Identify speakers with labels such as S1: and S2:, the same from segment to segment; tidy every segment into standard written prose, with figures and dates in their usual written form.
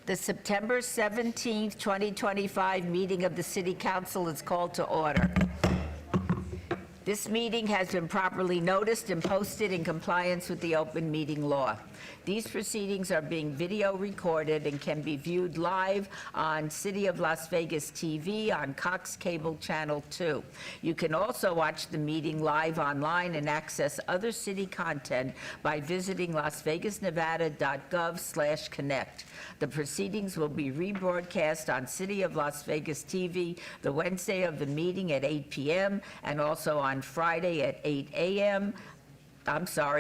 S1: The September 17th, 2025 meeting of the City Council is called to order. This meeting has been properly noticed and posted in compliance with the open meeting law. These proceedings are being video recorded and can be viewed live on City of Las Vegas TV on Cox Cable Channel 2. You can also watch the meeting live online and access other city content by visiting lasvegasnevada.gov/connect. The proceedings will be rebroadcast on City of Las Vegas TV the Wednesday of the meeting at 8 p.m. and also on Friday at 8 a.m.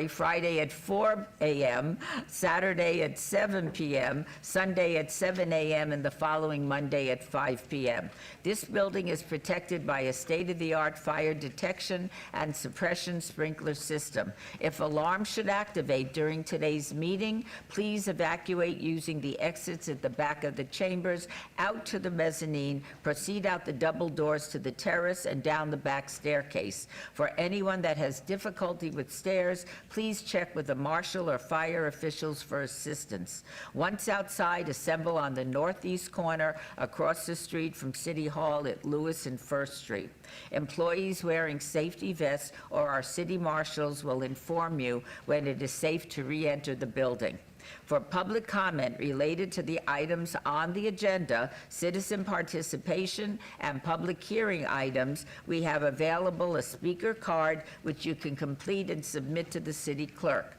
S1: Friday at 4 a.m., Saturday at 7 p.m., Sunday at 7 a.m., and the following Monday at 5 p.m. This building is protected by a state-of-the-art fire detection and suppression sprinkler system. If alarms should activate during today's meeting, please evacuate using the exits at the back of the chambers, out to the mezzanine, proceed out the double doors to the terrace, and down the back staircase. For anyone that has difficulty with stairs, please check with the marshal or fire officials for assistance. Once outside, assemble on the northeast corner across the street from City Hall at Lewis and First Street. Employees wearing safety vests or our city marshals will inform you when it is safe to re-enter the building. For public comment related to the items on the agenda, citizen participation, and public hearing items, we have available a speaker card which you can complete and submit to the city clerk.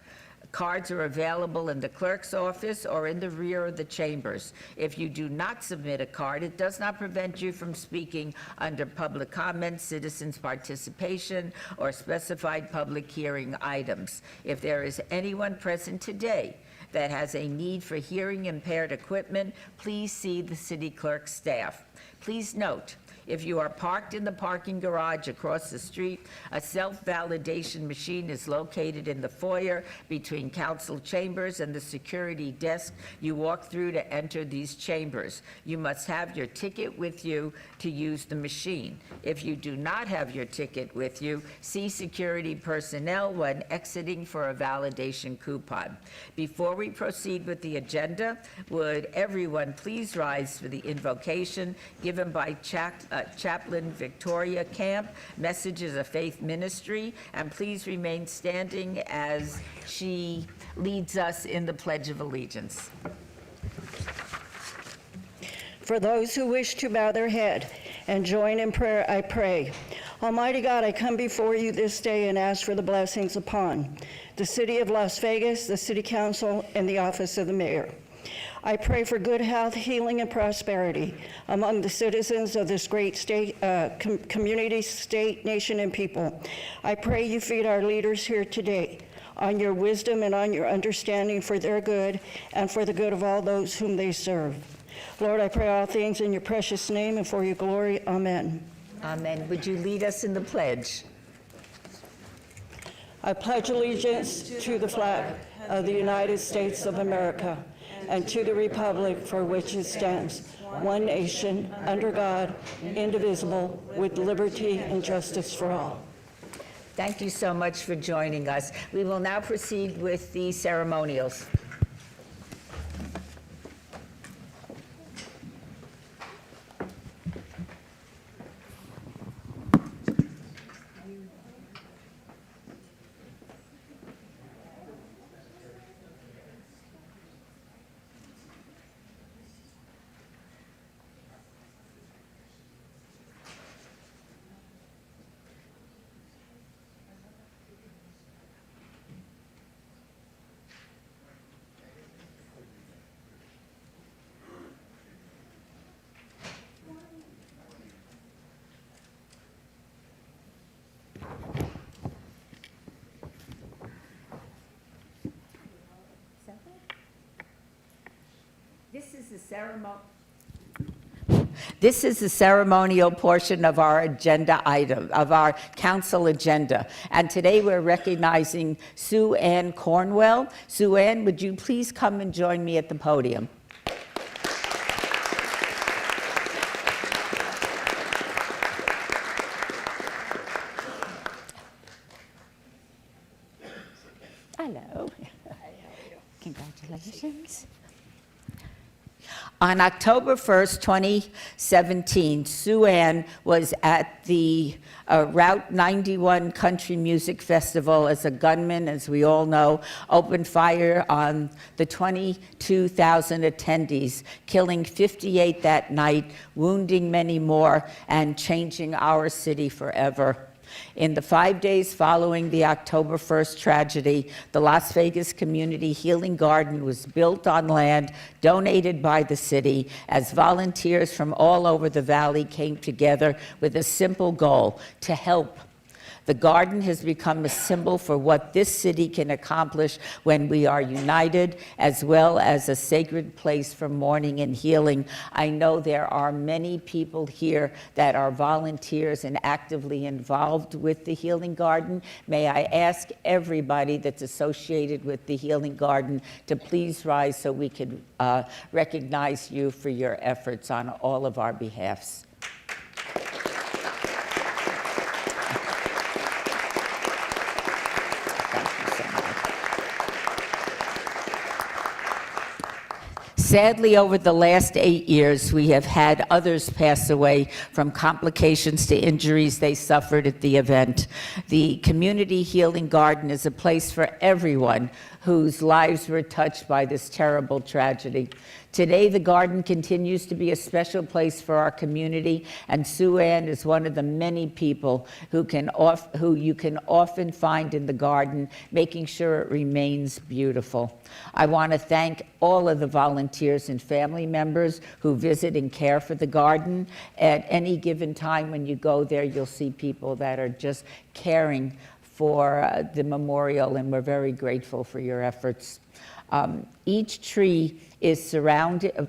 S1: Cards are available in the clerk's office or in the rear of the chambers. If you do not submit a card, it does not prevent you from speaking under public comment, citizens participation, or specified public hearing items. If there is anyone present today that has a need for hearing impaired equipment, please see the city clerk staff. Please note, if you are parked in the parking garage across the street, a self-validation machine is located in the foyer between council chambers and the security desk you walk through to enter these chambers. You must have your ticket with you to use the machine. If you do not have your ticket with you, see security personnel when exiting for a validation coupon. Before we proceed with the agenda, would everyone please rise for the invocation given by Chaplain Victoria Camp, Messages of Faith Ministry, and please remain standing as she leads us in the Pledge of Allegiance.
S2: For those who wish to bow their head and join in prayer, I pray. Almighty God, I come before you this day and ask for the blessings upon the City of Las Vegas, the City Council, and the Office of the Mayor. I pray for good health, healing, and prosperity among the citizens of this great state, community, state, nation, and people. I pray you feed our leaders here today on your wisdom and on your understanding for their good and for the good of all those whom they serve. Lord, I pray all things in your precious name and for your glory. Amen.
S1: Amen. Would you lead us in the pledge?
S2: I pledge allegiance to the flag of the United States of America and to the republic for which it stands, one nation, under God, indivisible, with liberty and justice for all.
S1: Thank you so much for joining us. We will now proceed with the ceremonials. This is the ceremonial portion of our agenda item, of our council agenda. And today we're recognizing Sue Ann Cornwell. Sue Ann, would you please come and join me at the podium? Hello. Congratulations. On October 1st, 2017, Sue Ann was at the Route 91 Country Music Festival as a gunman, as we all know, opened fire on the 22,000 attendees, killing 58 that night, wounding many more, and changing our city forever. In the 5 days following the October 1st tragedy, the Las Vegas Community Healing Garden was built on land donated by the city as volunteers from all over the valley came together with a simple goal: to help. The garden has become a symbol for what this city can accomplish when we are united, as well as a sacred place for mourning and healing. I know there are many people here that are volunteers and actively involved with the Healing Garden. May I ask everybody that's associated with the Healing Garden to please rise so we can recognize you for your efforts on all of our behalfs. Sadly, over the last 8 years, we have had others pass away from complications to injuries they suffered at the event. The Community Healing Garden is a place for everyone whose lives were touched by this terrible tragedy. Today, the garden continues to be a special place for our community, and Sue Ann is one of the many people who you can often find in the garden, making sure it remains beautiful. I want to thank all of the volunteers and family members who visit and care for the garden. At any given time when you go there, you'll see people that are just caring for the memorial, and we're very grateful for your efforts. Each tree is surrounded.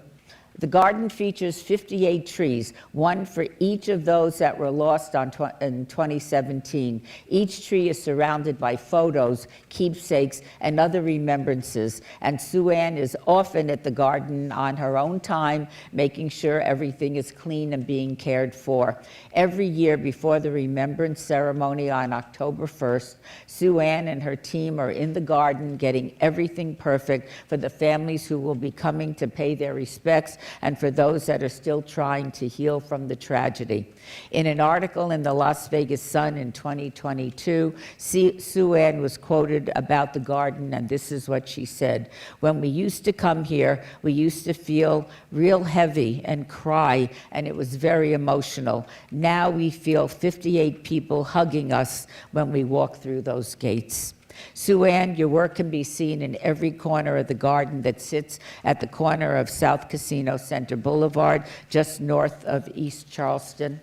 S1: The garden features 58 trees, one for each of those that were lost in 2017. Each tree is surrounded by photos, keepsakes, and other remembrances. And Sue Ann is often at the garden on her own time, making sure everything is clean and being cared for. Every year before the remembrance ceremony on October 1st, Sue Ann and her team are in the garden getting everything perfect for the families who will be coming to pay their respects and for those that are still trying to heal from the tragedy. In an article in the Las Vegas Sun in 2022, Sue Ann was quoted about the garden, and this is what she said: "When we used to come here, we used to feel real heavy and cry, and it was very emotional. Now we feel 58 people hugging us when we walk through those gates." Sue Ann, your work can be seen in every corner of the garden that sits at the corner of South Casino Center Boulevard, just north of East Charleston.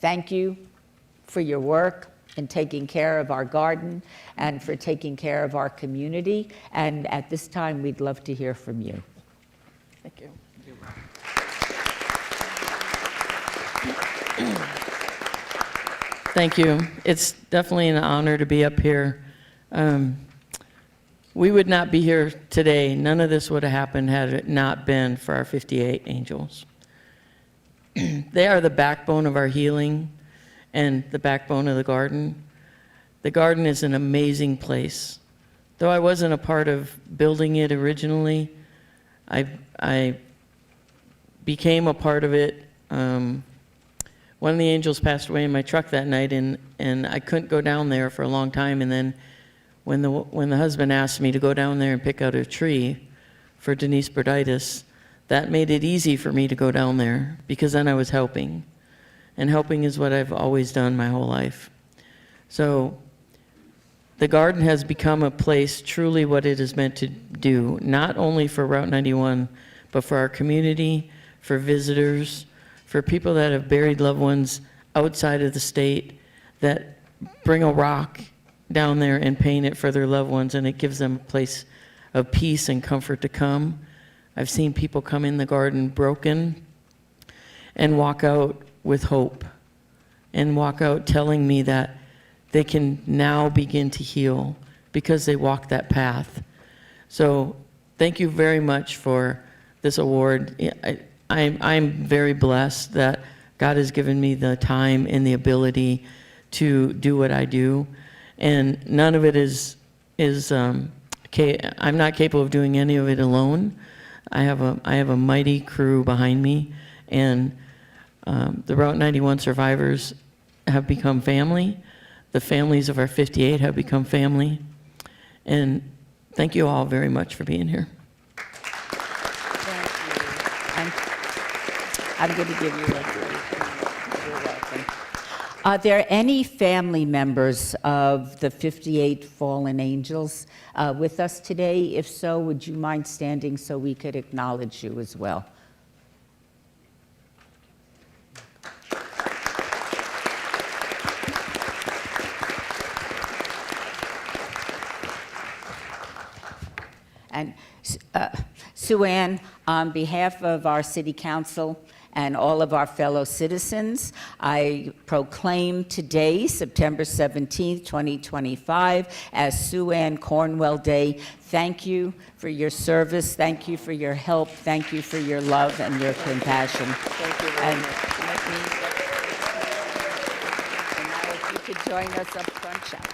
S1: Thank you for your work in taking care of our garden and for taking care of our community. And at this time, we'd love to hear from you.
S3: Thank you. Thank you. It's definitely an honor to be up here. We would not be here today. None of this would have happened had it not been for our 58 angels. They are the backbone of our healing and the backbone of the garden. The garden is an amazing place. Though I wasn't a part of building it originally, I became a part of it. One of the angels passed away in my truck that night, and I couldn't go down there for a long time. And then when the husband asked me to go down there and pick out a tree for Denise Burditis, that made it easy for me to go down there, because then I was helping. And helping is what I've always done my whole life. So the garden has become a place truly what it is meant to do, not only for Route 91, but for our community, for visitors, for people that have buried loved ones outside of the state, that bring a rock down there and paint it for their loved ones, and it gives them a place of peace and comfort to come. I've seen people come in the garden broken and walk out with hope, and walk out telling me that they can now begin to heal because they walked that path. So thank you very much for this award. I'm very blessed that God has given me the time and the ability to do what I do, and none of it I'm not capable of doing any of it alone. I have a mighty crew behind me, and the Route 91 survivors have become family. The families of our 58 have become family. And thank you all very much for being here.
S1: Thank you. I'm going to give you a You're welcome. Are there any family members of the 58 fallen angels with us today? If so, would you mind standing so we could acknowledge you as well? And Sue Ann, on behalf of our city council and all of our fellow citizens, I proclaim today, September 17th, 2025, as Sue Ann Cornwell Day. Thank you for your service. Thank you for your help. Thank you for your love and your compassion. Thank you very much. And now if you could join us up front, shall we?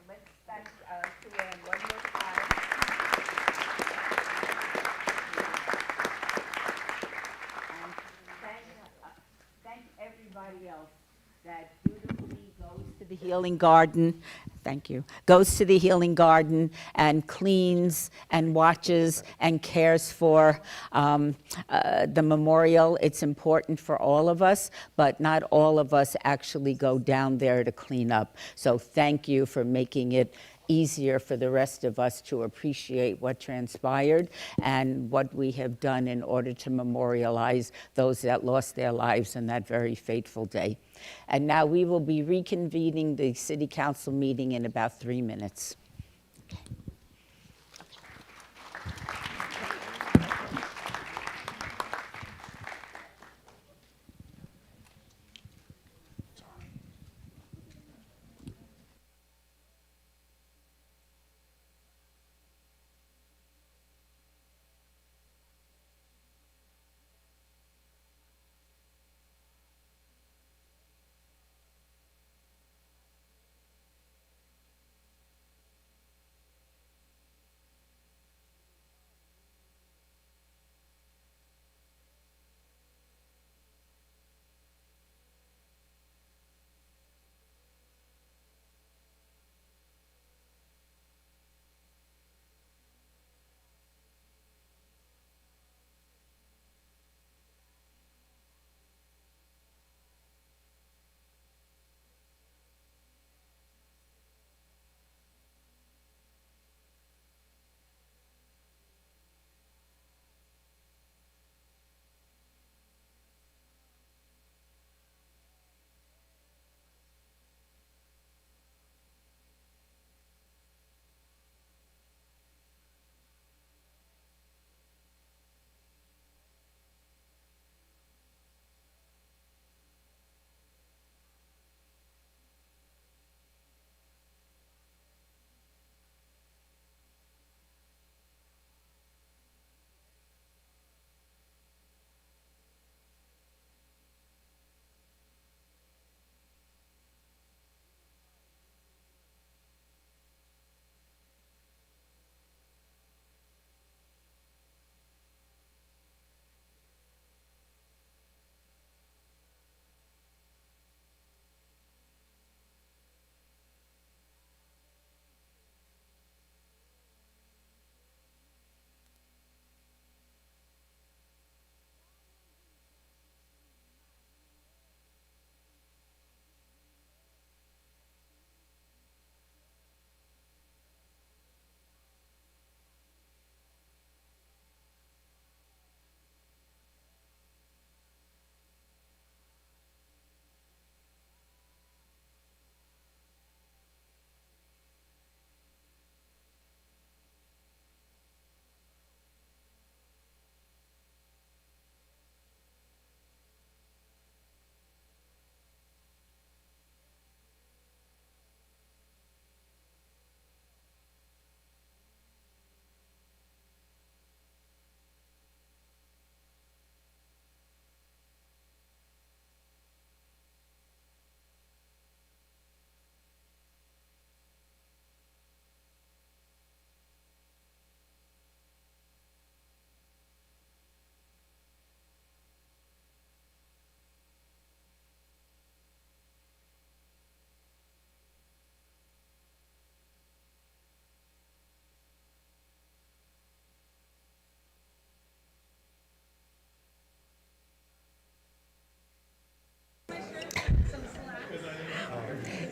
S1: Let's thank Sue Ann one more time. And thank everybody else that dutifully goes to the Healing Garden. Thank you. Goes to the Healing Garden and cleans and watches and cares for the memorial. It's important for all of us, but not all of us actually go down there to clean up. So thank you for making it easier for the rest of us to appreciate what transpired and what we have done in order to memorialize those that lost their lives on that very fateful day. And now we will be reconvening the City Council meeting in about 3 minutes.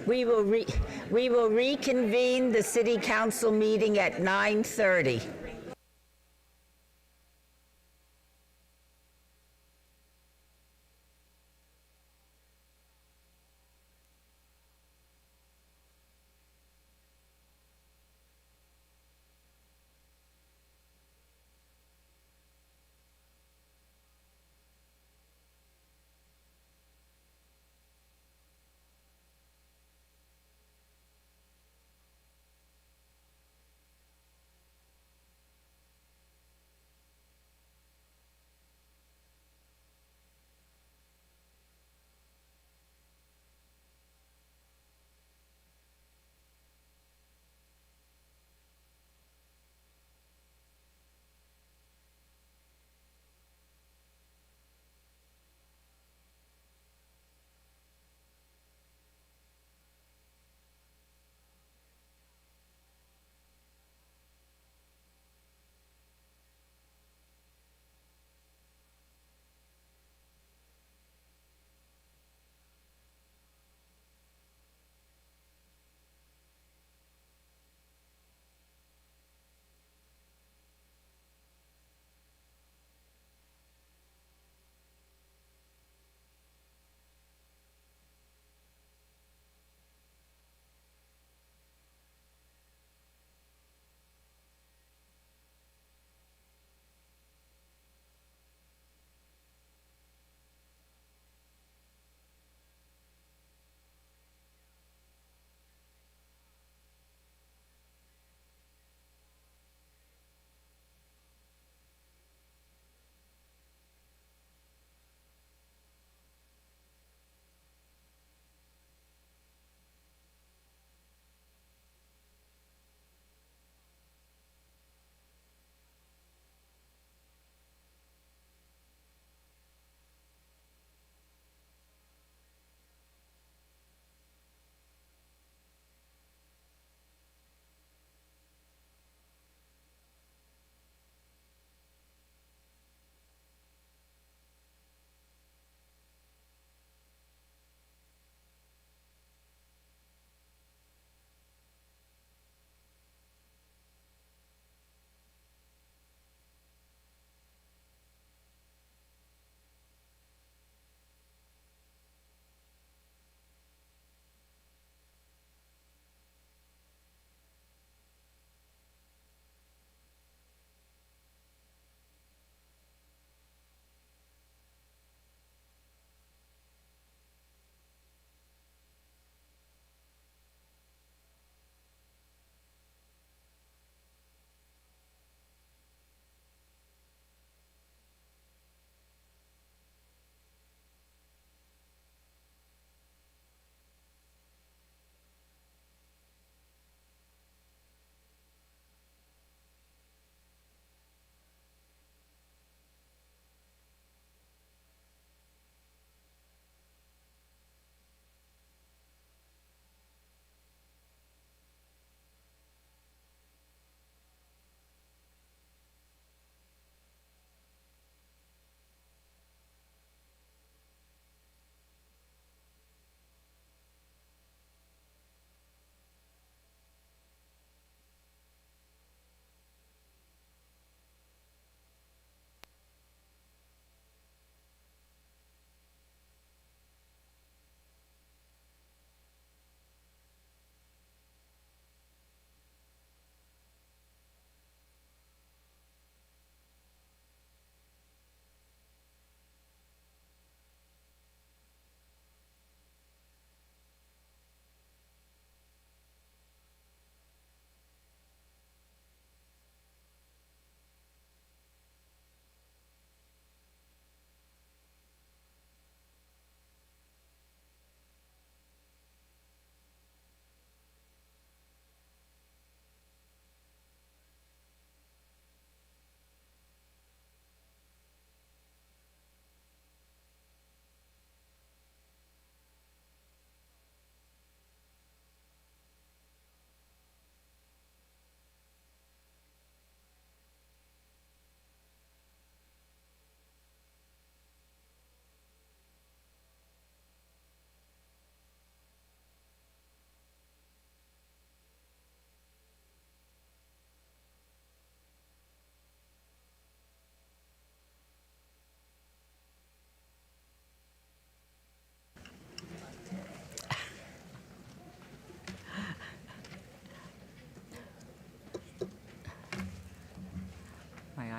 S1: We will reconvene the city council meeting at 9:30.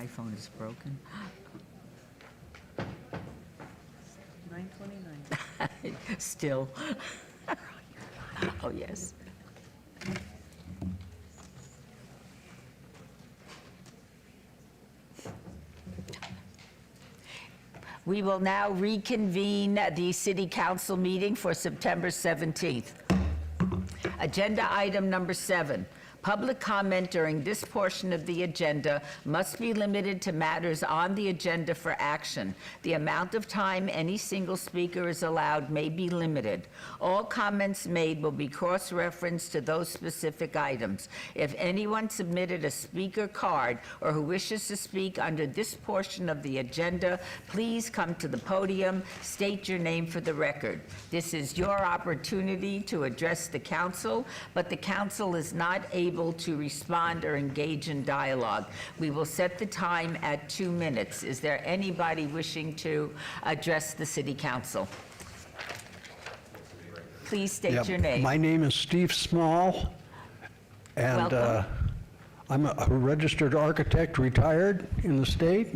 S1: iPhone is broken.
S3: 9:29.
S1: Still. Oh, yes. We will now reconvene the City Council meeting for September 17th. Agenda item number 7. Public comment during this portion of the agenda must be limited to matters on the agenda for action. The amount of time any single speaker is allowed may be limited. All comments made will be cross-referenced to those specific items. If anyone submitted a speaker card or who wishes to speak under this portion of the agenda, please come to the podium, state your name for the record. This is your opportunity to address the council, but the council is not able to respond or engage in dialogue. We will set the time at 2 minutes. Is there anybody wishing to address the city council? Please state your name.
S4: My name is Steve Small, and
S1: Welcome.
S4: I'm a registered architect, retired in the state,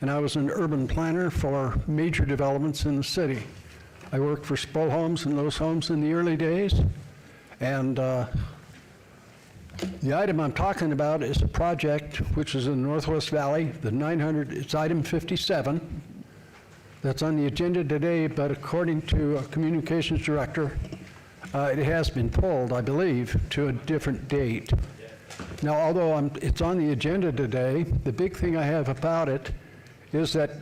S4: and I was an urban planner for major developments in the city. I worked for Spo Homes and those homes in the early days, and the item I'm talking about is a project which is in the Northwest Valley, it's item 57. That's on the agenda today, but according to a communications director, it has been pulled, I believe, to a different date. Now, although it's on the agenda today, the big thing I have about it is that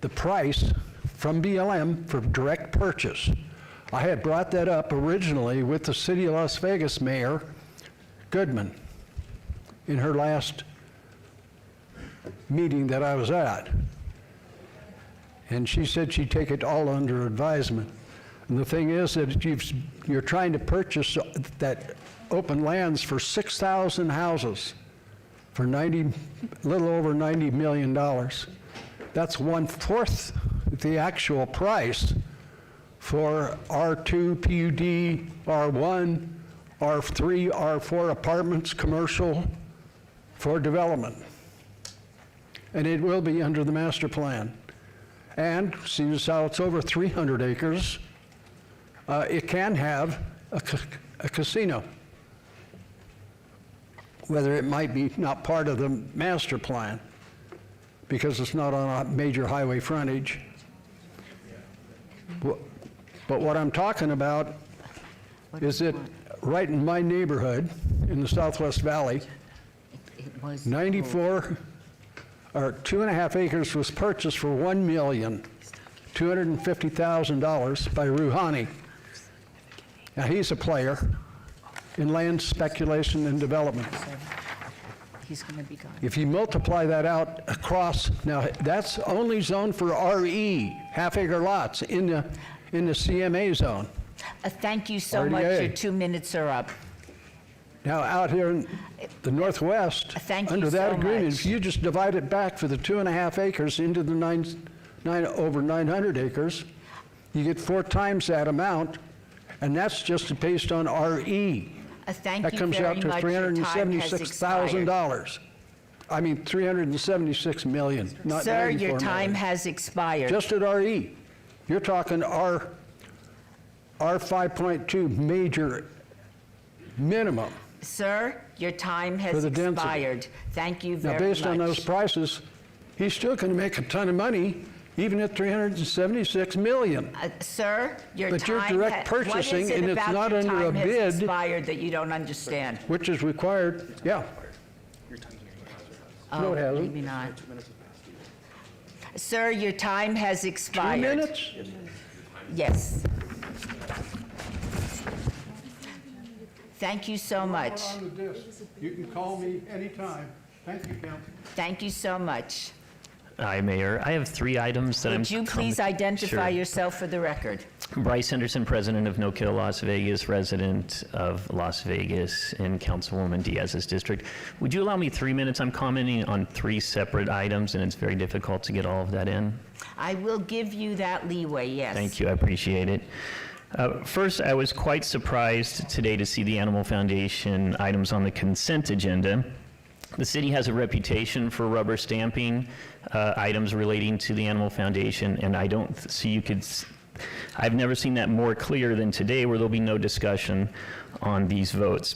S4: the price from BLM for direct purchase. I had brought that up originally with the City of Las Vegas Mayor Goodman in her last meeting that I was at. And she said she'd take it all under advisement. And the thing is that you're trying to purchase that open lands for 6,000 houses for a little over $90 million. That's 1/4 the actual price for R2, PUD, R1, R3, R4 apartments, commercial, for development. And it will be under the master plan. And seeing as how it's over 300 acres, it can have a casino. Whether it might be not part of the master plan, because it's not on a major highway frontage. But what I'm talking about is that right in my neighborhood, in the Southwest Valley, 94 or 2.5 acres was purchased for $1,250,000 by Rouhani. Now he's a player in land speculation and development.
S1: He's going to be gone.
S4: If you multiply that out across, now that's only zoned for RE, half-acre lots in the CMA zone.
S1: Thank you so much.
S4: RDA.
S1: Your 2 minutes are up.
S4: Now, out here in the Northwest,
S1: Thank you
S4: under that
S1: so
S4: agreement,
S1: much.
S4: if you just divide it back for the 2.5 acres into the over 900 acres, you get 4 times that amount, and that's just based on RE.
S1: Thank
S4: That
S1: you
S4: comes
S1: very
S4: out to
S1: much. Your time has expired.
S4: $376,000. I mean, $376 million, not
S1: Sir,
S4: 94
S1: your time
S4: million.
S1: has expired.
S4: Just at RE. You're talking R 5.2 major minimum.
S1: Sir, your time
S4: For
S1: has
S4: the density.
S1: expired. Thank you very
S4: Now,
S1: much.
S4: based on those prices, he's still going to make a ton of money, even at $376 million.
S1: Sir, your
S4: But
S1: time
S4: you're direct purchasing,
S1: what is it
S4: and it's
S1: about
S4: not
S1: your
S4: under a
S1: time has
S4: bid.
S1: expired that you don't understand?
S4: Which is required, yeah. No, it hasn't.
S1: Maybe not. Sir, your time has
S4: 2
S1: expired.
S4: minutes?
S1: Yes. Thank you so much.
S4: You can call me anytime. Thank you, Council.
S1: Thank you so much.
S5: Hi, Mayor. I have 3 items that I'm...
S1: Would you please identify
S5: Sure.
S1: yourself for the record?
S5: Bryce Henderson, President of No Kill Las Vegas, resident of Las Vegas, in Councilwoman Diaz's district. Would you allow me 3 minutes? I'm commenting on 3 separate items, and it's very difficult to get all of that in.
S1: I will give you that leeway, yes.
S5: Thank you. I appreciate it. First, I was quite surprised today to see the Animal Foundation items on the consent agenda. The city has a reputation for rubber stamping items relating to the Animal Foundation, and I don't see I've never seen that more clear than today, where there'll be no discussion on these votes.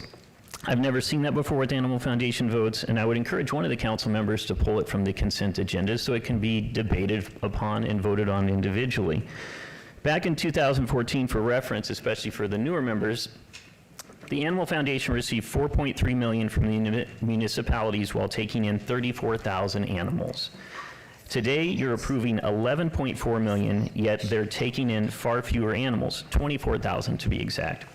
S5: I've never seen that before with Animal Foundation votes, and I would encourage one of the council members to pull it from the consent agenda so it can be debated upon and voted on individually. Back in 2014, for reference, especially for the newer members, the Animal Foundation received $4.3 million from the municipalities while taking in 34,000 animals. Today, you're approving $11.4 million, yet they're taking in far fewer animals, 24,000 to be exact.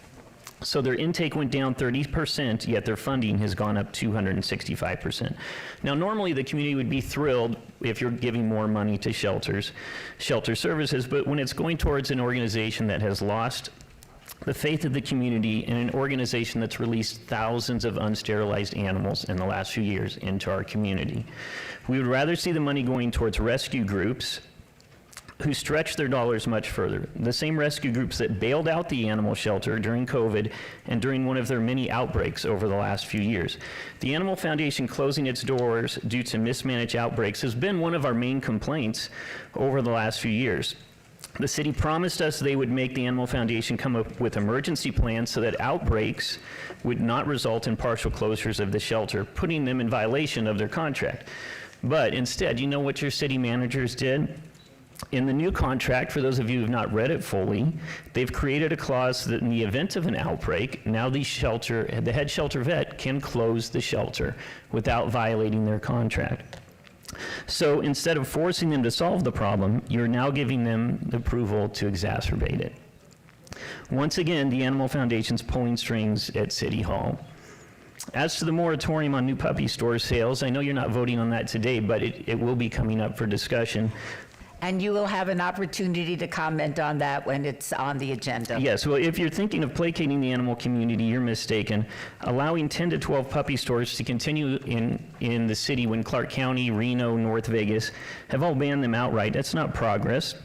S5: So their intake went down 30%, yet their funding has gone up 265%. Now, normally the community would be thrilled if you're giving more money to shelter services, but when it's going towards an organization that has lost the faith of the community in an organization that's released thousands of unsterilized animals in the last few years into our community, we would rather see the money going towards rescue groups who stretch their dollars much further. The same rescue groups that bailed out the animal shelter during COVID and during one of their many outbreaks over the last few years. The Animal Foundation closing its doors due to mismanaged outbreaks has been one of our main complaints over the last few years. The city promised us they would make the Animal Foundation come up with emergency plans so that outbreaks would not result in partial closures of the shelter, putting them in violation of their contract. But instead, you know what your city managers did? In the new contract, for those of you who have not read it fully, they've created a clause that in the event of an outbreak, now the head shelter vet can close the shelter without violating their contract. So instead of forcing them to solve the problem, you're now giving them the approval to exacerbate it. Once again, the Animal Foundation's pulling strings at City Hall. As to the moratorium on new puppy store sales, I know you're not voting on that today, but it will be coming up for discussion.
S1: And you will have an opportunity to comment on that when it's on the agenda.
S5: Yes, well, if you're thinking of placating the animal community, you're mistaken. Allowing 10 to 12 puppy stores to continue in the city when Clark County, Reno, North Vegas have all banned them outright, that's not progress.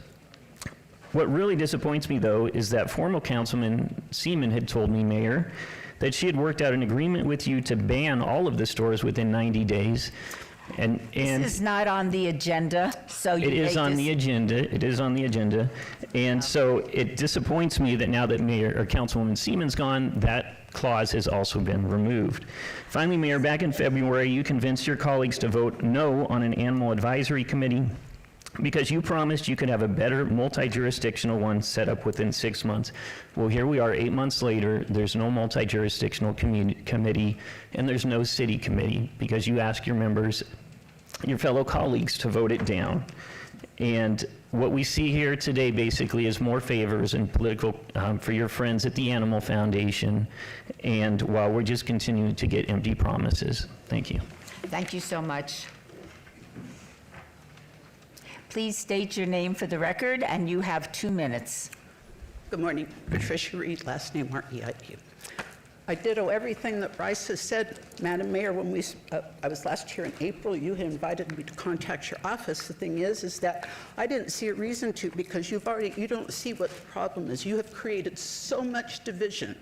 S5: What really disappoints me, though, is that former Councilman Seaman had told me, Mayor, that she had worked out an agreement with you to ban all of the stores within 90 days. And
S1: This is not on the agenda, so you
S5: it is on the agenda. It is on the agenda. And so it disappoints me that now that Councilwoman Seaman's gone, that clause has also been removed. Finally, Mayor, back in February, you convinced your colleagues to vote no on an animal advisory committee because you promised you could have a better multi-jurisdictional one set up within 6 months. Well, here we are 8 months later, there's no multi-jurisdictional committee, and there's no city committee because you asked your members, your fellow colleagues, to vote it down. And what we see here today basically is more favors and political for your friends at the Animal Foundation, and while we're just continuing to get empty promises. Thank you.
S1: Thank you so much. Please state your name for the record, and you have 2 minutes.
S6: Good morning, Patricia Reed, last name R-E-I-D. I ditto everything that Bryce has said. Madam Mayor, when I was last year in April, you had invited me to contact your office. The thing is that I didn't see a reason to, because you don't see what the problem is. You have created so much division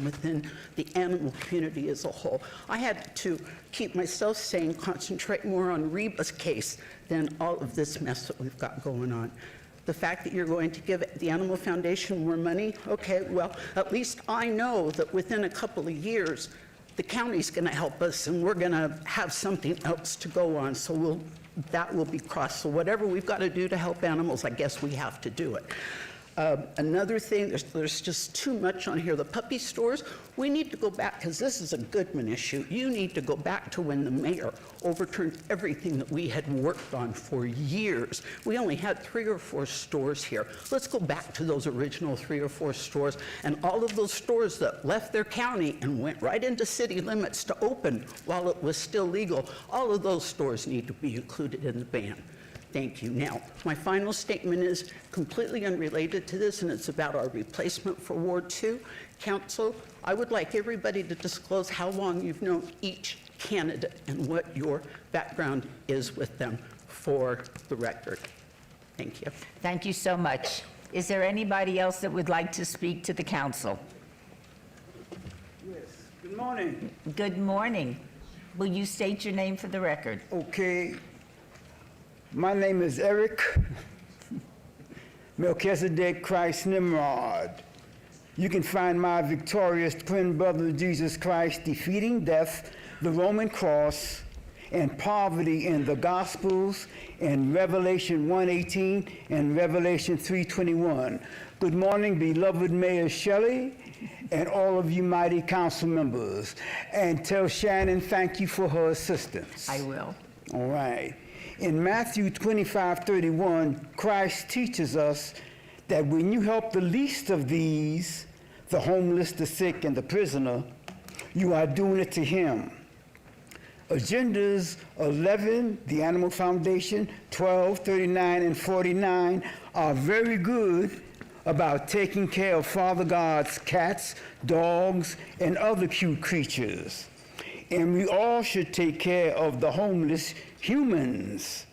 S6: within the animal community as a whole. I had to keep myself sane, concentrate more on Reba's case than all of this mess that we've got going on. The fact that you're going to give the Animal Foundation more money, okay, well, at least I know that within a couple of years, the county's going to help us, and we're going to have something else to go on, so that will be crossed. So whatever we've got to do to help animals, I guess we have to do it. Another thing, there's just too much on here. The puppy stores, we need to go back, because this is a Goodman issue. You need to go back to when the mayor overturned everything that we had worked on for years. We only had 3 or 4 stores here. Let's go back to those original 3 or 4 stores, and all of those stores that left their county and went right into city limits to open while it was still legal, all of those stores need to be included in the ban. Thank you. Now, my final statement is completely unrelated to this, and it's about our replacement for Ward 2. Council, I would like everybody to disclose how long you've known each candidate and what your background is with them for the record. Thank you.
S1: Thank you so much. Is there anybody else that would like to speak to the council?
S7: Yes. Good morning.
S1: Good morning. Will you state your name for the record?
S7: Okay. My name is Eric Melchizedek Christ Nimrod. You can find my victorious twin brother Jesus Christ defeating death, the Roman cross, and poverty in the Gospels and Revelation 1:18 and Revelation 3:21. Good morning, beloved Mayor Shelley, and all of you mighty council members. And tell Shannon thank you for her assistance.
S1: I will.
S7: All right. In Matthew 25:31, Christ teaches us that when you help the least of these, the homeless, the sick, and the prisoner, you are doing it to him. Agendas 11, the Animal Foundation, 12, 39, and 49 are very good about taking care of Father God's cats, dogs, and other cute creatures. And we all should take care of the homeless humans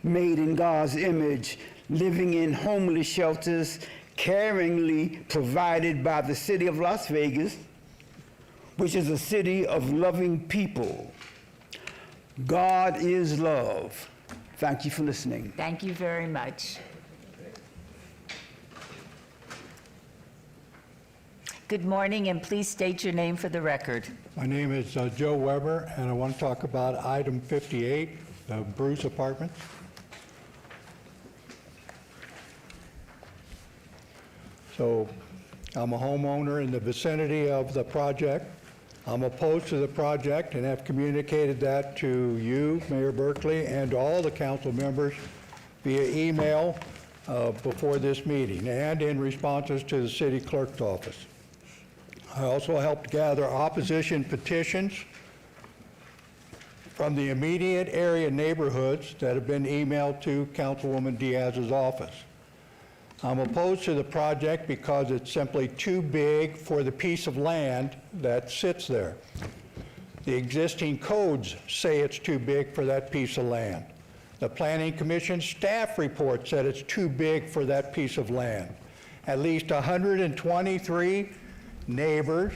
S7: made in God's image, living in homeless shelters, caringly provided by the city of Las Vegas, which is a city of loving people. God is love. Thank you for listening.
S1: Thank you very much. Good morning, and please state your name for the record.
S8: My name is Joe Weber, and I want to talk about item 58, the Bruce Apartments. So I'm a homeowner in the vicinity of the project. I'm opposed to the project and have communicated that to you, Mayor Berkeley, and to all the council members via email before this meeting and in responses to the city clerk's office. I also helped gather opposition petitions from the immediate area neighborhoods that have been emailed to Councilwoman Diaz's office. I'm opposed to the project because it's simply too big for the piece of land that sits there. The existing codes say it's too big for that piece of land. The Planning Commission staff report said it's too big for that piece of land. At least 123 neighbors,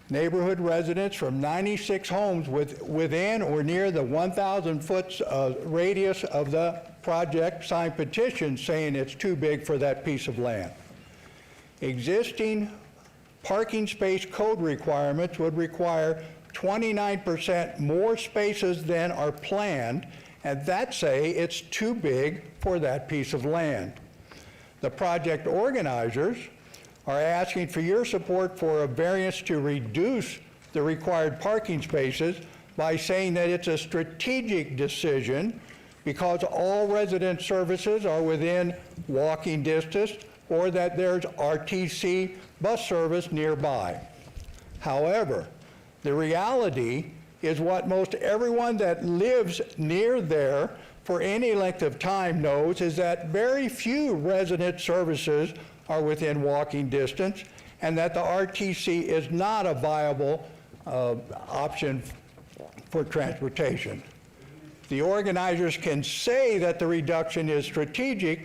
S8: neighborhood residents from 96 homes within or near the 1,000-foot radius of the project signed petitions saying it's too big for that piece of land. Existing parking space code requirements would require 29% more spaces than are planned, and that say it's too big for that piece of land. The project organizers are asking for your support for a variance to reduce the required parking spaces by saying that it's a strategic decision because all resident services are within walking distance or that there's RTC bus service nearby. However, the reality is what most everyone that lives near there for any length of time knows is that very few resident services are within walking distance and that the RTC is not a viable option for transportation. The organizers can say that the reduction is strategic,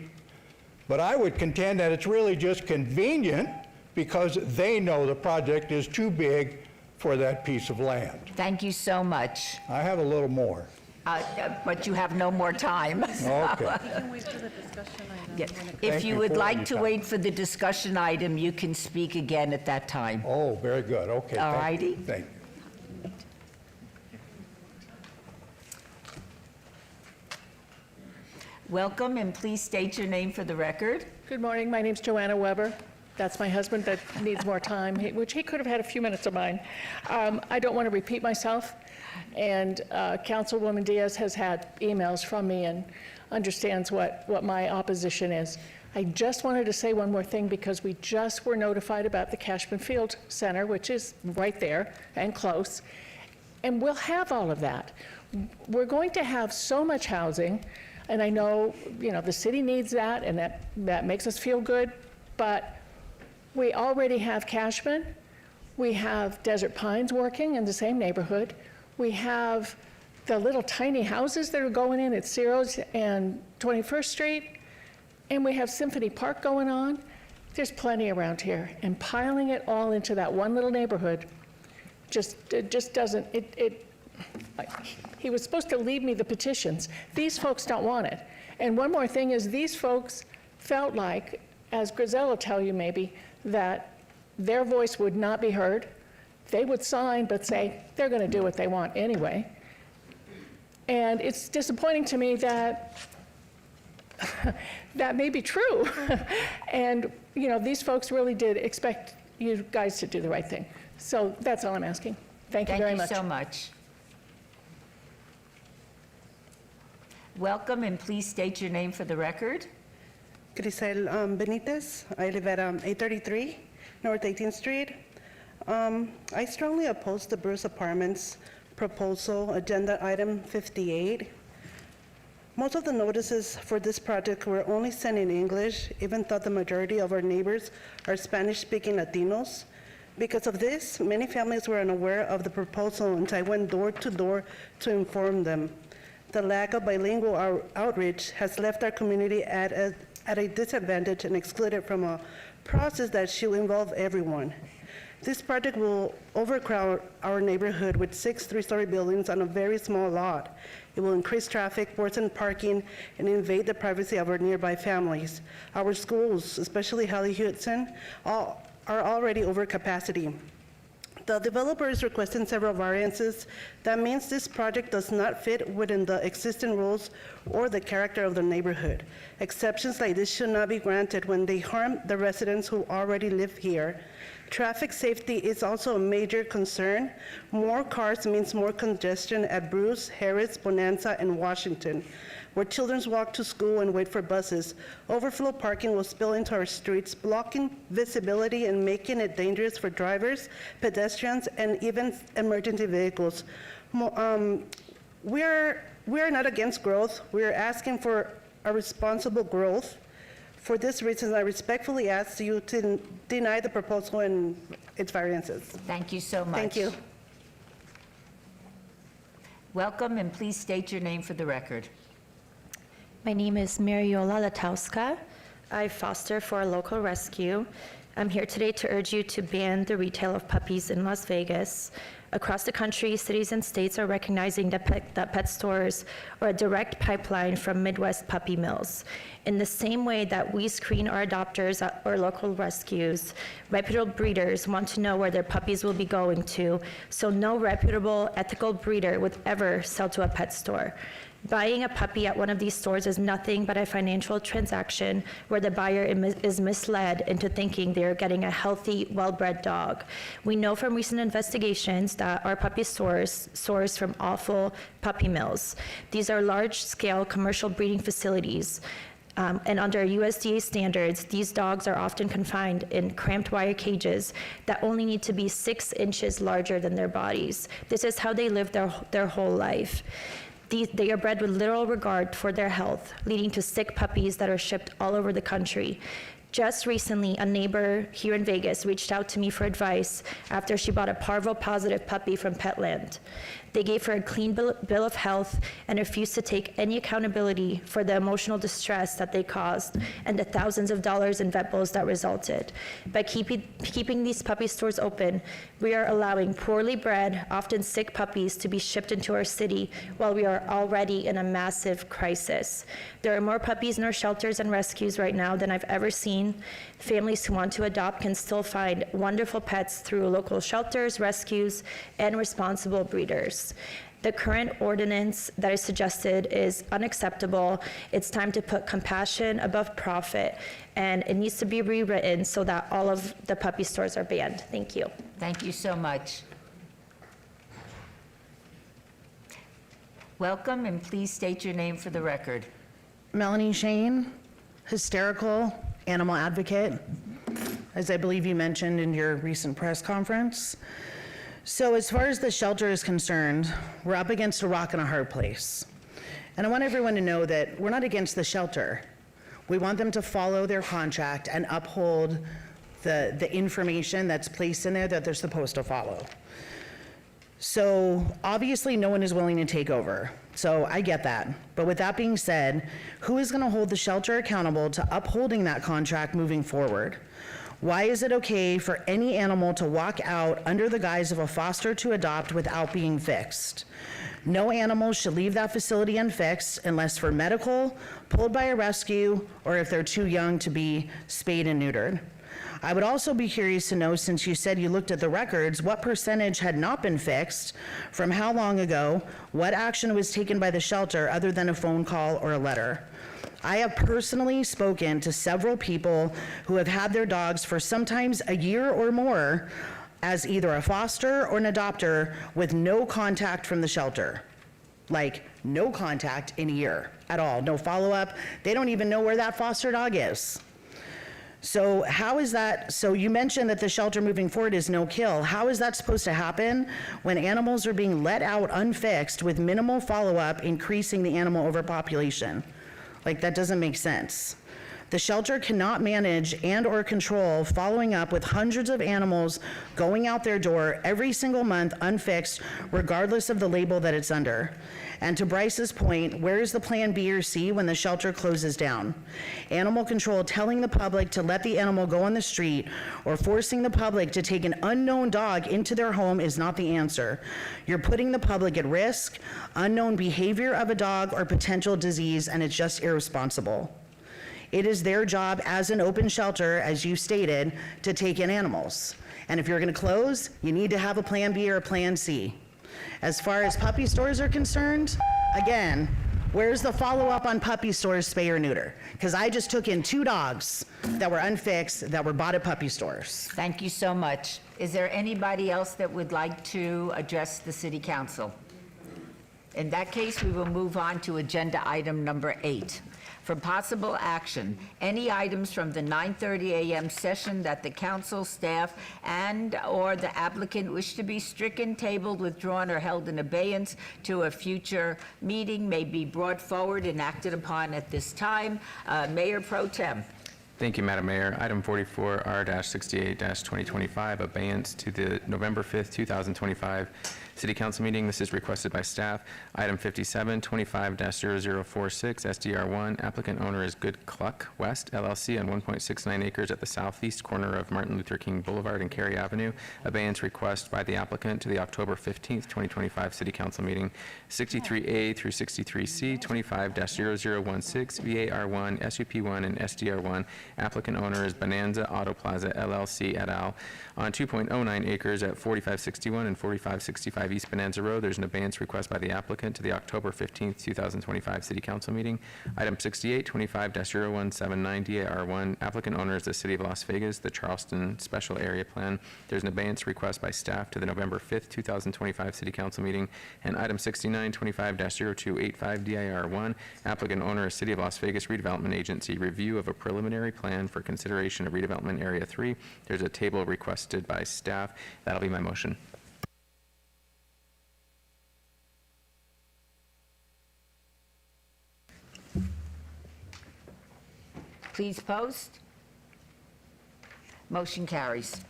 S8: but I would contend that it's really just convenient because they know the project is too big for that piece of land.
S1: Thank you so much.
S8: I have a little more.
S1: But you have no more time.
S8: Okay.
S1: Yeah.
S8: Thank
S1: If you
S8: you
S1: would
S8: for
S1: like
S8: your
S1: to
S8: time.
S1: wait for the discussion item, you can speak again at that time.
S8: Oh, very good. Okay.
S1: All
S8: thank you.
S1: righty.
S8: Thank you.
S1: Welcome, and please state your name for the record.
S9: Good morning, my name's Joanna Weber. That's my husband that needs more time, which he could have had a few minutes of mine. I don't want to repeat myself, and Councilwoman Diaz has had emails from me and understands what my opposition is. I just wanted to say one more thing because we just were notified about the Cashman Field Center, which is right there and close, and we'll have all of that. We're going to have so much housing, and I know, the city needs that, and that makes us feel good, but we already have Cashman, we have Desert Pines working in the same neighborhood, we have the little tiny houses that are going in at Ciro's and 21st Street, and we have Symphony Park going on. There's plenty around here, and piling it all into that one little neighborhood It just doesn't, he was supposed to leave me the petitions. These folks don't want it. And one more thing is these folks felt like, as Griselle will tell you maybe, that their voice would not be heard. They would sign but say they're going to do what they want anyway. And it's disappointing to me that that may be true. And, you know, these folks really did expect you guys to do the right thing. So that's all I'm asking. Thank you very much.
S1: Thank you so much. Welcome, and please state your name for the record.
S10: Grisel Benitez. I live at 833 North 18th Street. I strongly oppose the Bruce Apartments proposal, agenda item 58. Most of the notices for this project were only sent in English, even though the majority of our neighbors are Spanish-speaking Latinos. Because of this, many families were unaware of the proposal until I went door to door to inform them. The lack of bilingual outreach has left our community at a disadvantage and excluded from a process that should involve everyone. This project will overcrowd our neighborhood with 6 three-story buildings on a very small lot. It will increase traffic, worsen parking, and invade the privacy of our nearby families. Our schools, especially Hallie Hudson, are already over capacity. The developer is requesting several variances. That means this project does not fit within the existing rules or the character of the neighborhood. Exceptions like this should not be granted when they harm the residents who already live here. Traffic safety is also a major concern. More cars means more congestion at Bruce, Harris, Bonanza, and Washington, where children walk to school and wait for buses. Overflow parking will spill into our streets, blocking visibility and making it dangerous for drivers, pedestrians, and even emergency vehicles. We are not against growth. We are asking for a responsible growth. For this reason, I respectfully ask you to deny the proposal and its variances.
S1: Thank you so much.
S10: Thank you.
S1: Welcome, and please state your name for the record.
S11: My name is Mariola Latowska. I foster for a local rescue. I'm here today to urge you to ban the retail of puppies in Las Vegas. Across the country, cities and states are recognizing that pet stores are a direct pipeline from Midwest puppy mills. In the same way that we screen our adopters or local rescues, reputable breeders want to know where their puppies will be going to, so no reputable, ethical breeder would ever sell to a pet store. Buying a puppy at one of these stores is nothing but a financial transaction where the buyer is misled into thinking they are getting a healthy, well-bred dog. We know from recent investigations that our puppy stores source from awful puppy mills. These are large-scale commercial breeding facilities. And under USDA standards, these dogs are often confined in cramped wire cages that only need to be 6 inches larger than their bodies. This is how they live their whole life. They are bred with little regard for their health, leading to sick puppies that are shipped all over the country. Just recently, a neighbor here in Vegas reached out to me for advice after she bought a parvo-positive puppy from Petland. They gave her a clean bill of health and refused to take any accountability for the emotional distress that they caused and the thousands of dollars in vet bills that resulted. By keeping these puppy stores open, we are allowing poorly bred, often sick puppies to be shipped into our city while we are already in a massive crisis. There are more puppies in our shelters and rescues right now than I've ever seen. Families who want to adopt can still find wonderful pets through local shelters, rescues, and responsible breeders. The current ordinance that is suggested is unacceptable. It's time to put compassion above profit, and it needs to be rewritten so that all of the puppy stores are banned. Thank you.
S1: Thank you so much. Welcome, and please state your name for the record.
S12: Melanie Shane, hysterical animal advocate, as I believe you mentioned in your recent press conference. So as far as the shelter is concerned, we're up against a rock and a hard place. And I want everyone to know that we're not against the shelter. We want them to follow their contract and uphold the information that's placed in there that they're supposed to follow. So obviously no one is willing to take over. So I get that. But with that being said, who is going to hold the shelter accountable to upholding that contract moving forward? Why is it okay for any animal to walk out under the guise of a foster to adopt without being fixed? No animals should leave that facility unfixed unless for medical, pulled by a rescue, or if they're too young to be spayed and neutered. I would also be curious to know, since you said you looked at the records, what percentage had not been fixed, from how long ago, what action was taken by the shelter other than a phone call or a letter. I have personally spoken to several people who have had their dogs for sometimes a year or more as either a foster or an adopter with no contact from the shelter. Like, no contact in a year at all, no follow-up. They don't even know where that foster dog is. So how is that, so you mentioned that the shelter moving forward is no kill. How is that supposed to happen when animals are being let out unfixed with minimal follow-up, increasing the animal overpopulation? Like, that doesn't make sense. The shelter cannot manage and or control following up with hundreds of animals going out their door every single month unfixed, regardless of the label that it's under. And to Bryce's point, where is the plan B or C when the shelter closes down? Animal control telling the public to let the animal go on the street or forcing the public to take an unknown dog into their home is not the answer. You're putting the public at risk, unknown behavior of a dog or potential disease, and it's just irresponsible. It is their job as an open shelter, as you stated, to take in animals. And if you're gonna close, you need to have a plan B or a plan C. As far as puppy stores are concerned, again, where's the follow-up on puppy stores, spay or neuter? Because I just took in 2 dogs that were unfixed that were bought at puppy stores.
S1: Thank you so much. Is there anybody else that would like to address the city council? In that case, we will move on to agenda item number 8. For possible action, any items from the 9:30 a.m. session that the council, staff, and/or the applicant wish to be stricken, tabled, withdrawn, or held in abeyance to a future meeting may be brought forward and acted upon at this time. Mayor Pro Tem.
S13: Thank you, Madam Mayor. Item 44R-68-2025, abeyance to the November 5th, 2025 City Council meeting. This is requested by staff. Item 57, 25-0046, SDR1. Applicant owner is Good Cluck West LLC on 1.69 acres at the southeast corner of Martin Luther King Boulevard and Cary Avenue. Abeyance request by the applicant to the October 15th, 2025 City Council meeting. 63A through 63C, 25-0016, VAR1, SUP1, and SDR1. Applicant owner is Bonanza Auto Plaza LLC et al. On 2.09 acres at 4561 and 4565 East Bonanza Road. There's an abeyance request by the applicant to the October 15th, 2025 City Council meeting. Item 68, 25-0179 DAR1. Applicant owner is the City of Las Vegas, the Charleston Special Area Plan. There's an abeyance request by staff to the November 5th, 2025 City Council meeting. And item 69, 25-0285 DIR1. Applicant owner is City of Las Vegas Redevelopment Agency. Review of a preliminary plan for consideration of redevelopment area 3. There's a table requested by staff. That'll be my motion.
S1: Please post. Motion carries.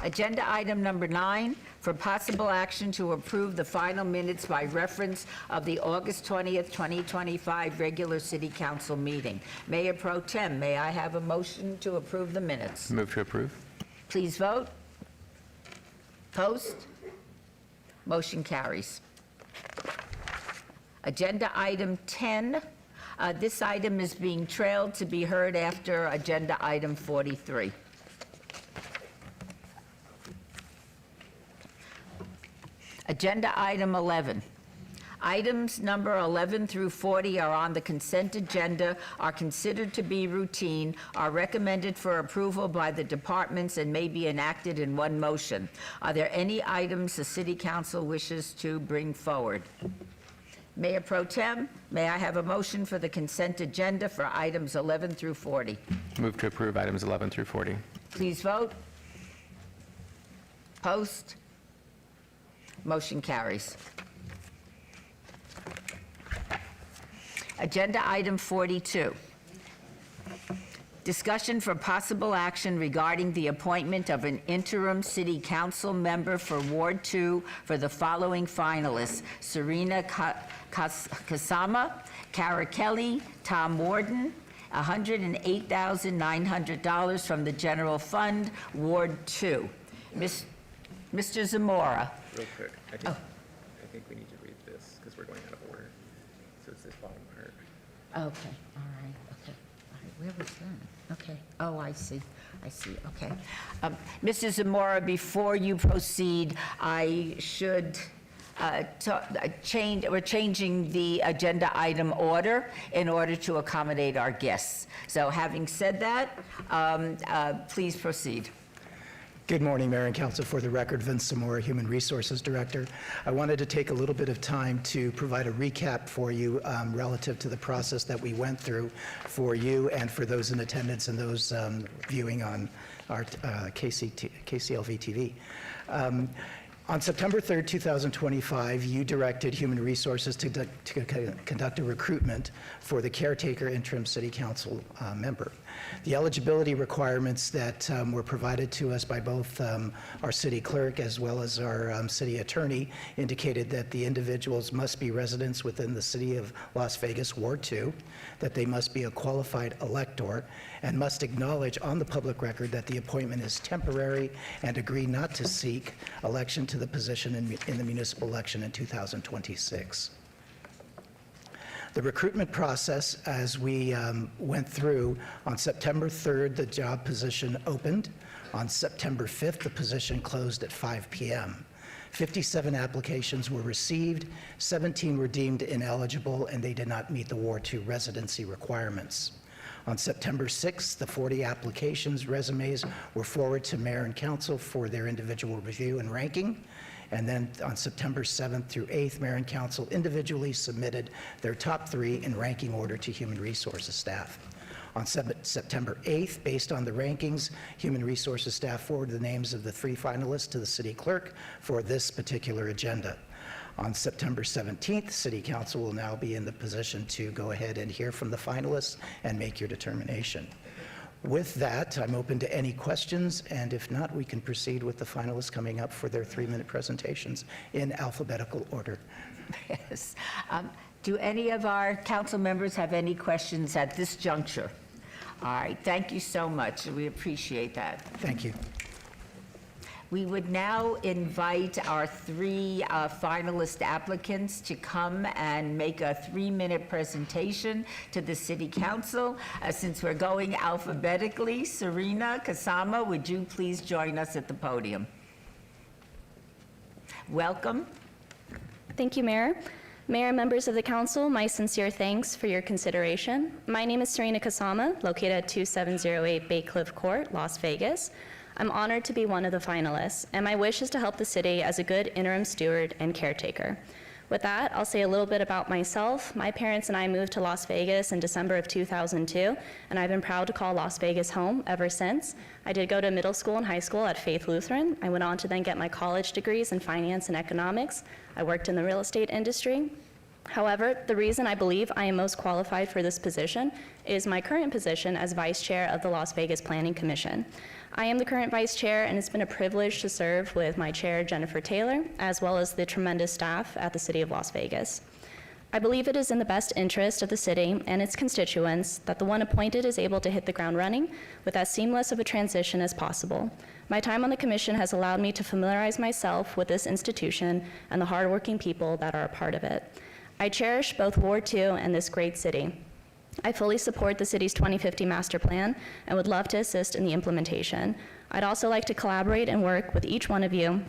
S1: Agenda item number 9, for possible action to approve the final minutes by reference of the August 20th, 2025 regular city council meeting. Mayor Pro Tem, may I have a motion to approve the minutes?
S13: Move to approve.
S1: Please vote. Post. Motion carries. Agenda item 10. This item is being trailed to be heard after agenda item 43. Agenda item 11. Items number 11 through 40 are on the consent agenda, are considered to be routine, are recommended for approval by the departments, and may be enacted in one motion. Are there any items the city council wishes to bring forward? Mayor Pro Tem, may I have a motion for the consent agenda for items 11 through 40?
S13: Move to approve items 11 through 40.
S1: Please vote. Post. Motion carries. Agenda item 42. Discussion for possible action regarding the appointment of an interim city council member for Ward 2 for the following finalists: Serena Kasama, Kara Kelly, Tom Warden, $108,900 from the general fund, Ward 2. Mr. Zamora.
S13: Real quick, I think we need to read this because we're going out of order. So it's this bottom part.
S1: Okay, all right, okay. All right, where was that? Okay, oh, I see, okay. Mr. Zamora, before you proceed, I should we're changing the agenda item order in order to accommodate our guests. So having said that, please proceed.
S14: Good morning, Mayor and Council. For the record, Vince Zamora, Human Resources Director. I wanted to take a little bit of time to provide a recap for you relative to the process that we went through for you and for those in attendance and those viewing on our KCLV TV. On September 3rd, 2025, you directed Human Resources to conduct a recruitment for the caretaker interim city council member. The eligibility requirements that were provided to us by both our city clerk as well as our city attorney indicated that the individuals must be residents within the city of Las Vegas, Ward 2, that they must be a qualified elector, and must acknowledge on the public record that the appointment is temporary and agree not to seek election to the position in the municipal election in 2026. The recruitment process, as we went through, on September 3rd, the job position opened. On September 5th, the position closed at 5 p.m. 57 applications were received, 17 were deemed ineligible, and they did not meet the Ward 2 residency requirements. On September 6th, the 40 applications, resumes, were forwarded to Mayor and Council for their individual review and ranking. And then on September 7th through 8th, Mayor and Council individually submitted their top 3 in ranking order to Human Resources staff. On September 8th, based on the rankings, Human Resources staff forwarded the names of the 3 finalists to the city clerk for this particular agenda. On September 17th, City Council will now be in the position to go ahead and hear from the finalists and make your determination. With that, I'm open to any questions, and if not, we can proceed with the finalists coming up for their 3-minute presentations in alphabetical order.
S1: Yes. Do any of our council members have any questions at this juncture? All right, thank you so much. We appreciate that.
S14: Thank you.
S1: We would now invite our 3 finalist applicants to come and make a 3-minute presentation to the City Council. Since we're going alphabetically, Serena Kasama, would you please join us at the podium? Welcome.
S15: Thank you, Mayor. Mayor and members of the council, my sincere thanks for your consideration. My name is Serena Kasama, located at 2708 Bay Cliff Court, Las Vegas. I'm honored to be one of the finalists, and my wish is to help the city as a good interim steward and caretaker. With that, I'll say a little bit about myself. My parents and I moved to Las Vegas in December of 2002, and I've been proud to call Las Vegas home ever since. I did go to middle school and high school at Faith Lutheran. I went on to then get my college degrees in finance and economics. I worked in the real estate industry. However, the reason I believe I am most qualified for this position is my current position as Vice Chair of the Las Vegas Planning Commission. I am the current Vice Chair, and it's been a privilege to serve with my Chair, Jennifer Taylor, as well as the tremendous staff at the City of Las Vegas. I believe it is in the best interest of the city and its constituents that the one appointed is able to hit the ground running with as seamless of a transition as possible. My time on the commission has allowed me to familiarize myself with this institution and the hardworking people that are a part of it. I cherish both Ward 2 and this great city. I fully support the city's 2050 master plan and would love to assist in the implementation. I'd also like to collaborate and work with each one of you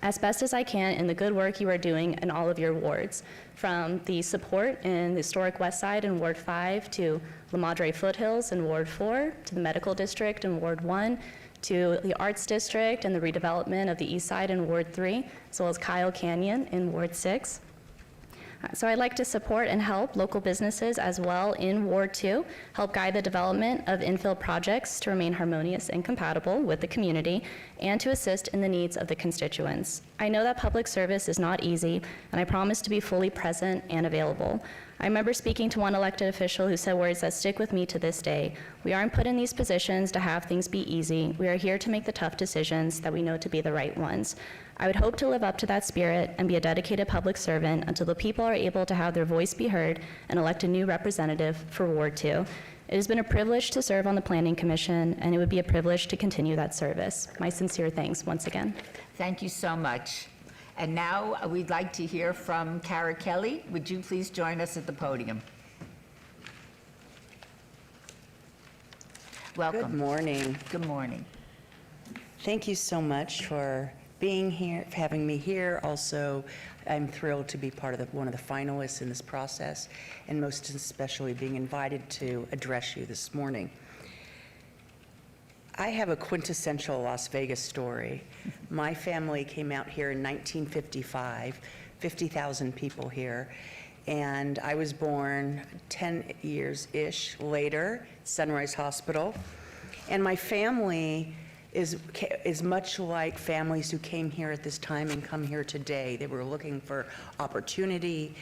S15: as best as I can in the good work you are doing in all of your wards, from the support in the historic West Side in Ward 5 to La Madre Foothills in Ward 4 to the Medical District in Ward 1 to the Arts District and the redevelopment of the East Side in Ward 3, as well as Kyle Canyon in Ward 6. So I'd like to support and help local businesses as well in Ward 2, help guide the development of infill projects to remain harmonious and compatible with the community, and to assist in the needs of the constituents. I know that public service is not easy, and I promise to be fully present and available. I remember speaking to one elected official who said words that stick with me to this day. We aren't put in these positions to have things be easy. We are here to make the tough decisions that we know to be the right ones. I would hope to live up to that spirit and be a dedicated public servant until the people are able to have their voice be heard and elect a new representative for Ward 2. It has been a privilege to serve on the Planning Commission, and it would be a privilege to continue that service. My sincere thanks once again.
S1: Thank you so much. And now we'd like to hear from Kara Kelly. Would you please join us at the podium? Welcome.
S16: Good morning.
S1: Good morning.
S16: Thank you so much for being here, for having me here. Also, I'm thrilled to be part of one of the finalists in this process, and most especially being invited to address you this morning. I have a quintessential Las Vegas story. My family came out here in 1955, 50,000 people here, and I was born 10 years-ish later, Sunrise Hospital, and my family is much like families who came here at this time and come here today. They were looking for opportunity,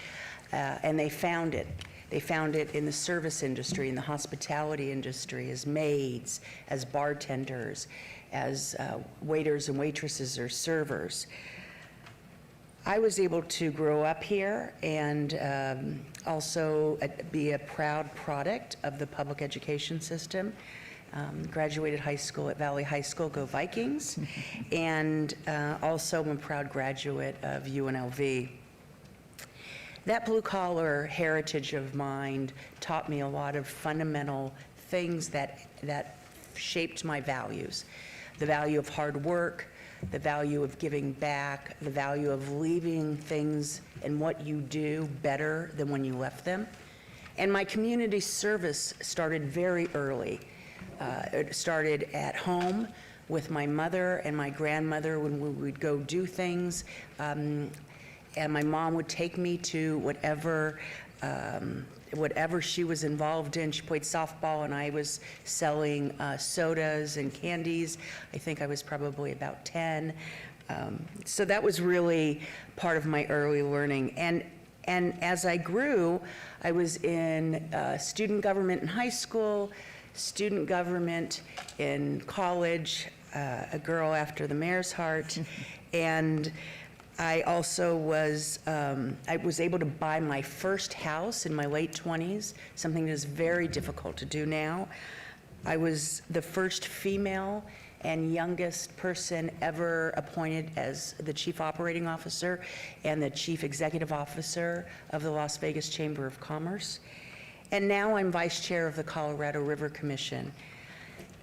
S16: and they found it. They found it in the service industry, in the hospitality industry, as maids, as bartenders, as waiters and waitresses or servers. I was able to grow up here and also be a proud product of the public education system. Graduated high school at Valley High School, go Vikings, and also I'm a proud graduate of UNLV. That blue-collar heritage of mine taught me a lot of fundamental things that shaped my values. The value of hard work, the value of giving back, the value of leaving things and what you do better than when you left them. And my community service started very early. It started at home with my mother and my grandmother when we would go do things. And my mom would take me to whatever she was involved in. She played softball, and I was selling sodas and candies. I think I was probably about 10. So that was really part of my early learning. And as I grew, I was in student government in high school, student government in college, a girl after the mayor's heart, and I also was able to buy my first house in my late 20s, something that is very difficult to do now. I was the first female and youngest person ever appointed as the chief operating officer and the chief executive officer of the Las Vegas Chamber of Commerce. And now I'm vice chair of the Colorado River Commission.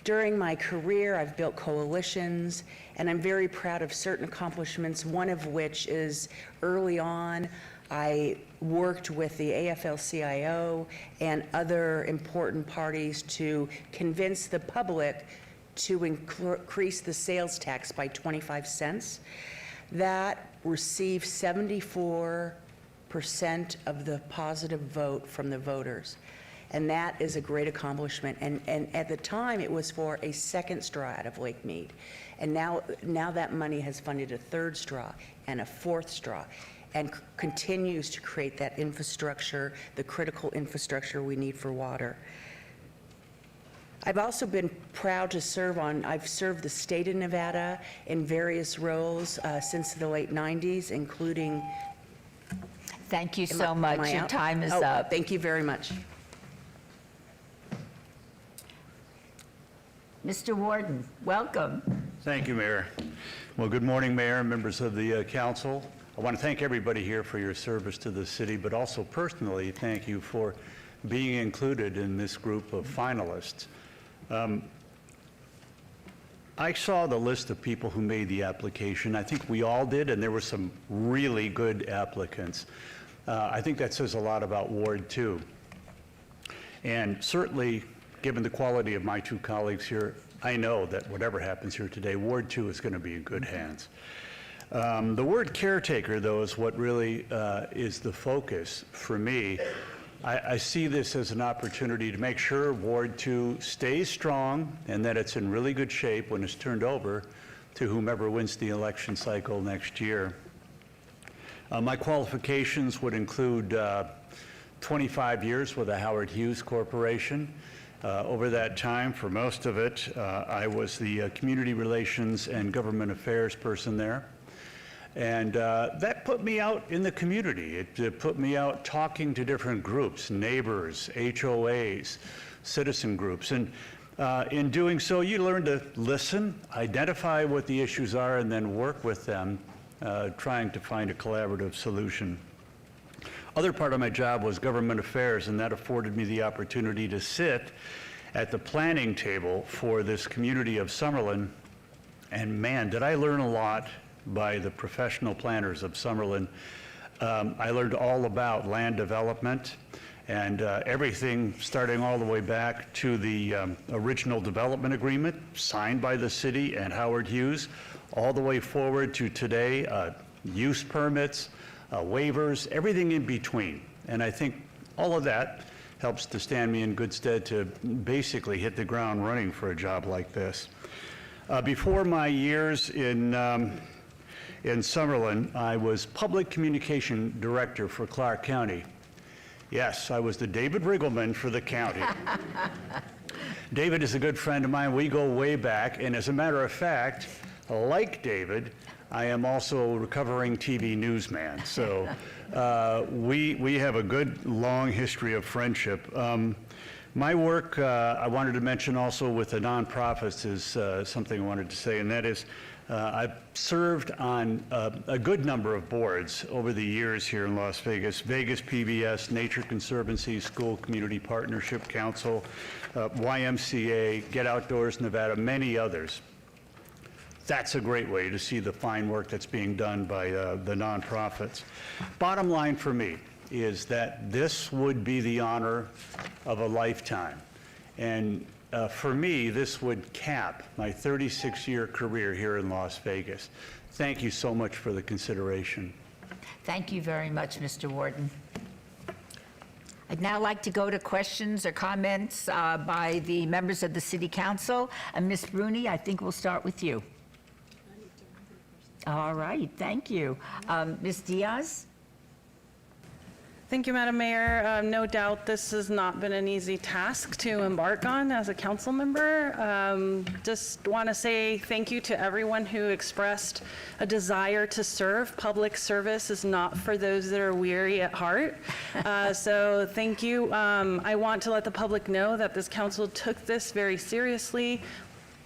S16: During my career, I've built coalitions, and I'm very proud of certain accomplishments, one of which is early on, I worked with the AFL-CIO and other important parties to convince the public to increase the sales tax by 25 cents. That received 74% of the positive vote from the voters. And that is a great accomplishment. And at the time, it was for a second straw out of Lake Mead. And now that money has funded a third straw and a fourth straw, and continues to create that infrastructure, the critical infrastructure we need for water. I've also been proud to I've served the state of Nevada in various roles since the late 90s, including...
S1: Thank you so much. Your time is up.
S16: Thank you very much.
S1: Mr. Warden, welcome.
S17: Thank you, Mayor. Well, good morning, Mayor and members of the council. I want to thank everybody here for your service to the city, but also personally thank you for being included in this group of finalists. I saw the list of people who made the application. I think we all did, and there were some really good applicants. I think that says a lot about Ward 2. And certainly, given the quality of my two colleagues here, I know that whatever happens here today, Ward 2 is going to be in good hands. The word caretaker, though, is what really is the focus for me. I see this as an opportunity to make sure Ward 2 stays strong and that it's in really good shape when it's turned over to whomever wins the election cycle next year. My qualifications would include 25 years with the Howard Hughes Corporation. Over that time, for most of it, I was the community relations and government affairs person there. And that put me out in the community. It put me out talking to different groups, neighbors, HOAs, citizen groups. And in doing so, you learn to listen, identify what the issues are, and then work with them, trying to find a collaborative solution. Other part of my job was government affairs, and that afforded me the opportunity to sit at the planning table for this community of Summerlin. And man, did I learn a lot by the professional planners of Summerlin. I learned all about land development and everything starting all the way back to the original development agreement signed by the city and Howard Hughes, all the way forward to today, use permits, waivers, everything in between. And I think all of that helps to stand me in good stead to basically hit the ground running for a job like this. Before my years in Summerlin, I was public communication director for Clark County. Yes, I was the David Riggleman for the county. David is a good friend of mine. We go way back, and as a matter of fact, like David, I am also a recovering TV newsman. So we have a good, long history of friendship. My work, I wanted to mention also with the nonprofits is something I wanted to say, and that is I've served on a good number of boards over the years here in Las Vegas. Vegas PBS, Nature Conservancy, School Community Partnership Council, YMCA, Get Outdoors Nevada, many others. That's a great way to see the fine work that's being done by the nonprofits. Bottom line for me is that this would be the honor of a lifetime. And for me, this would cap my 36-year career here in Las Vegas. Thank you so much for the consideration.
S1: Thank you very much, Mr. Warden. I'd now like to go to questions or comments by the members of the City Council. And Ms. Bruni, I think we'll start with you. All right, thank you. Ms. Diaz?
S10: Thank you, Madam Mayor. No doubt this has not been an easy task to embark on as a council member. Just want to say thank you to everyone who expressed a desire to serve. Public service is not for those that are weary at heart. So thank you. I want to let the public know that this council took this very seriously.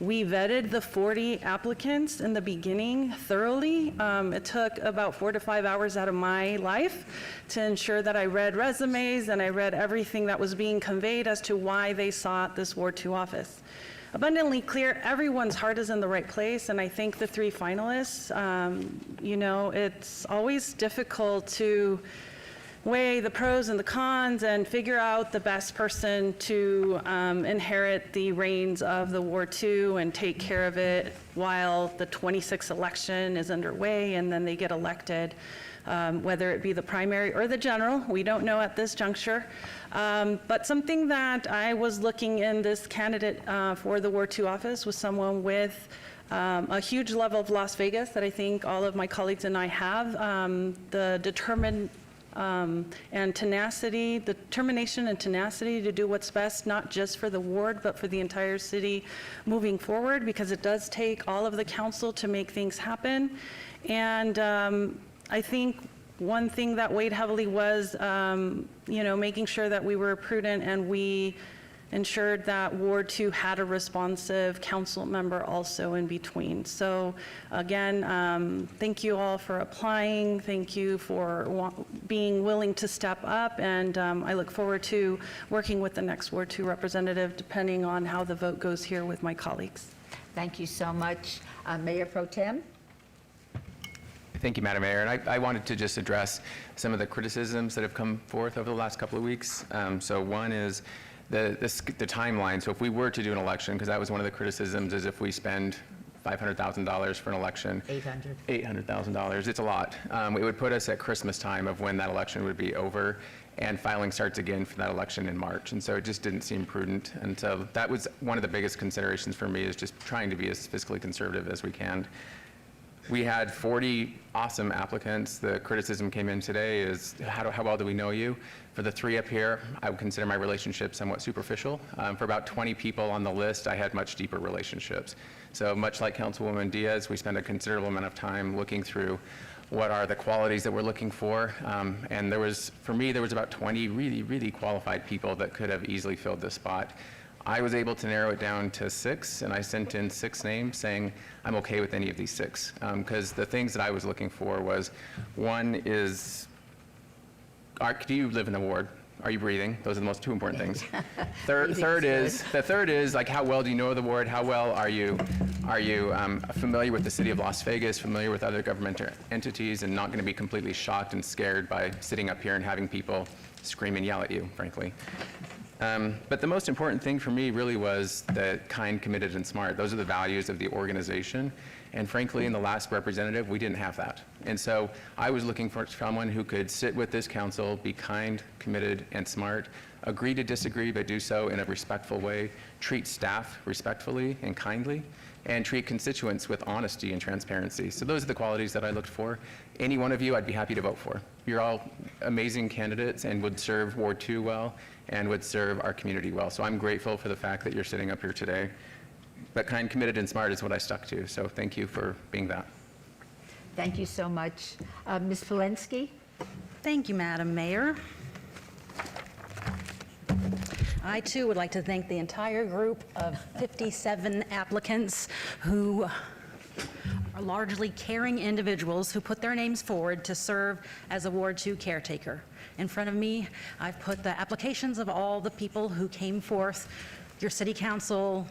S10: We vetted the 40 applicants in the beginning thoroughly. It took about 4 to 5 hours out of my life to ensure that I read resumes and I read everything that was being conveyed as to why they sought this Ward 2 office. Abundantly clear, everyone's heart is in the right place, and I thank the 3 finalists. You know, it's always difficult to weigh the pros and the cons and figure out the best person to inherit the reins of the Ward 2 and take care of it while the 26th election is underway and then they get elected, whether it be the primary or the general. We don't know at this juncture. But something that I was looking in this candidate for the Ward 2 office was someone with a huge level of Las Vegas that I think all of my colleagues and I have, the determination and tenacity to do what's best, not just for the ward, but for the entire city moving forward, because it does take all of the council to make things happen. And I think one thing that weighed heavily was, you know, making sure that we were prudent and we ensured that Ward 2 had a responsive council member also in between. So again, thank you all for applying. Thank you for being willing to step up. And I look forward to working with the next Ward 2 representative, depending on how the vote goes here with my colleagues.
S1: Thank you so much. Mayor Pro Tem?
S13: Thank you, Madam Mayor. And I wanted to just address some of the criticisms that have come forth over the last couple of weeks. So one is the timeline. So if we were to do an election, because that was one of the criticisms, is if we spend $500,000 for an election. $800,000. It's a lot. It would put us at Christmas time of when that election would be over, and filing starts again for that election in March. And so it just didn't seem prudent. And so that was one of the biggest considerations for me, is just trying to be as fiscally conservative as we can. We had 40 awesome applicants. The criticism came in today is, how well do we know you? For the 3 up here, I would consider my relationship somewhat superficial. For about 20 people on the list, I had much deeper relationships. So much like Councilwoman Diaz, we spent a considerable amount of time looking through what are the qualities that we're looking for. And for me, there was about 20 really, really qualified people that could have easily filled this spot. I was able to narrow it down to 6, and I sent in 6 names saying I'm okay with any of these 6. Because the things that I was looking for was, one is, do you live in the ward? Are you breathing? Those are the most 2 important things. Third is like, how well do you know the ward? How well are you familiar with the city of Las Vegas, familiar with other government entities, and not going to be completely shocked and scared by sitting up here and having people scream and yell at you, frankly. But the most important thing for me really was the kind, committed, and smart. Those are the values of the organization. And frankly, in the last representative, we didn't have that. And so I was looking for someone who could sit with this council, be kind, committed, and smart, agree to disagree, but do so in a respectful way, treat staff respectfully and kindly, and treat constituents with honesty and transparency. So those are the qualities that I looked for. Any one of you, I'd be happy to vote for. You're all amazing candidates and would serve Ward 2 well and would serve our community well. So I'm grateful for the fact that you're sitting up here today. But kind, committed, and smart is what I stuck to. So thank you for being that.
S1: Thank you so much. Ms. Polensky?
S18: Thank you, Madam Mayor. I, too, would like to thank the entire group of 57 applicants who are largely caring individuals who put their names forward to serve as a Ward 2 caretaker. In front of me, I've put the applications of all the people who came forth. Your city council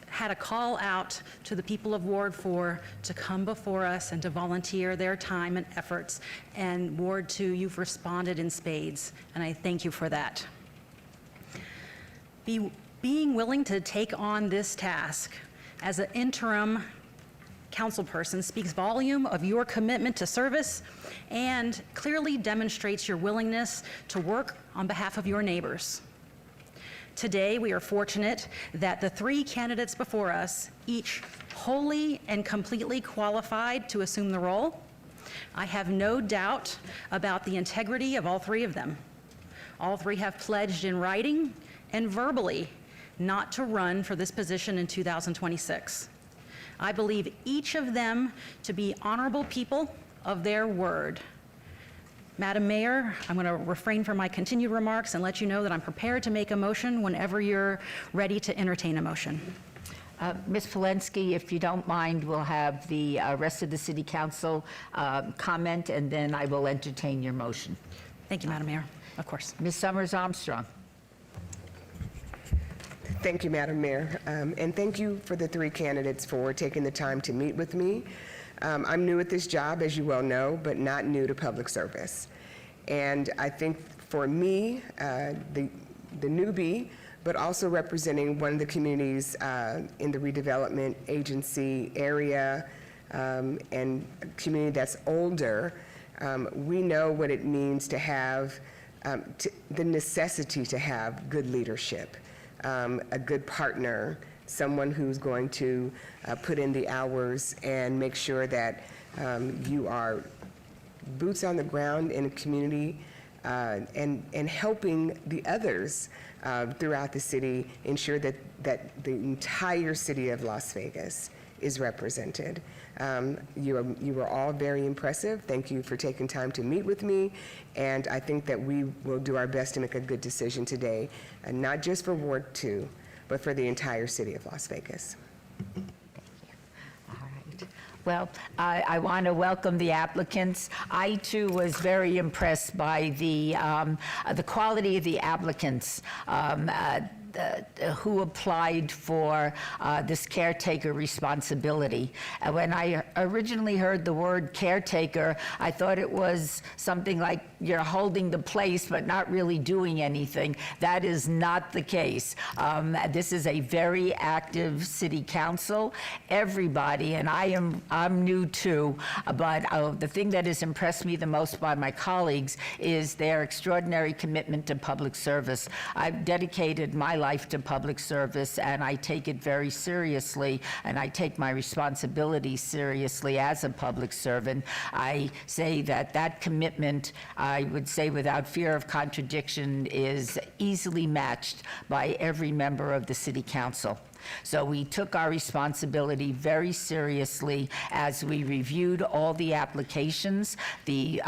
S18: had a call out to the people of Ward 4 to come before us and to volunteer their time and efforts. And Ward 2, you've responded in spades, and I thank you for that. Being willing to take on this task as an interim council person speaks volume of your commitment to service and clearly demonstrates your willingness to work on behalf of your neighbors. Today, we are fortunate that the 3 candidates before us, each wholly and completely qualified to assume the role. I have no doubt about the integrity of all 3 of them. All 3 have pledged in writing and verbally not to run for this position in 2026. I believe each of them to be honorable people of their word. Madam Mayor, I'm going to refrain from my continued remarks and let you know that I'm prepared to make a motion whenever you're ready to entertain a motion.
S1: Ms. Polensky, if you don't mind, we'll have the rest of the City Council comment, and then I will entertain your motion.
S18: Thank you, Madam Mayor. Of course.
S1: Ms. Summers Armstrong.
S19: Thank you, Madam Mayor, and thank you for the 3 candidates for taking the time to meet with me. I'm new at this job, as you well know, but not new to public service. And I think for me, the newbie, but also representing one of the communities in the redevelopment agency area and a community that's older, we know what it means to have, the necessity to have good leadership, a good partner, someone who's going to put in the hours and make sure that you are boots on the ground in a community and helping the others throughout the city ensure that the entire city of Las Vegas is represented. You were all very impressive. Thank you for taking time to meet with me, and I think that we will do our best to make a good decision today, and not just for Ward 2, but for the entire city of Las Vegas.
S1: Well, I want to welcome the applicants. I, too, was very impressed by the quality of the applicants who applied for this caretaker responsibility. When I originally heard the word caretaker, I thought it was something like you're holding the place but not really doing anything. That is not the case. This is a very active city council. Everybody, and I'm new too, but the thing that has impressed me the most by my colleagues is their extraordinary commitment to public service. I've dedicated my life life to public service, and I take it very seriously, and I take my responsibility seriously as a public servant. I say that that commitment, I would say without fear of contradiction, is easily matched by every member of the City Council. So we took our responsibility very seriously as we reviewed all the applications. The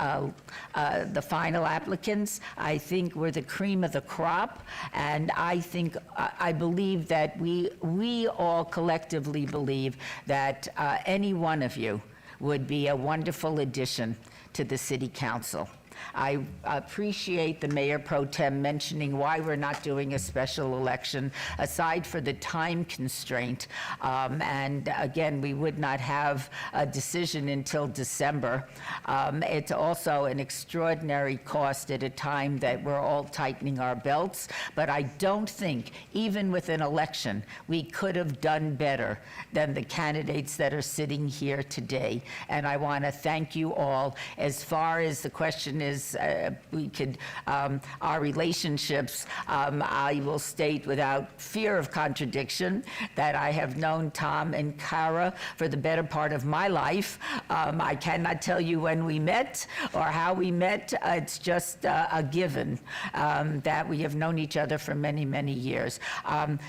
S1: final applicants, I think, were the cream of the crop, and I believe that we all collectively believe that any one of you would be a wonderful addition to the City Council. I appreciate the Mayor Pro Tem mentioning why we're not doing a special election, aside for the time constraint. And again, we would not have a decision until December. It's also an extraordinary cost at a time that we're all tightening our belts. But I don't think, even with an election, we could have done better than the candidates that are sitting here today. And I want to thank you all. As far as the question is, our relationships, I will state without fear of contradiction that I have known Tom and Cara for the better part of my life. I cannot tell you when we met or how we met. It's just a given that we have known each other for many, many years.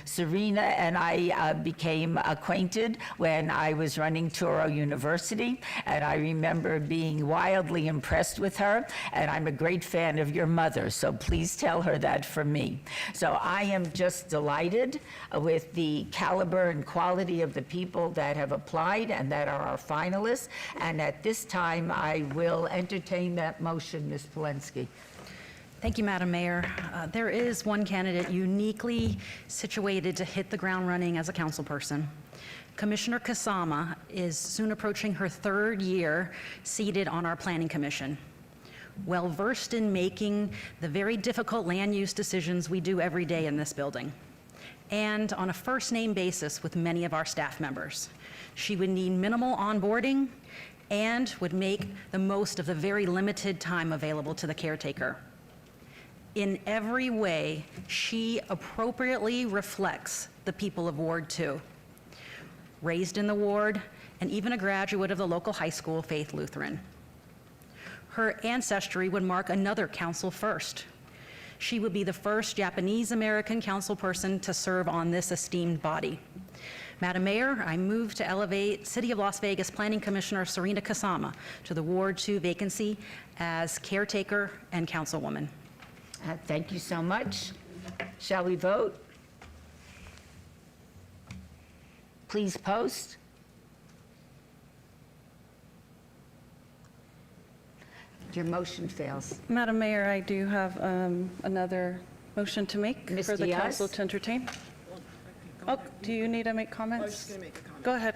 S1: Serena and I became acquainted when I was running Touro University, and I remember being wildly impressed with her, and I'm a great fan of your mother, so please tell her that from me. So I am just delighted with the caliber and quality of the people that have applied and that are our finalists, and at this time, I will entertain that motion, Ms. Polensky.
S18: Thank you, Madam Mayor. There is one candidate uniquely situated to hit the ground running as a council person. Commissioner Kasama is soon approaching her 3rd year seated on our Planning Commission. Well-versed in making the very difficult land use decisions we do every day in this building, and on a first-name basis with many of our staff members. She would need minimal onboarding and would make the most of the very limited time available to the caretaker. In every way, she appropriately reflects the people of Ward 2. Raised in the ward, and even a graduate of the local high school, Faith Lutheran. Her ancestry would mark another council first. She would be the first Japanese-American council person to serve on this esteemed body. Madam Mayor, I move to elevate City of Las Vegas Planning Commissioner Serena Kasama to the Ward 2 vacancy as caretaker and councilwoman.
S1: Thank you so much. Shall we vote? Please post. Your motion fails.
S10: Madam Mayor, I do have another motion to make
S1: Ms.
S10: for the
S1: Diaz?
S10: council to entertain. Oh, do you need to make comments?
S20: I was just going to make a comment.
S10: Go ahead.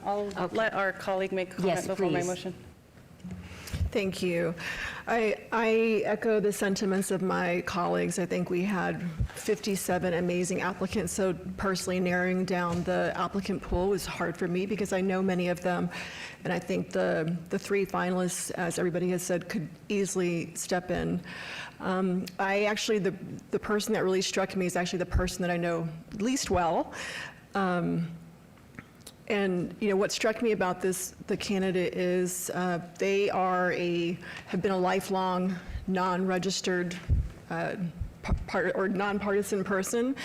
S10: I'll let our colleague make a comment
S1: Yes,
S10: before my
S1: please.
S10: motion.
S20: Thank you. I echo the sentiments of my colleagues. I think we had 57 amazing applicants, so personally narrowing down the applicant pool was hard for me because I know many of them, and I think the 3 finalists, as everybody has said, could easily step in. The person that really struck me is actually the person that I know least well. And what struck me about the candidate is they have been a lifelong non-registered or nonpartisan person,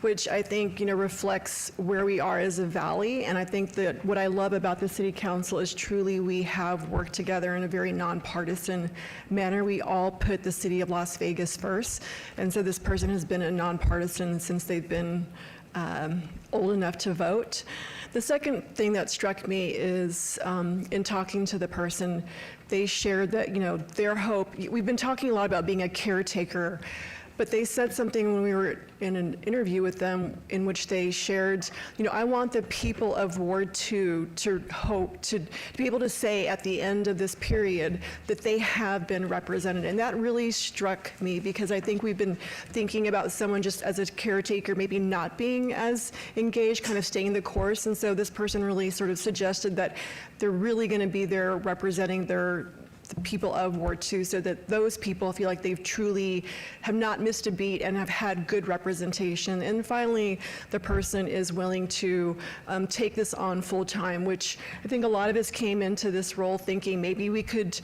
S20: which I think reflects where we are as a valley. And I think that what I love about the City Council is truly we have worked together in a very nonpartisan manner. We all put the City of Las Vegas first, and so this person has been a nonpartisan since they've been old enough to vote. The second thing that struck me is in talking to the person, they shared that, their hope, we've been talking a lot about being a caretaker, but they said something when we were in an interview with them in which they shared, I want the people of Ward 2 to hope to be able to say at the end of this period that they have been represented. And that really struck me because I think we've been thinking about someone just as a caretaker maybe not being as engaged, kind of staying the course. And so this person really sort of suggested that they're really going to be there representing the people of Ward 2 so that those people feel like they've truly have not missed a beat and have had good representation. And finally, the person is willing to take this on full-time, which I think a lot of us came into this role thinking maybe we could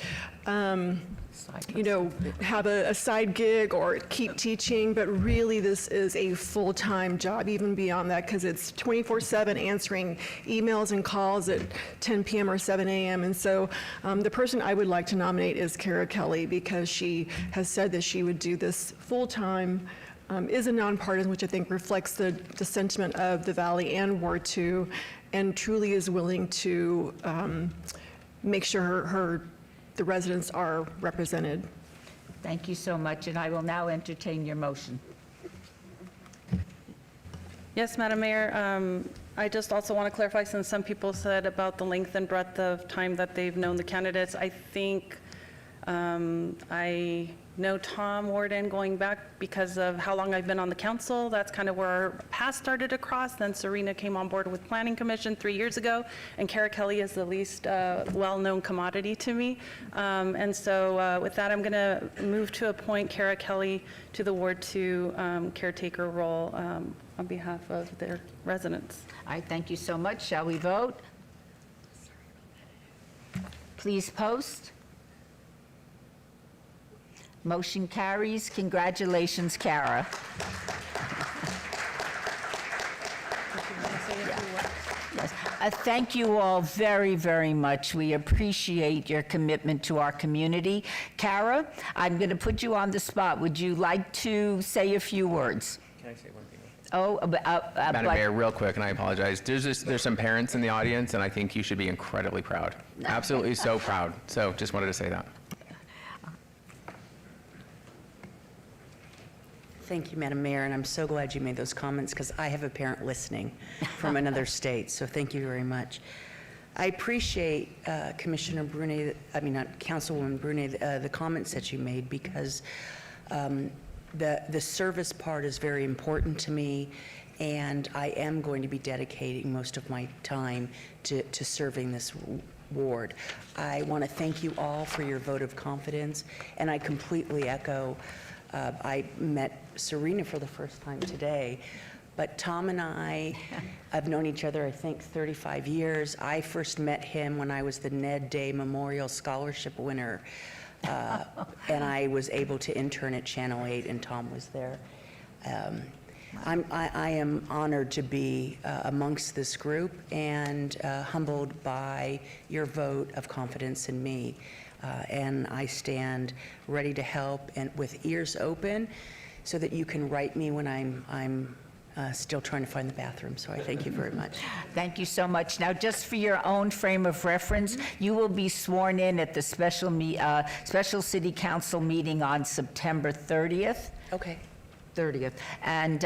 S20: have a side gig or keep teaching, but really this is a full-time job, even beyond that, because it's 24/7 answering emails and calls at 10 p.m. or 7 a.m. And so the person I would like to nominate is Kara Kelly, because she has said that she would do this full-time, is a nonpartisan, which I think reflects the sentiment of the Valley and Ward 2, and truly is willing to make sure the residents are represented.
S1: Thank you so much, and I will now entertain your motion.
S21: Yes, Madam Mayor. I just also want to clarify, since some people said about the length and breadth of time that they've known the candidates, I think I know Tom Warden going back because of how long I've been on the council. That's kind of where our path started across. Then Serena came on board with Planning Commission 3 years ago, and Kara Kelly is the least well-known commodity to me. And so with that, I'm going to move to appoint Kara Kelly to the Ward 2 caretaker role on behalf of their residents.
S1: All right, thank you so much. Shall we vote? Please post. Motion carries. Congratulations, Kara. Yes. Thank you all very, very much. We appreciate your commitment to our community. Kara, I'm going to put you on the spot. Would you like to say a few words?
S13: Can I say one thing?
S1: Madam
S13: Mayor, real quick, and I apologize. There's some parents in the audience, and I think you should be incredibly proud. Absolutely so proud. So just wanted to say that.
S16: Thank you, Madam Mayor, and I'm so glad you made those comments because I have a parent listening from another state, so thank you very much. I appreciate Councilwoman Brune, the comments that you made, because the service part is very important to me, and I am going to be dedicating most of my time to serving this ward. I want to thank you all for your vote of confidence, and I completely echo. I met Serena for the first time today, but Tom and I've known each other, I think, 35 years. I first met him when I was the Ned Day Memorial Scholarship winner, and I was able to intern at Channel 8, and Tom was there. I am honored to be amongst this group and humbled by your vote of confidence in me. And I stand ready to help and with ears open so that you can write me when I'm still trying to find the bathroom. So I thank you very much.
S1: Thank you so much. Now, just for your own frame of reference, you will be sworn in at the special city council meeting on September 30th.
S16: Okay.
S1: 30th. And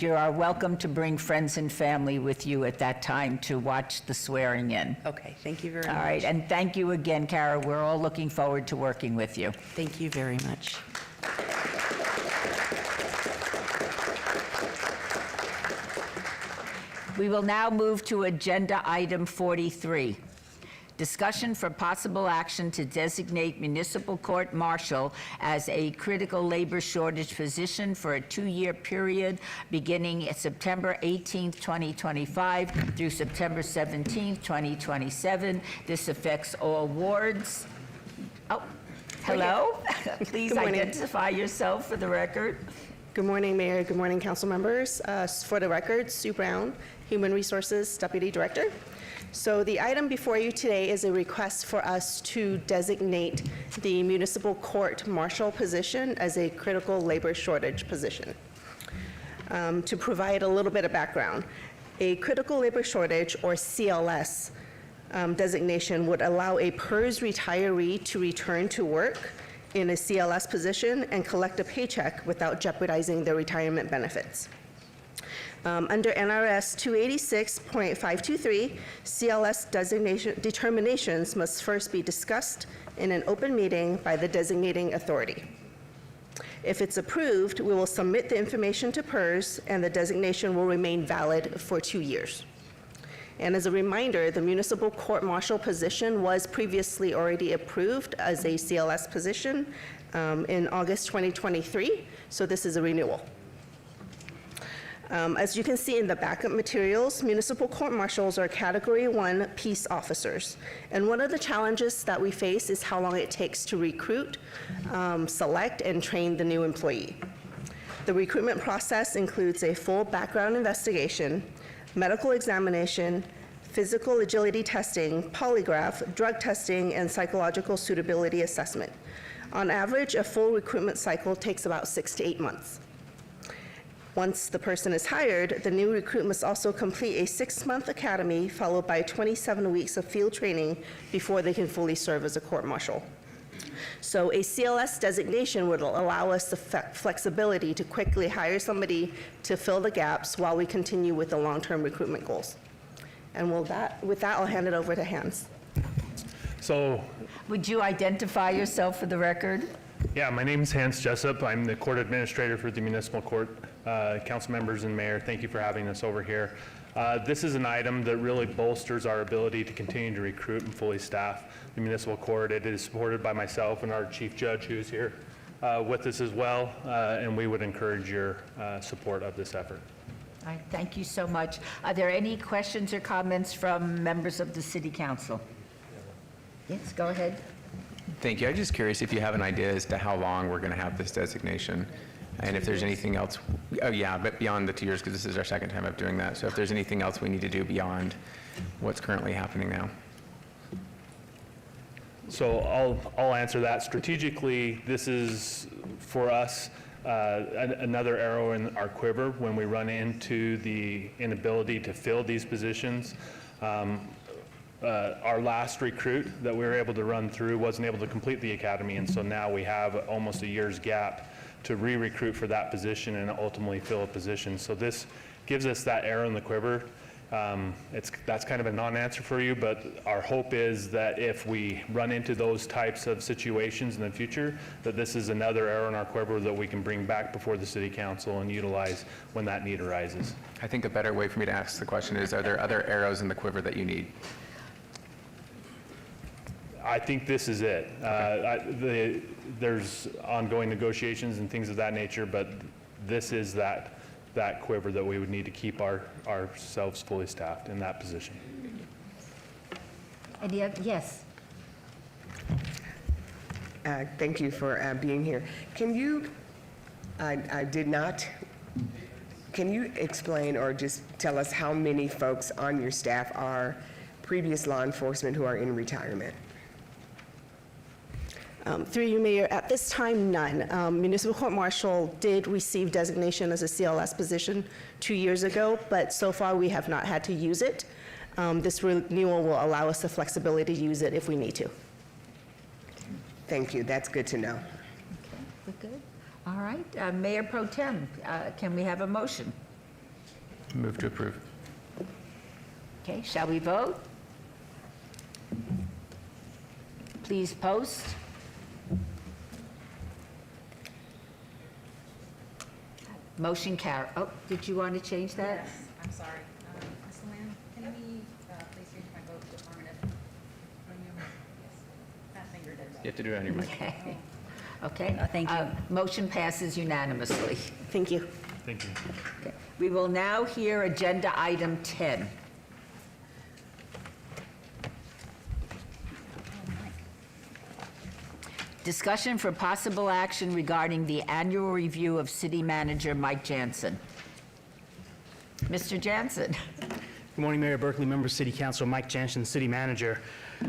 S1: you are welcome to bring friends and family with you at that time to watch the swearing in.
S16: Okay, thank you very much.
S1: All right, and thank you again, Kara. We're all looking forward to working with you.
S16: Thank you very much.
S1: We will now move to agenda item 43. Discussion for possible action to designate municipal court marshal as a critical labor shortage position for a 2-year period beginning September 18th, 2025 through September 17th, 2027. This affects all wards. Oh, hello. Please identify yourself for the record.
S10: Good morning, Mayor. Good morning, council members. For the record, Sue Brown, Human Resources Deputy Director. So the item before you today is a request for us to designate the municipal court marshal position as a critical labor shortage position. To provide a little bit of background, a critical labor shortage, or CLS, designation would allow a PERS retiree to return to work in a CLS position and collect a paycheck without jeopardizing their retirement benefits. Under NRS 286.523, CLS determinations must first be discussed in an open meeting by the designating authority. If it's approved, we will submit the information to PERS, and the designation will remain valid for 2 years.
S2: And as a reminder, the municipal court marshal position was previously already approved as a CLS position in August 2023, so this is a renewal. As you can see in the backup materials, municipal court marshals are Category 1 peace officers. And one of the challenges that we face is how long it takes to recruit, select, and train the new employee. The recruitment process includes a full background investigation, medical examination, physical agility testing, polygraph, drug testing, and psychological suitability assessment. On average, a full recruitment cycle takes about 6 to 8 months. Once the person is hired, the new recruit must also complete a 6-month academy followed by 27 weeks of field training before they can fully serve as a court marshal. So a CLS designation would allow us the flexibility to quickly hire somebody to fill the gaps while we continue with the long-term recruitment goals. And with that, I'll hand it over to Hans.
S22: So,
S1: would you identify yourself for the record?
S22: yeah, my name is Hans Jessup. I'm the court administrator for the municipal court. Council members and mayor, thank you for having us over here. This is an item that really bolsters our ability to continue to recruit and fully staff the municipal court. It is supported by myself and our chief judge, who's here with us as well, and we would encourage your support of this effort.
S1: All right, thank you so much. Are there any questions or comments from members of the city council? Yes, go ahead.
S13: Thank you. I'm just curious if you have an idea as to how long we're going to have this designation, and if there's anything else. Oh yeah, but beyond the 2 years, because this is our second time of doing that. So if there's anything else we need to do beyond what's currently happening now.
S22: So I'll answer that. Strategically, this is for us another arrow in our quiver when we run into the inability to fill these positions. Our last recruit that we were able to run through wasn't able to complete the academy, and so now we have almost a year's gap to re-recruit for that position and ultimately fill a position. So this gives us that arrow in the quiver. That's kind of a non-answer for you, but our hope is that if we run into those types of situations in the future, that this is another arrow in our quiver that we can bring back before the city council and utilize when that need arises.
S13: I think a better way for me to ask the question is, are there other arrows in the quiver that you need?
S22: I think this is it. There's ongoing negotiations and things of that nature, but this is that quiver that we would need to keep ourselves fully staffed in that position.
S1: Any other? Yes.
S19: Thank you for being here. Can you, can you explain or just tell us how many folks on your staff are previous law enforcement who are in retirement?
S2: Through you, Mayor, at this time, none. Municipal Court Marshal did receive designation as a CLS position 2 years ago, but so far we have not had to use it. This renewal will allow us the flexibility to use it if we need to.
S19: Thank you. That's good to know.
S1: Okay, we're good. All right, Mayor Pro Tem, can we have a motion?
S13: Move to approve.
S1: Okay, shall we vote? Please post. Motion carry. Oh, did you want to change that?
S23: Yes, I'm sorry. Ms. Lamb, can we please change my vote to affirmative? That finger did that.
S13: You have to do it on your mic.
S1: Okay. Okay.
S23: Thank you.
S1: Motion passes unanimously.
S2: Thank you.
S22: Thank you.
S1: Okay. We will now hear agenda item 10. Discussion for possible action regarding the annual review of City Manager Mike Jansen. Mr. Jansen.
S24: Good morning, Mayor Berkeley, members of City Council, Mike Jansen, City Manager.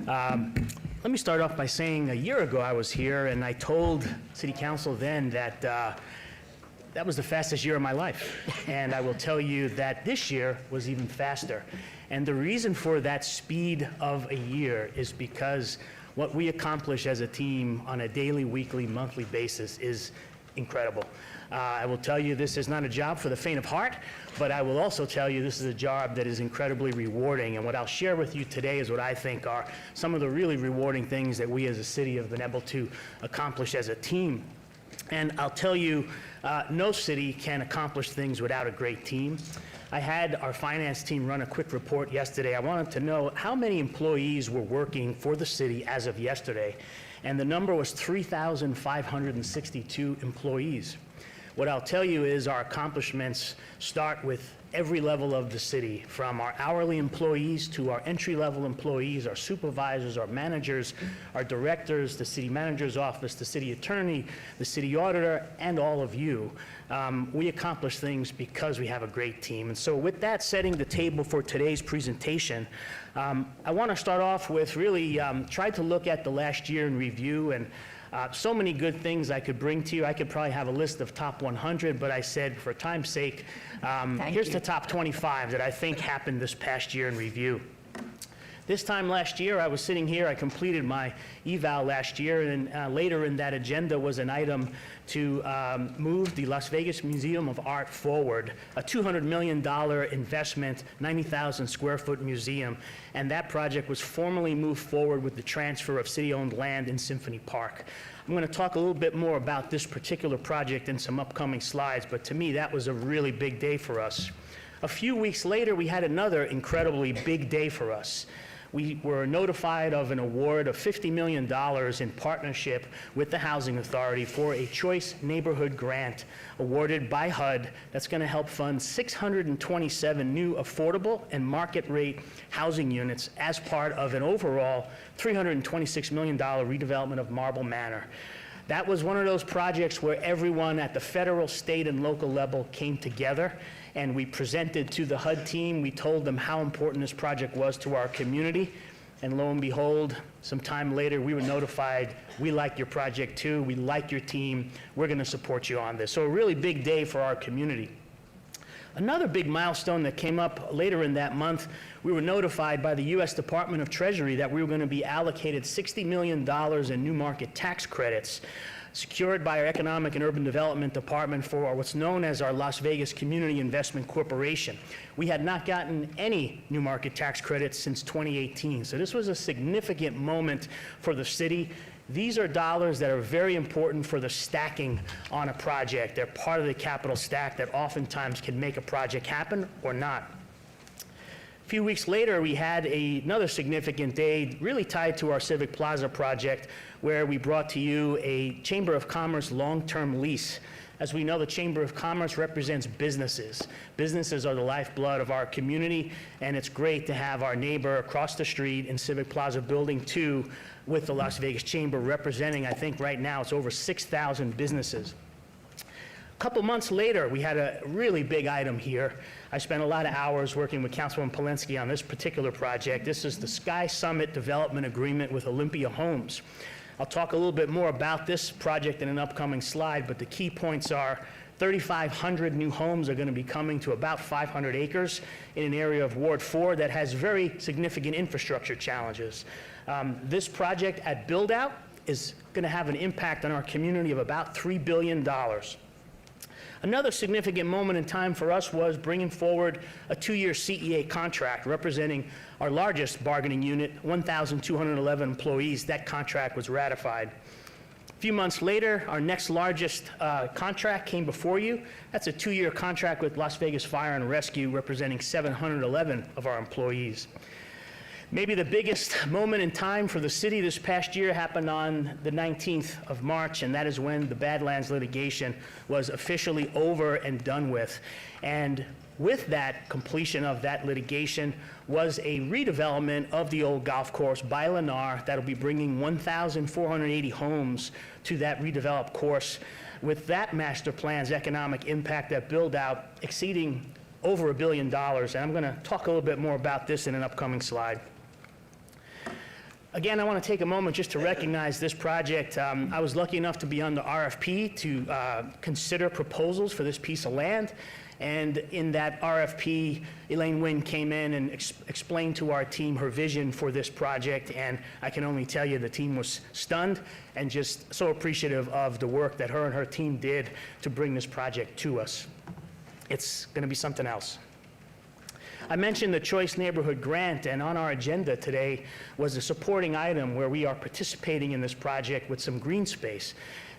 S24: Let me start off by saying a year ago I was here and I told City Council then that that was the fastest year of my life. And I will tell you that this year was even faster. And the reason for that speed of a year is because what we accomplish as a team on a daily, weekly, monthly basis is incredible. I will tell you this is not a job for the faint of heart, but I will also tell you this is a job that is incredibly rewarding. And what I'll share with you today is what I think are some of the really rewarding things that we as a city have been able to accomplish as a team And I'll tell you, no city can accomplish things without a great team. I had our finance team run a quick report yesterday. I wanted to know how many employees were working for the city as of yesterday, and the number was 3,562 employees. What I'll tell you is our accomplishments start with every level of the city, from our hourly employees to our entry-level employees, our supervisors, our managers, our directors, the city manager's office, the city attorney, the city auditor, and all of you. We accomplish things because we have a great team. And so with that setting the table for today's presentation, I want to start off with really try to look at the last year in review, and so many good things I could bring to you. I could probably have a list of top 100, but I said for time's sake, here's the top 25 that I think happened this past year in review. This time last year, I was sitting here, I completed my eval last year, and later in that agenda was an item to move the Las Vegas Museum of Art forward, a $200 million investment, 90,000 square foot museum, and that project was formally moved forward with the transfer of city-owned land in Symphony Park. I'm going to talk a little bit more about this particular project in some upcoming slides, but to me, that was a really big day for us. A few weeks later, we had another incredibly big day for us. We were notified of an award of $50 million in partnership with the Housing Authority for a Choice Neighborhood Grant awarded by HUD that's going to help fund 627 new affordable and market rate housing units as part of an overall $326 million redevelopment of Marble Manor. That was one of those projects where everyone at the federal, state, and local level came together, and we presented to the HUD team. We told them how important this project was to our community, and lo and behold, some time later, we were notified, we like your project too, we like your team, we're going to support you on this. So a really big day for our community. Another big milestone that came up later in that month, we were notified by the U.S. Department of Treasury that we were going to be allocated $60 million in new market tax credits secured by our Economic and Urban Development Department for what's known as our Las Vegas Community Investment Corporation. We had not gotten any new market tax credits since 2018, so this was a significant moment for the city. These are dollars that are very important for the stacking on a project. They're part of the capital stack that oftentimes can make a project happen or not. A few weeks later, we had another significant day really tied to our Civic Plaza project, where we brought to you a Chamber of Commerce long-term lease. As we know, the Chamber of Commerce represents businesses. Businesses are the lifeblood of our community, and it's great to have our neighbor across the street in Civic Plaza Building 2 with the Las Vegas Chamber representing, I think right now, it's over 6,000 businesses. A couple months later, we had a really big item here. I spent a lot of hours working with Councilwoman Polinsky on this particular project. This is the Sky Summit Development Agreement with Olympia Homes. I'll talk a little bit more about this project in an upcoming slide, but the key points are 3,500 new homes are going to be coming to about 500 acres in an area of Ward 4 that has very significant infrastructure challenges. This project at build-out is going to have an impact on our community of about $3 billion. Another significant moment in time for us was bringing forward a 2-year CEA contract representing our largest bargaining unit, 1,211 employees. That contract was ratified. A few months later, our next largest contract came before you. That's a 2-year contract with Las Vegas Fire and Rescue representing 711 of our employees. Maybe the biggest moment in time for the city this past year happened on the 19th of March, and that is when the Badlands litigation was officially over and done with. And with that completion of that litigation was a redevelopment of the old golf course by Lennar that'll be bringing 1,480 homes to that redeveloped course, with that master plan's economic impact at build-out exceeding over $1 billion. And I'm going to talk a little bit more about this in an upcoming slide. Again, I want to take a moment just to recognize this project. I was lucky enough to be on the RFP to consider proposals for this piece of land. And in that RFP, Elaine Wynn came in and explained to our team her vision for this project. And I can only tell you the team was stunned and just so appreciative of the work that her and her team did to bring this project to us. It's going to be something else. I mentioned the Choice Neighborhood Grant, and on our agenda today was a supporting item where we are participating in this project with some green space.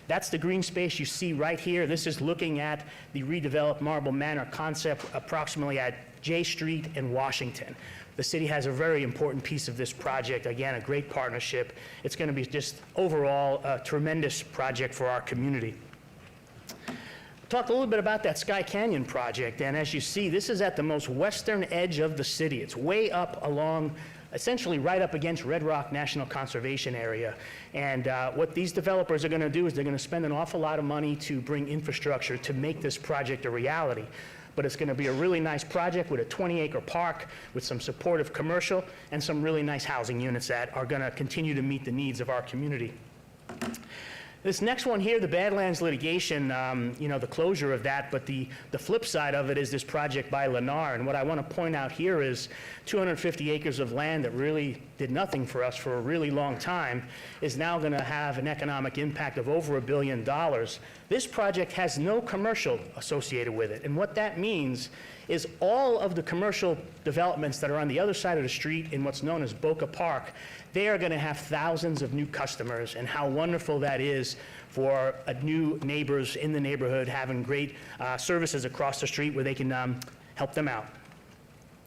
S24: That's the green space you see right here. This is looking at the redeveloped Marble Manor concept approximately at J Street and Washington. The city has a very important piece of this project. Again, a great partnership. It's going to be just overall a tremendous project for our community. Talked a little bit about that Sky Canyon project, and as you see, this is at the most western edge of the city. It's way up along, essentially right up against Red Rock National Conservation Area. And what these developers are going to do is they're going to spend an awful lot of money to bring infrastructure to make this project a reality. But it's going to be a really nice project with a 20-acre park, with some supportive commercial, and some really nice housing units that are going to continue to meet the needs of our community. This next one here, the Badlands litigation, the closure of that, but the flip side of it is this project by Lennar. And what I want to point out here is 250 acres of land that really did nothing for us for a really long time is now going to have an economic impact of over $1 billion. This project has no commercial associated with it. And what that means is all of the commercial developments that are on the other side of the street in what's known as Boca Park, they are going to have thousands of new customers, and how wonderful that is for new neighbors in the neighborhood having great services across the street where they can help them out.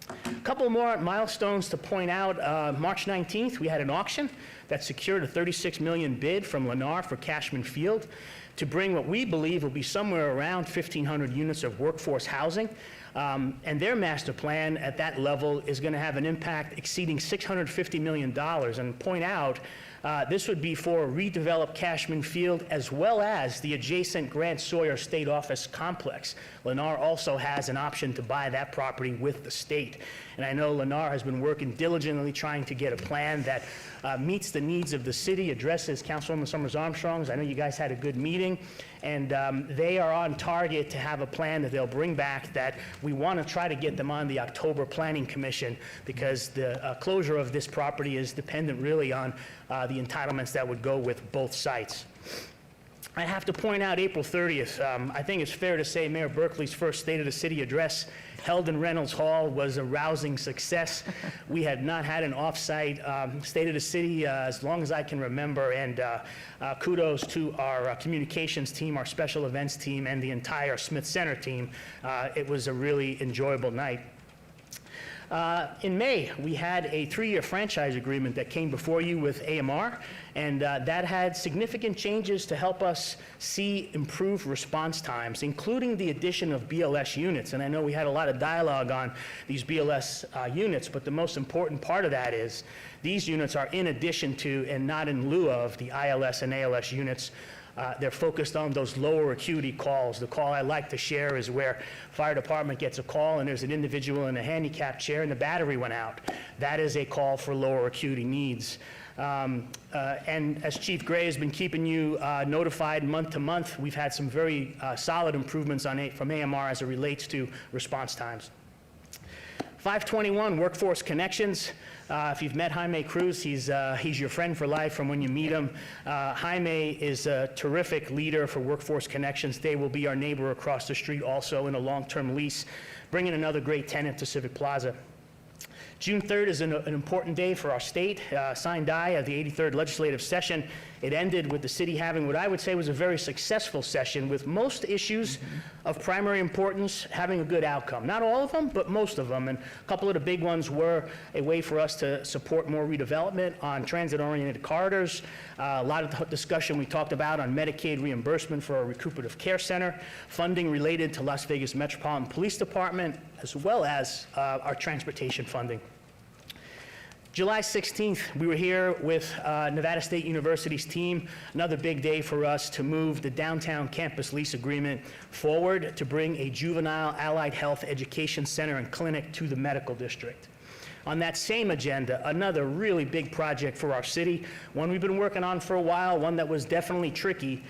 S24: A couple more milestones to point out. March 19th, we had an auction that secured a $36 million bid from Lennar for Cashman Field to bring what we believe will be somewhere around 1,500 units of workforce housing. And their master plan at that level is going to have an impact exceeding $650 million. And point out, this would be for redeveloped Cashman Field as well as the adjacent Grant Sawyer State Office complex. Lennar also has an option to buy that property with the state. And I know Lennar has been working diligently trying to get a plan that meets the needs of the city, addresses Councilwoman Summers Armstrong's. I know you guys had a good meeting, and they are on target to have a plan that they'll bring back that we want to try to get them on the October Planning Commission, because the closure of this property is dependent really on the entitlements that would go with both sites. I have to point out April 30th. I think it's fair to say Mayor Berkeley's first State of the City address held in Reynolds Hall was a rousing success. We had not had an off-site State of the City as long as I can remember, and kudos to our communications team, our special events team, and the entire Smith Center team. It was a really enjoyable night. In May, we had a 3-year franchise agreement that came before you with AMR, and that had significant changes to help us see improved response times, including the addition of BLS units. And I know we had a lot of dialogue on these BLS units, but the most important part of that is these units are in addition to and not in lieu of the ILS and ALS units. They're focused on those lower acuity calls. The call I like to share is where fire department gets a call and there's an individual in a handicapped chair and the battery went out. That is a call for lower acuity needs. And as Chief Gray has been keeping you notified month to month, we've had some very solid improvements from AMR as it relates to response times. 521, Workforce Connections. If you've met Jaime Cruz, he's your friend for life from when you meet him. Jaime is a terrific leader for Workforce Connections. They will be our neighbor across the street also in a long-term lease, bringing another great tenant to Civic Plaza. June 3rd is an important day for our state. Sine die of the 83rd legislative session. It ended with the city having what I would say was a very successful session, with most issues of primary importance having a good outcome. Not all of them, but most of them. And a couple of the big ones were a way for us to support more redevelopment on transit-oriented corridors. A lot of discussion we talked about on Medicaid reimbursement for a recuperative care center, funding related to Las Vegas Metropolitan Police Department, as well as our transportation funding. July 16th, we were here with Nevada State University's team. Another big day for us to move the downtown campus lease agreement forward to bring a juvenile allied health education center and clinic to the medical district. On that same agenda, another really big project for our city, one we've been working on for a while, one that was definitely tricky.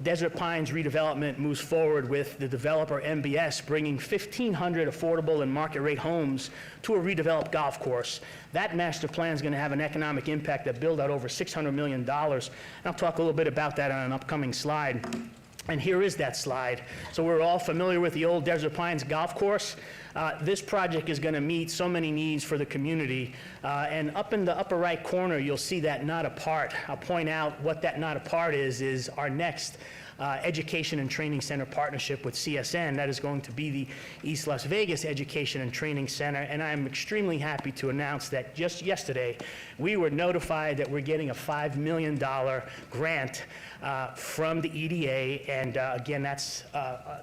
S24: Desert Pines redevelopment moves forward with the developer MBS bringing 1,500 affordable and market rate homes to a redeveloped golf course. That master plan is going to have an economic impact that build out over $600 million. And I'll talk a little bit about that on an upcoming slide. And here is that slide. So we're all familiar with the old Desert Pines Golf Course. This project is going to meet so many needs for the community. And up in the upper right corner, you'll see that not apart. I'll point out what that not apart is our next Education and Training Center partnership with CSN. That is going to be the East Las Vegas Education and Training Center. And I'm extremely happy to announce that just yesterday, we were notified that we're getting a $5 million grant from the EDA, and again, that's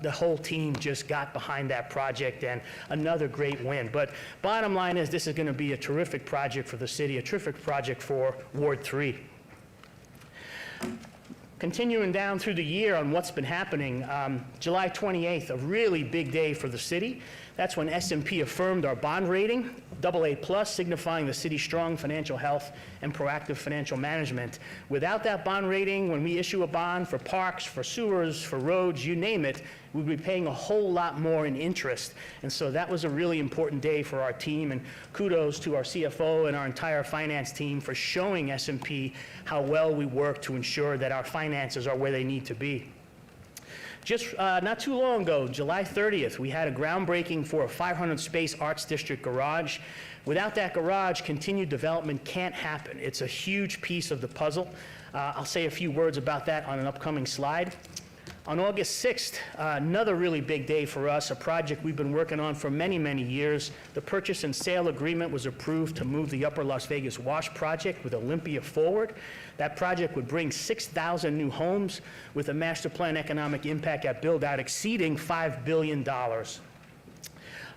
S24: the whole team just got behind that project, and another great win. But bottom line is, this is going to be a terrific project for the city, a terrific project for Ward 3. Continuing down through the year on what's been happening, July 28th, a really big day for the city. That's when S&P affirmed our bond rating, AA+, signifying the city's strong financial health and proactive financial management. Without that bond rating, when we issue a bond for parks, for sewers, for roads, you name it, we'd be paying a whole lot more in interest. And so that was a really important day for our team, and kudos to our CFO and our entire finance team for showing S&P how well we work to ensure that our finances are where they need to be. Just not too long ago, July 30th, we had a groundbreaking for a 500-space Arts District garage. Without that garage, continued development can't happen. It's a huge piece of the puzzle. I'll say a few words about that on an upcoming slide. On August 6th, another really big day for us, a project we've been working on for many, many years. The purchase and sale agreement was approved to move the Upper Las Vegas Wash project with Olympia forward. That project would bring 6,000 new homes with a master plan economic impact at build-out exceeding $5 billion.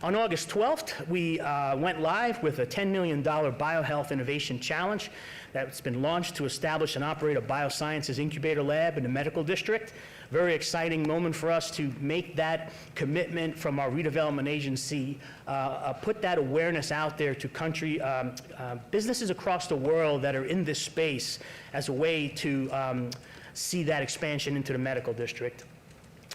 S24: On August 12th, we went live with a $10 million Biohealth Innovation Challenge that's been launched to establish and operate a biosciences incubator lab in the medical district. Very exciting moment for us to make that commitment from our redevelopment agency, put that awareness out there to businesses across the world that are in this space as a way to see that expansion into the medical district.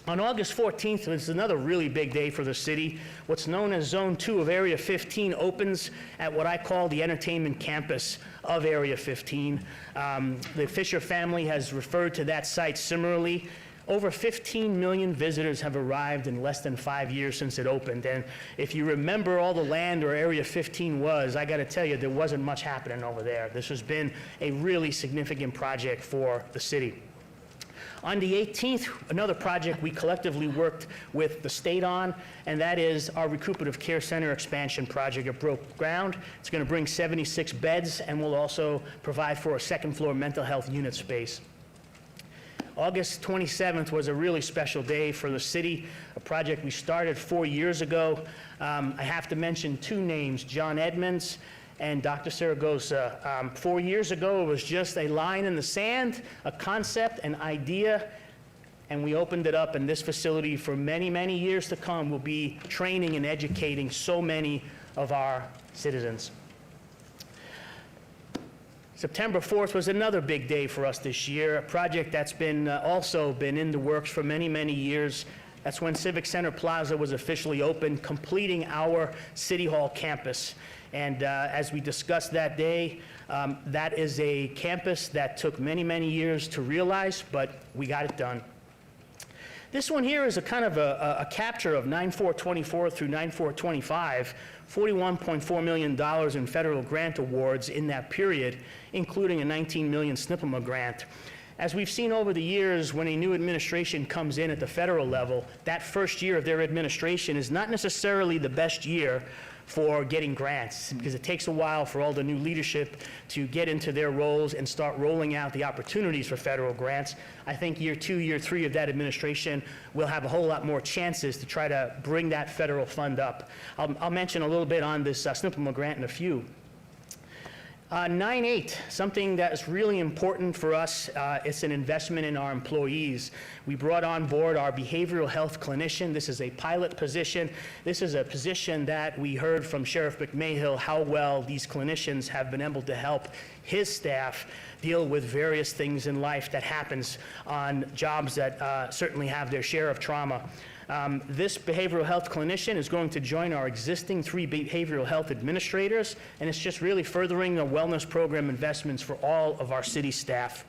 S24: On August 14th, it's another really big day for the city. What's known as Zone 2 of Area 15 opens at what I call the entertainment campus of Area 15. The Fisher family has referred to that site similarly. Over 15 million visitors have arrived in less than 5 years since it opened. And if you remember all the land where Area 15 was, I got to tell you, there wasn't much happening over there. This has been a really significant project for the city. On the 18th, another project we collectively worked with the state on, and that is our recuperative care center expansion project. It broke ground. It's going to bring 76 beds and will also provide for a second floor mental health unit space. August 27th was a really special day for the city, a project we started 4 years ago. I have to mention two names, John Edmonds and Dr. Saragosa. 4 years ago, it was just a line in the sand, a concept, an idea, and we opened it up, and this facility for many, many years to come will be training and educating so many of our citizens. September 4th was another big day for us this year, a project that's also been in the works for many, many years. That's when Civic Center Plaza was officially opened, completing our City Hall campus. And as we discussed that day, that is a campus that took many, many years to realize, but we got it done. This one here is a kind of a capture of 9/4/24 through 9/4/25, $41.4 million in federal grant awards in that period, including a $19 million SNPMA grant. As we've seen over the years, when a new administration comes in at the federal level, that first year of their administration is not necessarily the best year for getting grants, because it takes a while for all the new leadership to get into their roles and start rolling out the opportunities for federal grants. I think year 2, year 3 of that administration will have a whole lot more chances to try to bring that federal fund up. I'll mention a little bit on this SNPMA grant in a few. 9/8, something that is really important for us, it's an investment in our employees. We brought on board our behavioral health clinician. This is a pilot position. This is a position that we heard from Sheriff McMahill how well these clinicians have been able to help his staff deal with various things in life that happens on jobs that certainly have their share of trauma. This behavioral health clinician is going to join our existing 3 behavioral health administrators, and it's just really furthering the wellness program investments for all of our city staff.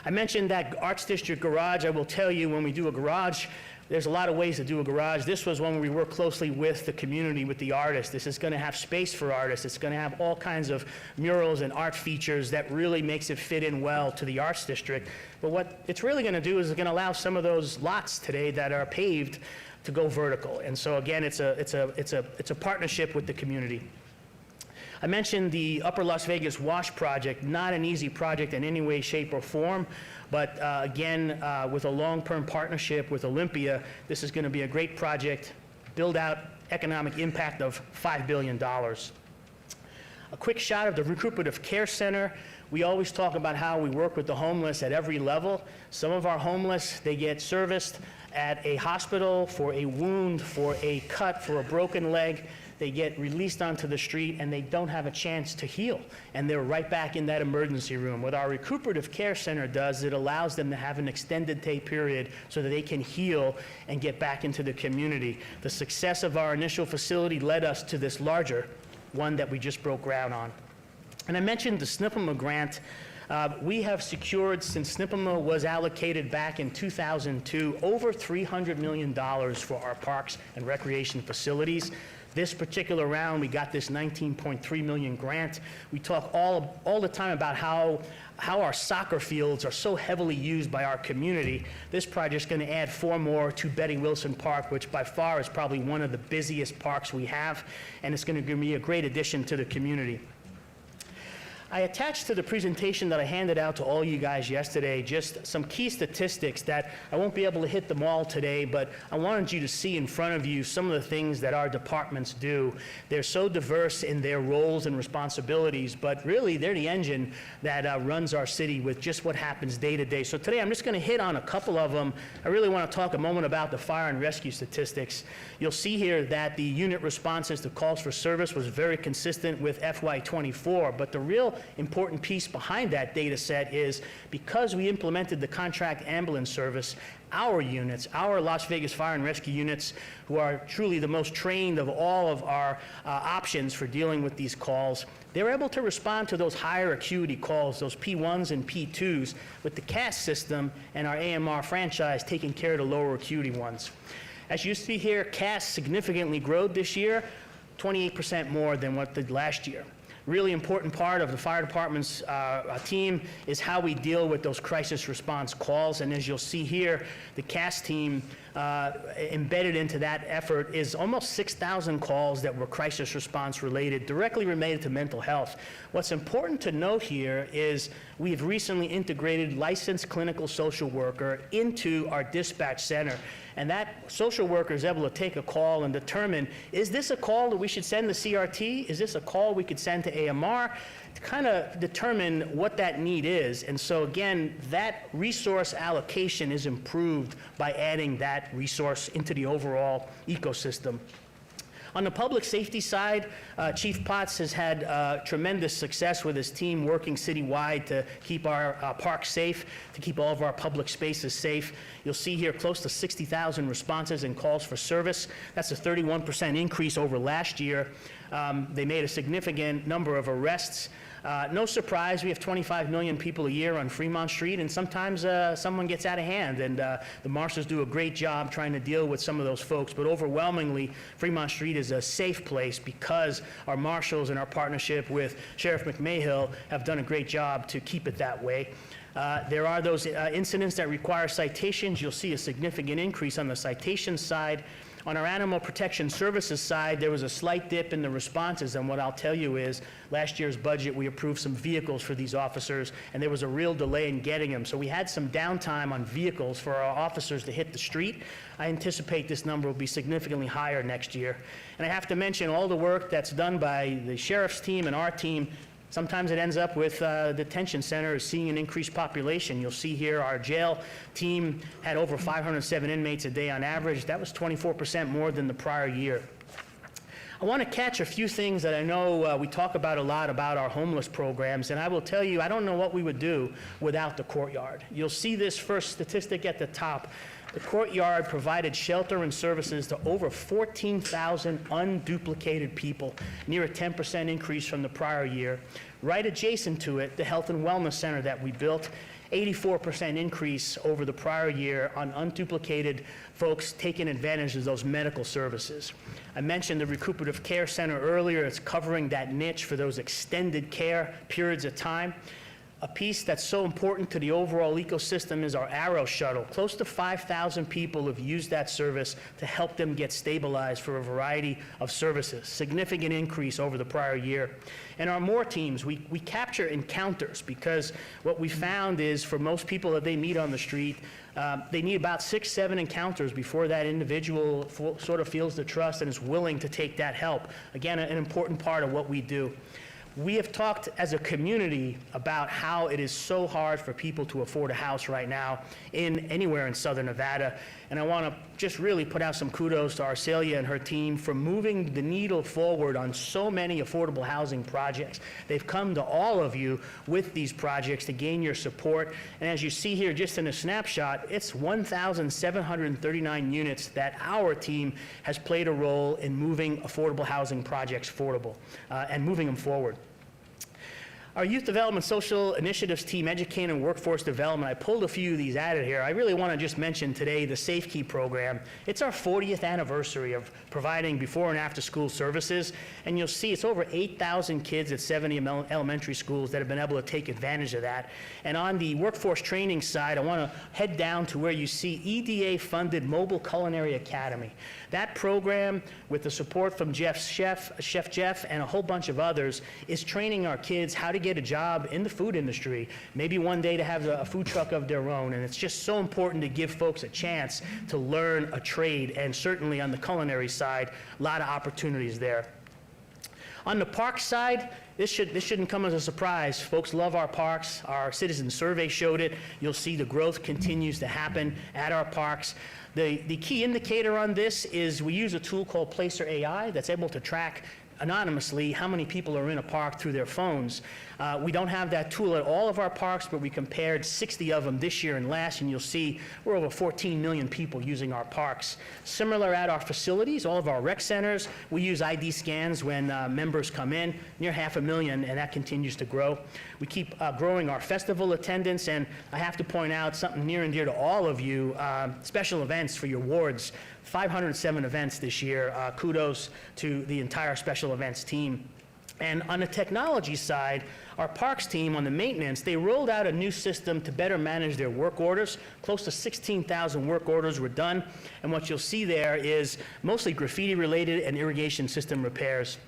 S24: I mentioned that Arts District garage. I will tell you, when we do a garage, there's a lot of ways to do a garage. This was one where we work closely with the community, with the artists. This is going to have space for artists. It's going to have all kinds of murals and art features that really makes it fit in well to the Arts District. But what it's really going to do is it's going to allow some of those lots today that are paved to go vertical. And so again, it's a partnership with the community. I mentioned the Upper Las Vegas Wash Project, not an easy project in any way, shape, or form, but again, with a long-term partnership with Olympia, this is going to be a great project, build out economic impact of $5 billion. A quick shot of the Recuperative Care Center. We always talk about how we work with the homeless at every level. Some of our homeless, they get serviced at a hospital for a wound, for a cut, for a broken leg. They get released onto the street and they don't have a chance to heal. And they're right back in that emergency room. What our Recuperative Care Center does, it allows them to have an extended stay period so that they can heal and get back into the community. The success of our initial facility led us to this larger one that we just broke ground on. And I mentioned the SNPMA grant. We have secured, since SNPMA was allocated back in 2002, over $300 million for our parks and recreation facilities. This particular round, we got this $19.3 million grant. We talk all the time about how our soccer fields are so heavily used by our community. This project's going to add 4 more to Betty Wilson Park, which by far is probably one of the busiest parks we have, and it's going to be a great addition to the community. I attached to the presentation that I handed out to all you guys yesterday just some key statistics that I won't be able to hit them all today, but I wanted you to see in front of you some of the things that our departments do. They're so diverse in their roles and responsibilities, but really they're the engine that runs our city with just what happens day to day. So today I'm just going to hit on a couple of them. I really want to talk a moment about the fire and rescue statistics. You'll see here that the unit responses to calls for service was very consistent with FY24, but the real important piece behind that data set is because we implemented the contract ambulance service, our units, our Las Vegas Fire and Rescue units, who are truly the most trained of all of our options for dealing with these calls, they're able to respond to those higher acuity calls, those P1s and P2s, with the CAS system and our AMR franchise taking care of the lower acuity ones. As you see here, CAS significantly growed this year, 28% more than what did last year. Really important part of the fire department's team is how we deal with those crisis response calls. And as you'll see here, the CAS team embedded into that effort is almost 6,000 calls that were crisis response related, directly related to mental health. What's important to note here is we've recently integrated licensed clinical social worker into our dispatch center. And that social worker is able to take a call and determine, is this a call that we should send to CRT? Is this a call we could send to AMR? To kind of determine what that need is. And so again, that resource allocation is improved by adding that resource into the overall ecosystem. On the public safety side, Chief Potts has had tremendous success with his team working citywide to keep our parks safe, to keep all of our public spaces safe. You'll see here close to 60,000 responses and calls for service. That's a 31% increase over last year. They made a significant number of arrests. No surprise, we have 25 million people a year on Fremont Street, and sometimes someone gets out of hand, and the marshals do a great job trying to deal with some of those folks. But overwhelmingly, Fremont Street is a safe place because our marshals and our partnership with Sheriff McMahill have done a great job to keep it that way. There are those incidents that require citations. You'll see a significant increase on the citation side. On our Animal Protection Services side, there was a slight dip in the responses, and what I'll tell you is last year's budget, we approved some vehicles for these officers, and there was a real delay in getting them. So we had some downtime on vehicles for our officers to hit the street. I anticipate this number will be significantly higher next year. And I have to mention all the work that's done by the sheriff's team and our team. Sometimes it ends up with the detention center seeing an increased population. You'll see here our jail team had over 507 inmates a day on average. That was 24% more than the prior year. I want to catch a few things that I know we talk about a lot about our homeless programs, and I will tell you, I don't know what we would do without the courtyard. You'll see this first statistic at the top. The courtyard provided shelter and services to over 14,000 unduplicated people, near a 10% increase from the prior year. Right adjacent to it, the Health and Wellness Center that we built, 84% increase over the prior year on unduplicated folks taking advantage of those medical services. I mentioned the Recuperative Care Center earlier. It's covering that niche for those extended care periods of time. A piece that's so important to the overall ecosystem is our Arrow shuttle. Close to 5,000 people have used that service to help them get stabilized for a variety of services. Significant increase over the prior year. And our MORE teams, we capture encounters, because what we found is for most people that they meet on the street, they need about 6-7 encounters before that individual sort of feels the trust and is willing to take that help. Again, an important part of what we do. We have talked as a community about how it is so hard for people to afford a house right now anywhere in Southern Nevada. And I want to just really put out some kudos to Arcelia and her team for moving the needle forward on so many affordable housing projects. They've come to all of you with these projects to gain your support. And as you see here, just in a snapshot, it's 1,739 units that our team has played a role in moving affordable housing projects affordable and moving them forward. Our Youth Development Social Initiatives team, Educating and Workforce Development, I pulled a few of these out of here. I really want to just mention today the Safe Key program. It's our 40th anniversary of providing before and after school services, and you'll see it's over 8,000 kids at 70 elementary schools that have been able to take advantage of that. And on the workforce training side, I want to head down to where you see EDA-funded Mobile Culinary Academy. That program, with the support from Chef Jeff, and a whole bunch of others, is training our kids how to get a job in the food industry, maybe one day to have a food truck of their own. And it's just so important to give folks a chance to learn a trade, and certainly on the culinary side, a lot of opportunities there. On the park side, this shouldn't come as a surprise. Folks love our parks. Our citizen survey showed it. You'll see the growth continues to happen at our parks. The key indicator on this is we use a tool called Placer AI that's able to track anonymously how many people are in a park through their phones. We don't have that tool at all of our parks, but we compared 60 of them this year and last, and you'll see we're over 14 million people using our parks. Similar at our facilities, all of our rec centers, we use ID scans when members come in, near 500,000, and that continues to grow. We keep growing our festival attendance, and I have to point out something near and dear to all of you, special events for your wards. 507 events this year. Kudos to the entire special events team. And on the technology side, our parks team on the maintenance, they rolled out a new system to better manage their work orders. Close to 16,000 work orders were done. And what you'll see there is mostly graffiti related and irrigation system repairs.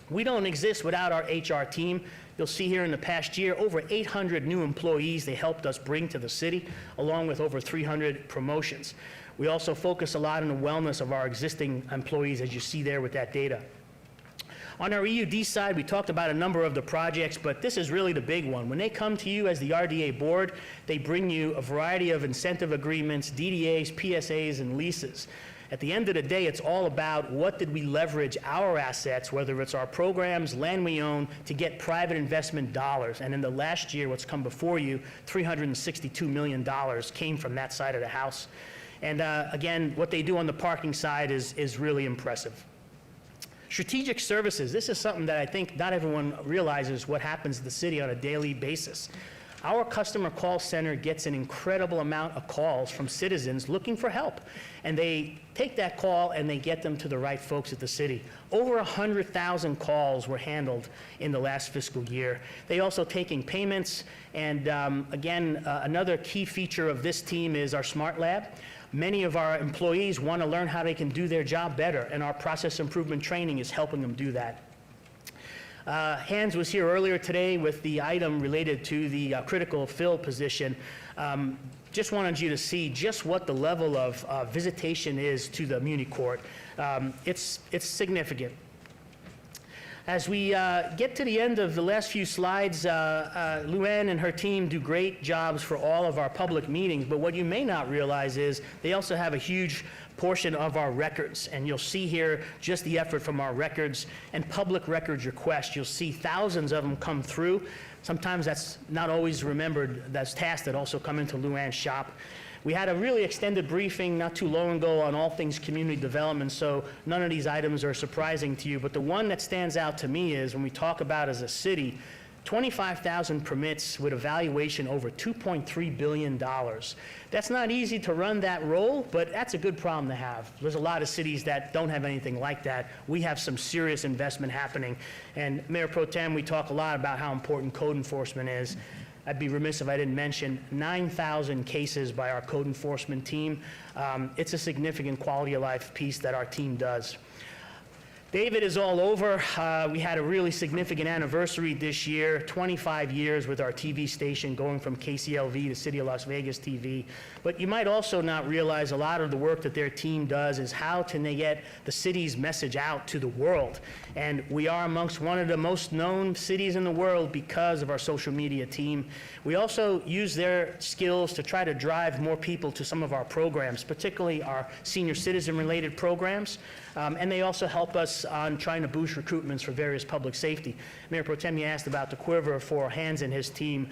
S24: We don't exist without our HR team. You'll see here in the past year, over 800 new employees they helped us bring to the city, along with over 300 promotions. We also focus a lot on the wellness of our existing employees, as you see there with that data. On our EUD side, we talked about a number of the projects, but this is really the big one. When they come to you as the RDA board, they bring you a variety of incentive agreements, DDAs, PSAs, and leases. At the end of the day, it's all about what did we leverage our assets, whether it's our programs, land we own, to get private investment dollars. And in the last year, what's come before you, $362 million came from that side of the house. And again, what they do on the parking side is really impressive. Strategic services, this is something that I think not everyone realizes what happens to the city on a daily basis. Our customer call center gets an incredible amount of calls from citizens looking for help. And they take that call and they get them to the right folks at the city. Over 100,000 calls were handled in the last fiscal year. They also taking payments. And again, another key feature of this team is our Smart Lab. Many of our employees want to learn how they can do their job better, and our process improvement training is helping them do that. Hans was here earlier today with the item related to the critical fill position. Just wanted you to see just what the level of visitation is to the Muni Court. It's significant. As we get to the end of the last few slides, Luann and her team do great jobs for all of our public meetings, but what you may not realize is they also have a huge portion of our records, and you'll see here just the effort from our records and public records requests. You'll see thousands of them come through. Sometimes that's not always remembered. That's tasks that also come into Luann's shop. We had a really extended briefing not too long ago on all things community development, so none of these items are surprising to you, but the one that stands out to me is when we talk about as a city, 25,000 permits with a valuation over $2.3 billion. That's not easy to run that role, but that's a good problem to have. There's a lot of cities that don't have anything like that. We have some serious investment happening. And Mayor Pro Tem, we talk a lot about how important code enforcement is. I'd be remiss if I didn't mention 9,000 cases by our code enforcement team. It's a significant quality of life piece that our team does. David is all over. We had a really significant anniversary this year, 25 years with our TV station going from KCLV to City of Las Vegas TV. But you might also not realize a lot of the work that their team does is how can they get the city's message out to the world. And we are amongst one of the most known cities in the world because of our social media team. We also use their skills to try to drive more people to some of our programs, particularly our senior citizen-related programs. And they also help us on trying to boost recruitments for various public safety. Mayor Pro Tem, you asked about the quiver for Hans and his team.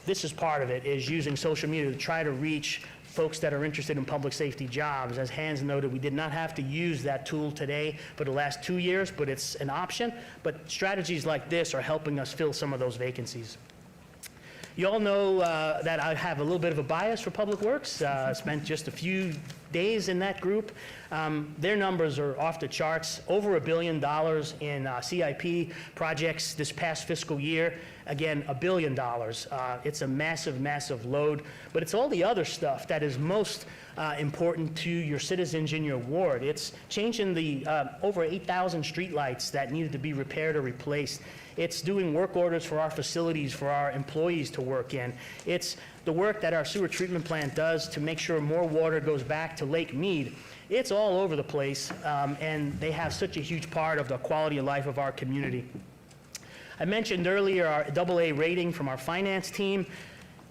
S24: This is part of it, is using social media to try to reach folks that are interested in public safety jobs. As Hans noted, we did not have to use that tool today for the last 2 years, but it's an option. But strategies like this are helping us fill some of those vacancies. You all know that I have a little bit of a bias for Public Works. I spent just a few days in that group. Their numbers are off the charts, over $1 billion in CIP projects this past fiscal year. Again, $1 billion. It's a massive, massive load, but it's all the other stuff that is most important to your citizens in your ward. It's changing the over 8,000 streetlights that needed to be repaired or replaced. It's doing work orders for our facilities for our employees to work in. It's the work that our sewer treatment plant does to make sure more water goes back to Lake Mead. It's all over the place, and they have such a huge part of the quality of life of our community. I mentioned earlier our AA rating from our finance team.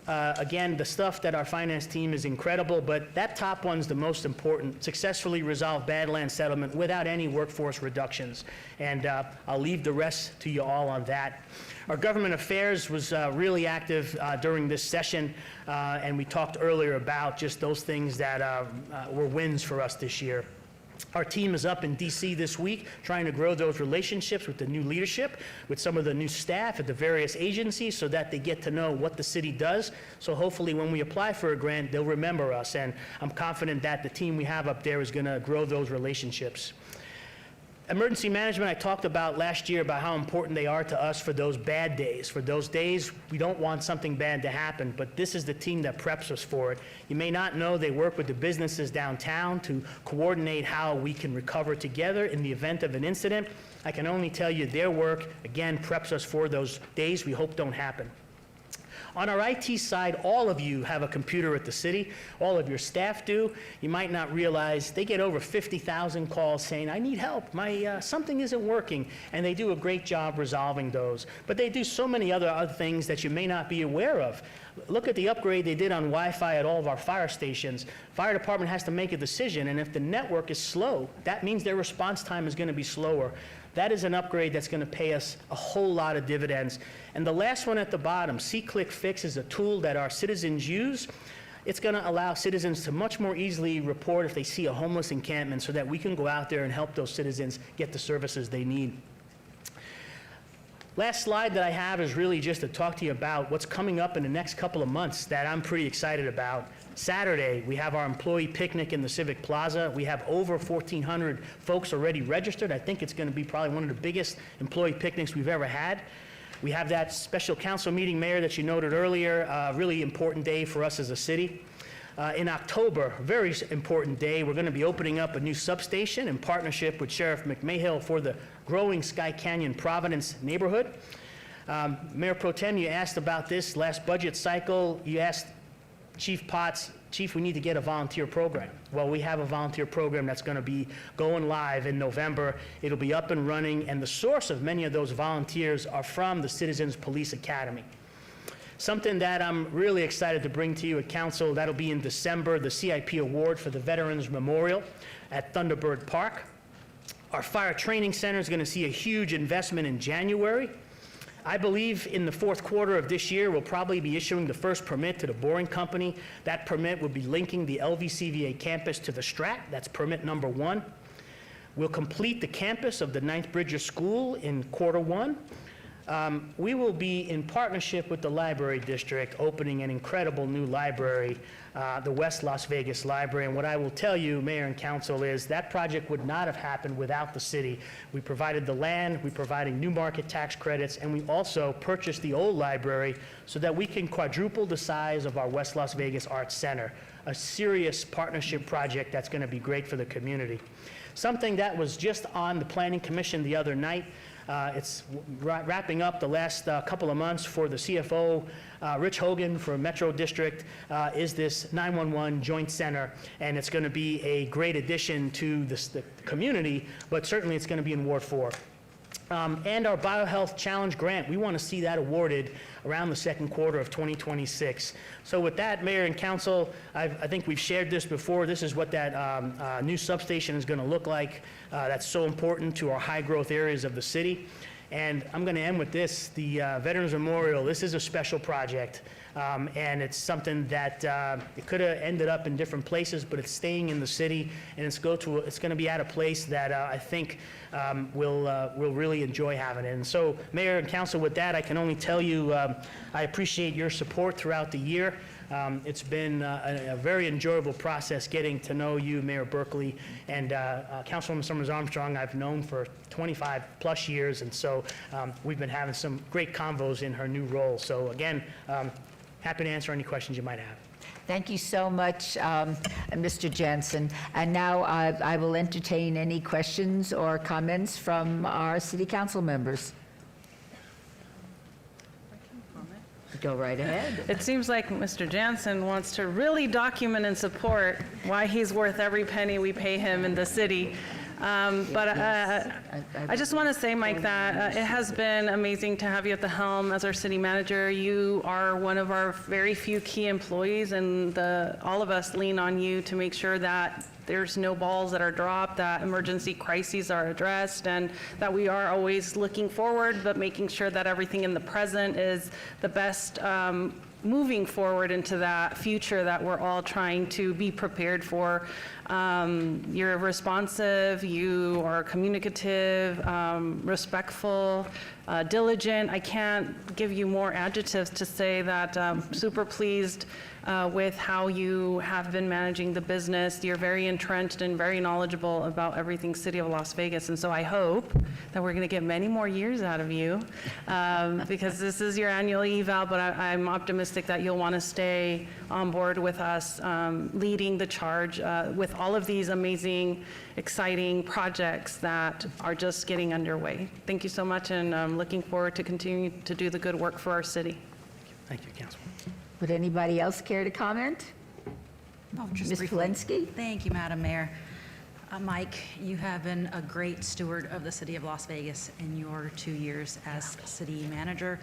S24: Again, the stuff that our finance team is incredible, but that top one's the most important. Successfully resolved Badlands settlement without any workforce reductions. And I'll leave the rest to you all on that. Our government affairs was really active during this session, and we talked earlier about just those things that were wins for us this year. Our team is up in DC this week trying to grow those relationships with the new leadership, with some of the new staff at the various agencies so that they get to know what the city does. So hopefully when we apply for a grant, they'll remember us. And I'm confident that the team we have up there is going to grow those relationships. Emergency management, I talked about last year about how important they are to us for those bad days. For those days, we don't want something bad to happen, but this is the team that preps us for it. You may not know they work with the businesses downtown to coordinate how we can recover together in the event of an incident. I can only tell you their work, again, preps us for those days we hope don't happen. On our IT side, all of you have a computer at the city. All of your staff do. You might not realize they get over 50,000 calls saying, I need help, something isn't working, and they do a great job resolving those. But they do so many other things that you may not be aware of. Look at the upgrade they did on Wi-Fi at all of our fire stations. Fire department has to make a decision, and if the network is slow, that means their response time is going to be slower. That is an upgrade that's going to pay us a whole lot of dividends. And the last one at the bottom, C-Click Fix, is a tool that our citizens use. It's going to allow citizens to much more easily report if they see a homeless encampment so that we can go out there and help those citizens get the services they need. Last slide that I have is really just to talk to you about what's coming up in the next couple of months that I'm pretty excited about. Saturday, we have our employee picnic in the Civic Plaza. We have over 1,400 folks already registered. I think it's going to be probably one of the biggest employee picnics we've ever had. We have that special council meeting, Mayor, that you noted earlier, a really important day for us as a city. In October, a very important day, we're going to be opening up a new substation in partnership with Sheriff McMahill for the growing Sky Canyon Providence neighborhood. Mayor Pro Tem, you asked about this last budget cycle. You asked Chief Potts, Chief, we need to get a volunteer program. Well, we have a volunteer program that's going to be going live in November. It'll be up and running, and the source of many of those volunteers are from the Citizens Police Academy. Something that I'm really excited to bring to you at Council, that'll be in December, the CIP Award for the Veterans Memorial at Thunderbird Park. Our Fire Training Center is going to see a huge investment in January. I believe in the fourth quarter of this year, we'll probably be issuing the first permit to the boring company. That permit will be linking the LVCVA campus to the Strat. That's permit number 1. We'll complete the campus of the Ninth Bridger School in quarter 1. We will be in partnership with the Library District opening an incredible new library, the West Las Vegas Library. And what I will tell you, Mayor and Council, is that project would not have happened without the city. We provided the land, we provided new market tax credits, and we also purchased the old library so that we can quadruple the size of our West Las Vegas Arts Center, a serious partnership project that's going to be great for the community. Something that was just on the Planning Commission the other night. It's wrapping up the last couple of months for the CFO, Rich Hogan for Metro District, is this 911 Joint Center, and it's going to be a great addition to the community, but certainly it's going to be in Ward 4. And our BioHealth Challenge Grant, we want to see that awarded around the second quarter of 2026. So with that, Mayor and Council, I think we've shared this before. This is what that new substation is going to look like. That's so important to our high-growth areas of the city. And I'm going to end with this. The Veterans Memorial, this is a special project. And it's something that it could have ended up in different places, but it's staying in the city, and it's going to be at a place that I think we'll really enjoy having it. And so, Mayor and Council, with that, I can only tell you I appreciate your support throughout the year. It's been a very enjoyable process getting to know you, Mayor Berkeley, and Councilwoman Summers Armstrong I've known for 25 plus years, and so we've been having some great convos in her new role. So again, happy to answer any questions you might have.
S1: Thank you so much, Mr. Jansen. And now I will entertain any questions or comments from our city council members. Go right ahead.
S21: It seems like Mr. Jansen wants to really document and support why he's worth every penny we pay him in the city. But I just want to say, Mike, that it has been amazing to have you at the helm as our city manager. You are one of our very few key employees, and all of us lean on you to make sure that there's no balls that are dropped, that emergency crises are addressed, and that we are always looking forward, but making sure that everything in the present is the best moving forward into that future that we're all trying to be prepared for. You're responsive, you are communicative, respectful, diligent. I can't give you more adjectives to say that super pleased with how you have been managing the business. You're very entrenched and very knowledgeable about everything City of Las Vegas. And so I hope that we're going to get many more years out of you because this is your annual eval, but I'm optimistic that you'll want to stay on board with us, leading the charge with all of these amazing, exciting projects that are just getting underway. Thank you so much, and I'm looking forward to continuing to do the good work for our city.
S24: Thank you, Councilman.
S1: Would anybody else care to comment?
S18: Oh, just
S1: Ms.
S18: briefly.
S1: Polensky?
S18: Thank you, Madam Mayor. Mike, you have been a great steward of the City of Las Vegas in your 2 years as city manager.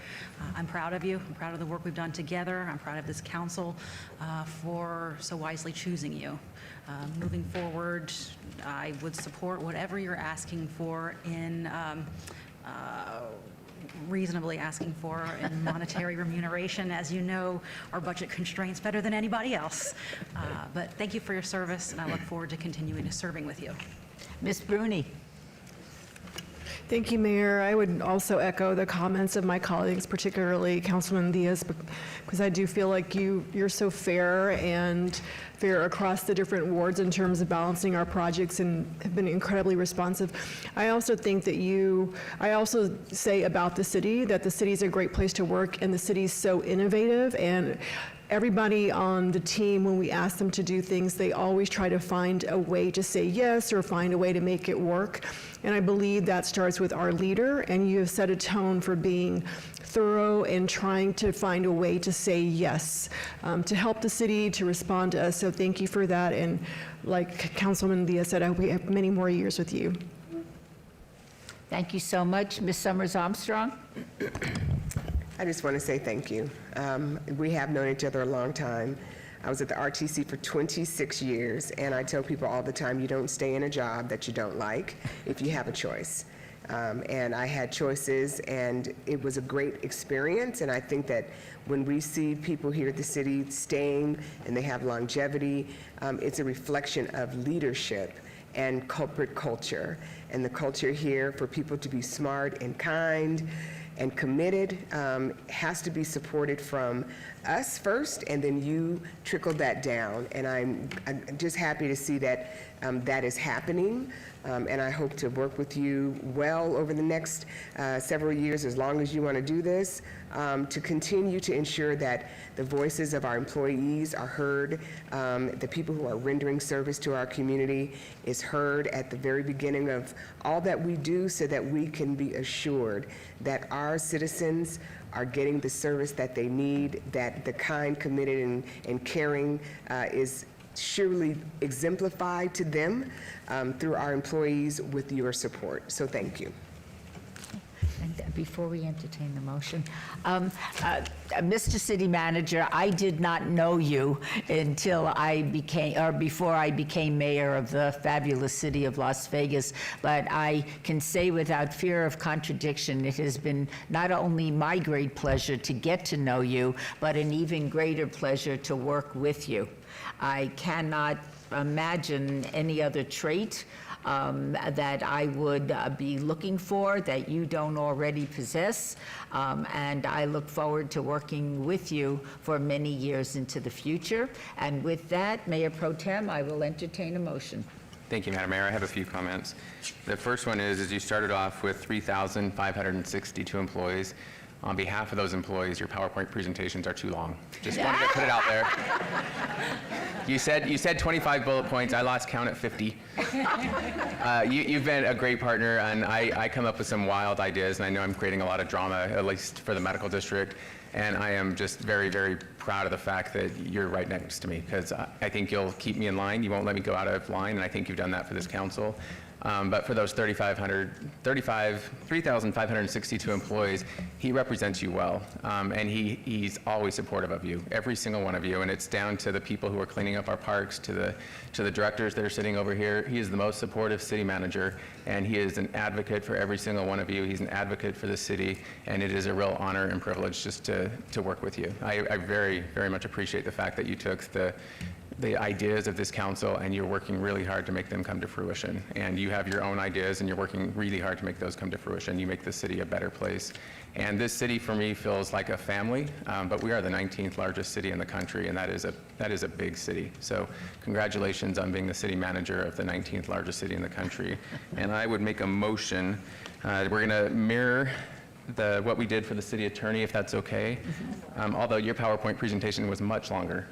S18: I'm proud of you. I'm proud of the work we've done together. I'm proud of this council for so wisely choosing you. Moving forward, I would support whatever you're asking for in reasonably asking for in monetary remuneration. As you know, our budget constraints better than anybody else. But thank you for your service, and I look forward to continuing to serving with you.
S1: Ms. Bruni?
S20: Thank you, Mayor. I would also echo the comments of my colleagues, particularly Councilman Diaz, because I do feel like you're so fair and fair across the different wards in terms of balancing our projects and have been incredibly responsive. I also think that I also say about the city that the city is a great place to work and the city's so innovative, and everybody on the team, when we ask them to do things, they always try to find a way to say yes or find a way to make it work. And I believe that starts with our leader, and you have set a tone for being thorough and trying to find a way to say yes, to help the city, to respond to us. So thank you for that. And like Councilman Diaz said, I hope we have many more years with you.
S1: Thank you so much. Ms. Summers Armstrong?
S19: I just want to say thank you. We have known each other a long time. I was at the RTC for 26 years, and I tell people all the time, you don't stay in a job that you don't like if you have a choice. And I had choices, and it was a great experience, and I think that when we see people here at the city staying and they have longevity, it's a reflection of leadership and corporate culture. And the culture here for people to be smart and kind and committed has to be supported from us first, and then you trickle that down. And I'm just happy to see that that is happening. And I hope to work with you well over the next several years, as long as you want to do this, to continue to ensure that the voices of our employees are heard, the people who are rendering service to our community is heard at the very beginning of all that we do, so that we can be assured that our citizens are getting the service that they need, that the kind, committed, and caring is surely exemplified to them through our employees with your support. So thank you.
S1: And before we entertain the motion, Mr. City Manager, I did not know you until before I became mayor of the fabulous city of Las Vegas, but I can say without fear of contradiction, it has been not only my great pleasure to get to know you, but an even greater pleasure to work with you. I cannot imagine any other trait that I would be looking for that you don't already possess, and I look forward to working with you for many years into the future. And with that, Mayor Pro Tem, I will entertain a motion.
S13: Thank you, Madam Mayor. I have a few comments. The first one is you started off with 3,562 employees. On behalf of those employees, your PowerPoint presentations are too long. Just wanted to put it out there. You said 25 bullet points. I lost count at 50. You've been a great partner, and I come up with some wild ideas, and I know I'm creating a lot of drama, at least for the medical district. And I am just very, very proud of the fact that you're right next to me, because I think you'll keep me in line. You won't let me go out of line, and I think you've done that for this council. But for those 3,562 employees, he represents you well, and he's always supportive of you, every single one of you, and it's down to the people who are cleaning up our parks, to the directors that are sitting over here. He is the most supportive city manager, and he is an advocate for every single one of you. He's an advocate for the city, and it is a real honor and privilege just to work with you. I very, very much appreciate the fact that you took the ideas of this council and you're working really hard to make them come to fruition. And you have your own ideas and you're working really hard to make those come to fruition. You make the city a better place. And this city for me feels like a family, but we are the 19th largest city in the country, and that is a big city. So congratulations on being the city manager of the 19th largest city in the country. And I would make a motion, we're gonna mirror what we did for the city attorney, if that's okay. Although your PowerPoint presentation was much longer.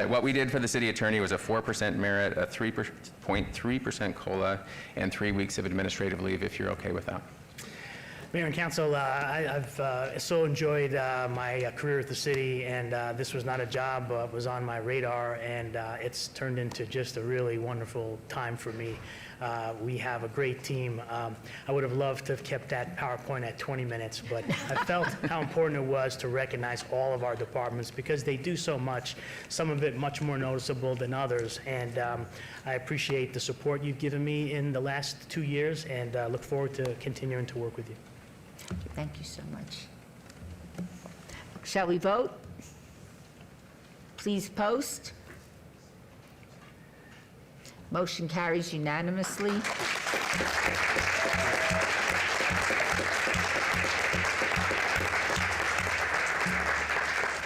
S13: What we did for the city attorney was a 4% merit, a 3.3% COLA, and 3 weeks of administrative leave, if you're okay with that.
S24: Mayor and Council, I've so enjoyed my career at the city, and this was not a job, it was on my radar, and it's turned into just a really wonderful time for me. We have a great team. I would have loved to have kept that PowerPoint at 20 minutes, but I felt how important it was to recognize all of our departments because they do so much, some of it much more noticeable than others, and I appreciate the support you've given me in the last 2 years, and look forward to continuing to work with you.
S1: Thank you so much. Shall we vote? Please post. Motion carries unanimously.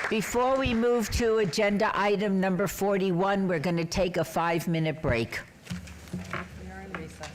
S1: Before we move to agenda item number 41, we're going to take a 5-minute break.
S21: We are in recess.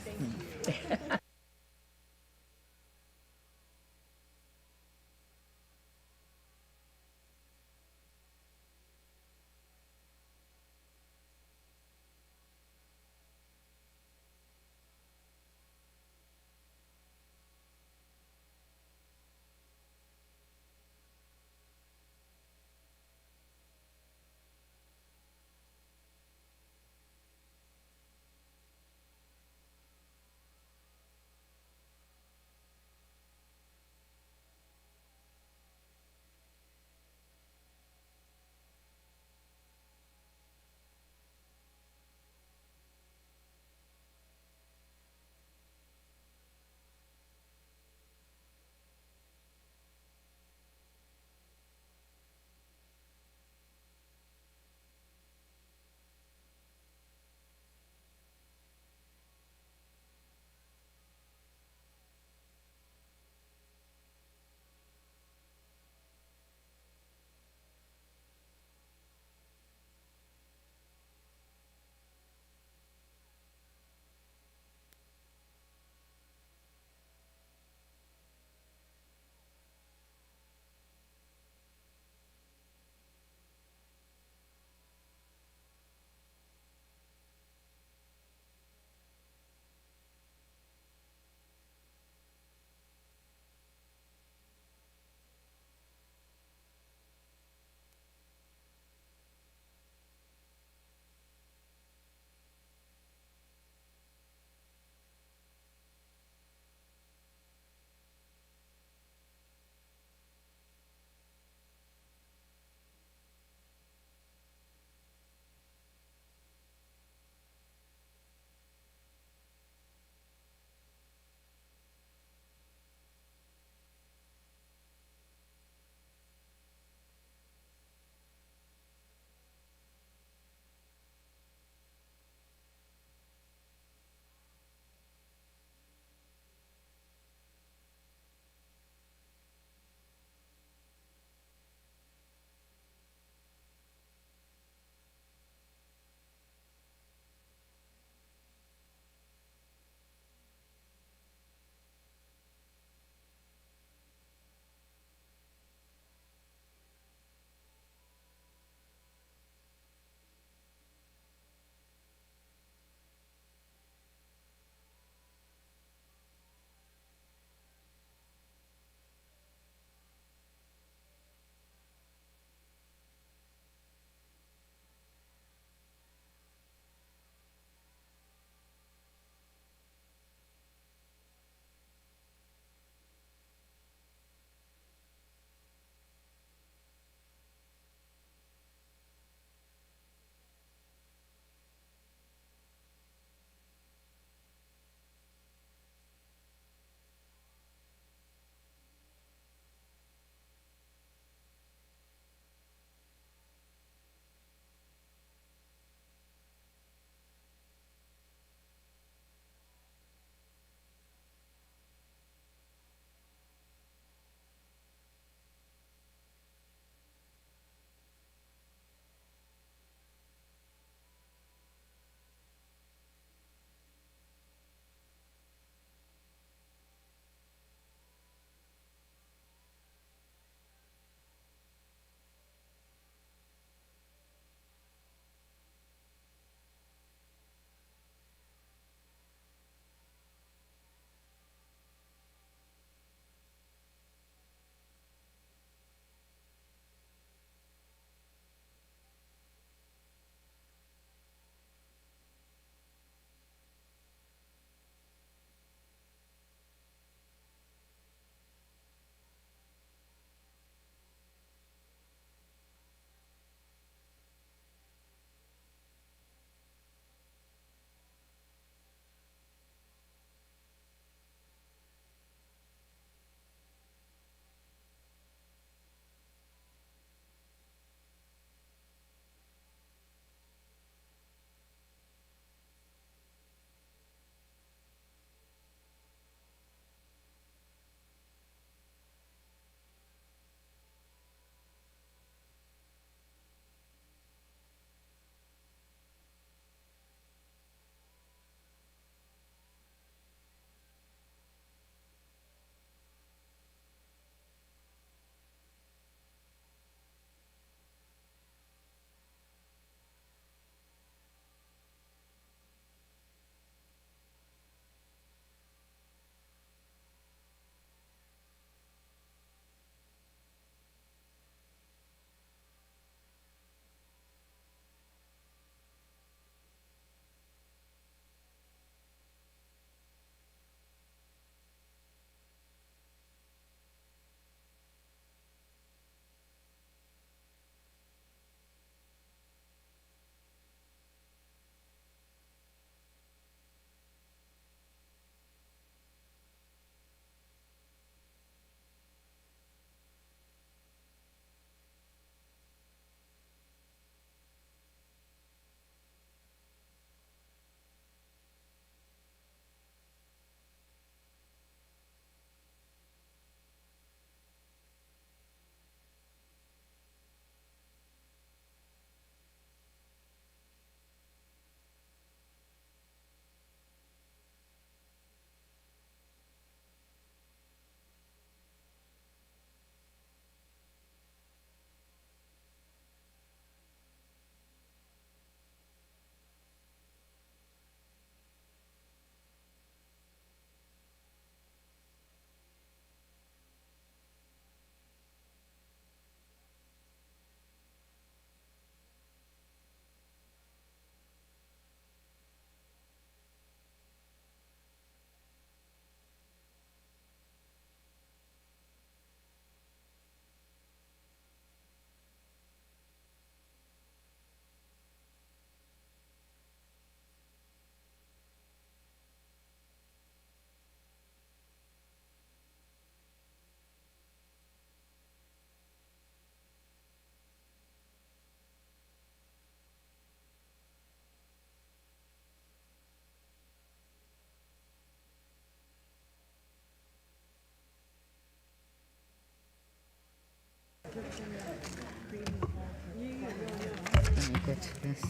S1: That's this.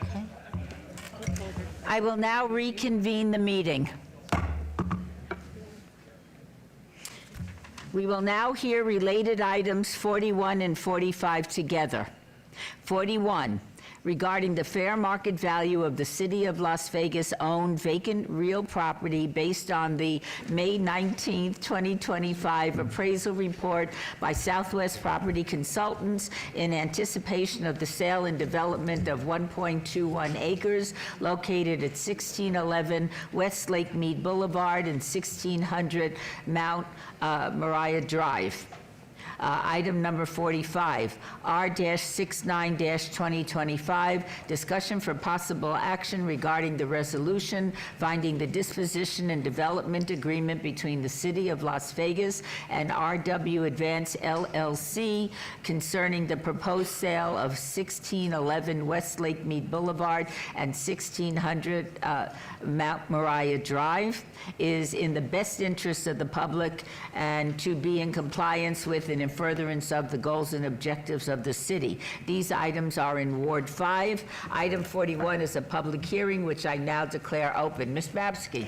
S1: Okay. I will now reconvene the meeting. We will now hear related items 41 and 45 together. 41, regarding the fair market value of the City of Las Vegas-owned vacant real property based on the May 19, 2025 appraisal report by Southwest Property Consultants in anticipation of the sale and development of 1.21 acres located at 1611 West Lake Mead Boulevard and 1600 Mount Moriah Drive. Item number 45, R-69-2025, discussion for possible action regarding the resolution finding the disposition and development agreement between the City of Las Vegas and RW Advance LLC concerning the proposed sale of 1611 West Lake Mead Boulevard and 1600 Mount Moriah Drive is in the best interest of the public and to be in compliance with and in furtherance of the goals and objectives of the city. These items are in Ward 5. Item 41 is a public hearing, which I now declare open. Ms. Babsky.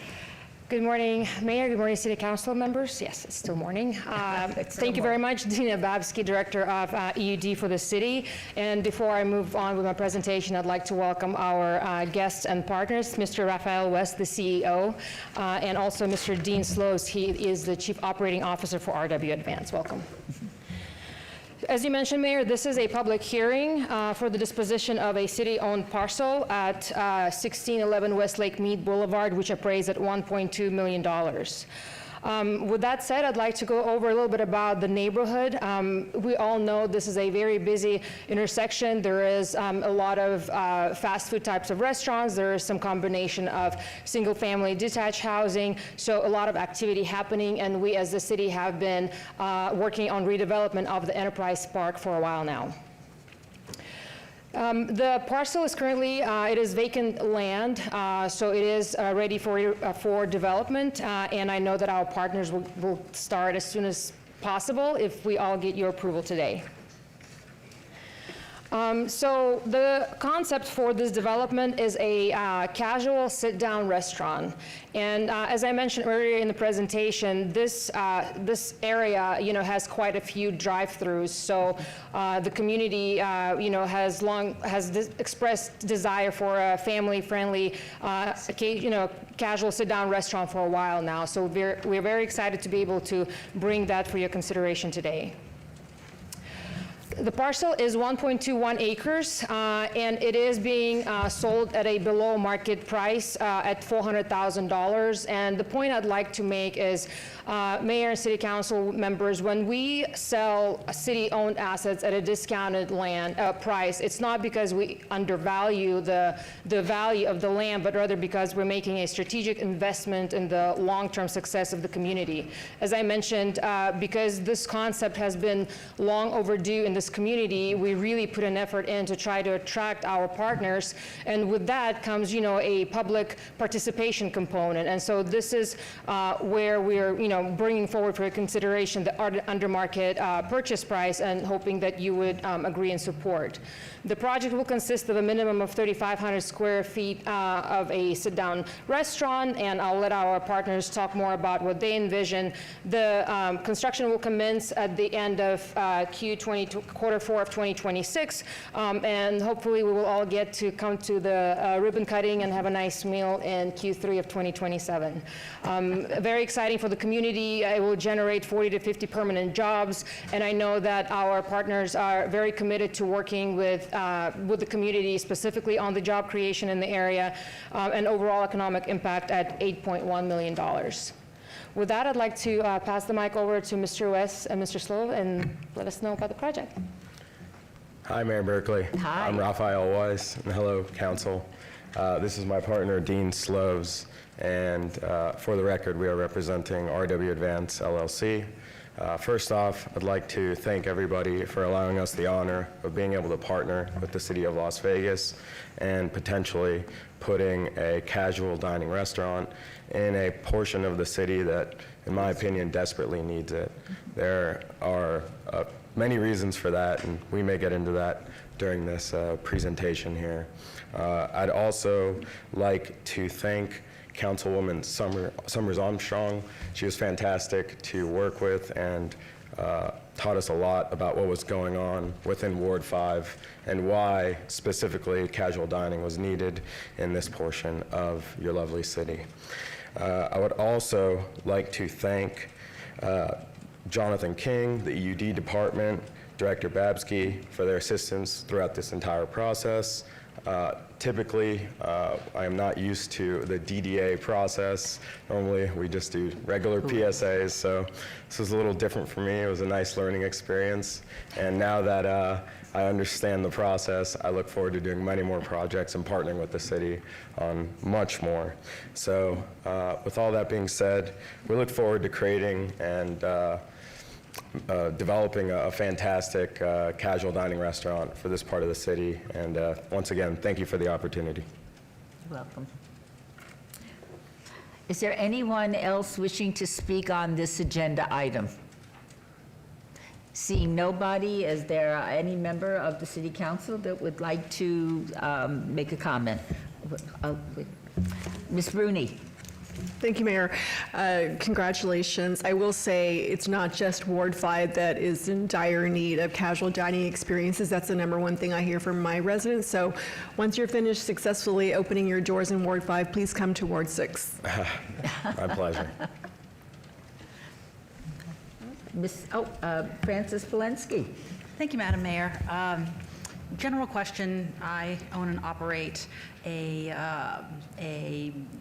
S3: Good morning, Mayor. Good morning, City Council members. Yes, it's still morning. Thank you very much, Dina Babsky, Director of EUD for the city. And before I move on with my presentation, I'd like to welcome our guests and partners, Mr. Raphael West, the CEO, and also Mr. Dean Slows. He is the Chief Operating Officer for RW Advance. Welcome. As you mentioned, Mayor, this is a public hearing for the disposition of a city-owned parcel at 1611 West Lake Mead Boulevard, which appraised at $1.2 million. With that said, I'd like to go over a little bit about the neighborhood. We all know this is a very busy intersection. There is a lot of fast food types of restaurants. There is some combination of single-family detached housing, so a lot of activity happening, and we as the city have been working on redevelopment of the Enterprise Park for a while now. The parcel is currently, it is vacant land, so it is ready for development, and I know that our partners will start as soon as possible if we all get your approval today. So the concept for this development is a casual sit-down restaurant. And as I mentioned earlier in the presentation, this area, has quite a few drive-throughs. So the community, has expressed desire for a family-friendly, casual sit-down restaurant for a while now. So we're very excited to be able to bring that for your consideration today. The parcel is 1.21 acres, and it is being sold at a below market price at $400,000. And the point I'd like to make is, Mayor and City Council members, when we sell city-owned assets at a discounted land price, it's not because we undervalue the value of the land, but rather because we're making a strategic investment in the long-term success of the community. As I mentioned, because this concept has been long overdue in this community, we really put an effort in to try to attract our partners, and with that comes, a public participation component. And so this is where we're, bringing forward for your consideration the under market purchase price and hoping that you would agree and support. The project will consist of a minimum of 3,500 square feet of a sit-down restaurant, and I'll let our partners talk more about what they envision. The construction will commence at the end of quarter 4 of 2026, and hopefully we will all get to come to the ribbon cutting and have a nice meal in Q3 of 2027. Very exciting for the community. It will generate 40 to 50 permanent jobs, and I know that our partners are very committed to working with the community, specifically on the job creation in the area and overall economic impact at $8.1 million. With that, I'd like to pass the mic over to Mr. West and Mr. Slow and let us know about the project.
S4: Hi, Mayor Berkeley.
S1: Hi.
S4: I'm Raphael Weiss, and hello, Council. This is my partner, Dean Slows, and for the record, we are representing RW Advance LLC. First off, I'd like to thank everybody for allowing us the honor of being able to partner with the City of Las Vegas and potentially putting a casual dining restaurant in a portion of the city that, in my opinion, desperately needs it. There are many reasons for that, and we may get into that during this presentation here. I'd also like to thank Councilwoman Summers Armstrong. She was fantastic to work with and taught us a lot about what was going on within Ward 5 and why specifically casual dining was needed in this portion of your lovely city. I would also like to thank Jonathan King, the EUD department, Director Babsky for their assistance throughout this entire process. Typically, I am not used to the DDA process. Normally, we just do regular PSAs, so this was a little different for me. It was a nice learning experience, and now that I understand the process, I look forward to doing many more projects and partnering with the city on much more. So with all that being said, we look forward to creating and developing a fantastic casual dining restaurant for this part of the city. And once again, thank you for the opportunity.
S1: You're welcome. Is there anyone else wishing to speak on this agenda item? Seeing nobody, is there any member of the City Council that would like to make a comment? Ms. Bruni.
S20: Thank you, Mayor. Congratulations. I will say it's not just Ward 5 that is in dire need of casual dining experiences. That's the number one thing I hear from my residents. So once you're finished successfully opening your doors in Ward 5, please come to Ward 6.
S4: My pleasure.
S1: Frances Polensky.
S18: Thank you, Madam Mayor. General question, I own and operate a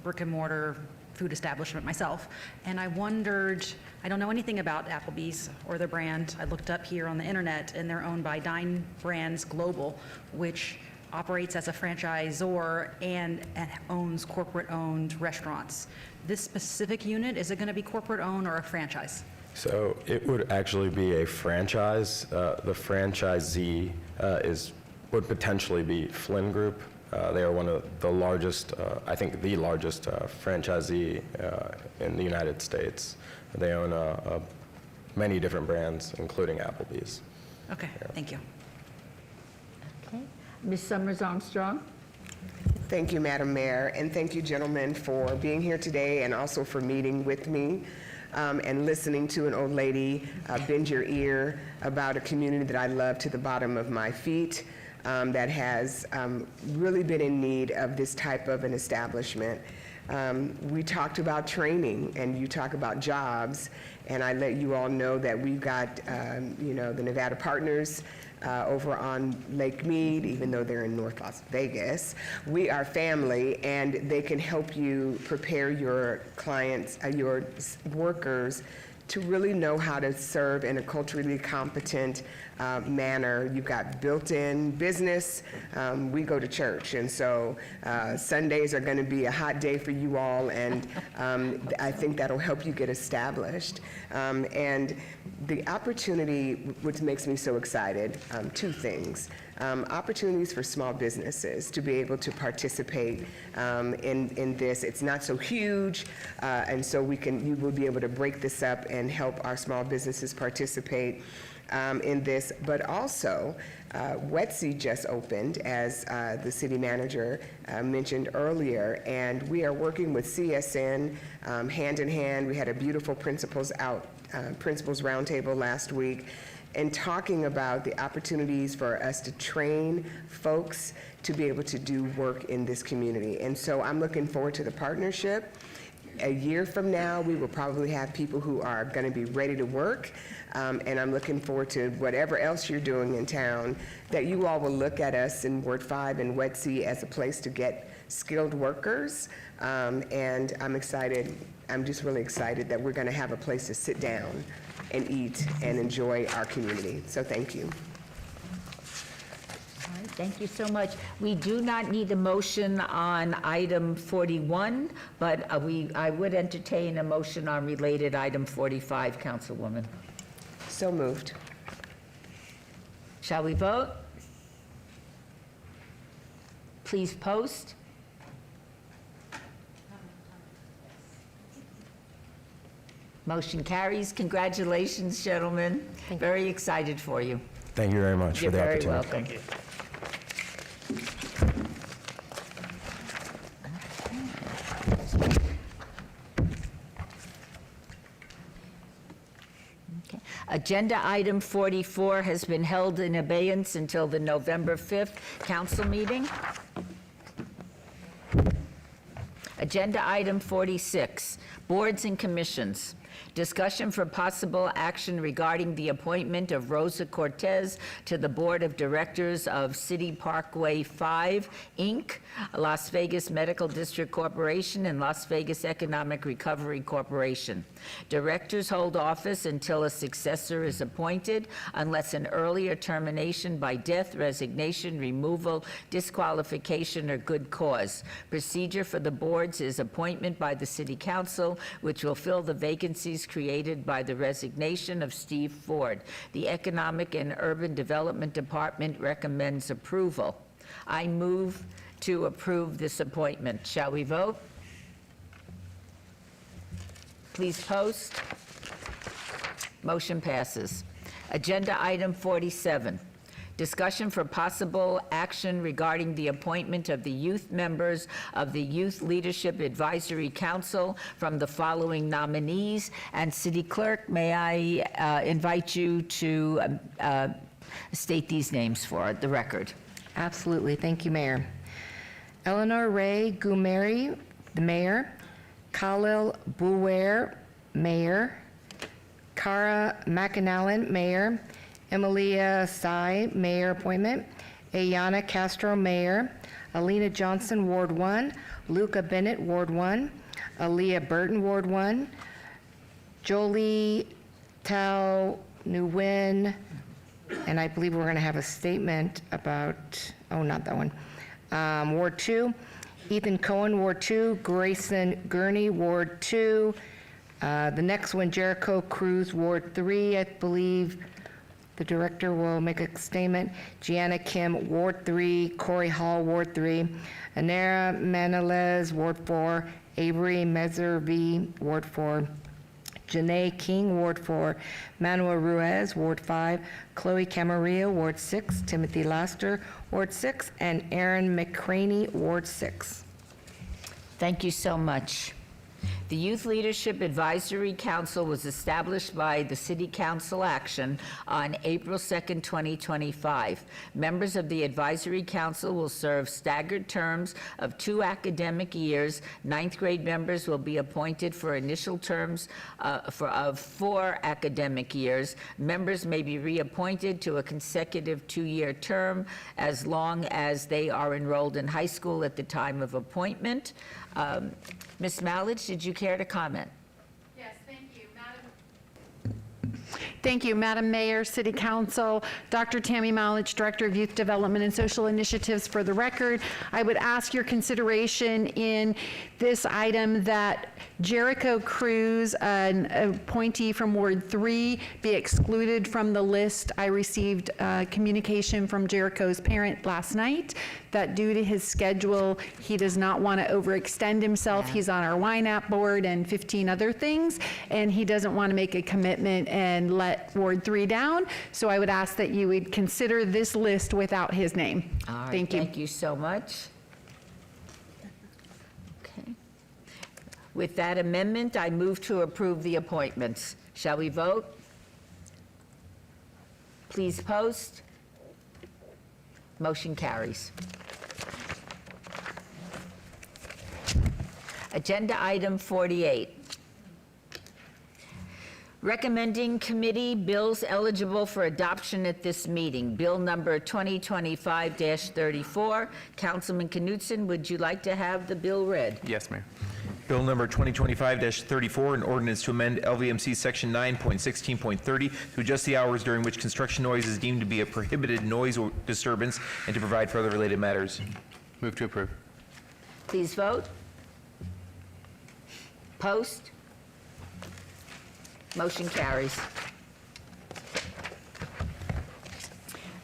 S18: brick and mortar food establishment myself, and I wondered, I don't know anything about Applebee's or their brand. I looked up here on the internet, and they're owned by Dine Brands Global, which operates as a franchisor and owns corporate-owned restaurants. This specific unit, is it going to be corporate-owned or a franchise?
S4: So it would actually be a franchise. The franchisee would potentially be Flynn Group. They are one of the largest, I think the largest franchisee in the United States. They own many different brands, including Applebee's.
S18: Okay, thank you.
S1: Okay. Ms. Summers Armstrong.
S19: Thank you, Madam Mayor, and thank you, gentlemen, for being here today and also for meeting with me. And listening to an old lady bend your ear about a community that I love to the bottom of my feet, that has really been in need of this type of an establishment. We talked about training, and you talk about jobs, and I let you all know that we've got, the Nevada Partners over on Lake Mead, even though they're in North Las Vegas. We are family, and they can help you prepare your clients, your workers, to really know how to serve in a culturally competent manner. You've got built-in business. We go to church, and so Sundays are going to be a hot day for you all, and I think that'll help you get established. And the opportunity, which makes me so excited, two things. Opportunities for small businesses to be able to participate in this. It's not so huge, and so you will be able to break this up and help our small businesses participate in this. But also, WETC just opened, as the city manager mentioned earlier, and we are working with CSN hand in hand. We had a beautiful principals roundtable last week, and talking about the opportunities for us to train folks to be able to do work in this community. And so I'm looking forward to the partnership. A year from now, we will probably have people who are going to be ready to work, and I'm looking forward to whatever else you're doing in town, that you all will look at us in Ward 5 and WETC as a place to get skilled workers, and I'm excited. I'm just really excited that we're going to have a place to sit down and eat and enjoy our community. So thank you.
S1: All right, thank you so much. We do not need a motion on item 41, but I would entertain a motion on related item 45, Councilwoman.
S19: So moved.
S1: Shall we vote? Please post. Motion carries. Congratulations, gentlemen. Very excited for you.
S4: Thank you very much
S1: You're
S4: for the
S1: very
S4: opportunity.
S1: welcome. Okay. Agenda item 44 has been held in abeyance until the November 5th council meeting. Agenda item 46, boards and commissions. Discussion for possible action regarding the appointment of Rosa Cortez to the Board of Directors of City Parkway 5, Inc., Las Vegas Medical District Corporation, and Las Vegas Economic Recovery Corporation. Directors hold office until a successor is appointed, unless an earlier termination by death, resignation, removal, disqualification, or good cause. Procedure for the boards is appointment by the City Council, which will fill the vacancies created by the resignation of Steve Ford. The Economic and Urban Development Department recommends approval. I move to approve this appointment. Shall we vote? Please post. Motion passes. Agenda item 47. Discussion for possible action regarding the appointment of the youth members of the Youth Leadership Advisory Council from the following nominees. And City Clerk, may I invite you to state these names for the record?
S5: Absolutely. Thank you, Mayor. Eleanor Ray Gumeri, the mayor. Khalil Bouwer, mayor. Cara McAnallen, mayor. Emilia Sai, mayor appointment. Ayana Castro, mayor. Alina Johnson, Ward 1. Luca Bennett, Ward 1. Aaliyah Burton, Ward 1. Jolie Tao Nguyen, and I believe we're going to have a statement about, oh, not that one. Ward 2. Ethan Cohen, Ward 2. Grayson Gurney, Ward 2. The next one, Jericho Cruz, Ward 3, I believe. The director will make a statement. Gianna Kim, Ward 3. Corey Hall, Ward 3. Anera Manalez, Ward 4. Avery Mezervi, Ward 4. Janae King, Ward 4. Manuel Ruiz, Ward 5. Chloe Camarillo, Ward 6. Timothy Laster, Ward 6. And Aaron McCraney, Ward 6.
S1: Thank you so much. The Youth Leadership Advisory Council was established by the City Council action on April 2nd, 2025. Members of the Advisory Council will serve staggered terms of 2 academic years. 9th grade members will be appointed for initial terms of 4 academic years. Members may be reappointed to a consecutive 2-year term as long as they are enrolled in high school at the time of appointment. Ms. Malich, did you care to comment?
S6: Yes, thank you, Madam Mayor, City Council, Dr. Tammy Malich, Director of Youth Development and Social Initiatives. For the record, I would ask your consideration in this item that Jericho Cruz, an appointee from Ward 3, be excluded from the list. I received communication from Jericho's parent last night that due to his schedule, he does not want to overextend himself. He's on our YNAP board and 15 other things, and he doesn't want to make a commitment and let Ward 3 down. So I would ask that you would consider this list without his name.
S1: All right,
S6: Thank you.
S1: Thank you so much. Okay. With that amendment, I move to approve the appointments. Shall we vote? Please post. Motion carries. Agenda item 48. Recommending committee bills eligible for adoption at this meeting. Bill number 2025-34. Councilman Knutson, would you like to have the bill read?
S13: Yes, Mayor.
S7: Bill number 2025-34, an ordinance to amend LVMC Section 9.16.30 to adjust the hours during which construction noise is deemed to be a prohibited noise or disturbance and to provide for other related matters.
S13: Move to approve.
S1: Please vote. Post. Motion carries.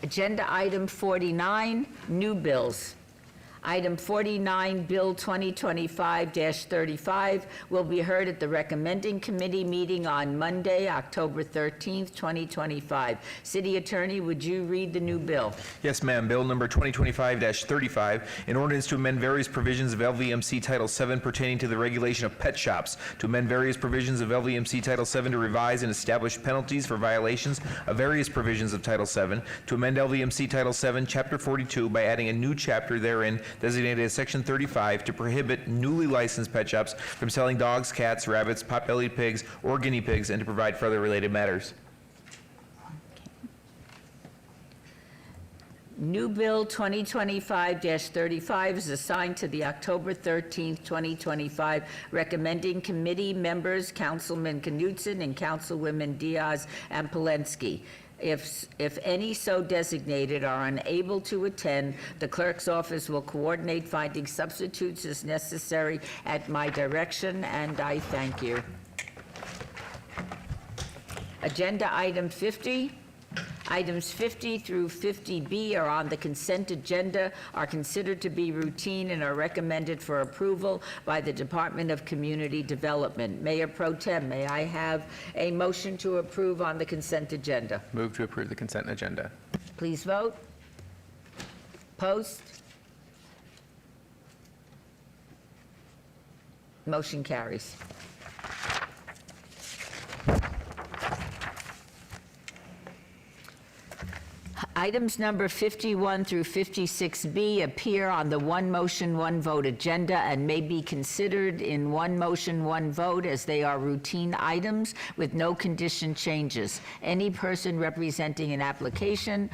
S1: Agenda item 49, new bills. Item 49, Bill 2025-35, will be heard at the recommending committee meeting on Monday, October 13th, 2025. City Attorney, would you read the new bill?
S7: Yes, ma'am. Bill number 2025-35, an ordinance to amend various provisions of LVMC Title VII pertaining to the regulation of pet shops, to amend various provisions of LVMC Title VII to revise and establish penalties for violations of various provisions of Title VII, to amend LVMC Title VII, Chapter 42, by adding a new chapter therein designated as Section 35 to prohibit newly licensed pet shops from selling dogs, cats, rabbits, pot-bellied pigs, or guinea pigs, and to provide for other related matters.
S1: New Bill 2025-35 is assigned to the October 13th, 2025 recommending committee members, Councilman Knutson and Councilwomen Diaz and Polensky. If any so designated are unable to attend, the clerk's office will coordinate finding substitutes as necessary at my direction, and I thank you. Agenda item 50. Items 50 through 50B are on the consent agenda, are considered to be routine, and are recommended for approval by the Department of Community Development. Mayor Pro Tem, may I have a motion to approve on the consent agenda?
S13: Move to approve the consent agenda.
S1: Please vote. Post. Motion carries. Items number 51 through 56B appear on the one motion, one vote agenda and may be considered in one motion, one vote as they are routine items with no condition changes. Any person representing an application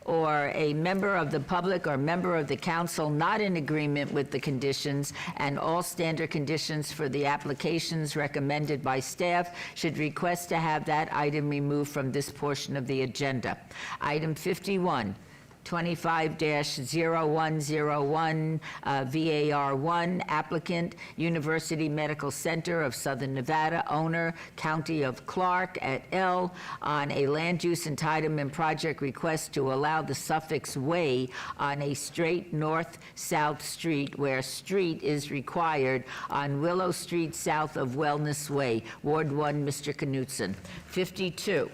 S1: or a member of the public or member of the council not in agreement with the conditions and all standard conditions for the applications recommended by staff should request to have that item removed from this portion of the agenda. Item 51. 25-0101, VAR1, applicant, University Medical Center of Southern Nevada, owner, County of Clark, et al., on a land use entitlement project request to allow the suffix way on a straight north-south street where street is required on Willow Street south of Wellness Way, Ward 1, Mr. Knutson. 52.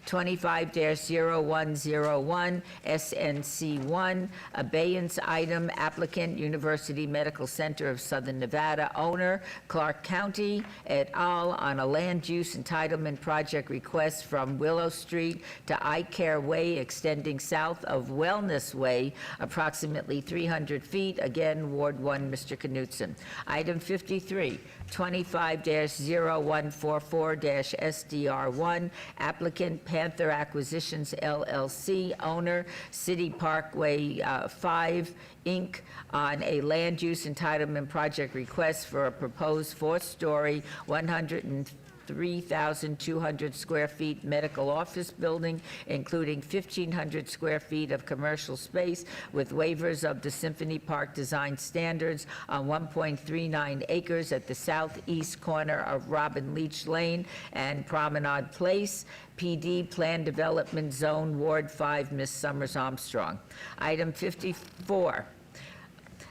S1: 25-0101, SNC1, abeyance item, applicant, University Medical Center of Southern Nevada, owner, Clark County, et al., on a land use entitlement project request from Willow Street to Eye Care Way extending south of Wellness Way, approximately 300 feet, again, Ward 1, Mr. Knutson. Item 53, 25-0144-SDR1, applicant, Panther Acquisitions LLC, owner, City Parkway 5, Inc., on a land use entitlement project request for a proposed fourth-story, 103,200 square feet medical office building, including 1,500 square feet of commercial space with waivers of the Symphony Park design standards on 1.39 acres at the southeast corner of Robin Leach Lane and Promenade Place. PD Plan Development Zone, Ward 5, Ms. Summers Armstrong. Item 54.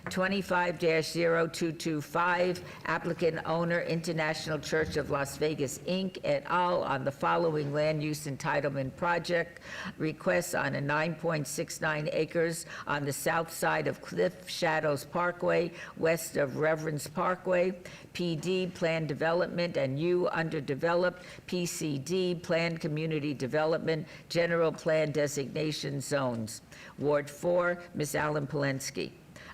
S1: 25-0225, applicant owner, International Church of Las Vegas, Inc., et al., on the following land use entitlement project requests on a 9.69 acres on the south side of Cliff Shadows Parkway, west of Reverence Parkway. PD, Plan Development, and U, Underdeveloped. PCD, Planned Community Development, General Plan Designation Zones. Ward 4, Ms. Allen Polensky.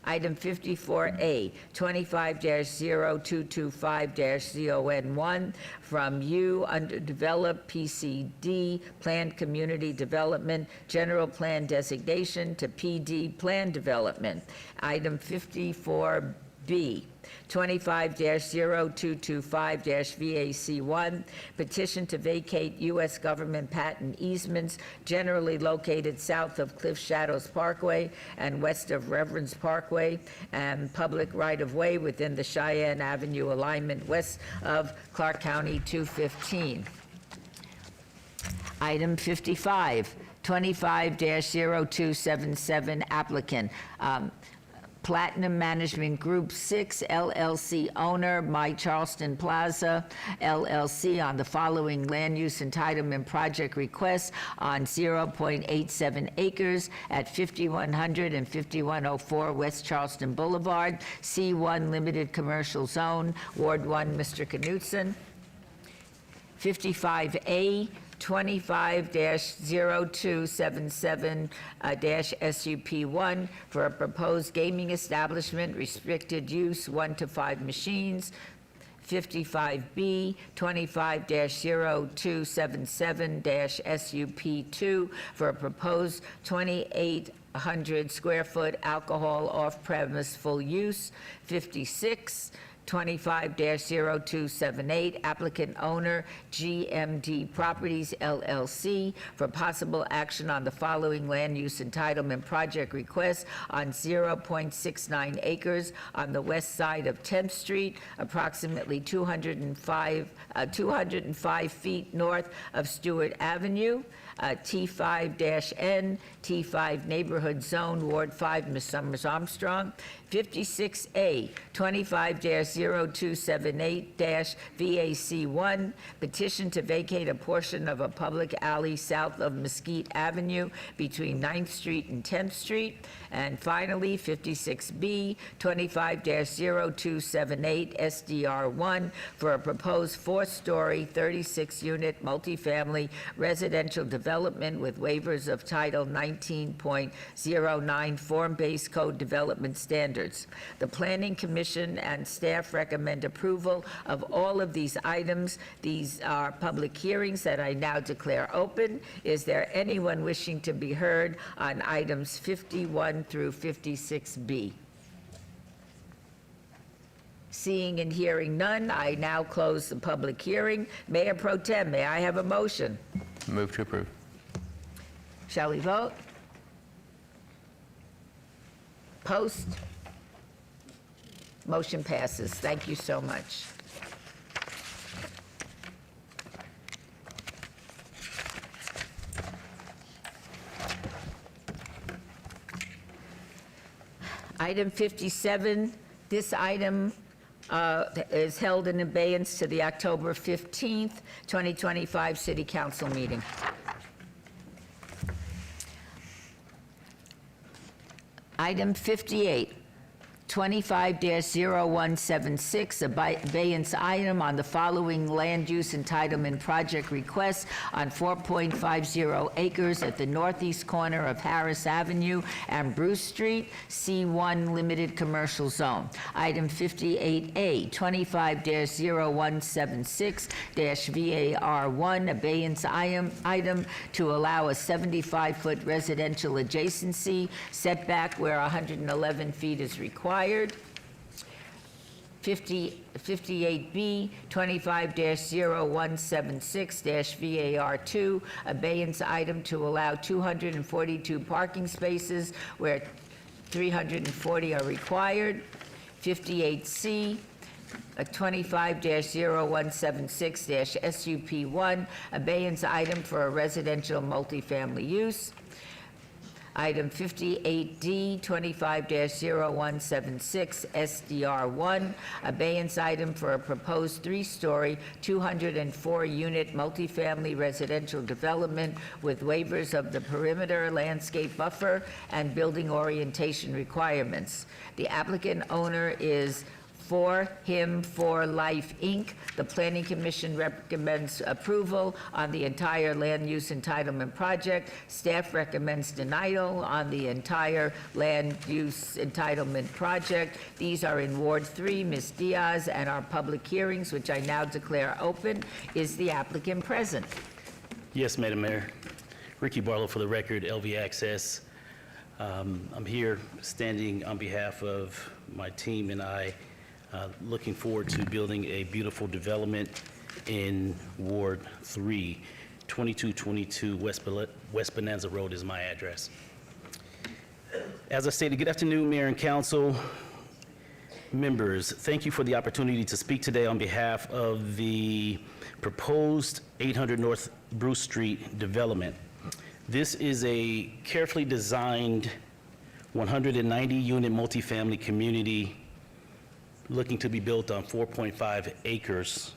S1: Item 54A, 25-0225-ZON1, from U, Underdeveloped, PCD, Planned Community Development, General Plan Designation, to PD, Plan Development. Item 54B, 25-0225-VAC1, petition to vacate U.S. government patent easements generally located south of Cliff Shadows Parkway and west of Reverence Parkway, and public right-of-way within the Cheyenne Avenue alignment west of Clark County 215. Item 55, 25-0277, applicant, Platinum Management Group 6 LLC owner, My Charleston Plaza LLC, on the following land use entitlement project requests on 0.87 acres at 5100 and 5104 West Charleston Boulevard, C1 Limited Commercial Zone, Ward 1, Mr. Knutson. 55A, 25-0277-SUP1 for a proposed gaming establishment, restricted use, 1 to 5 machines. 55B, 25-0277-SUP2 for a proposed 2,800 square foot alcohol off-premise full use. 56, 25-0278, applicant owner GMD Properties LLC for possible action on the following land use entitlement project request on 0.69 acres on the west side of 10th Street, approximately 205 feet north of Stewart Avenue. T5-N, T5 Neighborhood Zone, Ward 5, Ms. Summers Armstrong. 56A, 25-0278-VAC1, petition to vacate a portion of a public alley south of Mesquite Avenue between 9th Street and 10th Street. And finally, 56B, 25-0278-SDR1 for a proposed 4-story, 36-unit multifamily residential development with waivers of Title 19.09 Form-Based Code Development Standards. The Planning Commission and staff recommend approval of all of these items. These are public hearings that I now declare open. Is there anyone wishing to be heard on items 51 through 56B? Seeing and hearing none, I now close the public hearing. Mayor Pro Tem, may I have a motion?
S13: Move to approve.
S1: Shall we vote? Post? Motion passes. Thank you so much. Item 57, this item is held in abeyance to the October 15th, 2025 City Council meeting. Item 58, 25-0176, abeyance item on the following land use entitlement project request on 4.50 acres at the northeast corner of Harris Avenue and Bruce Street, C1 Limited Commercial Zone. Item 58A, 25-0176-VAR1, abeyance item to allow a 75-foot residential adjacency setback where 111 feet is required. 58B, 25-0176-VAR2, abeyance item to allow 242 parking spaces where 340 are required. 58C, 25-0176-SUP1, abeyance item for a residential multifamily use. Item 58D, 25-0176, SDR1, abeyance item for a proposed 3-story, 204-unit multifamily residential development with waivers of the perimeter landscape buffer and building orientation requirements. The applicant owner is For Him for Life, Inc. The Planning Commission recommends approval on the entire land use entitlement project. Staff recommends denial on the entire land use entitlement project. These are in Ward 3, Ms. Diaz, and our public hearings, which I now declare open. Is the applicant present?
S8: Yes, Madam Mayor. Ricky Barlow for the record, LV Access. I'm here standing on behalf of my team and I, looking forward to building a beautiful development in Ward 3. 2222 West Bonanza Road is my address. As I stated, good afternoon, Mayor and Council members. Thank you for the opportunity to speak today on behalf of the proposed 800 North Bruce Street development. This is a carefully designed 190-unit multifamily community looking to be built on 4.5 acres.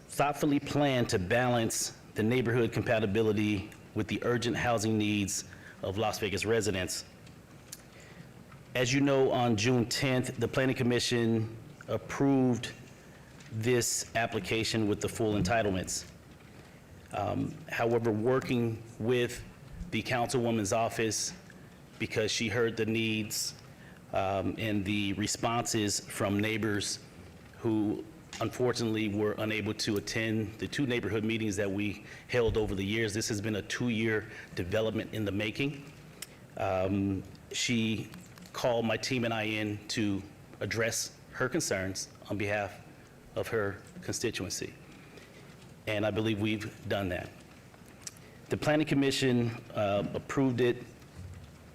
S8: Thoughtfully planned to balance the neighborhood compatibility with the urgent housing needs of Las Vegas residents. As you know, on June 10th, the Planning Commission approved this application with the full entitlements. However, working with the councilwoman's office, because she heard the needs and the responses from neighbors who unfortunately were unable to attend the 2 neighborhood meetings that we held over the years. This has been a 2-year development in the making. She called my team and I in to address her concerns on behalf of her constituency. And I believe we've done that. The Planning Commission approved it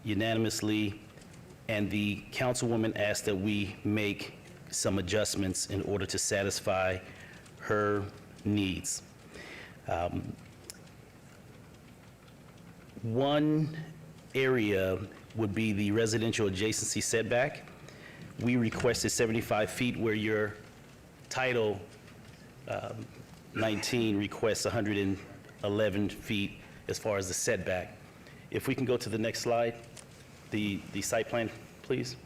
S8: unanimously, and the councilwoman asked that we make some adjustments in order to satisfy her needs. One area would be the residential adjacency setback. We requested 75 feet where your Title 19 requests 111 feet as far as the setback. If we can go to the next slide, the site plan, please.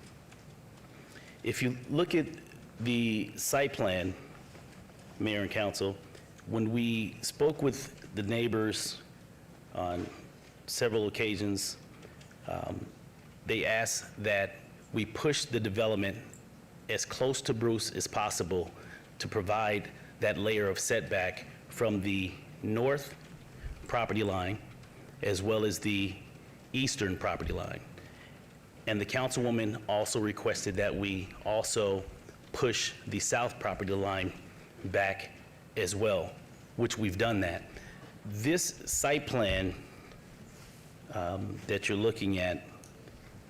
S8: If you look at the site plan, Mayor and Council, when we spoke with the neighbors on several occasions, they asked that we push the development as close to Bruce as possible to provide that layer of setback from the north property line as well as the eastern property line. And the councilwoman also requested that we also push the south property line back as well, which we've done that. This site plan that you're looking at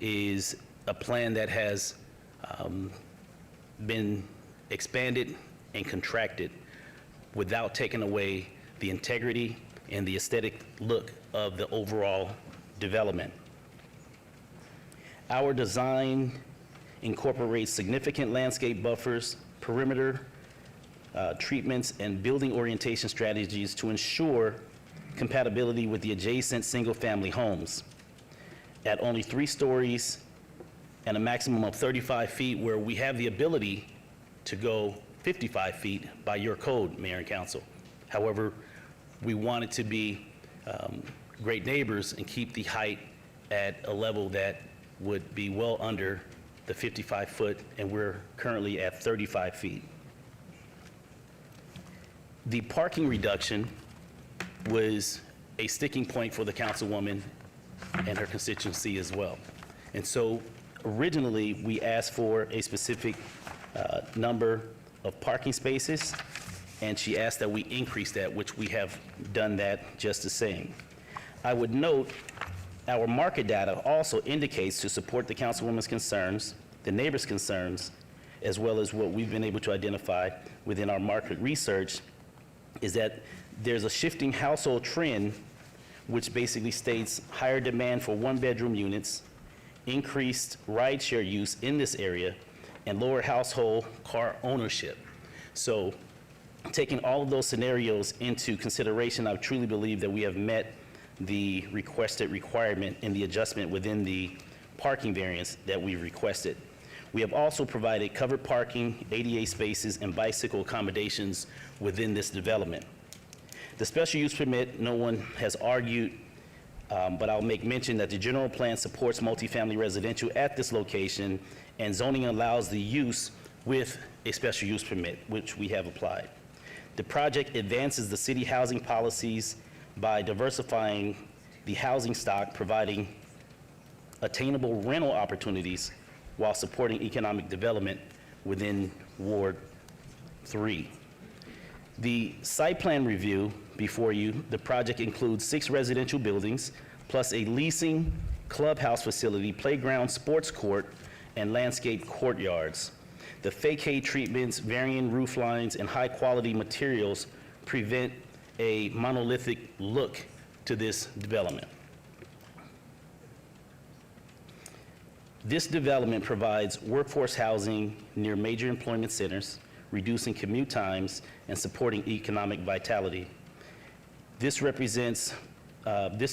S8: is a plan that has been expanded and contracted without taking away the integrity and the aesthetic look of the overall development. Our design incorporates significant landscape buffers, perimeter treatments, and building orientation strategies to ensure compatibility with the adjacent single-family homes. At only 3 stories and a maximum of 35 feet, where we have the ability to go 55 feet by your code, Mayor and Council. However, we wanted to be great neighbors and keep the height at a level that would be well under the 55-foot, and we're currently at 35 feet. The parking reduction was a sticking point for the councilwoman and her constituency as well. And so originally, we asked for a specific number of parking spaces, and she asked that we increase that, which we have done that just the same. I would note our market data also indicates, to support the councilwoman's concerns, the neighbors' concerns, as well as what we've been able to identify within our market research, is that there's a shifting household trend, which basically states higher demand for 1-bedroom units, increased rideshare use in this area, and lower household car ownership. So taking all of those scenarios into consideration, I truly believe that we have met the requested requirement in the adjustment within the parking variance that we requested. We have also provided covered parking, ADA spaces, and bicycle accommodations within this development. The special use permit, no one has argued, but I'll make mention that the general plan supports multifamily residential at this location, and zoning allows the use with a special use permit, which we have applied. The project advances the city housing policies by diversifying the housing stock, providing attainable rental opportunities while supporting economic development within Ward 3. The site plan review before you, the project includes 6 residential buildings, plus a leasing clubhouse facility, playground, sports court, and landscape courtyards. The fake hay treatments, varying roof lines, and high-quality materials prevent a monolithic look to this development. This development provides workforce housing near major employment centers, reducing commute times and supporting economic vitality. This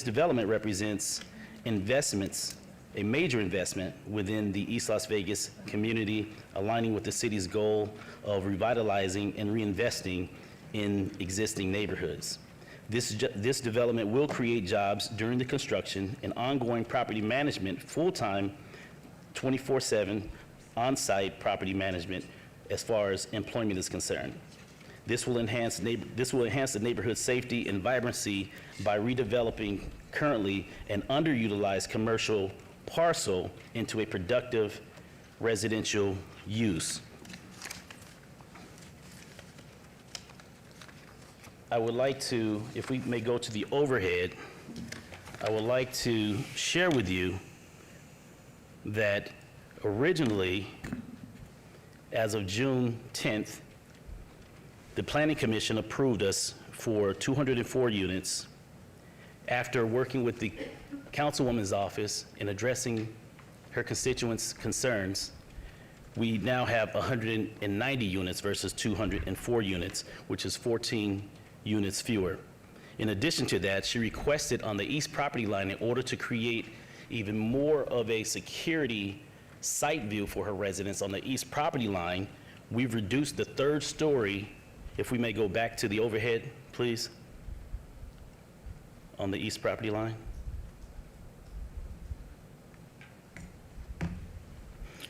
S8: development represents investments, a major investment within the East Las Vegas community, aligning with the city's goal of revitalizing and reinvesting in existing neighborhoods. This development will create jobs during the construction and ongoing property management, full-time, 24/7 on-site property management as far as employment is concerned. This will enhance the neighborhood safety and vibrancy by redeveloping currently an underutilized commercial parcel into a productive residential use. I would like to, if we may go to the overhead, I would like to share with you that originally, as of June 10th, the Planning Commission approved us for 204 units. After working with the Councilwoman's office in addressing her constituents' concerns, we now have 190 units versus 204 units, which is 14 units fewer. In addition to that, she requested on the east property line, in order to create even more of a security site view for her residents on the east property line, we've reduced the third story. If we may go back to the overhead, please, on the east property line.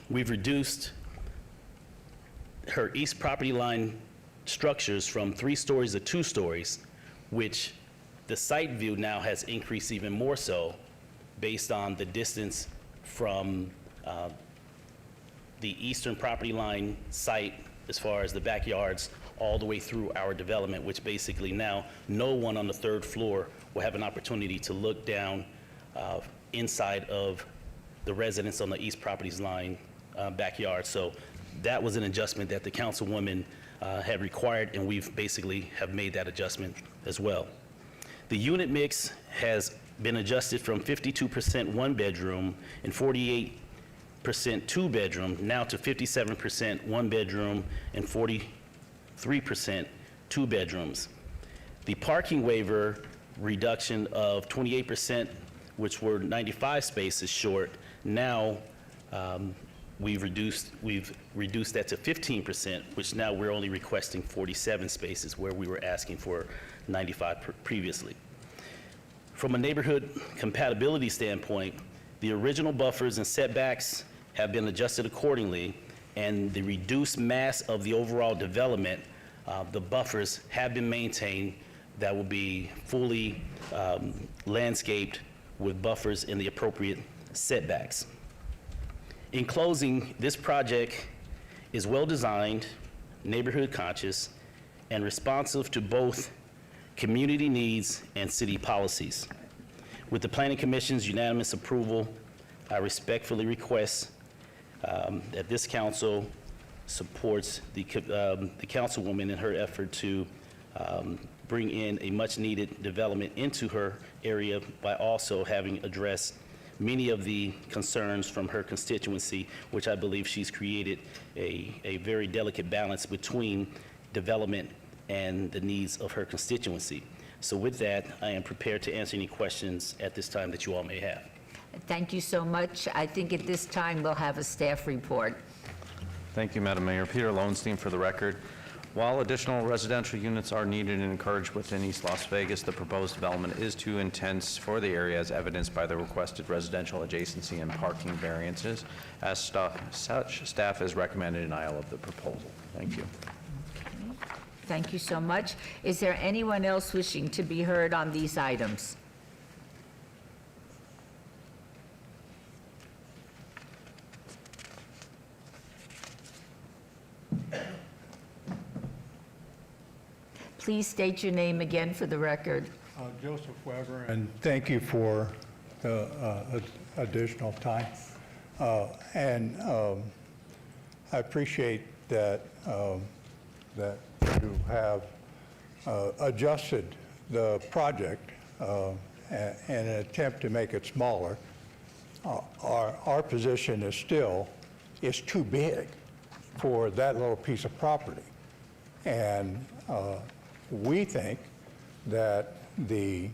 S8: We've reduced her east property line structures from 3 stories to 2 stories, which the site view now has increased even more so based on the distance from the eastern property line site as far as the backyards all the way through our development, which basically now no one on the 3rd floor will have an opportunity to look down inside of the residents on the east properties line backyard. So that was an adjustment that the councilwoman had required, and we've basically have made that adjustment as well. The unit mix has been adjusted from 52% 1-bedroom and 48% 2-bedroom, now to 57% 1-bedroom and 43% 2-bedrooms. The parking waiver reduction of 28%, which were 95 spaces short, now we've reduced that to 15%, which now we're only requesting 47 spaces where we were asking for 95 previously. From a neighborhood compatibility standpoint, the original buffers and setbacks have been adjusted accordingly, and the reduced mass of the overall development, the buffers have been maintained that will be fully landscaped with buffers in the appropriate setbacks. In closing, this project is well-designed, neighborhood conscious, and responsive to both community needs and city policies. With the Planning Commission's unanimous approval, I respectfully request that this council supports the councilwoman in her effort to bring in a much-needed development into her area by also having addressed many of the concerns from her constituency, which I believe she's created a very delicate balance between development and the needs of her constituency. So with that, I am prepared to answer any questions at this time that you all may have.
S1: Thank you so much. I think at this time we'll have a staff report.
S9: Thank you, Madam Mayor. Peter Lowenstein for the record. While additional residential units are needed and encouraged within East Las Vegas, the proposed development is too intense for the area as evidenced by the requested residential adjacency and parking variances. As such, staff is recommended denial of the proposal. Thank you.
S1: Thank you so much. Is there anyone else wishing to be heard on these items? Please state your name again for the record.
S11: Joseph Weber, and thank you for the additional time. I appreciate that that you have adjusted the project in an attempt to make it smaller. our position is still, is too big for that little piece of property. And we think that the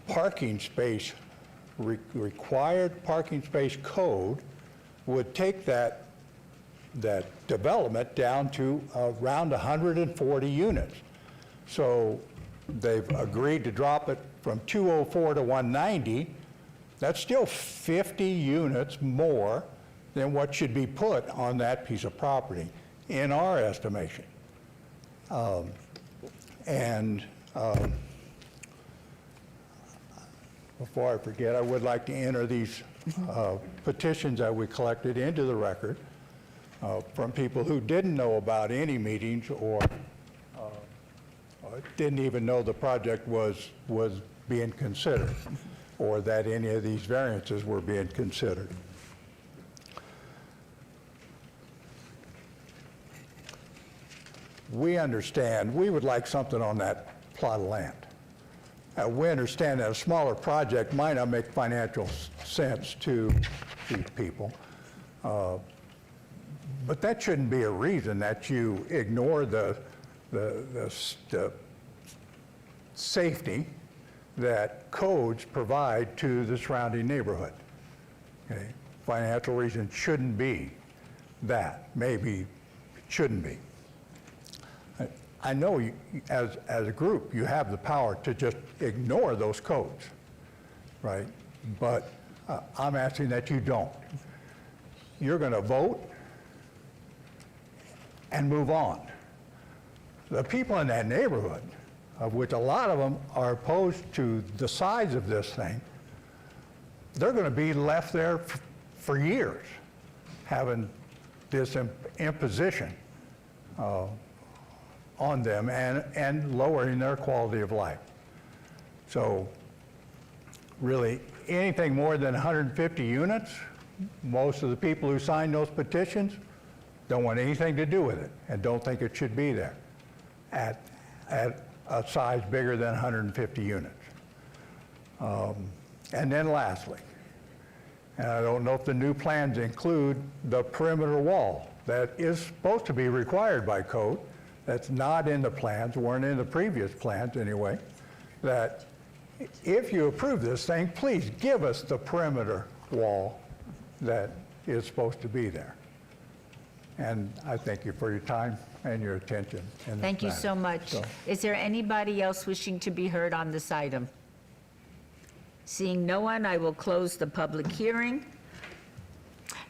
S11: parking space, required parking space code would take that development down to around 140 units. So they've agreed to drop it from 204 to 190. That's still 50 units more than what should be put on that piece of property, in our estimation. Before I forget, I would like to enter these petitions that we collected into the record from people who didn't know about any meetings or didn't even know the project was being considered or that any of these variances were being considered. We understand, we would like something on that plot of land. We understand that a smaller project might not make financial sense to these people, but that shouldn't be a reason that you ignore the safety that codes provide to the surrounding neighborhood. Okay? Financial reason shouldn't be that. Maybe it shouldn't be. I know you, as a group, you have the power to just ignore those codes, right? But I'm asking that you don't. You're going to vote and move on. The people in that neighborhood, of which a lot of them are opposed to the size of this thing, they're going to be left there for years, having this imposition on them and lowering their quality of life. So really, anything more than 150 units, most of the people who signed those petitions don't want anything to do with it and don't think it should be there at a size bigger than 150 units. And then lastly, and I don't know if the new plans include the perimeter wall that is supposed to be required by code. That's not in the plans, weren't in the previous plans anyway, that if you approve this thing, please give us the perimeter wall that is supposed to be there. And I thank you for your time and your attention. in this
S1: Thank you
S11: matter.
S1: so much. Is there anybody else wishing to be heard on this item? Seeing no one, I will close the public hearing.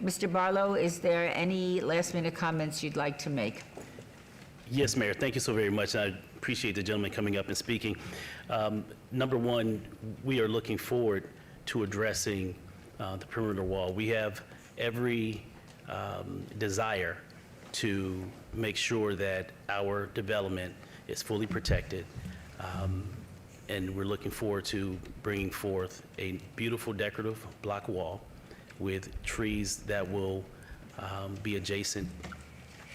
S1: Mr. Barlow, is there any last-minute comments you'd like to make?
S8: Yes, Mayor, thank you so very much. I appreciate the gentleman coming up and speaking. Number one, we are looking forward to addressing the perimeter wall. We have every desire to make sure that our development is fully protected. And we're looking forward to bringing forth a beautiful decorative block wall with trees that will be adjacent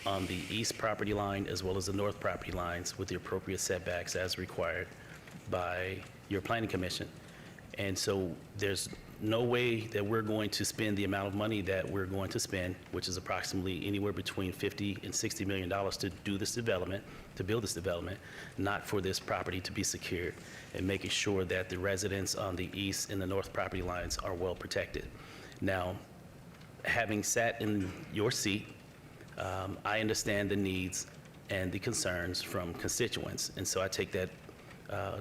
S8: on the east property line as well as the north property lines with the appropriate setbacks as required by your planning commission. And so there's no way that we're going to spend the amount of money that we're going to spend, which is approximately anywhere between $50 and $60 million to do this development, to build this development, not for this property to be secured and making sure that the residents on the east and the north property lines are well protected. Now, having sat in your seat, I understand the needs and the concerns from constituents, and so I take that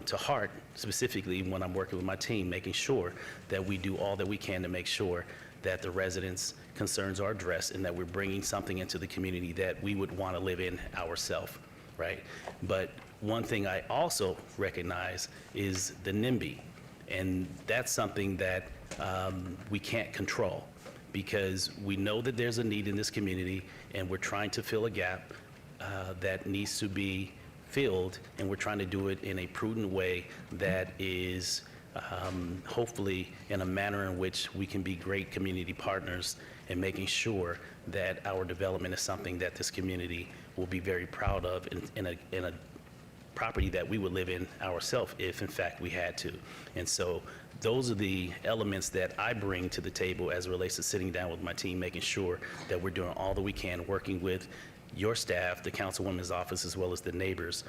S8: to heart, specifically when I'm working with my team, making sure that we do all that we can to make sure that the residents' concerns are addressed and that we're bringing something into the community that we would want to live in ourselves, right? But one thing I also recognize is the NIMBY, and that's something that we can't control, because we know that there's a need in this community and we're trying to fill a gap that needs to be filled, and we're trying to do it in a prudent way that is hopefully in a manner in which we can be great community partners and making sure that our development is something that this community will be very proud of in a property that we would live in ourselves if in fact we had to. And so those are the elements that I bring to the table as it relates to sitting down with my team, making sure that we're doing all that we can, working with your staff, the councilwoman's office, as well as the neighbors,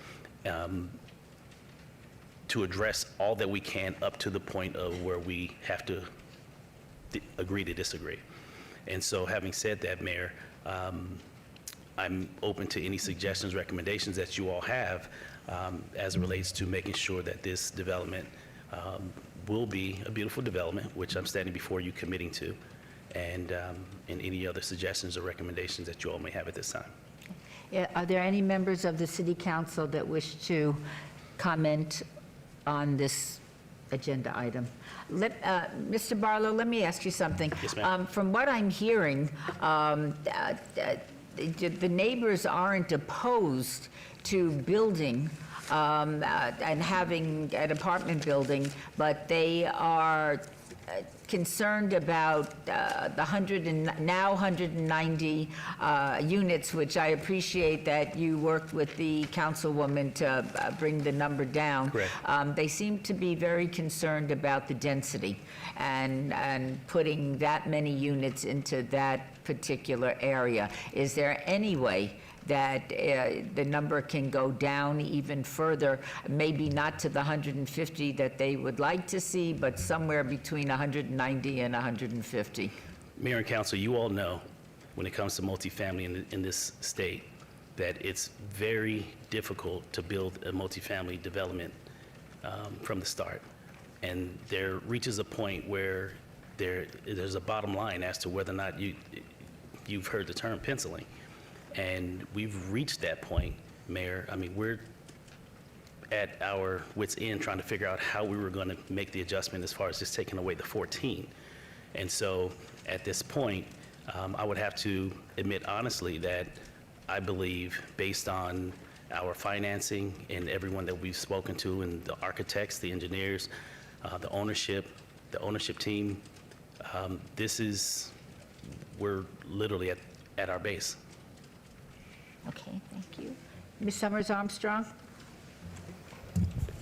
S8: to address all that we can up to the point of where we have to agree to disagree. And so having said that, Mayor, I'm open to any suggestions, recommendations that you all have as it relates to making sure that this development will be a beautiful development, which I'm standing before you committing to, and any other suggestions or recommendations that you all may have at this time.
S1: Yeah, are there any members of the city council that wish to comment on this agenda item? Mr. Barlow, let me ask you something.
S8: Yes, ma'am.
S1: From what I'm hearing, the neighbors aren't opposed to building and having an apartment building, but they are concerned about the 190 units, which I appreciate that you worked with the councilwoman to bring the number down.
S8: Correct.
S1: They seem to be very concerned about the density and putting that many units into that particular area. Is there any way that the number can go down even further, maybe not to the 150 that they would like to see, but somewhere between 190 and 150?
S8: Mayor and council, you all know when it comes to multifamily in this state that it's very difficult to build a multifamily development from the start. And there reaches a point where there's a bottom line as to whether or not you've heard the term penciling. And we've reached that point, Mayor. I mean, we're at our wits' end trying to figure out how we were going to make the adjustment as far as just taking away the 14. And so at this point, I would have to admit honestly that I believe, based on our financing and everyone that we've spoken to, and the architects, the engineers, the ownership team, we're literally at our base.
S1: Okay, thank you. Ms. Summers Armstrong?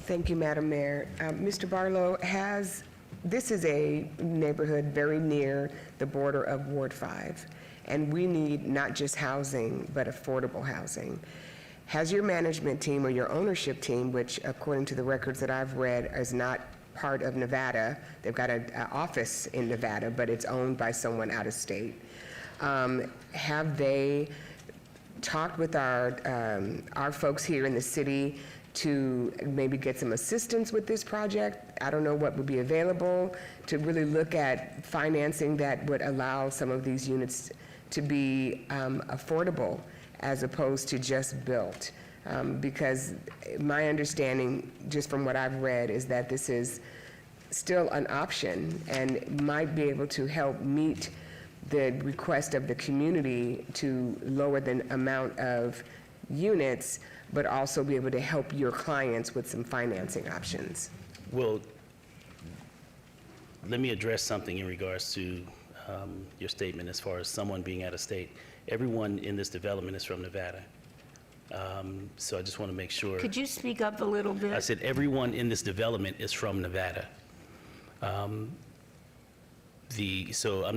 S19: Thank you, Madam Mayor. Mr. Barlow, this is a neighborhood very near the border of Ward 5, and we need not just housing, but affordable housing. Has your management team or your ownership team, which according to the records that I've read is not part of Nevada, they've got an office in Nevada, but it's owned by someone out of state, have they talked with our folks here in the city to maybe get some assistance with this project? I don't know what would be available to really look at financing that would allow some of these units to be affordable as opposed to just built. Because my understanding, just from what I've read, is that this is still an option and might be able to help meet the request of the community to lower the amount of units, but also be able to help your clients with some financing options.
S8: Well, let me address something in regards to your statement as far as someone being out of state. Everyone in this development is from Nevada. So I just want to make sure.
S1: Could you speak up a little bit?
S8: I said everyone in this development is from Nevada. So I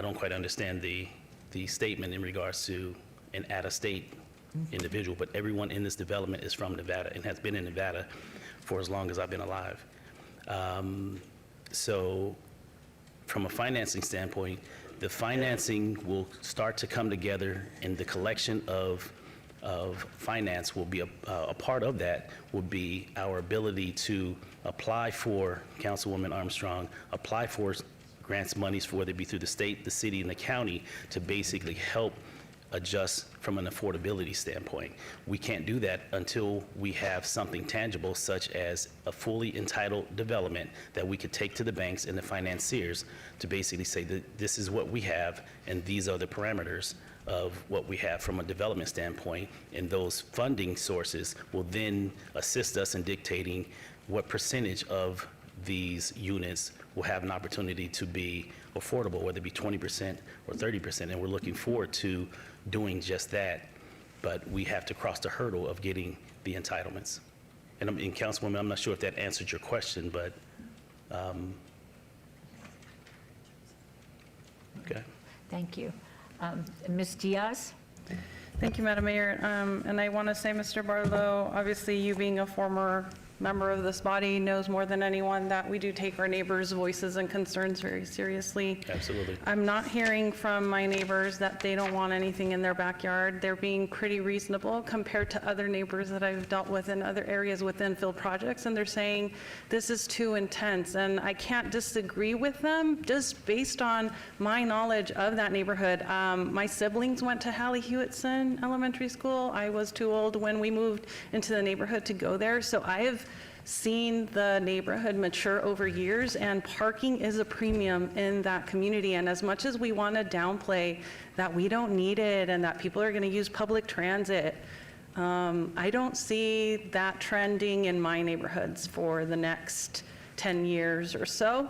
S8: don't quite understand the statement in regards to an out-of-state individual, but everyone in this development is from Nevada and has been in Nevada for as long as I've been alive. So from a financing standpoint, the financing will start to come together, and the collection of finance will be a part of that will be our ability to apply for, Councilwoman Armstrong, apply for grants monies, whether it be through the state, the city, and the county, to basically help adjust from an affordability standpoint. We can't do that until we have something tangible, such as a fully entitled development that we could take to the banks and the financiers to basically say that this is what we have and these are the parameters of what we have from a development standpoint, and those funding sources will then assist us in dictating what percentage of these units will have an opportunity to be affordable, whether it be 20% or 30%, and we're looking forward to doing just that. but we have to cross the hurdle of getting the entitlements. And Councilwoman, I'm not sure if that answered your question, but, okay.
S1: Thank you. Ms. Diaz?
S21: Thank you, Madam Mayor. And I want to say, Mr. Barlow, obviously you being a former member of this body knows more than anyone that we do take our neighbors' voices and concerns very seriously.
S8: Absolutely.
S21: I'm not hearing from my neighbors that they don't want anything in their backyard. They're being pretty reasonable compared to other neighbors that I've dealt with in other areas with infill projects, and they're saying this is too intense. And I can't disagree with them just based on my knowledge of that neighborhood. My siblings went to Hallie Hewitson Elementary School. I was too old when we moved into the neighborhood to go there, so I have seen the neighborhood mature over years, and parking is a premium in that community. And as much as we want to downplay that we don't need it and that people are going to use public transit, I don't see that trending in my neighborhoods for the next 10 years or so.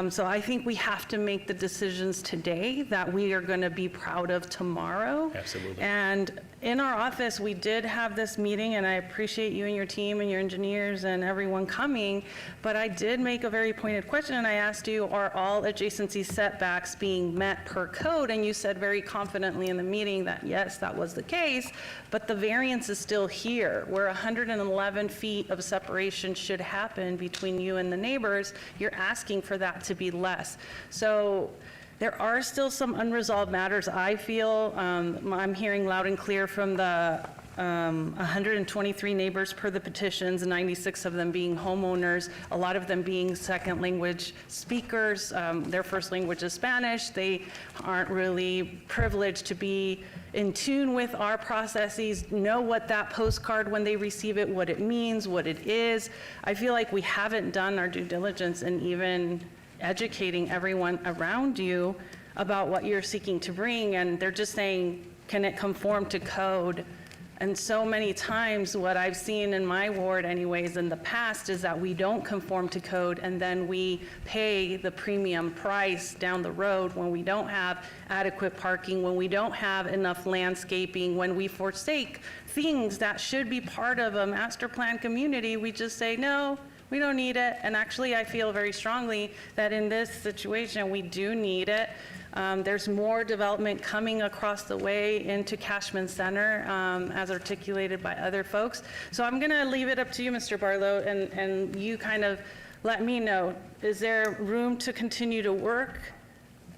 S21: So I think we have to make the decisions today that we are going to be proud of tomorrow.
S8: Absolutely.
S21: And in our office, we did have this meeting, and I appreciate you and your team and your engineers and everyone coming, but I did make a very pointed question, and I asked you, are all adjacency setbacks being met per code? And you said very confidently in the meeting that yes, that was the case, but the variance is still here, where 111 feet of separation should happen between you and the neighbors. You're asking for that to be less. So there are still some unresolved matters, I feel. I'm hearing loud and clear from the 123 neighbors per the petitions, 96 of them being homeowners, a lot of them being second language speakers. Their first language is Spanish. They aren't really privileged to be in tune with our processes, know what that postcard, when they receive it, what it means, what it is. I feel like we haven't done our due diligence in even educating everyone around you about what you're seeking to bring, and they're just saying, can it conform to code? And so many times what I've seen in my ward anyways in the past is that we don't conform to code, and then we pay the premium price down the road when we don't have adequate parking, when we don't have enough landscaping, when we forsake things that should be part of a master plan community. We just say, no, we don't need it. And actually, I feel very strongly that in this situation, we do need it. There's more development coming across the way into Cashman Center, as articulated by other folks. So I'm going to leave it up to you, Mr. Barlow, and you kind of let me know, is there room to continue to work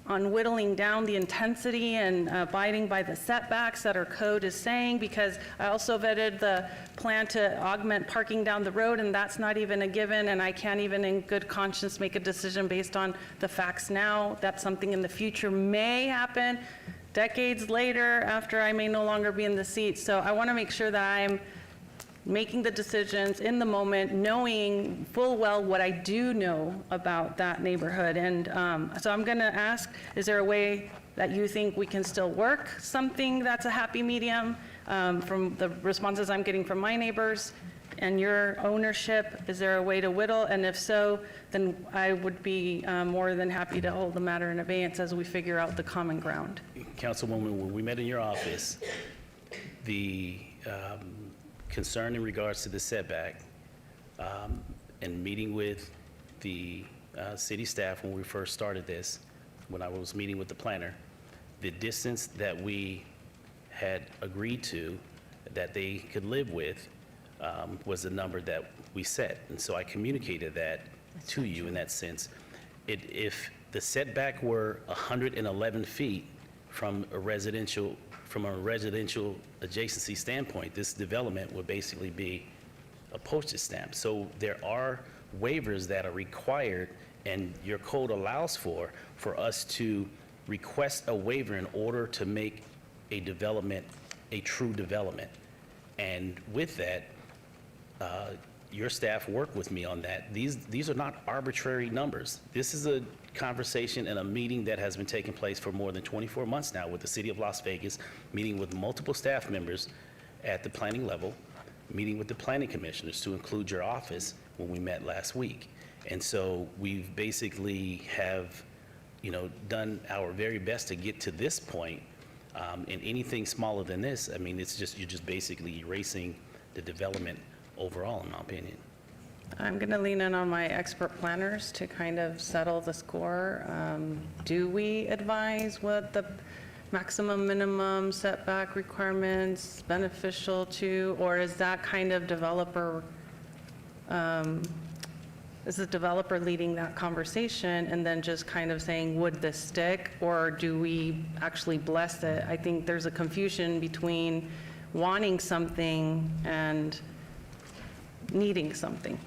S21: on whittling down the intensity and abiding by the setbacks that our code is saying? Because I also vetted the plan to augment parking down the road, and that's not even a given, and I can't even in good conscience make a decision based on the facts now. That's something in the future may happen decades later after I may no longer be in the seat. So I want to make sure that I'm making the decisions in the moment, knowing full well what I do know about that neighborhood. And so I'm going to ask, is there a way that you think we can still work something that's a happy medium from the responses I'm getting from my neighbors and your ownership? Is there a way to whittle? And if so, then I would be more than happy to hold the matter in abeyance as we figure out the common ground.
S8: Councilwoman, when we met in your office, the concern in regards to the setback, and meeting with the city staff when we first started this, when I was meeting with the planner, the distance that we had agreed to that they could live with was the number that we set. And so I communicated that to you in that sense. If the setback were 111 feet from a residential adjacency standpoint, this development would basically be a postage stamp. So there are waivers that are required, and your code allows for us to request a waiver in order to make a development a true development. And with that, your staff worked with me on that. These are not arbitrary numbers. This is a conversation and a meeting that has been taking place for more than 24 months now with the City of Las Vegas, meeting with multiple staff members at the planning level, meeting with the planning commissioners to include your office when we met last week. And so we've basically have, done our very best to get to this point. And anything smaller than this, I mean, you're just basically erasing the development overall, in my opinion.
S21: I'm going to lean in on my expert planners to kind of settle the score. Do we advise what the maximum, minimum setback requirements beneficial to, or is that kind of developer, is the developer leading that conversation and then just kind of saying, would this stick, or do we actually bless it? I think there's a confusion between wanting something and needing something.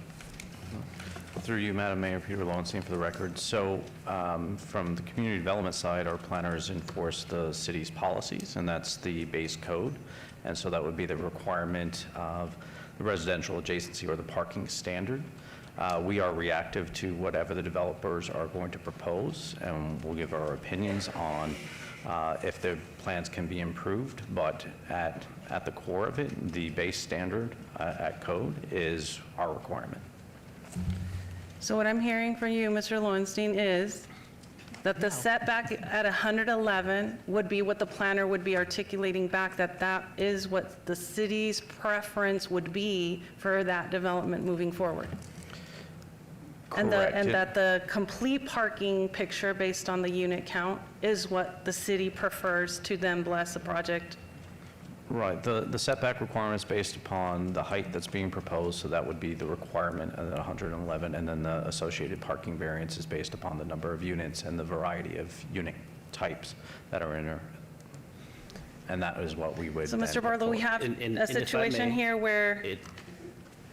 S9: Through you, Madam Mayor, Peter Lowenstein for the record. So from the community development side, our planners enforce the city's policies, and that's the base code. And so that would be the requirement of the residential adjacency or the parking standard. We are reactive to whatever the developers are going to propose, and we'll give our opinions on if the plans can be improved. But at the core of it, the base standard at code is our requirement.
S21: So what I'm hearing from you, Mr. Lowenstein, is that the setback at 111 would be what the planner would be articulating back, that is what the city's preference would be for that development moving forward. And
S9: Correct.
S21: that the complete parking picture based on the unit count is what the city prefers to then bless the project.
S9: Right, the setback requirements based upon the height that's being proposed, so that would be the requirement at 111, and then the associated parking variance is based upon the number of units and the variety of unit types that are in there. And that is what we would.
S21: So,
S9: then
S21: Mr. Barlow, we have a situation here where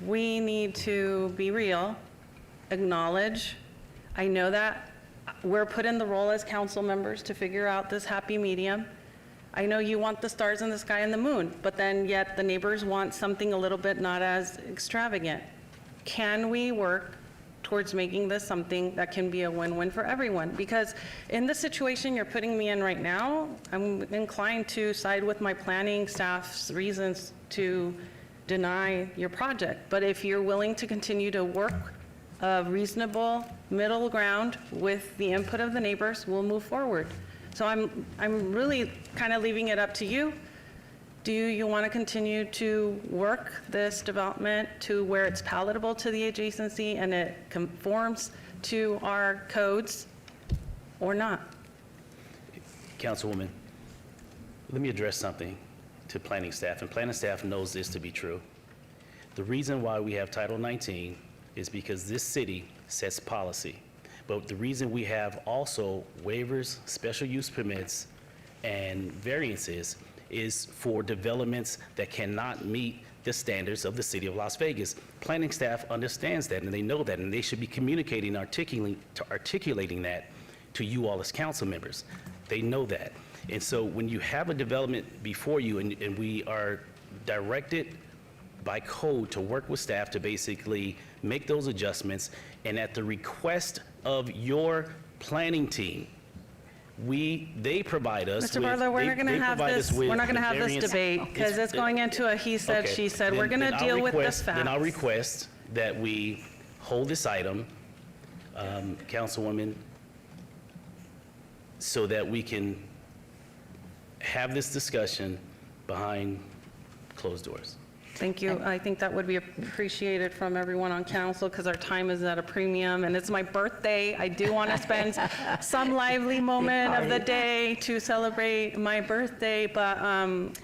S21: we need to be real, acknowledge. I know that we're put in the role as council members to figure out this happy medium. I know you want the stars in the sky and the moon, but then yet the neighbors want something a little bit not as extravagant. Can we work towards making this something that can be a win-win for everyone? Because in the situation you're putting me in right now, I'm inclined to side with my planning staff's reasons to deny your project. But if you're willing to continue to work a reasonable middle ground with the input of the neighbors, we'll move forward. So I'm really kind of leaving it up to you. Do you want to continue to work this development to where it's palatable to the adjacency and it conforms to our codes or not?
S8: Councilwoman, let me address something to planning staff, and planning staff knows this to be true. The reason why we have Title 19 is because this city sets policy. But the reason we have also waivers, special use permits, and variances is for developments that cannot meet the standards of the city of Las Vegas. Planning staff understands that, and they know that, and they should be communicating, articulating that to you all as council members. They know that. And so when you have a development before you, and we are directed by code to work with staff to basically make those adjustments, and at the request of your planning team, they provide us
S21: Mr. Barlow, we're not going to have this. We're not going to have this
S8: variance.
S21: debate because it's going into a he said,
S8: Okay.
S21: she said. We're going to
S8: Then
S21: deal with the
S8: Then I'll
S21: facts.
S8: request that we hold this item, Councilwoman, so that we can have this discussion behind closed doors.
S21: Thank you. I think that would be appreciated from everyone on council because our time is at a premium and it's my birthday. I do want to spend some lively moment of the day to celebrate my birthday, but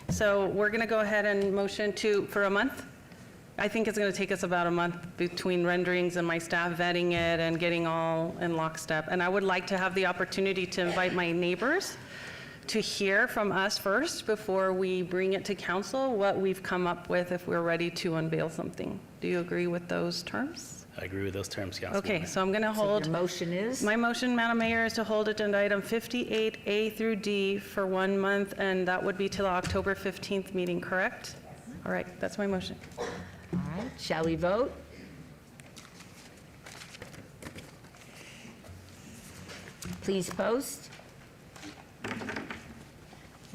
S21: so we're going to go ahead and motion for a month. I think it's going to take us about a month between renderings and my staff vetting it and getting all in lockstep. And I would like to have the opportunity to invite my neighbors to hear from us first before we bring it to council, what we've come up with if we're ready to unveil something. Do you agree with those terms?
S8: I agree with those terms, Councilwoman.
S21: Okay, so I'm going to hold.
S1: Your motion is?
S21: My motion, Madam Mayor, is to hold agenda item 58A through D for 1 month, and that would be till the October 15th meeting, correct? All right, that's my motion.
S1: All right, shall we vote? Please post.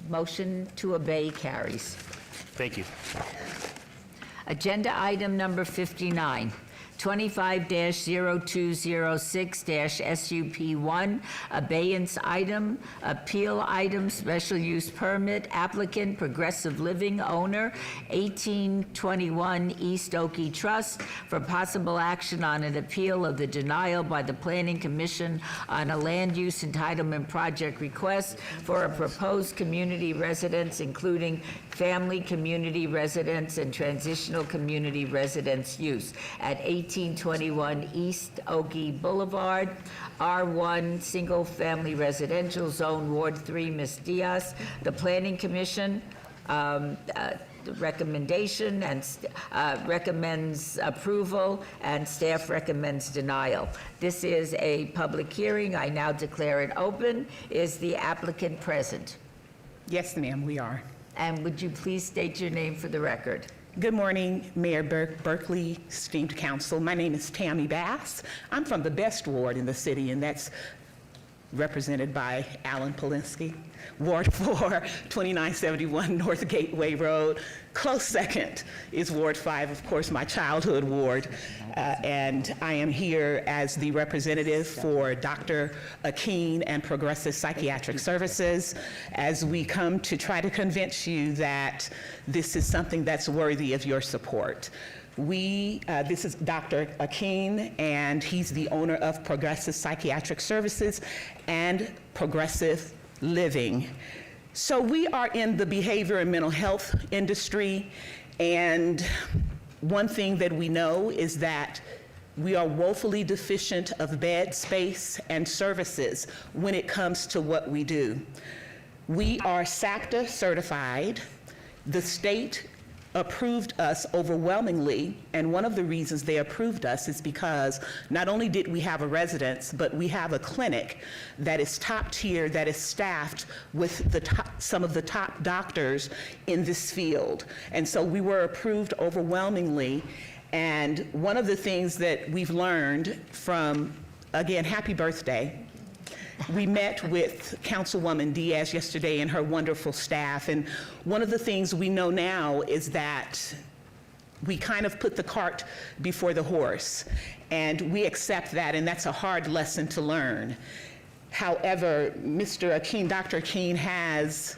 S1: Motion to obey carries.
S8: Thank you.
S1: Agenda item number 59, 25-0206-SUP1, abeyance item, appeal item, special use permit, applicant, Progressive Living, owner, 1821 East Okie Trust, for possible action on an appeal of the denial by the Planning Commission on a land use entitlement project request for a proposed community residence, including family community residence and transitional community residence use at 1821 East Okie Boulevard, R1, Single Family Residential Zone, Ward 3, Ms. Diaz. The Planning Commission the recommendation and recommends approval, and staff recommends denial. This is a public hearing. I now declare it open. Is the applicant present?
S12: Yes, ma'am, we are.
S1: And would you please state your name for the record?
S12: Good morning, Mayor Berkeley, esteemed council. My name is Tammy Bass. I'm from the best ward in the city, and that's represented by Alan Polinsky. Ward 4, 2971 North Gateway Road. Close second is Ward 5, of course, my childhood ward. And I am here as the representative for Dr. Akeen and Progressive Psychiatric Services as we come to try to convince you that this is something that's worthy of your support. This is Dr. Akeen, and he's the owner of Progressive Psychiatric Services and Progressive Living. So we are in the behavior and mental health industry, and one thing that we know is that we are woefully deficient of bed space and services when it comes to what we do. We are SACTA certified. The state approved us overwhelmingly, and one of the reasons they approved us is because not only did we have a residence, but we have a clinic that is top tier, that is staffed with some of the top doctors in this field. And so we were approved overwhelmingly. And one of the things that we've learned from, again, happy birthday. We met with Councilwoman Diaz yesterday and her wonderful staff, and one of the things we know now is that we kind of put the cart before the horse, and we accept that, and that's a hard lesson to learn. However, Mr. Akeen, Dr. Akeen has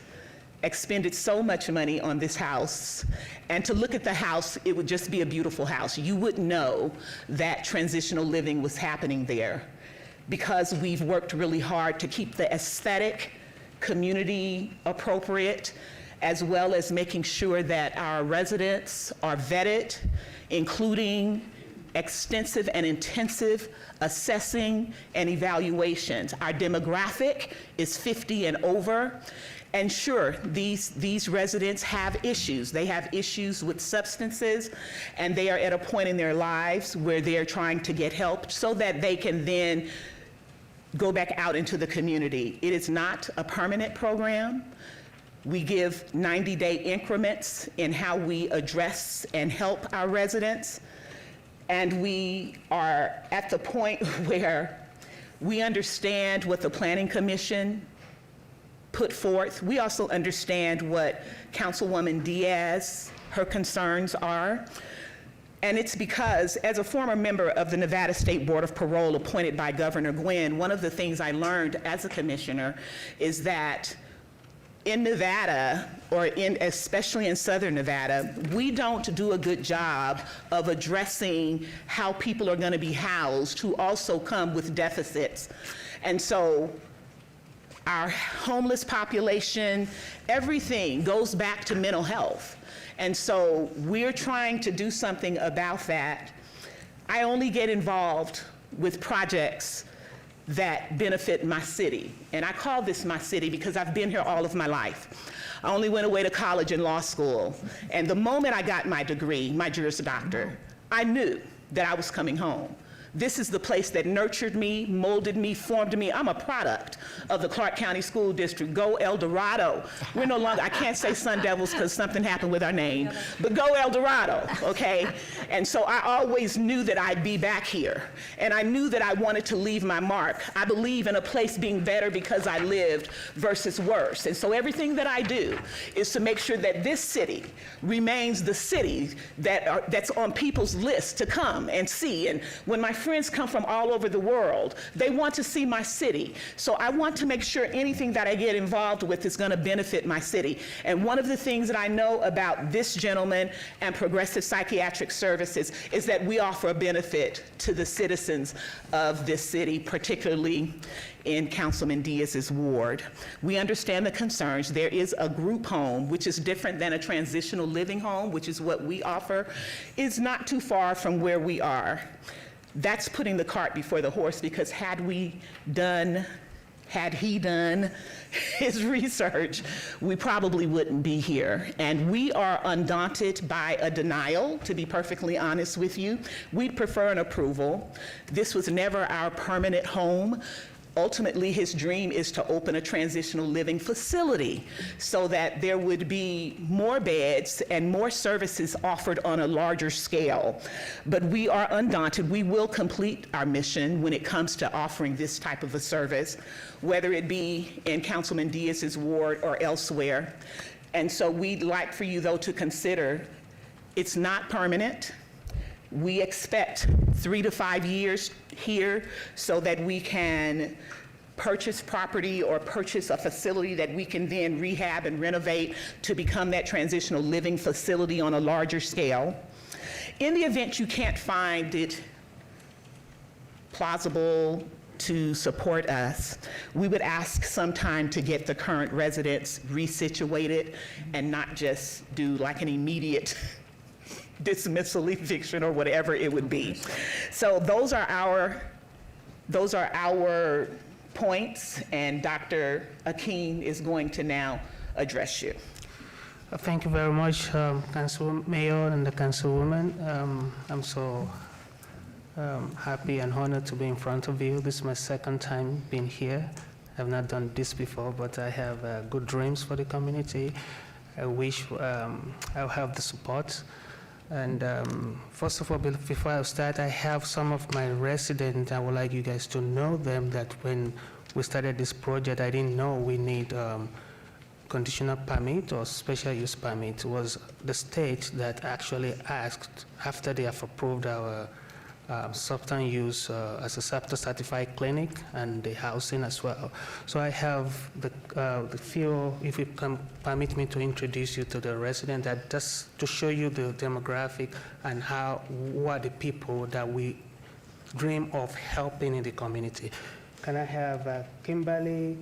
S12: expended so much money on this house, and to look at the house, it would just be a beautiful house. You wouldn't know that transitional living was happening there, because we've worked really hard to keep the aesthetic, community appropriate, as well as making sure that our residents are vetted, including extensive and intensive assessing and evaluations. Our demographic is 50 and over. And sure, these residents have issues. They have issues with substances, and they are at a point in their lives where they're trying to get help so that they can then go back out into the community. It is not a permanent program. We give 90-day increments in how we address and help our residents. And we are at the point where we understand what the Planning Commission put forth. We also understand what Councilwoman Diaz, her concerns are. And it's because, as a former member of the Nevada State Board of Parole appointed by Governor Gwynn, one of the things I learned as a commissioner is that in Nevada, or especially in Southern Nevada, we don't do a good job of addressing how people are going to be housed who also come with deficits. And so our homeless population, everything goes back to mental health. And so we're trying to do something about that. I only get involved with projects that benefit my city. And I call this my city because I've been here all of my life. I only went away to college and law school. And the moment I got my degree, my Juris Doctor, I knew that I was coming home This is the place that nurtured me, molded me, formed me. I'm a product of the Clark County School District. Go El Dorado. We're no longer, I can't say Sun Devils because something happened with our name, but go El Dorado, okay? And so I always knew that I'd be back here. And I knew that I wanted to leave my mark. I believe in a place being better because I lived versus worse. And so everything that I do is to make sure that this city remains the city that's on people's list to come and see. And when my friends come from all over the world, they want to see my city. So I want to make sure anything that I get involved with is going to benefit my city. And one of the things that I know about this gentleman and Progressive Psychiatric Services is that we offer a benefit to the citizens of this city, particularly in Councilman Diaz's ward. We understand the concerns. There is a group home, which is different than a transitional living home, which is what we offer. It's not too far from where we are. That's putting the cart before the horse, because had he done his research, we probably wouldn't be here. And we are undaunted by a denial, to be perfectly honest with you. We'd prefer an approval. This was never our permanent home. Ultimately, his dream is to open a transitional living facility so that there would be more beds and more services offered on a larger scale. But we are undaunted. We will complete our mission when it comes to offering this type of a service, whether it be in Councilman Diaz's ward or elsewhere. And so we'd like for you, though, to consider it's not permanent. We expect 3 to 5 years here so that we can purchase property or purchase a facility that we can then rehab and renovate to become that transitional living facility on a larger scale. In the event you can't find it plausible to support us, we would ask some time to get the current residents resituated and not just do like an immediate dismissal, eviction, or whatever it would be. So those are our points, and Dr. Akeem is going to now address you.
S14: Thank you very much, Council Mayor and the Councilwoman. I'm so happy and honored to be in front of you. This is my second time being here. I've not done this before, but I have good dreams for the community. I wish I'll have the support. And first of all, before I start, I have some of my residents. I would like you guys to know them that when we started this project, I didn't know we need conditional permit or special use permit. It was the state that actually asked after they have approved our substance use as a SAPTA certified clinic and the housing as well. So I have the feel, if you can permit me to introduce you to the resident, that just to show you the demographic and who are the people that we dream of helping in the community. Can I have Kimberly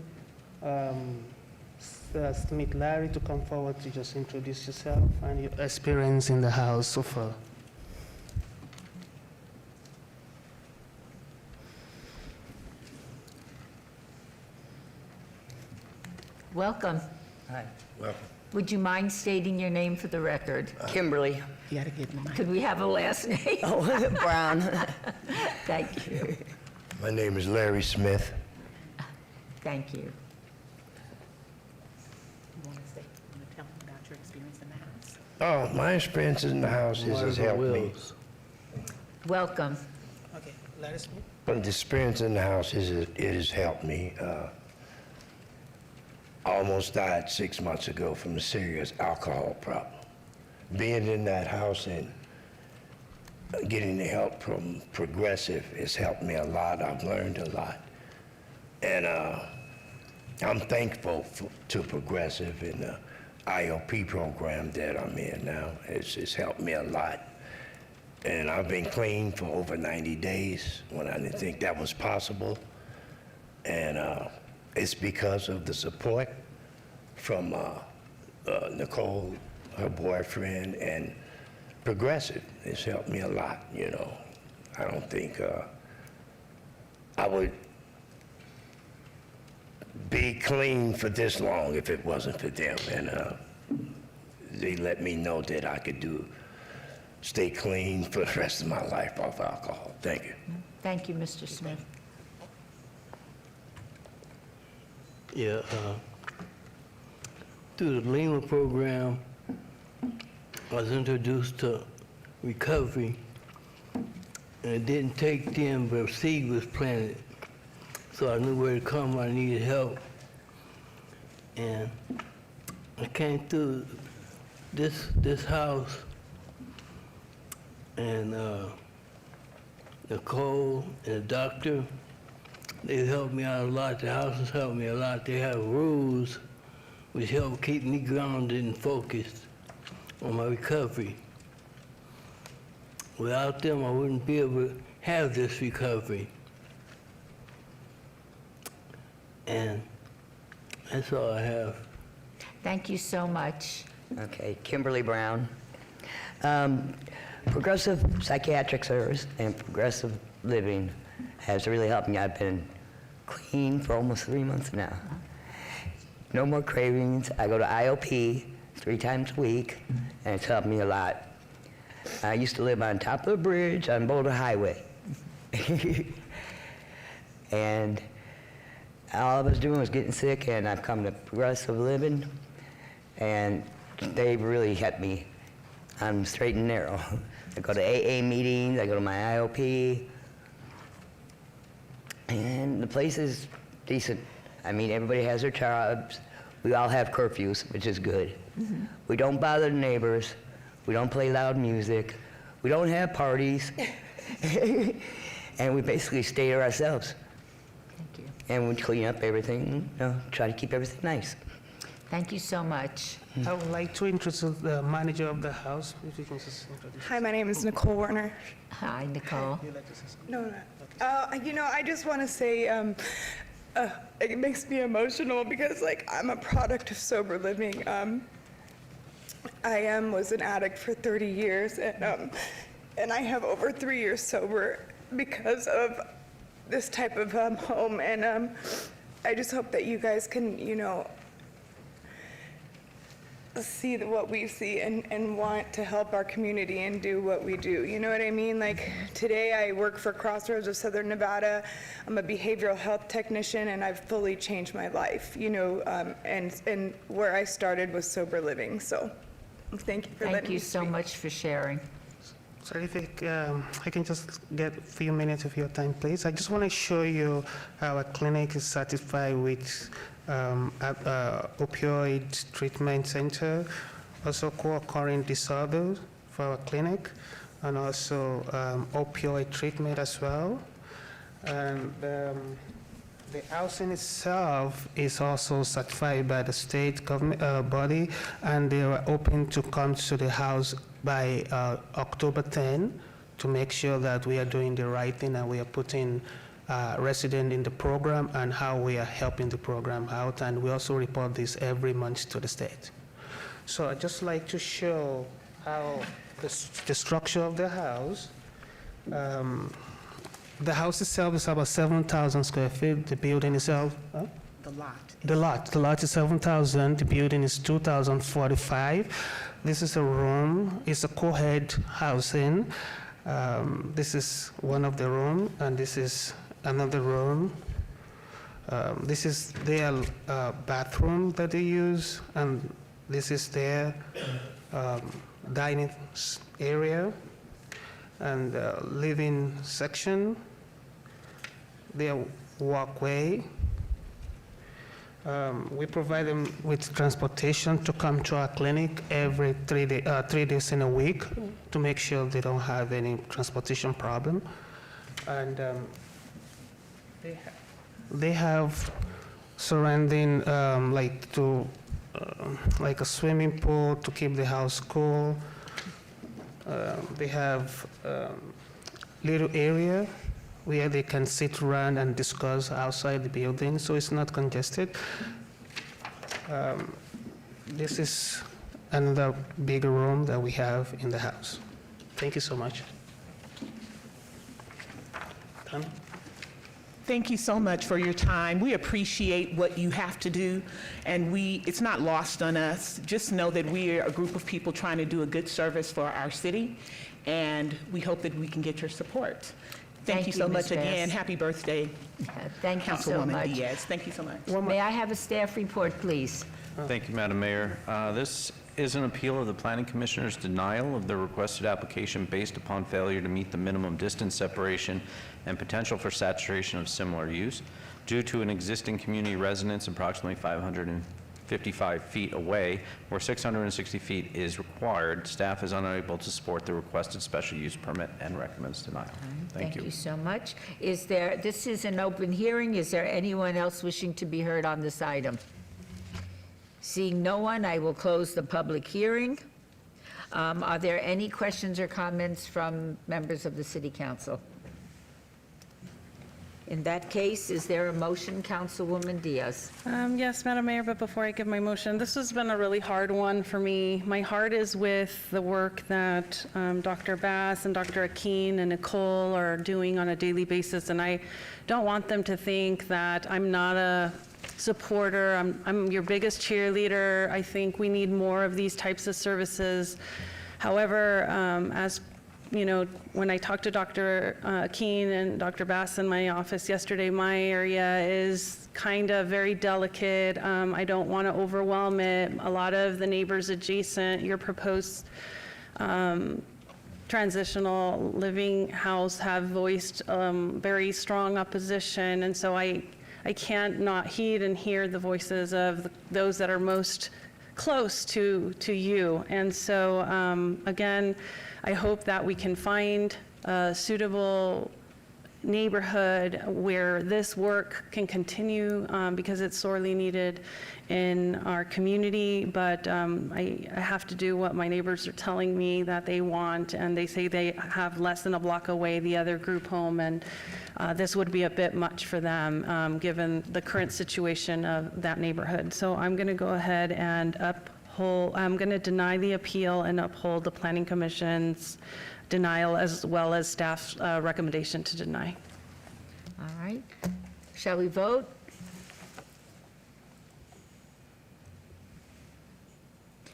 S14: Smith Larry to come forward to just introduce yourself and your experience in the house so far?
S1: Welcome.
S15: Hi. Welcome.
S1: Would you mind stating your name for the record?
S15: Kimberly.
S12: You gotta give me my.
S1: Could we have a last name?
S15: Oh, Brown.
S1: Thank you.
S15: My name is Larry Smith.
S1: Thank you.
S12: You want to tell them about your experience in the house?
S15: Oh, my experience in the house has helped me.
S1: Welcome.
S12: Okay, let us know.
S15: But the experience in the house it has helped me. I almost died 6 months ago from a serious alcohol problem. Being in that house and getting the help from Progressive has helped me a lot. I've learned a lot. And I'm thankful to Progressive and the IOP program that I'm in now. It's helped me a lot. And I've been clean for over 90 days when I didn't think that was possible. And it's because of the support from Nicole, her boyfriend, and Progressive. It's helped me a lot, you know. I don't think I would be clean for this long if it wasn't for them. And they let me know that I could stay clean for the rest of my life off alcohol. Thank you.
S1: Thank you, Mr. Smith.
S10: Yeah, through the LEMA program, I was introduced to recovery, and it didn't take them, but a seed was planted. So I knew where to come when I needed help. And I came through this house, and Nicole and the doctor, they helped me out a lot. The houses helped me a lot. They have rules which help keep me grounded and focused on my recovery. Without them, I wouldn't be able to have this recovery. And that's all I have.
S1: Thank you so much.
S16: Okay, Kimberly Brown. Progressive Psychiatric Service and Progressive Living has really helped me. I've been clean for almost 3 months now. No more cravings. I go to IOP 3 times a week, and it's helped me a lot. I used to live on top of the bridge on Boulder Highway. And all I was doing was getting sick, and I've come to Progressive Living, and they really kept me on straight and narrow. I go to AA meetings, I go to my IOP, and the place is decent. I mean, everybody has their jobs. We all have curfews, which is good.
S1: Mm-hmm.
S16: We don't bother the neighbors. We don't play loud music. We don't have parties. And we basically stay to ourselves.
S1: Thank you.
S16: And we clean up everything, you know, try to keep everything nice.
S1: Thank you so much.
S14: I would like to introduce the manager of the house. If you can just introduce.
S17: Hi, my name is Nicole Werner.
S1: Hi, Nicole.
S17: No. You know, I just want to say it makes me emotional because, like, I'm a product of sober living. I was an addict for 30 years, and I have over 3 years sober because of this type of home. And I just hope that you guys can, you know, see what we see and want to help our community and do what we do. You know what I mean? Like, today I work for Crossroads of Southern Nevada. I'm a behavioral health technician, and I've fully changed my life, you know, and where I started was sober living. So thank you for letting me
S1: Thank you so
S17: speak.
S1: much for sharing.
S14: So if I can just get a few minutes of your time, please. I just want to show you how our clinic is certified with opioid treatment center, also co-occurring disorders for our clinic, and also opioid treatment as well. And the housing itself is also certified by the state government body, and they are open to come to the house by October 10 to make sure that we are doing the right thing and we are putting resident in the program and how we are helping the program out, and we also report this every month to the state. So I'd just like to show how the structure of the house. The house itself is about 7,000 square feet. The building itself,
S12: The lot.
S14: the lot is 7,000. The building is 2,045. This is a room. It's a co-ed housing. This is one of the room, and this is another room. This is their bathroom that they use, and this is their dining area and living section, their walkway. We provide them with transportation to come to our clinic every 3 days in a week to make sure they don't have any transportation problem. And they have surrounding like a swimming pool to keep the house cool. They have little area where they can sit around and discuss outside the building, so it's not congested. This is another bigger room that we have in the house. Thank you so much. Tana?
S12: Thank you so much for your time. We appreciate what you have to do, and it's not lost on us. Just know that we are a group of people trying to do a good service for our city, and we hope that we can get your support. Thank you so
S1: Ms.
S12: much again.
S1: Bass.
S12: Happy birthday,
S1: Thank you so
S12: Councilwoman
S1: much.
S12: Diaz. Thank you so much.
S1: May I have a staff report, please?
S9: Thank you, Madam Mayor. This is an appeal of the Planning Commissioner's denial of the requested application based upon failure to meet the minimum distance separation and potential for saturation of similar use due to an existing community residence approximately 555 feet away, where 660 feet is required. Staff is unable to support the requested special use permit and recommends denial. Thank you.
S1: Thank you so much. This is an open hearing. Is there anyone else wishing to be heard on this item? Seeing no one, I will close the public hearing. Are there any questions or comments from members of the City Council? In that case, is there a motion, Councilwoman Diaz?
S21: Yes, Madam Mayor, but before I give my motion, this has been a really hard one for me. My heart is with the work that Dr. Bass and Dr. Akeen and Nicole are doing on a daily basis, and I don't want them to think that I'm not a supporter. I'm your biggest cheerleader. I think we need more of these types of services. However, as you know, when I talked to Dr. Keene and Dr. Bass in my office yesterday, my area is kind of very delicate. I don't want to overwhelm it. A lot of the neighbors adjacent, your proposed transitional living house have voiced very strong opposition, and so I can't not heed and hear the voices of those that are most close to you. And so, again, I hope that we can find a suitable neighborhood where this work can continue because it's sorely needed in our community. But I have to do what my neighbors are telling me that they want, and they say they have less than a block away the other group home, and this would be a bit much for them given the current situation of that neighborhood. So I'm going to go ahead and I'm going to deny the appeal and uphold the Planning Commission's denial as well as staff's recommendation to deny.
S1: All right. Shall we vote?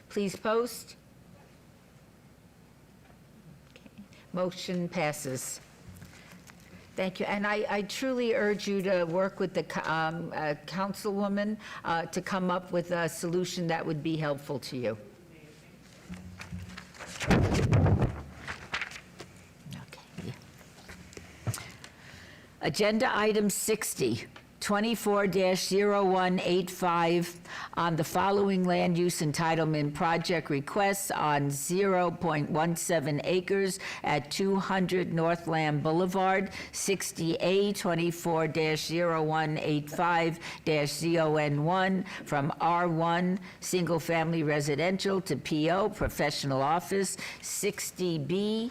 S1: Please post. Okay. Motion passes. Thank you. And I truly urge you to work with the councilwoman to come up with a solution that would be helpful to you. Okay. Agenda item 60. 24-0185 on the following land use entitlement project requests on 0.17 acres at 200 North Lamb Boulevard, 60A 24-0185-ZON1 from R1 Single Family Residential to PO Professional Office, 60B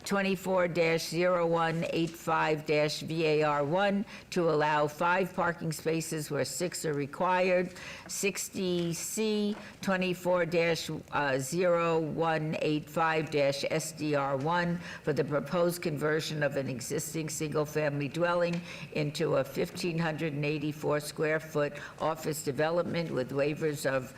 S1: 24-0185-VAR1 to allow 5 parking spaces where 6 are required. 60C 24-0185-SDR1 for the proposed conversion of an existing single-family dwelling into a 1,584 square foot office development with waivers of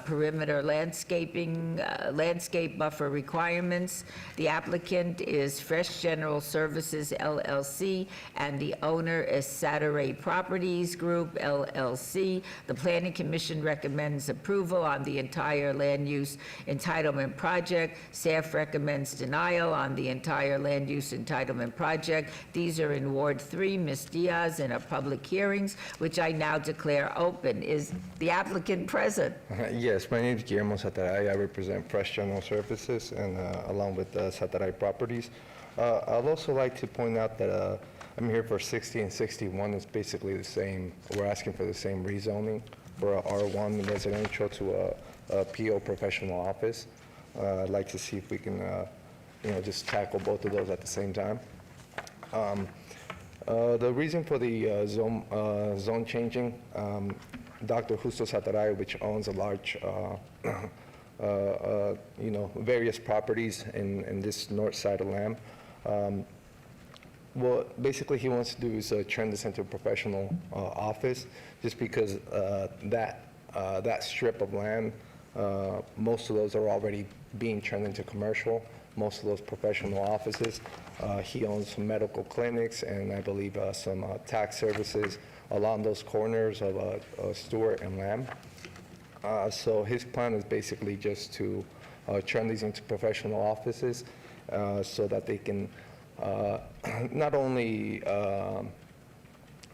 S1: perimeter landscaping, landscape buffer requirements. The applicant is Fresh General Services LLC, and the owner is Saturday Properties Group LLC. The Planning Commission recommends approval on the entire land use entitlement project. Staff recommends denial on the entire land use entitlement project. These are in Ward 3, Ms. Diaz, and are public hearings, which I now declare open. Is the applicant present?
S2: Yes, my name is Guillermo Sataray. I represent Fresh General Services and along with Sataray Properties. I'd also like to point out that I'm here for 60 and 61. It's basically the same. We're asking for the same rezoning for a R1 residential to a PO professional office. I'd like to see if we can, just tackle both of those at the same time. The reason for the zone changing, Dr. Justo Sataray, which owns a large, various properties in this north side of Lamb. Well, basically, he wants to do is turn this into a professional office, just because that strip of land, most of those are already being turned into commercial. most of those professional offices. He owns some medical clinics and I believe some tax services along those corners of Stewart and Lamb. So his plan is basically just to turn these into professional offices so that they can not only,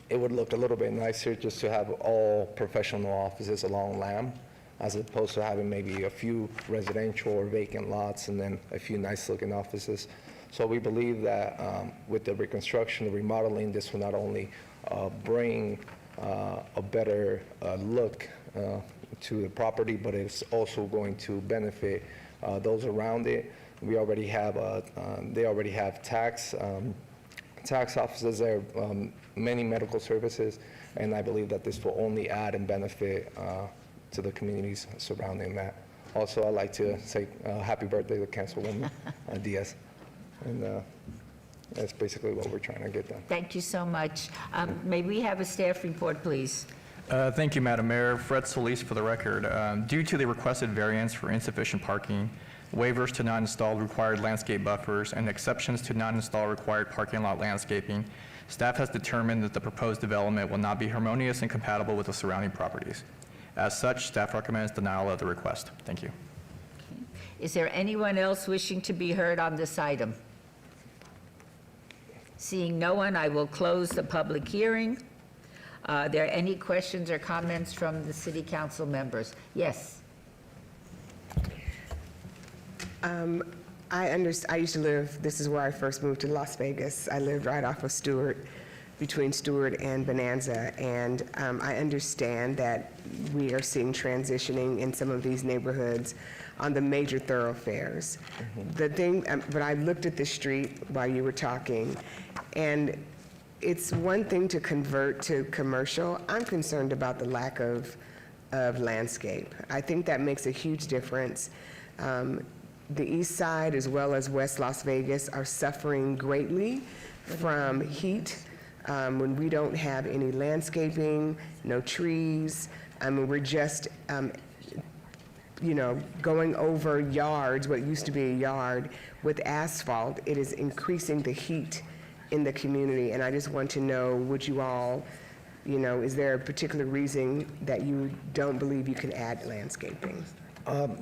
S2: it would look a little bit nicer just to have all professional offices along Lamb, as opposed to having maybe a few residential or vacant lots and then a few nice-looking offices. So we believe that with the reconstruction, the remodeling, this will not only bring a better look to the property, but it's also going to benefit those around it. We already have, they already have tax offices there, many medical services, and I believe that this will only add and benefit to the communities surrounding that. Also, I'd like to say happy birthday to Councilwoman Diaz. And that's basically what we're trying to get done.
S1: Thank you so much. May we have a staff report, please?
S3: Thank you, Madam Mayor. Fred Solis for the record. Due to the requested variance for insufficient parking, waivers to not install required landscape buffers, and exceptions to not install required parking lot landscaping, staff has determined that the proposed development will not be harmonious and compatible with the surrounding properties. As such, staff recommends denial of the request. Thank you.
S1: Is there anyone else wishing to be heard on this item? Seeing no one, I will close the public hearing. Are there any questions or comments from the city council members? Yes.
S19: I used to live, this is where I first moved to Las Vegas. I lived right off of Stewart, between Stewart and Bonanza, and I understand that we are seeing transitioning in some of these neighborhoods on the major thoroughfares. The thing, but I looked at the street while you were talking, and it's one thing to convert to commercial. I'm concerned about the lack of landscape. I think that makes a huge difference. The east side as well as West Las Vegas are suffering greatly from heat when we don't have any landscaping, no trees. I mean, we're just, you know, going over yards, what used to be a yard, with asphalt. It is increasing the heat in the community, and I just want to know, would you all, you know, is there a particular reason that you don't believe you can add landscaping?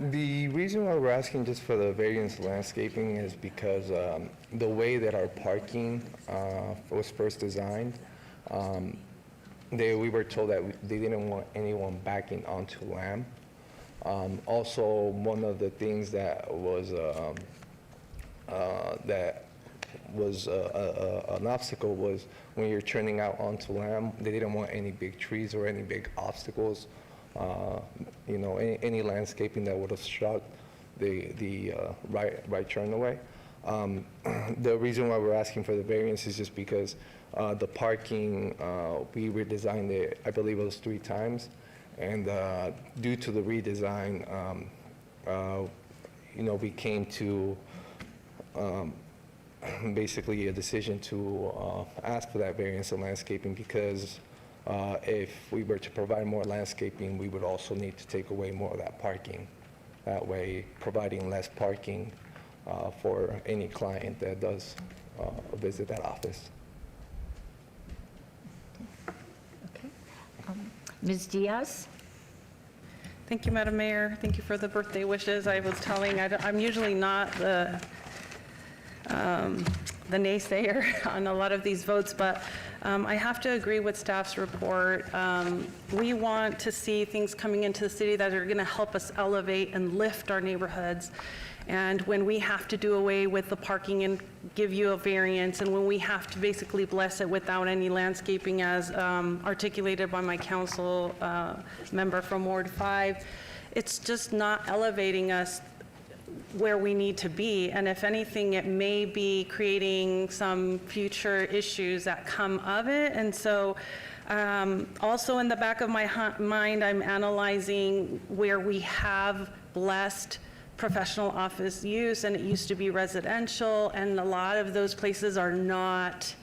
S2: The reason why we're asking just for the variance landscaping is because the way that our parking was first designed, we were told that they didn't want anyone backing onto Lamb. Also, one of the things that was an obstacle was when you're turning out onto Lamb, they didn't want any big trees or any big obstacles. You know, any landscaping that would obstruct the right turn away. The reason why we're asking for the variance is just because the parking, we redesigned it, I believe it was 3 times, and due to the redesign, you know, we came to basically a decision to ask for that variance of landscaping because if we were to provide more landscaping, we would also need to take away more of that parking. That way, providing less parking for any client that does visit that office.
S1: Okay. Ms. Diaz?
S21: Thank you, Madam Mayor. Thank you for the birthday wishes. I was telling, I'm usually not the naysayer on a lot of these votes, but I have to agree with staff's report. We want to see things coming into the city that are going to help us elevate and lift our neighborhoods. And when we have to do away with the parking and give you a variance, and when we have to basically bless it without any landscaping as articulated by my council member from Ward 5, it's just not elevating us where we need to be. And if anything, it may be creating some future issues that come of it. And so also in the back of my mind, I'm analyzing where we have blessed professional office use, and it used to be residential, and a lot of those places are not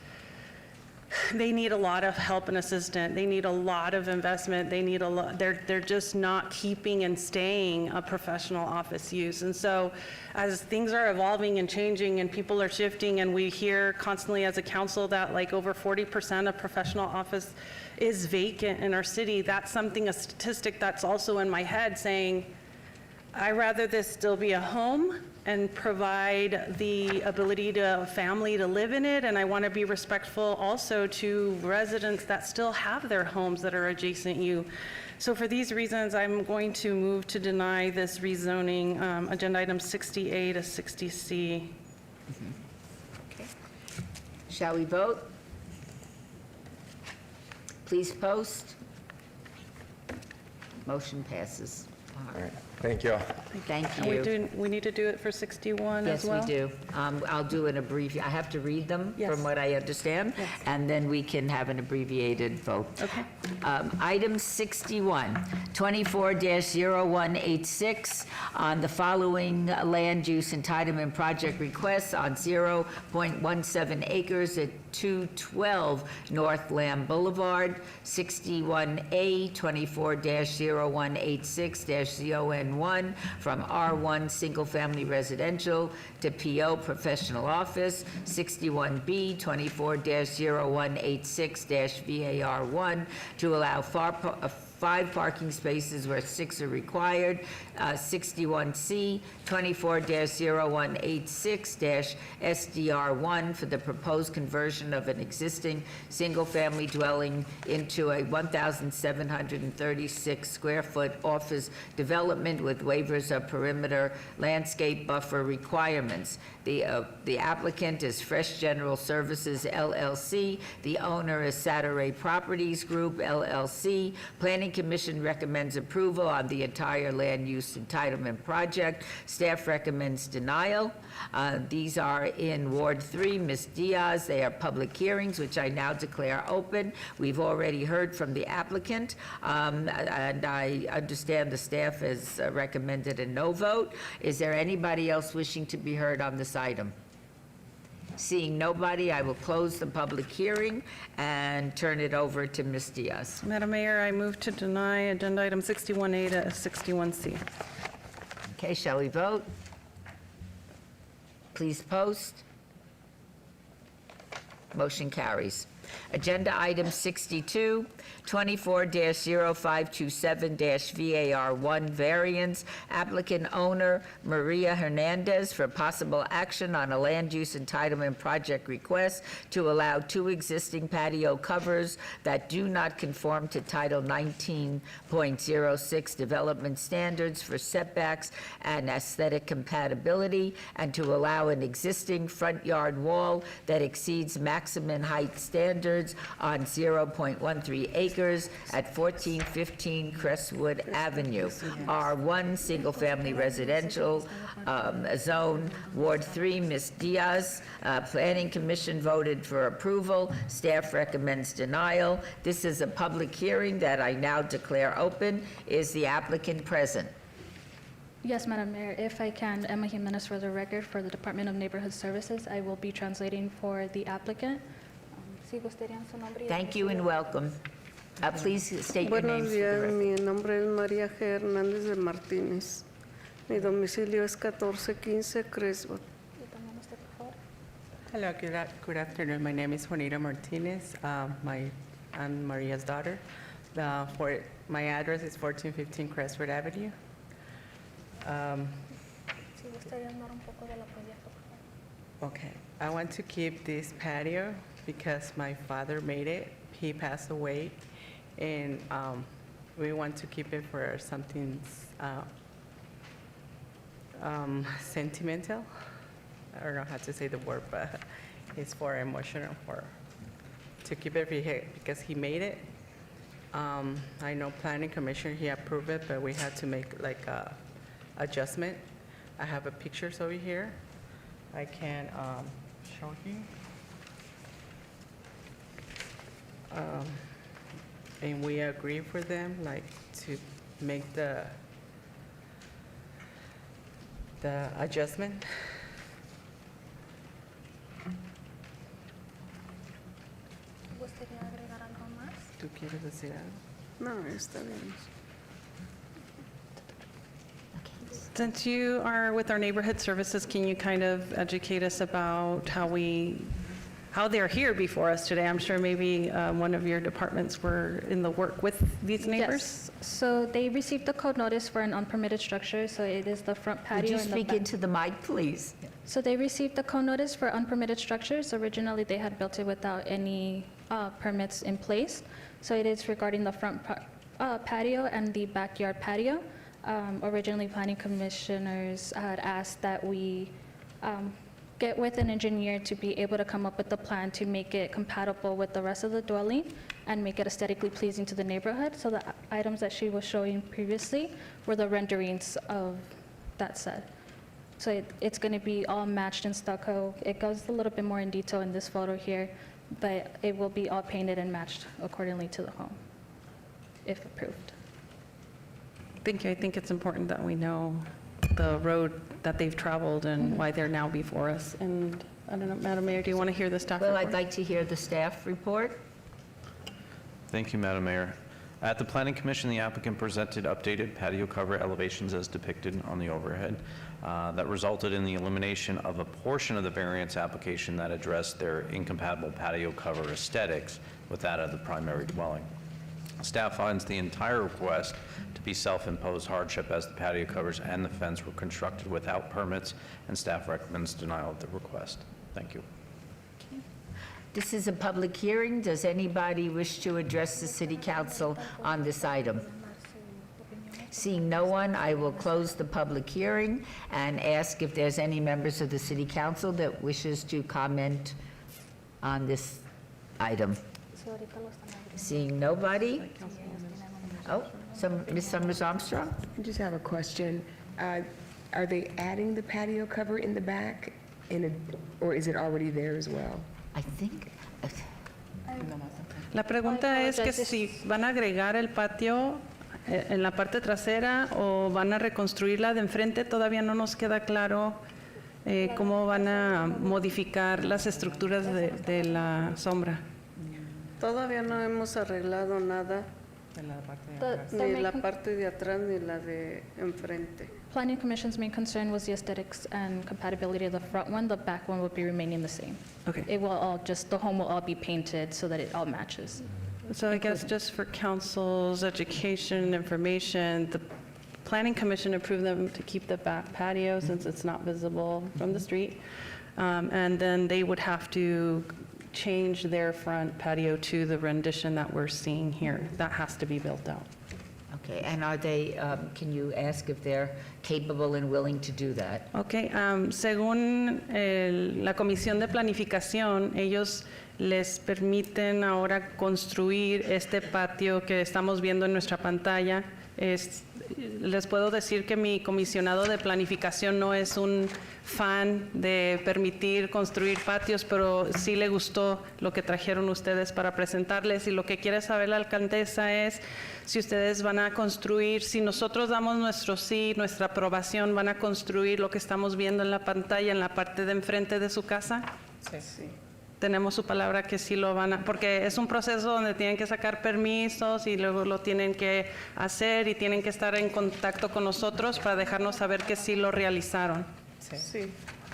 S21: they need a lot of help and assistance. They need a lot of investment. They need a lot, they're just not keeping and staying a professional office use. And so as things are evolving and changing and people are shifting, and we hear constantly as a council that like over 40% of professional office is vacant in our city, that's something, a statistic that's also in my head saying, I'd rather this still be a home and provide the ability to a family to live in it, and I want to be respectful also to residents that still have their homes that are adjacent you. So for these reasons, I'm going to move to deny this rezoning, agenda item 60A to 60C.
S1: Okay. Shall we vote? Please post. Motion passes.
S2: All right, thank you all.
S1: Thank
S21: And
S1: you.
S21: we need to do it for 61 as well?
S1: Yes, we do. I'll do an I have to read them
S21: Yes.
S1: from what I understand,
S21: Yes.
S1: and then we can have an abbreviated vote.
S21: Okay.
S1: Item 61, 24-0186, on the following land use entitlement project requests on 0.17 acres at 212 North Lamb Boulevard, 61A, 24-0186-ZON1, from R1 Single Family Residential to PO Professional Office, 61B, 24-0186-VAR1, to allow 5 parking spaces where 6 are required, 61C, 24-0186-SDR1, for the proposed conversion of an existing single-family dwelling into a 1,736 square foot office development with waivers of perimeter landscape buffer requirements. The applicant is Fresh General Services LLC. The owner is Saturday Properties Group LLC. Planning Commission recommends approval on the entire land use entitlement project. Staff recommends denial. These are in Ward 3, Ms. Diaz. They are public hearings, which I now declare open. We've already heard from the applicant, and I understand the staff has recommended a no vote. Is there anybody else wishing to be heard on this item? Seeing nobody, I will close the public hearing and turn it over to Ms. Diaz.
S21: Madam Mayor, I move to deny agenda item 61A to 61C.
S1: Okay, shall we vote? Please post. Motion carries. Agenda item 62, 24-0527-VAR1 variance. Applicant owner Maria Hernandez for possible action on a land use entitlement project request to allow 2 existing patio covers that do not conform to Title 19.06 development standards for setbacks and aesthetic compatibility, and to allow an existing front yard wall that exceeds maximum height standards on 0.13 acres at 1415 Crestwood Avenue, R1 Single Family Residential Zone, Ward 3, Ms. Diaz. Planning Commission voted for approval. Staff recommends denial. This is a public hearing that I now declare open. Is the applicant present?
S20: Yes, Madam Mayor, if I can, Emma Jimenez for the record, for the Department of Neighborhood Services. I will be translating for the applicant.
S1: Thank you and welcome. Please state your names
S22: Buenos
S1: for the
S22: días,
S1: record.
S22: mi nombre es María G. Hernández de Martínez. Mi domicilio es 1415 Crestwood.
S23: Hello, good afternoon. My name is Juanita Martinez. I'm Maria's daughter. My address is 1415 Crestwood Avenue. Okay, I want to keep this patio because my father made it. He passed away, and we want to keep it for something sentimental. I don't know how to say the word, but it's for emotional, to keep it because he made it. I know Planning Commission, he approved it, but we had to make like a adjustment. I have pictures over here. I can show you. And we agree for them, like, to make the adjustment. ¿Tú quieres decir algo?
S22: No, está bien.
S21: Since you are with our neighborhood services, can you kind of educate us about how they're here before us today? I'm sure maybe one of your departments were in the work with these neighbors?
S20: Yes. So they received the code notice for an unpermitted structure, so it is the front patio.
S1: Would you
S20: and the
S1: speak
S20: back.
S1: into the mic, please?
S20: So they received the code notice for unpermitted structures. Originally, they had built it without any permits in place. So it is regarding the front patio and the backyard patio. Originally, planning commissioners had asked that we get with an engineer to be able to come up with a plan to make it compatible with the rest of the dwelling and make it aesthetically pleasing to the neighborhood. So the items that she was showing previously were the renderings of that set. So it's going to be all matched in stucco. It goes a little bit more in detail in this photo here, but it will be all painted and matched accordingly to the home, if approved.
S21: Thank you. I think it's important that we know the road that they've traveled and why they're now before us. And I don't know, Madam Mayor, do you want to hear the staff report?
S1: Well, I'd like to hear the staff report.
S9: Thank you, Madam Mayor. At the Planning Commission, the applicant presented updated patio cover elevations as depicted on the overhead that resulted in the elimination of a portion of the variance application that addressed their incompatible patio cover aesthetics with that of the primary dwelling. Staff finds the entire request to be self-imposed hardship as the patio covers and the fence were constructed without permits, and staff recommends denial of the request. Thank you.
S1: This is a public hearing. Does anybody wish to address the city council on this item? Seeing no one, I will close the public hearing and ask if there's any members of the city council that wishes to comment on this item. Seeing nobody? Oh, Ms. Summers Armstrong?
S19: I just have a question. Are they adding the patio cover in the back, or is it already there as well?
S1: I think.
S21: La pregunta es que si van a agregar el patio en la parte trasera o van a reconstruirla de enfrente. Todavía no nos queda claro cómo van a modificar las estructuras de la sombra.
S22: Todavía no hemos arreglado nada, ni la parte de atrás ni la de enfrente.
S20: Planning Commission's main concern was the aesthetics and compatibility of the front one. The back one will be remaining the same.
S21: Okay.
S20: It will all the home will all be painted so that it all matches.
S21: So I guess just for council's education information, the Planning Commission approved them to keep the back patio since it's not visible from the street. And then they would have to change their front patio to the rendition that we're seeing here. That has to be built out.
S1: Okay, and are they, can you ask if they're capable and willing to do that?
S21: Okay, según la Comisión de Planificación, ellos les permiten ahora construir este patio que estamos viendo en nuestra pantalla. Les puedo decir que mi comisionado de planificación no es un fan de permitir construir patios, pero sí le gustó lo que trajeron ustedes para presentarles, y lo que quiere saber la alcaldesa es si ustedes van a construir, si nosotros damos nuestro sí, nuestra aprobación, van a construir lo que estamos viendo en la pantalla en la parte de enfrente de su casa.
S22: Sí.
S21: Tenemos su palabra que sí lo van a, porque es un proceso donde tienen que sacar permisos y luego lo tienen que hacer y tienen que estar en contacto con nosotros para dejarnos saber que sí lo realizaron.
S22: Sí.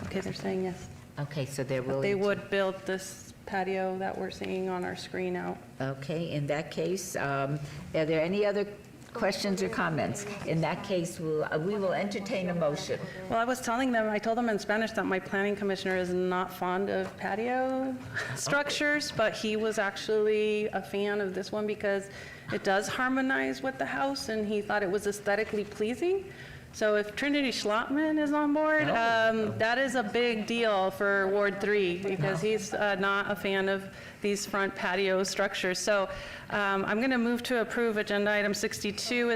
S21: Okay, they're saying yes.
S1: Okay, so they're
S21: But
S1: willing
S21: they
S1: to-
S21: would build this patio that we're seeing on our screen out.
S1: Okay, in that case, are there any other questions or comments? In that case, we will entertain a motion.
S21: Well, I told them in Spanish that my planning commissioner is not fond of patio structures, but he was actually a fan of this one because it does harmonize with the house, and he thought it was aesthetically pleasing. So if Trinity Schlottman is on board, that is a big deal for Ward 3 because he's not a fan of these front patio structures. So I'm going to move to approve agenda item 62.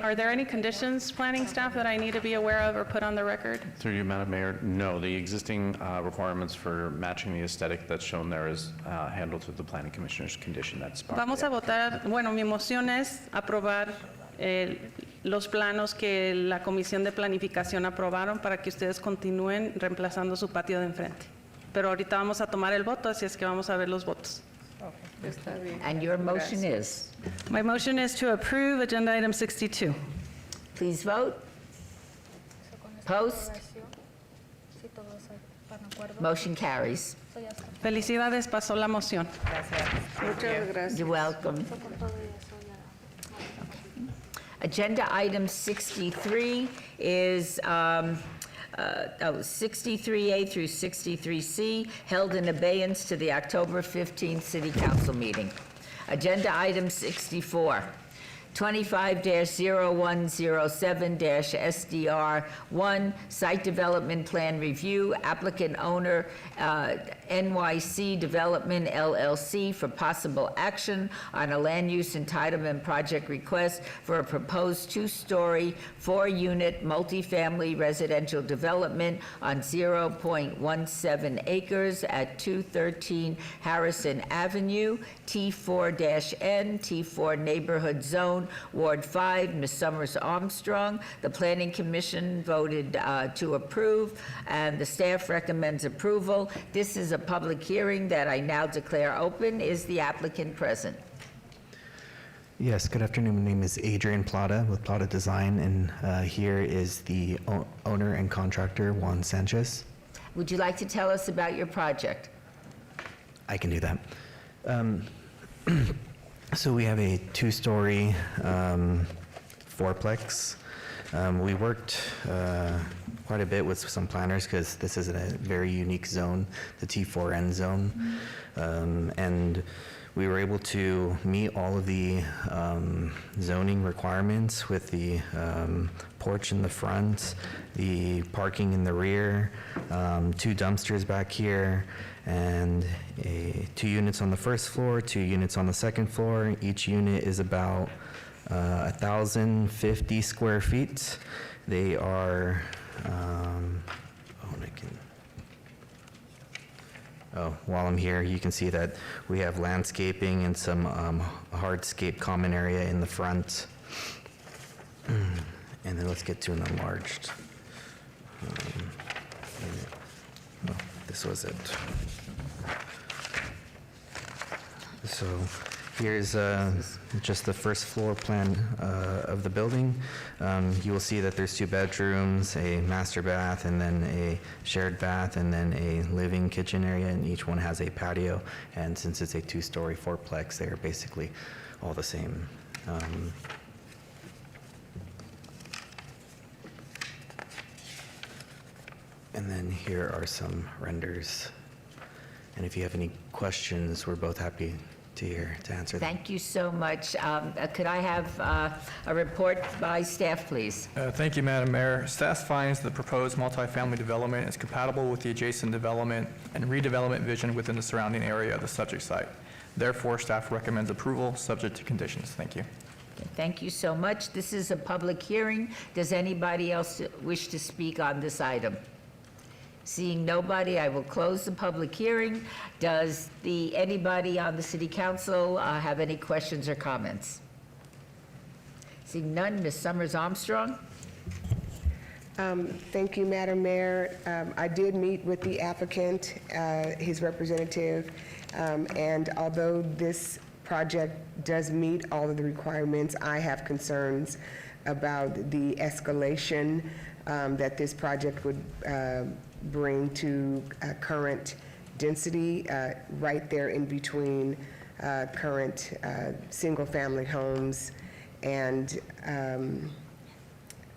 S21: Are there any conditions, planning staff, that I need to be aware of or put on the record?
S9: Through you, Madam Mayor, no, the existing requirements for matching the aesthetic that's shown there is handled through the Planning Commissioner's condition. That's part of
S21: Vamos
S9: the
S21: a votar, bueno, mi moción es aprobar los planos que la Comisión de Planificación aprobaron para que ustedes continúen reemplazando su patio de enfrente. Pero ahorita vamos a tomar el voto, así es que vamos a ver los votos.
S22: Está bien.
S1: And your motion is?
S21: My motion is to approve Agenda Item 62.
S1: Please vote. Post. Motion carries.
S21: Felicidades, pasó la moción.
S22: Muchas gracias.
S1: You're welcome. Agenda item 63 is 63A through 63C, held in abeyance to the October 15th City Council meeting. Agenda item 64, 25-0107-SDR1, Site Development Plan Review, applicant owner NYC Development LLC for possible action on a land use entitlement project request for a proposed two-story, four-unit multifamily residential development on 0.17 acres at 213 Harrison Avenue, T4-N, T4 Neighborhood Zone, Ward 5, Ms. Summers Armstrong. The Planning Commission voted to approve, and the staff recommends approval. This is a public hearing that I now declare open. Is the applicant present?
S4: Yes, good afternoon. My name is Adrian Plata with Plata Design, and here is the owner and contractor, Juan Sanchez.
S1: Would you like to tell us about your project?
S4: I can do that. So we have a two-story fourplex. We worked quite a bit with some planners because this is a very unique zone, the T4N zone. And we were able to meet all of the zoning requirements with the porch in the front, the parking in the rear, two dumpsters back here, and two units on the first floor, two units on the second floor. Each unit is about 1,050 square feet. They are, while I'm here, you can see that we have landscaping and some hardscape common area in the front. And then let's get to an enlarged. This was it. So here's just the first floor plan of the building. You will see that there's two bedrooms, a master bath, and then a shared bath, and then a living kitchen area, and each one has a patio. And since it's a two-story fourplex, they're basically all the same. And then here are some renders. And if you have any questions, we're both happy to answer them.
S1: Thank you so much. Could I have a report by staff, please?
S3: Thank you, Madam Mayor. Staff finds the proposed multifamily development is compatible with the adjacent development and redevelopment vision within the surrounding area of the subject site. Therefore, staff recommends approval, subject to conditions. Thank you.
S1: Okay, thank you so much. This is a public hearing. Does anybody else wish to speak on this item? Seeing nobody, I will close the public hearing. Does anybody on the City Council have any questions or comments? Seeing none, Ms. Summers Armstrong.
S19: Thank you, Madam Mayor. I did meet with the applicant, his representative, and although this project does meet all of the requirements, I have concerns about the escalation that this project would bring to current density right there in between current single-family homes. And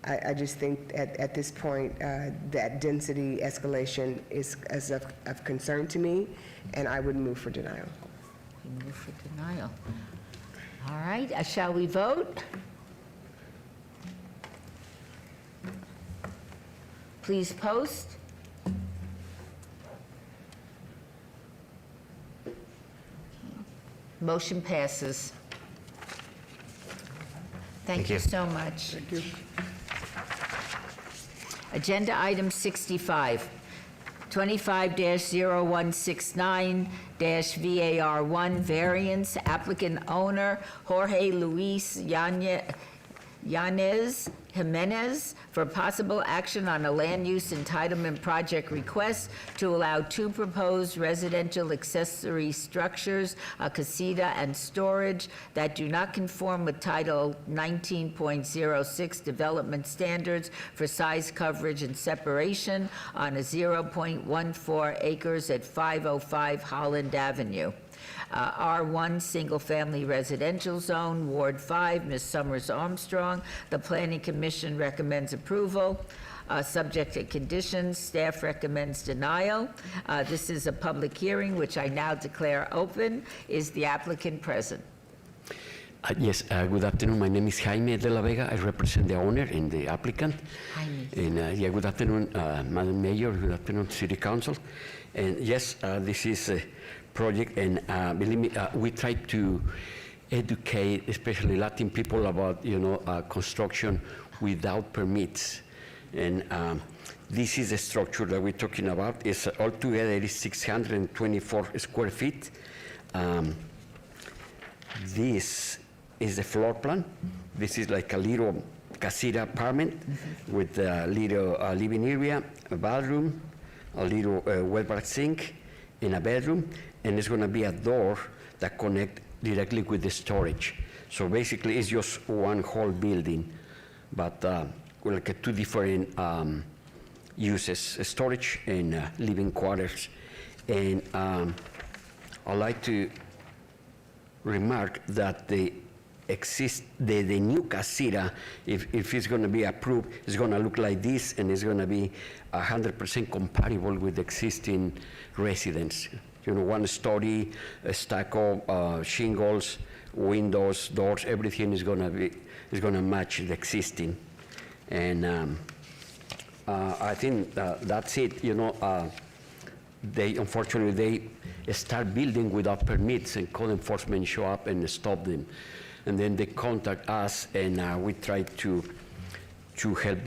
S19: I just think at this point that density escalation is of concern to me, and I would move for denial.
S1: You move for denial. All right, shall we vote? Please post. Motion passes. Thank you so much. Thank you. Agenda item 65, 25-0169-VAR1 variance, applicant owner Jorge Luis Yanez Jimenez for possible action on a land use entitlement project request to allow 2 proposed residential accessory structures, a casita and storage, that do not conform with Title 19.06 development standards for size, coverage, and separation on a 0.14 acres at 505 Holland Avenue. R1 Single Family Residential Zone, Ward 5, Ms. Summers Armstrong. The Planning Commission recommends approval. Subject to conditions, staff recommends denial. This is a public hearing, which I now declare open. Is the applicant present?
S5: Yes, good afternoon. My name is Jaime de la Vega. I represent the owner and the applicant.
S1: Jaime.
S5: And yeah, good afternoon, Madam Mayor. Good afternoon, City Council. And yes, this is a project, and believe me, we try to educate, especially Latin people, about construction without permits. And this is the structure that we're talking about. It's altogether it is 624 square feet. This is the floor plan. This is like a little casita apartment with a little living area, a bathroom, a little well-bath sink, and a bedroom, and there's going to be a door that connects directly with the storage. So basically, it's just one whole building, but like 2 different uses: storage and living quarters. And I'd like to remark that the new casita, if it's going to be approved, is going to look like this, and it's going to be 100% compatible with the existing residence. 1-story, stucco, shingles, windows, doors, everything is going to match the existing. And I think that's it. Unfortunately, they start building without permits, and code enforcement show up and stop them. And then they contact us, and we try to help,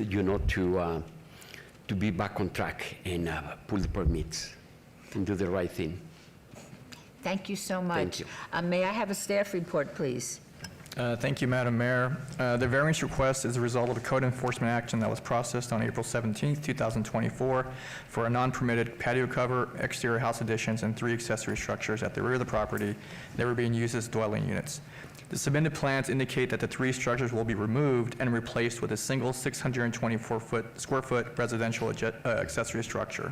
S5: to be back on track and pull the permits and do the right thing.
S1: Thank you so much.
S5: Thank you.
S1: May I have a staff report, please?
S3: Thank you, Madam Mayor. The variance request is a result of a code enforcement action that was processed on April 17th, 2024 for a non-permitted patio cover, exterior house additions, and 3 accessory structures at the rear of the property that were being used as dwelling units. The submitted plans indicate that the 3 structures will be removed and replaced with a single 624 square foot residential accessory structure.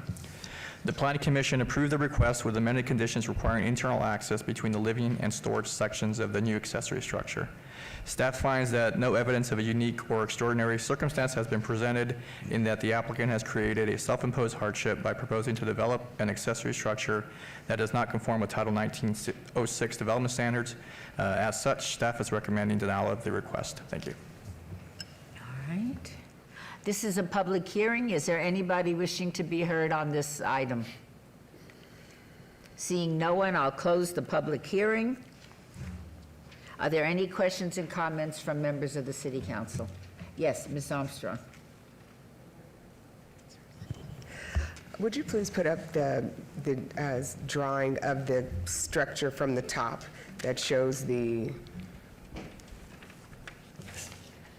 S3: The Planning Commission approved the request with amended conditions requiring internal access between the living and storage sections of the new accessory structure. Staff finds that no evidence of a unique or extraordinary circumstance has been presented in that the applicant has created a self-imposed hardship by proposing to develop an accessory structure that does not conform with Title 1906 development standards. As such, staff is recommending denial of the request. Thank you.
S1: All right. This is a public hearing. Is there anybody wishing to be heard on this item? Seeing no one, I'll close the public hearing. Are there any questions and comments from members of the City Council? Yes, Ms. Armstrong.
S19: Would you please put up the drawing of the structure from the top that shows the...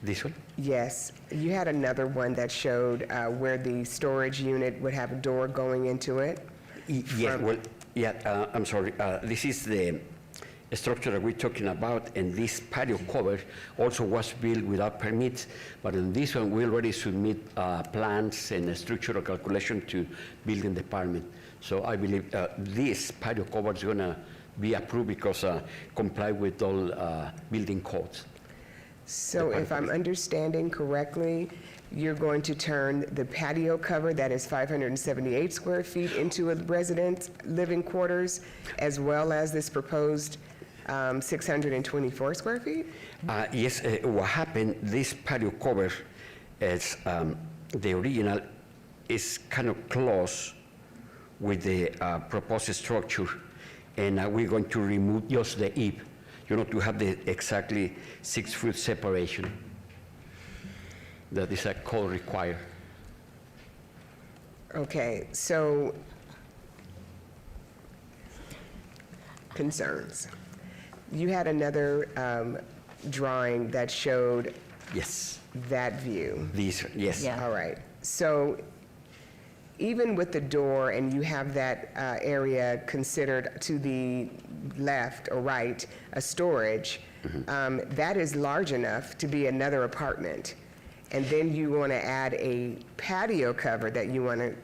S5: This one?
S19: Yes. You had another one that showed where the storage unit would have a door going into it.
S5: I'm sorry. This is the structure that we're talking about, and this patio cover also was built without permits, but in this one, we already submit plans and a structural calculation to building department. So I believe this patio cover is going to be approved because comply with all building codes.
S19: So if I'm understanding correctly, you're going to turn the patio cover that is 578 square feet into a residence living quarters, as well as this proposed 624 square feet?
S5: Yes, what happened, this patio cover, is, the original is kind of close with the proposed structure, and we're going to remove just the eave, to have the exactly 6-foot separation. That is a code required.
S19: Okay, so concerns. You had another drawing that showed
S5: yes
S19: that view.
S5: This, yes.
S1: Yeah.
S19: All right. So even with the door and you have that area considered to the left or right, a storage, that is large enough to be another apartment. And then you want to add a patio cover that you want to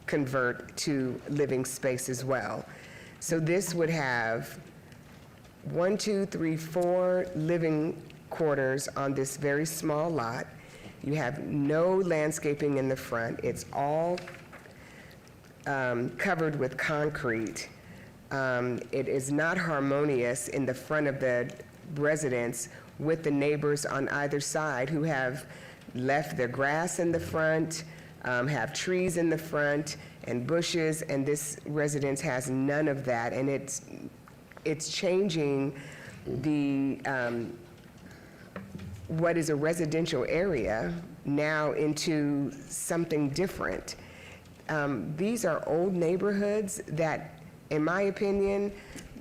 S19: convert to living space as well. So this would have 1, 2, 3, 4 living quarters on this very small lot. You have no landscaping in the front. It's all covered with concrete. It is not harmonious in the front of the residence with the neighbors on either side who have left their grass in the front, have trees in the front and bushes, and this residence has none of that. And it's changing the what is a residential area now into something different. These are old neighborhoods that, in my opinion,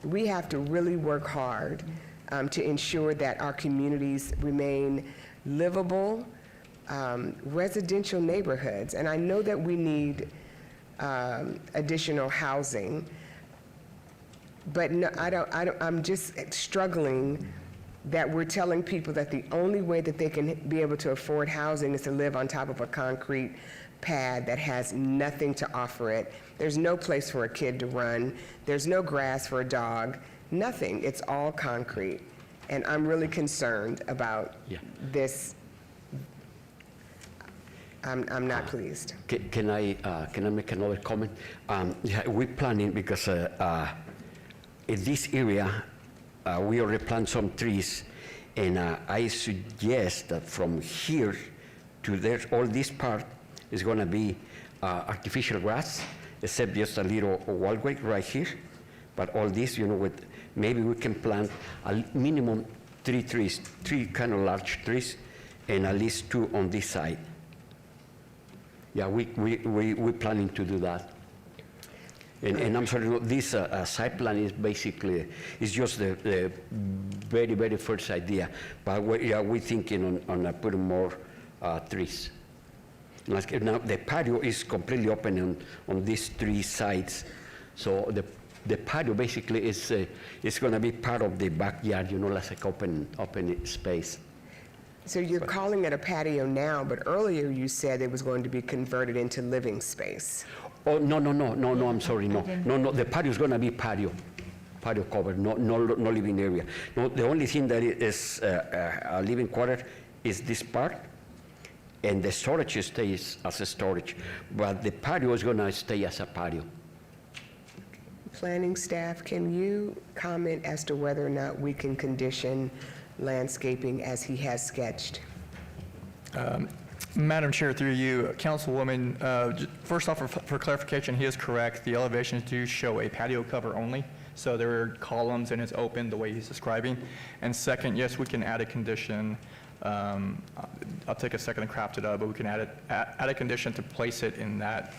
S19: we have to really work hard to ensure that our communities remain livable, residential neighborhoods. And I know that we need additional housing, but no, I'm just struggling that we're telling people that the only way that they can be able to afford housing is to live on top of a concrete pad that has nothing to offer it. There's no place for a kid to run. There's no grass for a dog, nothing. It's all concrete. And I'm really concerned about this. I'm not pleased.
S5: Can I make another comment? Yeah, we're planning because in this area, we already planted some trees, and I suggest that from here to there, all this part is going to be artificial grass, except just a little walkway right here. But all this, with maybe we can plant a minimum 3 trees, 3 kind of large trees, and at least 2 on this side. Yeah, we're planning to do that. And I'm sorry, this site plan is basically, it's just the very, very first idea. But we're thinking on putting more trees. Now, the patio is completely open on these 3 sides. So the patio basically is going to be part of the backyard, like open space.
S19: So you're calling it a patio now, but earlier you said it was going to be converted into living space.
S5: Oh, no, I'm sorry, no, the patio is going to be patio cover, no living area. No, the only thing that is a living quarter is this part, and the storage stays as a storage, but the patio is going to stay as a patio.
S19: Planning staff, can you comment as to whether or not we can condition landscaping as he has sketched?
S3: Madam Chair, through you, Councilwoman, first off, for clarification, he is correct. The elevations do show a patio cover only, so there are columns and it's open the way he's describing. And second, yes, we can add a condition. I'll take a second to craft it up, but we can add a condition to place it in that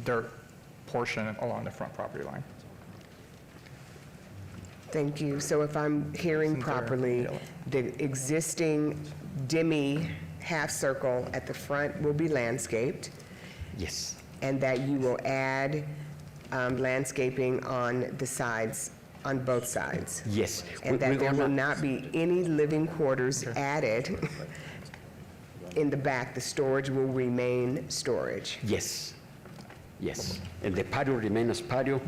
S3: dirt portion along the front property line.
S19: Thank you. So if I'm hearing properly, the existing Demi half circle at the front will be landscaped,
S5: Yes.
S19: and that you will add landscaping on the sides, on both sides.
S5: Yes.
S19: And that there will not be any living quarters added in the back. The storage will remain storage.
S5: Yes. And the patio remains as patio,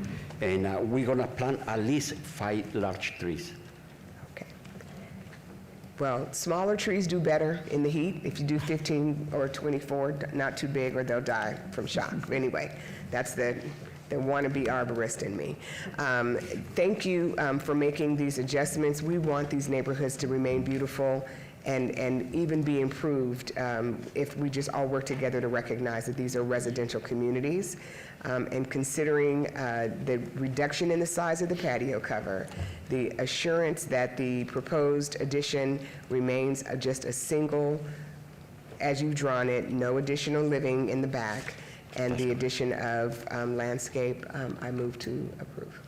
S5: and we're going to plant at least 5 large trees.
S19: Okay. Well, smaller trees do better in the heat. If you do 15 or 24, not too big or they'll die from shock. Anyway, that's the wannabe arborist in me. Thank you for making these adjustments. We want these neighborhoods to remain beautiful and even be improved if we just all work together to recognize that these are residential communities. And considering the reduction in the size of the patio cover, the assurance that the proposed addition remains just a single, as you've drawn it, no additional living in the back, and the addition of landscape, I move to approve.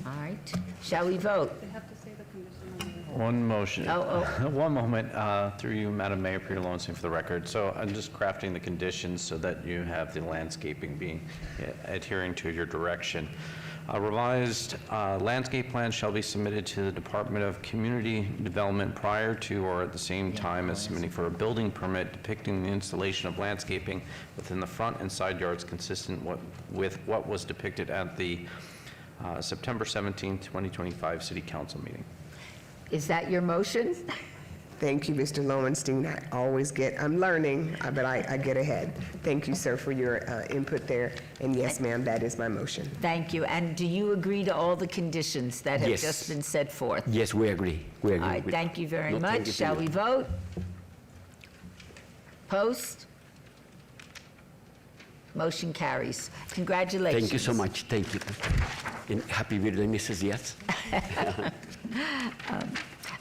S1: All right. Shall we vote?
S22: They have to say the condition on the
S9: One motion.
S1: Oh,
S9: One moment, through you, Madam Mayor, Peter Lowenstein for the record. So I'm just crafting the conditions so that you have the landscaping being adhering to your direction. A revised landscape plan shall be submitted to the Department of Community Development prior to or at the same time as submitting for a building permit depicting the installation of landscaping within the front and side yards consistent with what was depicted at the September 17, 2025 City Council meeting.
S1: Is that your motion?
S19: Thank you, Mr. Lowenstein. I'm learning, but I get ahead. Thank you, sir, for your input there. And yes, ma'am, that is my motion.
S1: Thank you. And do you agree to all the conditions that have
S5: Yes.
S1: just been set forth?
S5: Yes, we agree. We agree.
S1: All right,
S5: with-
S1: thank you very
S5: No, thank
S1: much.
S5: you,
S1: Shall
S5: Peter.
S1: we vote? Post? Motion carries. Congratulations.
S5: Thank you so much. Thank you. And happy birthday, Mrs. Diaz.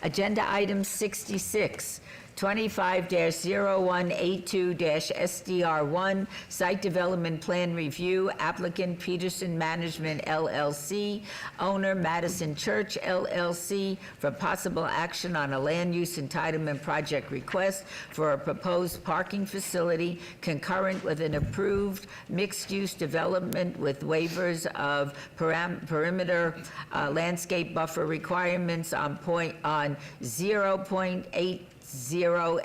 S1: Agenda item 66, 25-0182-SDR1, Site Development Plan Review, applicant Peterson Management LLC, owner Madison Church LLC, for possible action on a land use entitlement project request for a proposed parking facility concurrent with an approved mixed-use development with waivers of perimeter landscape buffer requirements on 0.80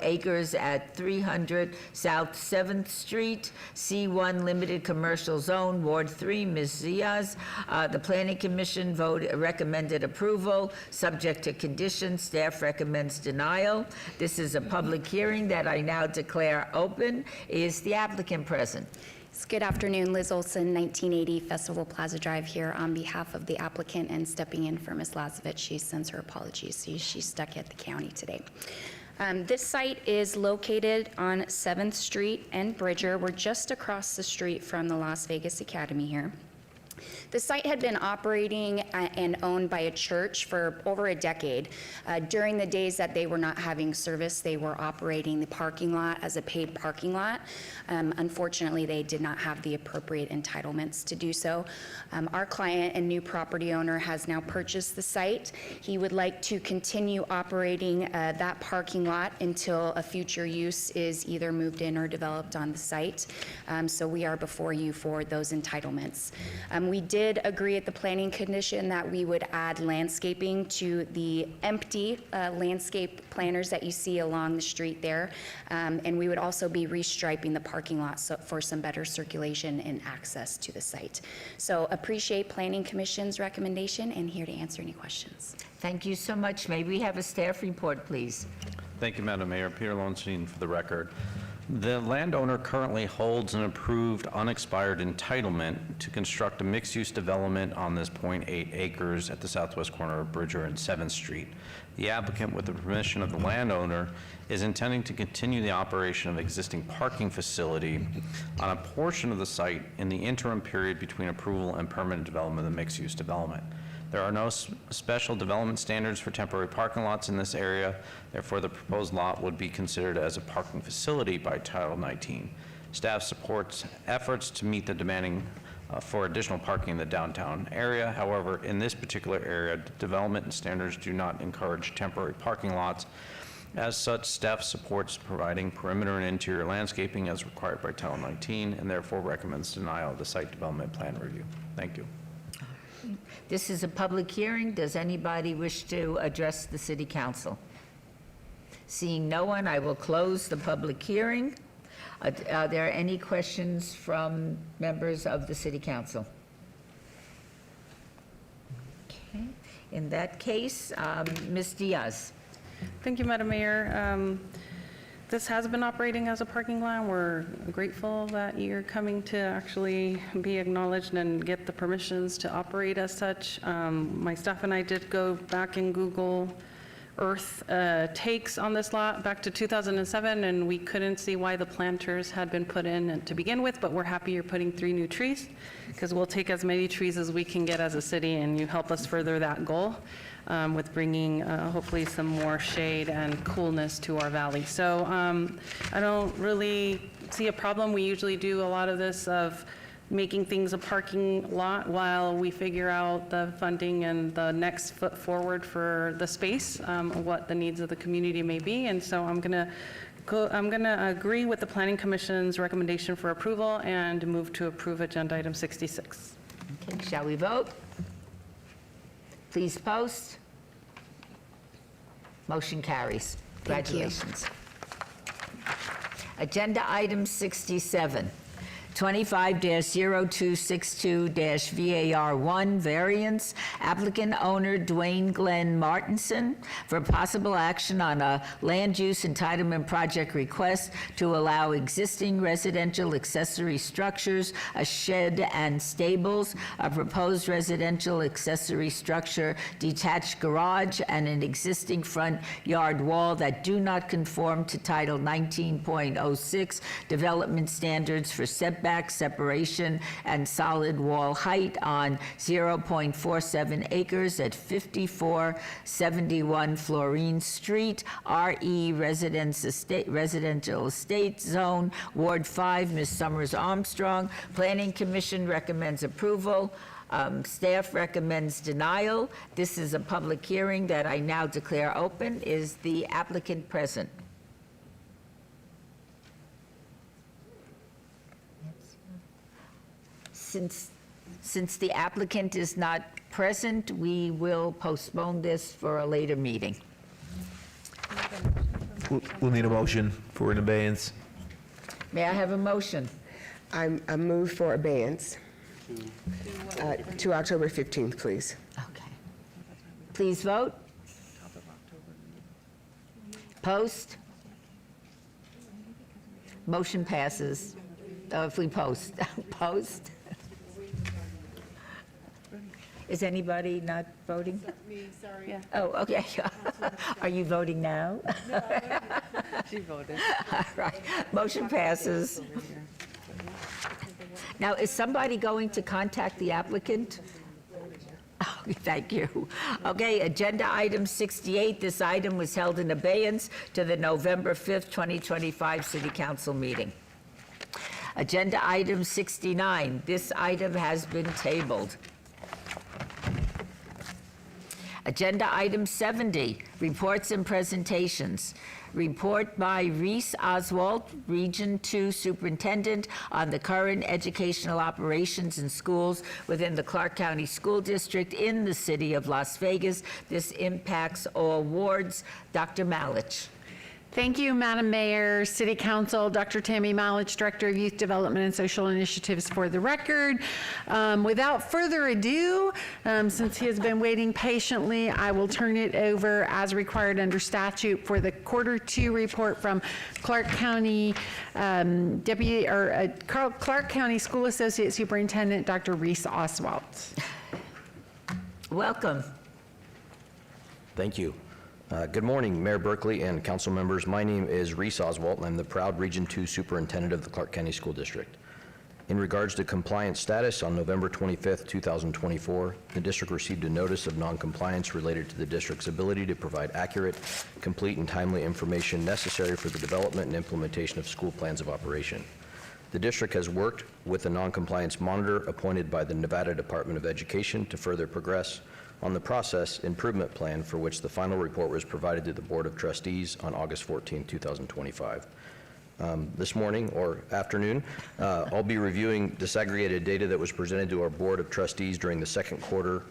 S1: acres at 300 South 7th Street, C1 Limited Commercial Zone, Ward 3, Ms. Diaz. The Planning Commission recommended approval, subject to conditions. Staff recommends denial. This is a public hearing that I now declare open. Is the applicant present?
S6: Good afternoon, Liz Olson, 1980 Festival Plaza Drive, here on behalf of the applicant and stepping in for Ms. Lazovich. She sends her apologies. She's stuck at the county today. This site is located on 7th Street and Bridger. We're just across the street from the Las Vegas Academy here. The site had been operating and owned by a church for over a decade. During the days that they were not having service, they were operating the parking lot as a paid parking lot. Unfortunately, they did not have the appropriate entitlements to do so. Our client and new property owner has now purchased the site. He would like to continue operating that parking lot until a future use is either moved in or developed on the site. So we are before you for those entitlements. We did agree at the Planning Commission that we would add landscaping to the empty landscape planters that you see along the street there. And we would also be restriping the parking lot for some better circulation and access to the site. So appreciate Planning Commission's recommendation and here to answer any questions.
S1: Thank you so much. May we have a staff report, please?
S9: Thank you, Madam Mayor. Peter Lowenstein for the record. The landowner currently holds an approved unexpired entitlement to construct a mixed-use development on this 0.8 acres at the southwest corner of Bridger and 7th Street. The applicant, with the permission of the landowner, is intending to continue the operation of existing parking facility on a portion of the site in the interim period between approval and permanent development of the mixed-use development. There are no special development standards for temporary parking lots in this area. Therefore, the proposed lot would be considered as a parking facility by Title 19. Staff supports efforts to meet the demanding for additional parking in the downtown area. However, in this particular area, development and standards do not encourage temporary parking lots. As such, staff supports providing perimeter and interior landscaping as required by Title 19 and therefore recommends denial of the site development plan review. Thank you.
S1: This is a public hearing. Does anybody wish to address the city council? Seeing no one, I will close the public hearing. Are there any questions from members of the city council? Okay. In that case, Ms. Diaz.
S21: Thank you, Madam Mayor. This has been operating as a parking lot. We're grateful that you're coming to actually be acknowledged and get the permissions to operate as such. My staff and I did go back and Google Earth takes on this lot back to 2007, and we couldn't see why the planters had been put in to begin with, but we're happy you're putting 3 new trees, because we'll take as many trees as we can get as a city, and you help us further that goal. With bringing hopefully some more shade and coolness to our valley. So I don't really see a problem. We usually do a lot of this of making things a parking lot while we figure out the funding and the next foot forward for the space, what the needs of the community may be. And so I'm going to agree with the Planning Commission's recommendation for approval and move to approve Agenda Item 66.
S1: Okay, shall we vote? Please post. Motion carries.
S6: Thank you.
S1: Congratulations. Agenda item 67, 25-0262-VAR1, variance, applicant owner Dwayne Glenn Martinson for possible action on a land use entitlement project request to allow existing residential accessory structures, a shed and stables, a proposed residential accessory structure, detached garage, and an existing front yard wall that do not conform to Title 19.06 Development Standards for setback, separation, and solid wall height on 0.47 acres at 5471 Florine Street, RE Residential Estate Zone, Ward 5, Ms. Summers Armstrong. Planning Commission recommends approval. Staff recommends denial. This is a public hearing that I now declare open. Is the applicant present? Since the applicant is not present, we will postpone this for a later meeting.
S7: We'll need a motion for an abeyance.
S1: May I have a motion?
S19: I move for abeyance to October 15th, please.
S1: Okay. Please vote. Post. Motion passes. If we post. Post. Is anybody not voting?
S23: Me, sorry.
S21: Yeah.
S1: Oh, okay. Are you voting now?
S23: She voted.
S1: All right. Motion passes. Now, is somebody going to contact the applicant? Oh, thank you. Okay, agenda item 68. This item was held in abeyance to the November 5th, 2025 City Council meeting. Agenda item 69. This item has been tabled. Agenda item 70, reports and presentations. Report by Reese Oswald, Region 2 Superintendent, on the current educational operations in schools within the Clark County School District in the city of Las Vegas. This impacts all wards. Dr. Malich.
S13: Thank you, Madam Mayor, City Council, Dr. Tammy Malich, Director of Youth Development and Social Initiatives for the record. Without further ado, since he has been waiting patiently, I will turn it over as required under statute for the Q2 report from Clark County Clark County School Associate Superintendent, Dr. Reese Oswald.
S1: Welcome.
S18: Thank you. Good morning, Mayor Berkeley and council members. My name is Reese Oswalt, and I'm the proud Region 2 Superintendent of the Clark County School District. In regards to compliance status, on November 25th, 2024, the district received a notice of noncompliance related to the district's ability to provide accurate, complete, and timely information necessary for the development and implementation of school plans of operation. The district has worked with the noncompliance monitor appointed by the Nevada Department of Education to further progress on the process improvement plan, for which the final report was provided to the Board of Trustees on August 14, 2025. This morning or afternoon, I'll be reviewing disaggregated data that was presented to our Board of Trustees during the second quarter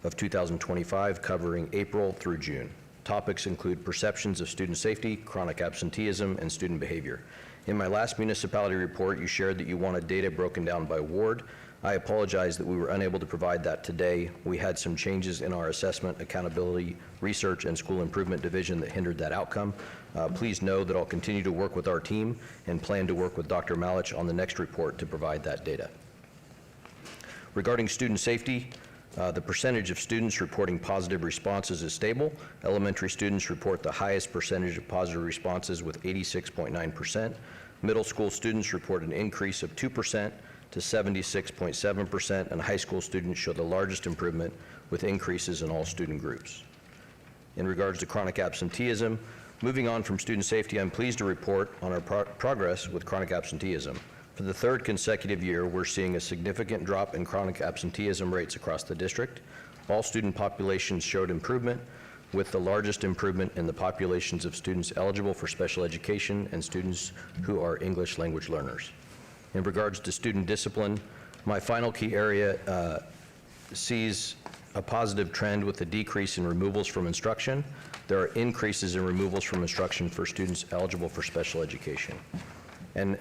S18: of 2025, covering April through June. Topics include perceptions of student safety, chronic absenteeism, and student behavior. In my last municipality report, you shared that you wanted data broken down by ward. I apologize that we were unable to provide that today. We had some changes in our assessment, accountability, research, and school improvement division that hindered that outcome. Please know that I'll continue to work with our team and plan to work with Dr. Malich on the next report to provide that data. Regarding student safety, the percentage of students reporting positive responses is stable. Elementary students report the highest percentage of positive responses with 86.9%. Middle school students report an increase of 2% to 76.7%, and high school students show the largest improvement with increases in all student groups. In regards to chronic absenteeism, moving on from student safety, I'm pleased to report on our progress with chronic absenteeism. For the third consecutive year, we're seeing a significant drop in chronic absenteeism rates across the district. All student populations showed improvement, with the largest improvement in the populations of students eligible for special education and students who are English language learners. In regards to student discipline, my final key area sees a positive trend with a decrease in removals from instruction. There are increases in removals from instruction for students eligible for special education. And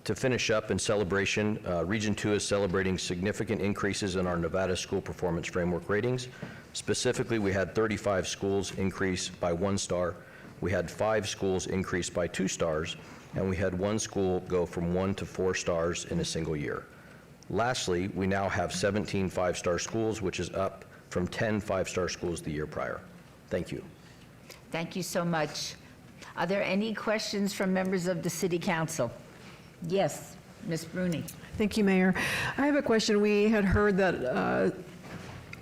S18: to finish up in celebration, Region 2 is celebrating significant increases in our Nevada School Performance Framework ratings. Specifically, we had 35 schools increase by 1 star, we had 5 schools increase by 2 stars, and we had 1 school go from 1 to 4 stars in a single year. Lastly, we now have 17 5-star schools, which is up from 10 5-star schools the year prior. Thank you.
S1: Thank you so much. Are there any questions from members of the City Council? Yes, Ms. Bruni.
S8: Thank you, Mayor. I have a question. We had heard that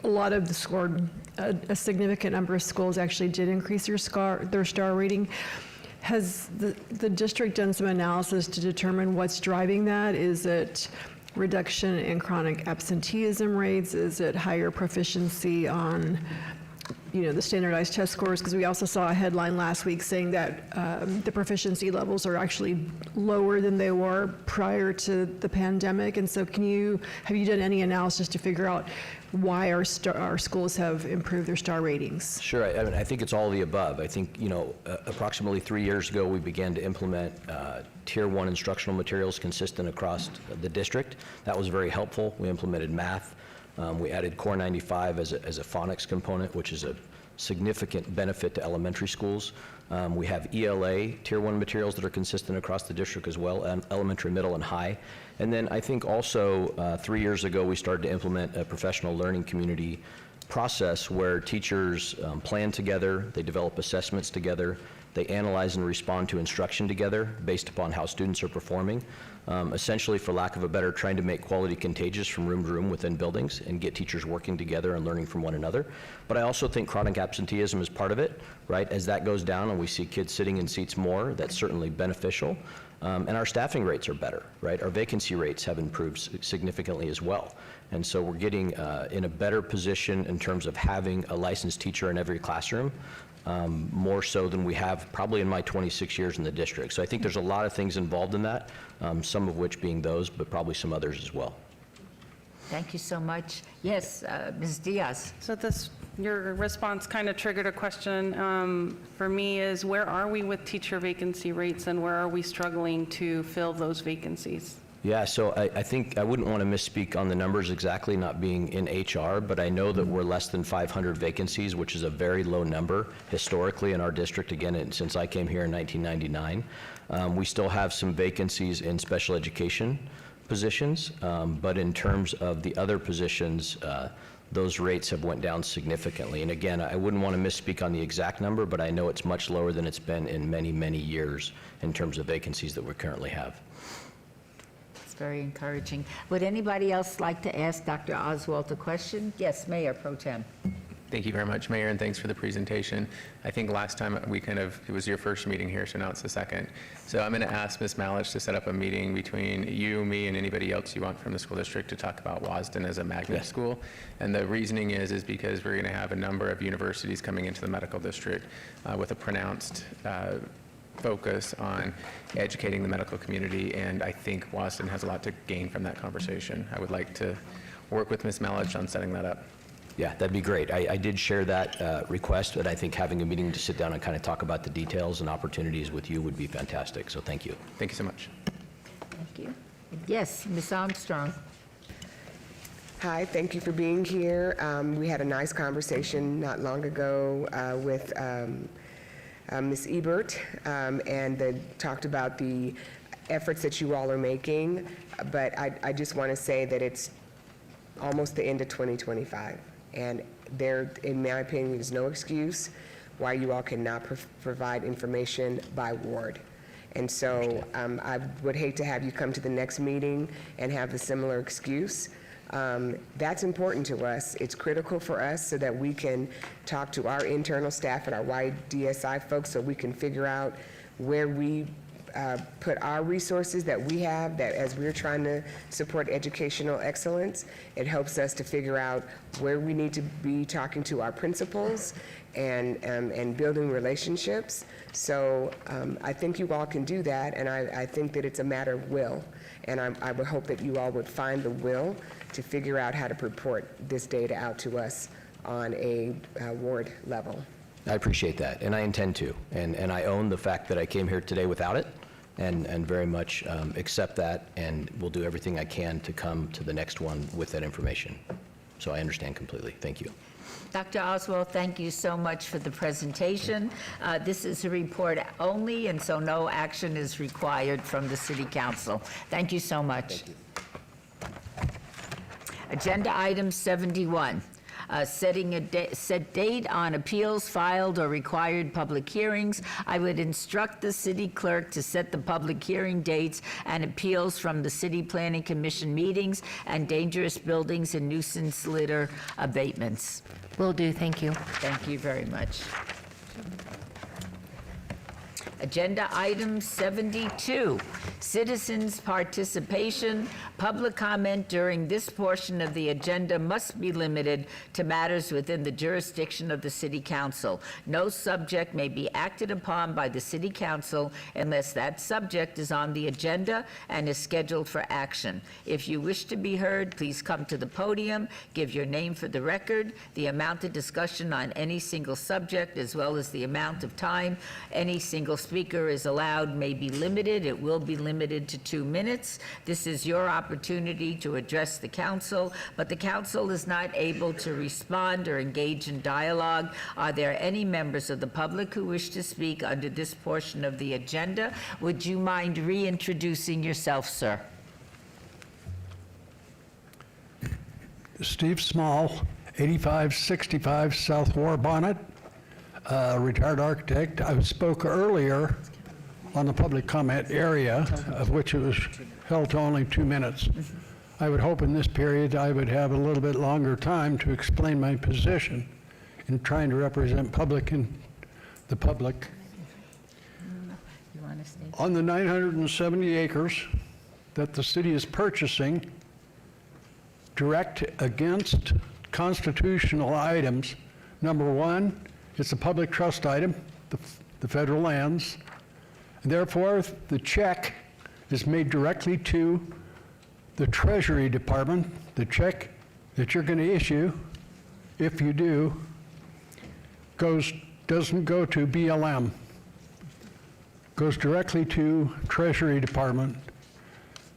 S8: a lot of the score, a significant number of schools actually did increase their star rating. Has the district done some analysis to determine what's driving that? Is it reduction in chronic absenteeism rates? Is it higher proficiency on the standardized test scores? Because we also saw a headline last week saying that the proficiency levels are actually lower than they were prior to the pandemic. And so have you done any analysis to figure out why our schools have improved their star ratings?
S18: Sure. I think it's all of the above. I think, approximately 3 years ago, we began to implement Tier 1 instructional materials consistent across the district. That was very helpful. We implemented math. We added Core 95 as a phonics component, which is a significant benefit to elementary schools. We have ELA Tier 1 materials that are consistent across the district as well, and elementary, middle, and high. And then I think also 3 years ago, we started to implement a professional learning community process where teachers plan together, they develop assessments together, they analyze and respond to instruction together based upon how students are performing. Essentially, for lack of a better, trying to make quality contagious from room to room within buildings and get teachers working together and learning from one another. But I also think chronic absenteeism is part of it, right? As that goes down and we see kids sitting in seats more, that's certainly beneficial. And our staffing rates are better, right? Our vacancy rates have improved significantly as well. And so we're getting in a better position in terms of having a licensed teacher in every classroom. More so than we have probably in my 26 years in the district. So I think there's a lot of things involved in that, some of which being those, but probably some others as well.
S1: Thank you so much. Yes, Ms. Diaz.
S21: So your response kind of triggered a question for me is, where are we with teacher vacancy rates and where are we struggling to fill those vacancies?
S18: Yeah, so I think I wouldn't want to misspeak on the numbers exactly, not being in HR, but I know that we're less than 500 vacancies, which is a very low number historically in our district, again, since I came here in 1999. We still have some vacancies in special education positions, but in terms of the other positions, those rates have went down significantly. And again, I wouldn't want to misspeak on the exact number, but I know it's much lower than it's been in many, many years in terms of vacancies that we currently have.
S1: Very encouraging. Would anybody else like to ask Dr. Oswalt a question? Yes, Mayor Pro Tem.
S11: Thank you very much, Mayor, and thanks for the presentation. I think last time it was your first meeting here, so now it's the second. So I'm going to ask Ms. Malich to set up a meeting between you, me, and anybody else you want from the school district to talk about WASDN as a magnet school. And the reasoning is because we're going to have a number of universities coming into the medical district with a pronounced focus on educating the medical community, and I think WASDN has a lot to gain from that conversation. I would like to work with Ms. Malich on setting that up.
S18: Yeah, that'd be great. I did share that request, but I think having a meeting to sit down and kind of talk about the details and opportunities with you would be fantastic, so thank you.
S11: Thank you so much.
S1: Thank you. Yes, Ms. Armstrong.
S19: Hi, thank you for being here. We had a nice conversation not long ago with Ms. Ebert, and they talked about the efforts that you all are making, but I just want to say that it's almost the end of 2025, and there, in my opinion, is no excuse why you all cannot provide information by ward. And so I would hate to have you come to the next meeting and have the similar excuse. That's important to us. It's critical for us so that we can talk to our internal staff and our YDSI folks so we can figure out where we put our resources that we have, that as we're trying to support educational excellence, it helps us to figure out where we need to be talking to our principals and building relationships. So I think you all can do that, and I think that it's a matter of will. And I would hope that you all would find the will to figure out how to report this data out to us on a ward level.
S18: I appreciate that, and I intend to. And I own the fact that I came here today without it, and very much accept that, and will do everything I can to come to the next one with that information. So I understand completely. Thank you.
S1: Dr. Oswald, thank you so much for the presentation. This is a report only, and so no action is required from the City Council. Thank you so much.
S18: Thank you.
S1: Agenda item 71, setting a set date on appeals filed or required public hearings. I would instruct the city clerk to set the public hearing dates and appeals from the City Planning Commission meetings and dangerous buildings and nuisance litter abatements.
S13: Will do, thank you.
S1: Thank you very much. Agenda item 72, citizens' participation. Public comment during this portion of the agenda must be limited to matters within the jurisdiction of the City Council. No subject may be acted upon by the City Council unless that subject is on the agenda and is scheduled for action. If you wish to be heard, please come to the podium, give your name for the record, the amount of discussion on any single subject, as well as the amount of time any single speaker is allowed may be limited. It will be limited to 2 minutes. This is your opportunity to address the council, but the council is not able to respond or engage in dialogue. Are there any members of the public who wish to speak under this portion of the agenda? Would you mind reintroducing yourself, sir?
S10: Steve Small, 8565 South War Bonnet, retired architect. I spoke earlier on the public comment area, of which it was held to only 2 minutes. I would hope in this period I would have a little bit longer time to explain my position in trying to represent public and the public.
S1: You want to stay?
S10: On the 970 acres that the city is purchasing, direct against constitutional items. Number one, it's a public trust item, the federal lands. Therefore, the check is made directly to the Treasury Department. The check that you're going to issue, if you do, doesn't go to BLM, goes directly to Treasury Department.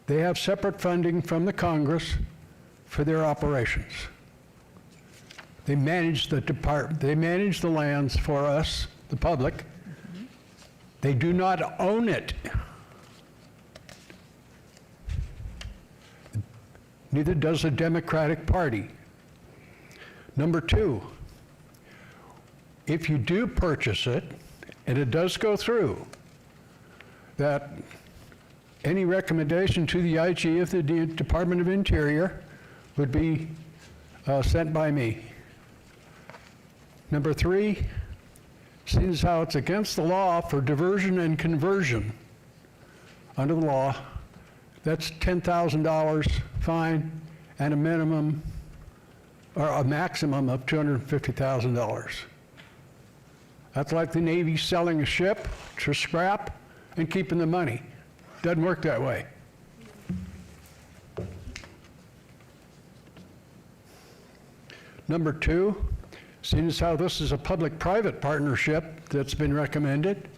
S10: They have separate funding from the Congress for their operations. They manage they manage the lands for us, the public. They do not own it. Neither does the Democratic Party. Number two, if you do purchase it, and it does go through, that any recommendation to the IG of the Department of Interior would be sent by me. Number three, seeing as how it's against the law for diversion and conversion under the law, that's $10,000 fine and a minimum or a maximum of $250,000. That's like the Navy selling a ship to scrap and keeping the money. Doesn't work that way. Number two, seeing as how this is a public-private partnership that's been recommended,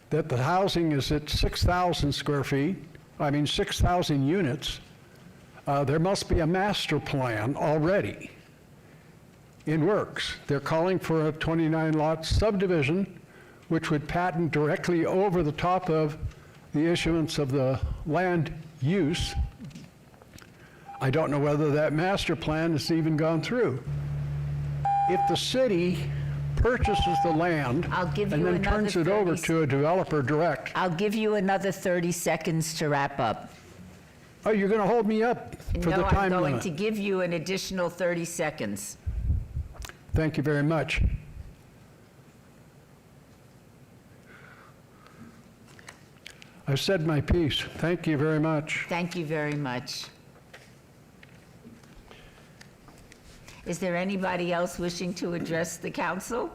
S10: that the housing is at 6,000 square feet, 6,000 units, there must be a master plan already in works. They're calling for a 29-lot subdivision, which would patent directly over the top of the issuance of the land use. I don't know whether that master plan has even gone through. If the city purchases the land and then turns it over to a developer direct.
S1: I'll give you another 30 seconds to wrap up.
S10: Oh, you're going to hold me up for the time limit?
S1: No, I'm going to give you an additional 30 seconds.
S10: Thank you very much. I've said my piece. Thank you very much.
S1: Thank you very much. Is there anybody else wishing to address the council?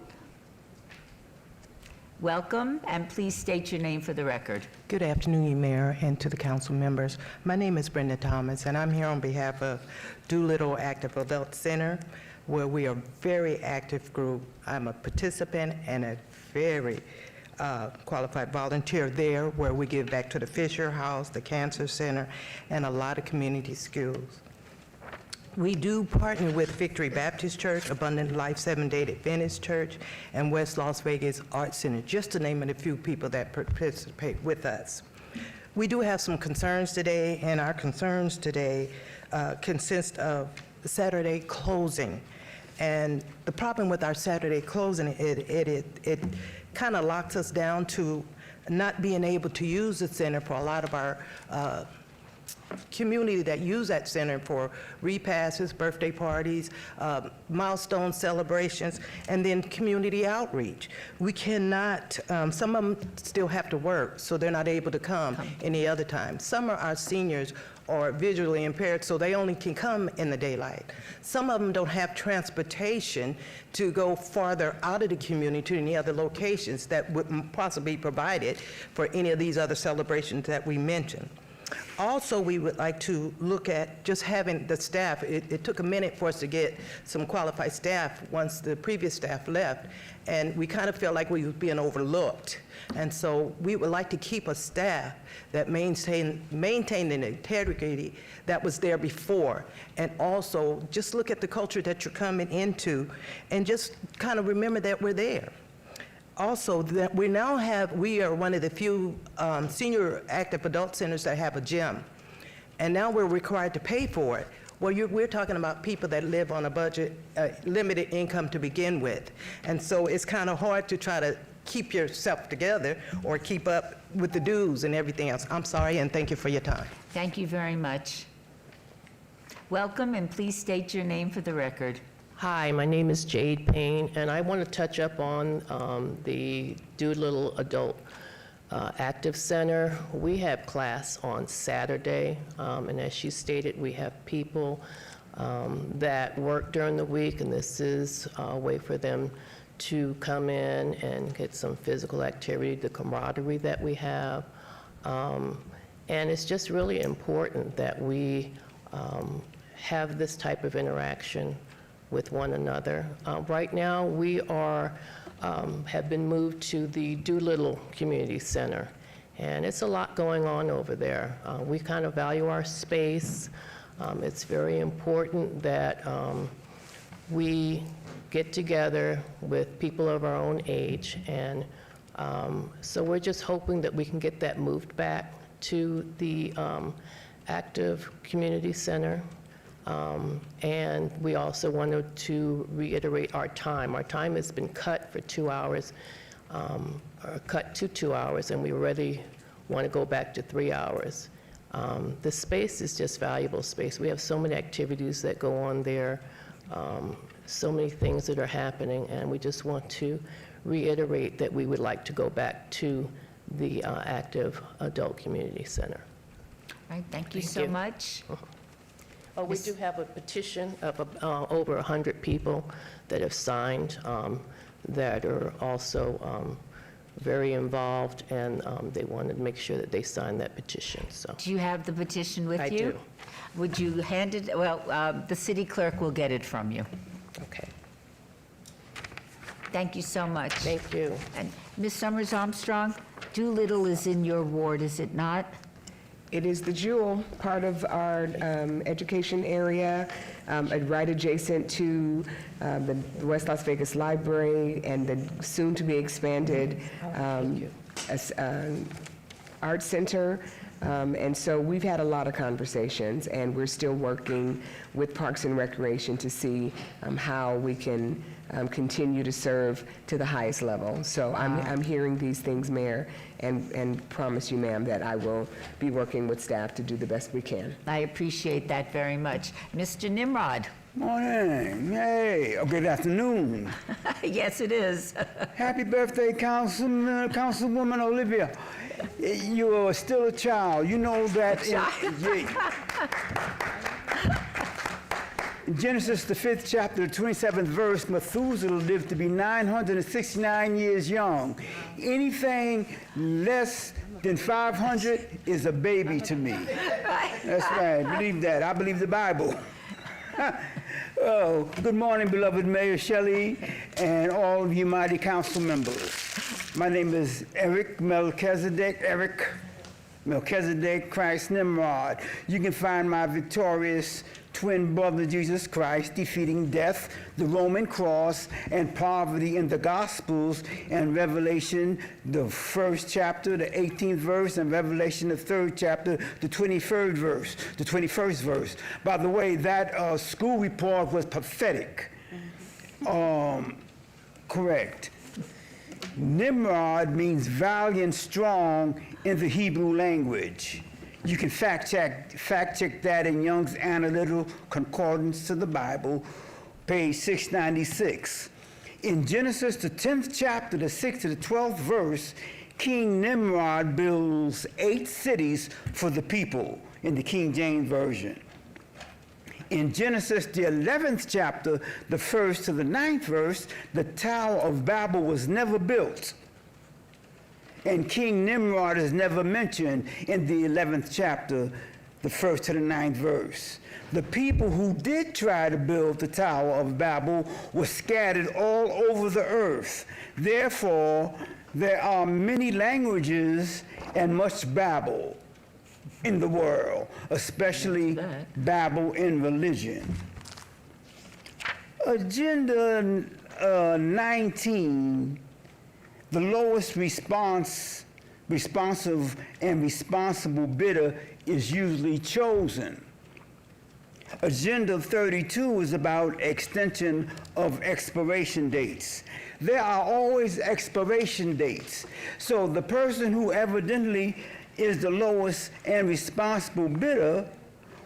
S1: Welcome, and please state your name for the record.
S15: Good afternoon, Mayor, and to the council members. My name is Brenda Thomas, and I'm here on behalf of Doolittle Active Adult Center, where we are a very active group. I'm a participant and a very qualified volunteer there, where we give back to the Fisher House, the Cancer Center, and a lot of community schools. We do partner with Victory Baptist Church, Abundant Life Seventh-day Adventist Church, and West Las Vegas Art Center, just to name a few people that participate with us. We do have some concerns today, and our concerns today consist of Saturday closing. And the problem with our Saturday closing, it kind of locks us down to not being able to use the center for a lot of our community that use that center for repasses, birthday parties, milestone celebrations, and then community outreach. We cannot, some of them still have to work, so they're not able to come any other time. Some of our seniors are visually impaired, so they only can come in the daylight. Some of them don't have transportation to go farther out of the community to any other locations that would possibly be provided for any of these other celebrations that we mentioned. Also, we would like to look at just having the staff. It took a minute for us to get some qualified staff once the previous staff left, and we kind of felt like we were being overlooked. And so we would like to keep a staff that maintained the integrity that was there before, and also just look at the culture that you're coming into and just kind of remember that we're there. Also, that we are one of the few senior active adult centers that have a gym, and now we're required to pay for it. Well, we're talking about people that live on a budget, limited income to begin with, and so it's kind of hard to try to keep yourself together or keep up with the dues and everything else. I'm sorry, and thank you for your time.
S1: Thank you very much. Welcome, and please state your name for the record.
S16: Hi, my name is Jade Payne, and I want to touch up on the Doolittle Adult Active Center. We have class on Saturday, and as she stated, we have people that work during the week, and this is a way for them to come in and get some physical activity, the camaraderie that we have. And it's just really important that we have this type of interaction with one another. Right now, we have been moved to the Doolittle Community Center, and it's a lot going on over there. We kind of value our space. It's very important that we get together with people of our own age, and so we're just hoping that we can get that moved back to the Active Community Center. And we also wanted to reiterate our time. Our time has been cut for 2 hours, or cut to 2 hours, and we really want to go back to 3 hours. The space is just valuable space. We have so many activities that go on there, so many things that are happening, and we just want to reiterate that we would like to go back to the Active Adult Community Center.
S1: All right, thank you so much.
S16: We do have a petition of over 100 people that have signed that are also very involved, and they wanted to make sure that they sign that petition. So,
S1: do you have the petition with you?
S16: I do.
S1: Would you hand it? Well, the city clerk will get it from you.
S16: Okay.
S1: Thank you so much.
S16: Thank you.
S1: And Ms. Summers Armstrong, Doolittle is in your ward, is it not?
S19: It is the jewel part of our education area, right adjacent to the West Las Vegas Library and the soon-to-be expanded art center. And so we've had a lot of conversations, and we're still working with Parks and Recreation to see how we can continue to serve to the highest level. So I'm hearing these things, Mayor, and promise you, ma'am, that I will be working with staff to do the best we can.
S1: I appreciate that very much. Mr. Nimrod.
S12: Morning. Hey, oh, good afternoon.
S1: Yes, it is.
S12: Happy birthday, Councilwoman Olivia. You are still a child. You know that in Genesis, the 5th chapter, the 27th verse, Methuselah lived to be 969 years young. Anything less than 500 is a baby to me. That's right. Believe that. I believe the Bible. Oh, good morning, beloved Mayor Shelley and all of you mighty council members. My name is Eric Melchizedek Christ Nimrod. You can find my victorious twin brother Jesus Christ defeating death, the Roman cross, and poverty in the Gospels and Revelation, the 1st chapter, the 18th verse, and Revelation, the 3rd chapter, the 21st verse. By the way, that school report was pathetic. Correct. Nimrod means valiant, strong in the Hebrew language. You can fact check that in Young's Analytical Concordance to the Bible, page 696. In Genesis, the 10th chapter, the 6th to the 12th verse, King Nimrod builds 8 cities for the people in the King James Version. In Genesis, the 11th chapter, the 1st to the 9th verse, the Tower of Babel was never built. And King Nimrod is never mentioned in the 11th chapter, the 1st to the 9th verse. The people who did try to build the Tower of Babel were scattered all over the earth. Therefore, there are many languages and much Babel in the world, especially Babel in religion. Agenda 19, the lowest responsive and responsible bidder is usually chosen. Agenda 32 is about extension of expiration dates. There are always expiration dates. So the person who evidently is the lowest and responsible bidder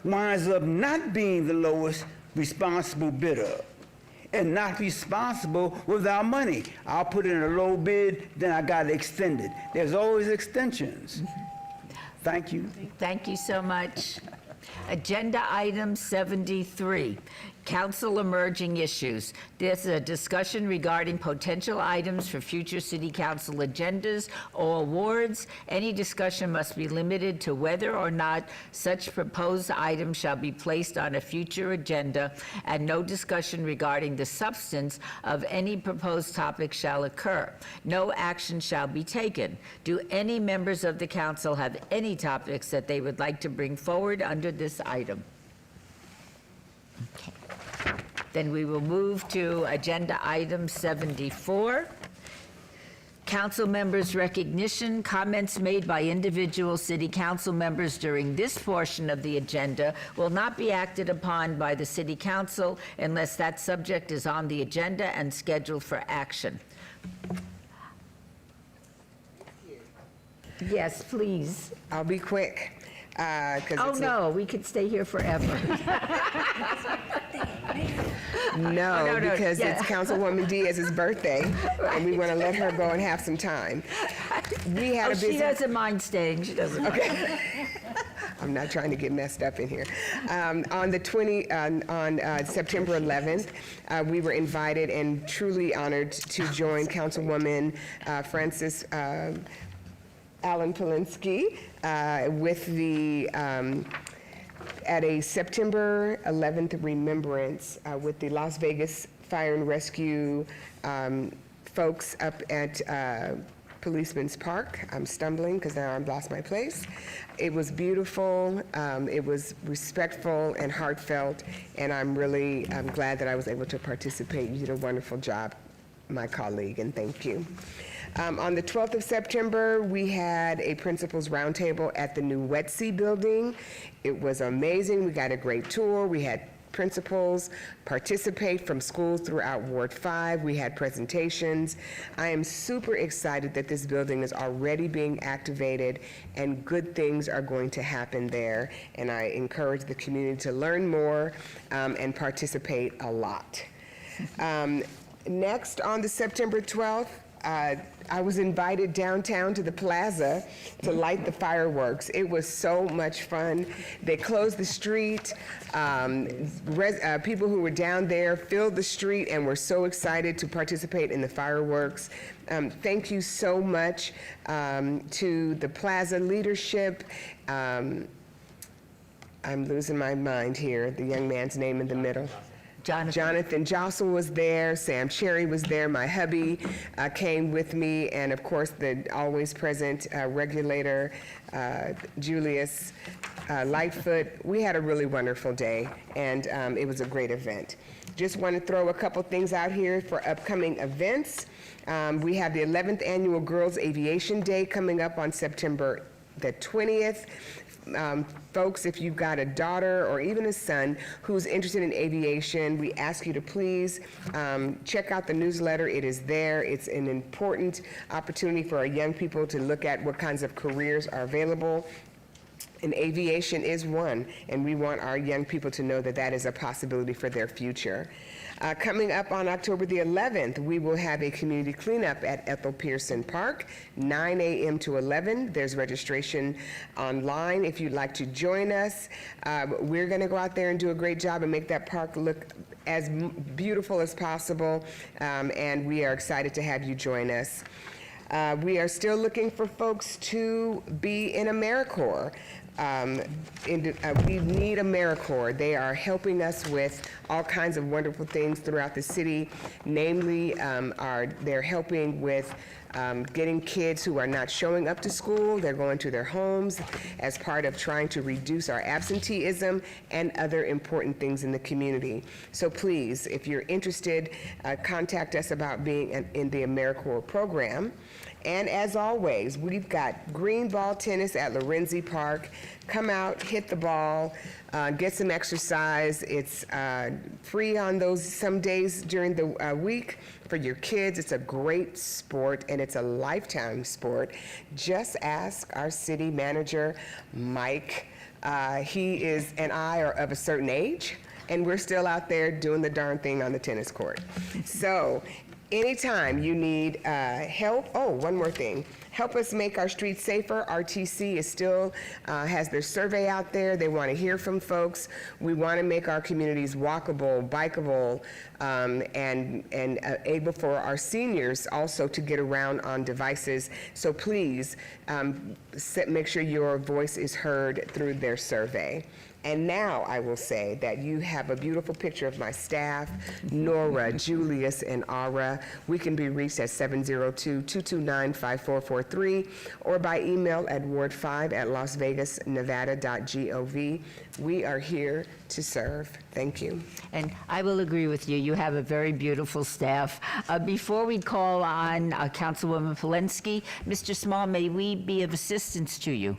S12: winds up not being the lowest responsible bidder and not responsible without money. I'll put in a low bid, then I got it extended. There's always extensions. Thank you.
S1: Thank you so much. Agenda item 73, council emerging issues. There's a discussion regarding potential items for future city council agendas or awards. Any discussion must be limited to whether or not such proposed items shall be placed on a future agenda, and no discussion regarding the substance of any proposed topic shall occur. No action shall be taken. Do any members of the council have any topics that they would like to bring forward under this item? Okay. Then we will move to agenda item 74. Council members' recognition. Comments made by individual city council members during this portion of the agenda will not be acted upon by the city council unless that subject is on the agenda and scheduled for action. Yes, please.
S19: I'll be quick.
S1: Oh, no, we could stay here forever.
S19: No, because
S1: yeah.
S19: it's Councilwoman Diaz's birthday, and we want to let her go and have some time. We had a busy...
S1: She doesn't mind staying. She doesn't mind.
S19: Okay. I'm not trying to get messed up in here. On September 11th, we were invited and truly honored to join Councilwoman Frances Allen Polinsky with the at a September 11th remembrance with the Las Vegas Fire and Rescue folks up at Policeman's Park. I'm stumbling because now I've lost my place. It was beautiful, it was respectful and heartfelt, and I'm glad that I was able to participate. You did a wonderful job, my colleague, and thank you. On the 12th of September, we had a principals roundtable at the new Wetsy building. It was amazing. We got a great tour. We had principals participate from schools throughout Ward 5. We had presentations. I am super excited that this building is already being activated and good things are going to happen there. And I encourage the community to learn more and participate a lot. Next, on the September 12th, I was invited downtown to the plaza to light the fireworks. It was so much fun. They closed the street. People who were down there filled the street and were so excited to participate in the fireworks. Thank you so much to the plaza leadership. I'm losing my mind here, the young man's name in the middle. Jonathan Jossel was there, Sam Cherry was there, my hubby came with me, and of course the always present regulator, Julius Lightfoot. We had a really wonderful day, and it was a great event. Just want to throw a couple things out here for upcoming events. We have the 11th Annual Girls Aviation Day coming up on September the 20th. Folks, if you've got a daughter or even a son who's interested in aviation, we ask you to please check out the newsletter. It is there. It's an important opportunity for our young people to look at what kinds of careers are available. And aviation is one, and we want our young people to know that that is a possibility for their future. Coming up on October the 11th, we will have a community cleanup at Ethel Pearson Park, 9 a.m. to 11. There's registration online if you'd like to join us. We're going to go out there and do a great job and make that park look as beautiful as possible, and we are excited to have you join us. We are still looking for folks to be in AmeriCorps. We need AmeriCorps. They are helping us with all kinds of wonderful things throughout the city. Namely, they're helping with getting kids who are not showing up to school. They're going to their homes as part of trying to reduce our absenteeism and other important things in the community. So please, if you're interested, contact us about being in the AmeriCorps program. And as always, we've got green ball tennis at Lorenzi Park. Come out, hit the ball, get some exercise. It's free on some days during the week for your kids. It's a great sport, and it's a lifetime sport. Just ask our city manager, Mike. He and I are of a certain age, and we're still out there doing the darn thing on the tennis court. So anytime you need help, one more thing. Help us make our streets safer. RTC is still has their survey out there. They want to hear from folks. We want to make our communities walkable, bikeable, and able for our seniors also to get around on devices. So please make sure your voice is heard through their survey. And now I will say that you have a beautiful picture of my staff, Nora, Julius, and Ara. We can be reached at 702-229-5443 or by email at ward5@lasvegasnevada.gov. We are here to serve. Thank you.
S1: And I will agree with you. You have a very beautiful staff. Before we call on Councilwoman Polensky, Mr. Small, may we be of assistance to you?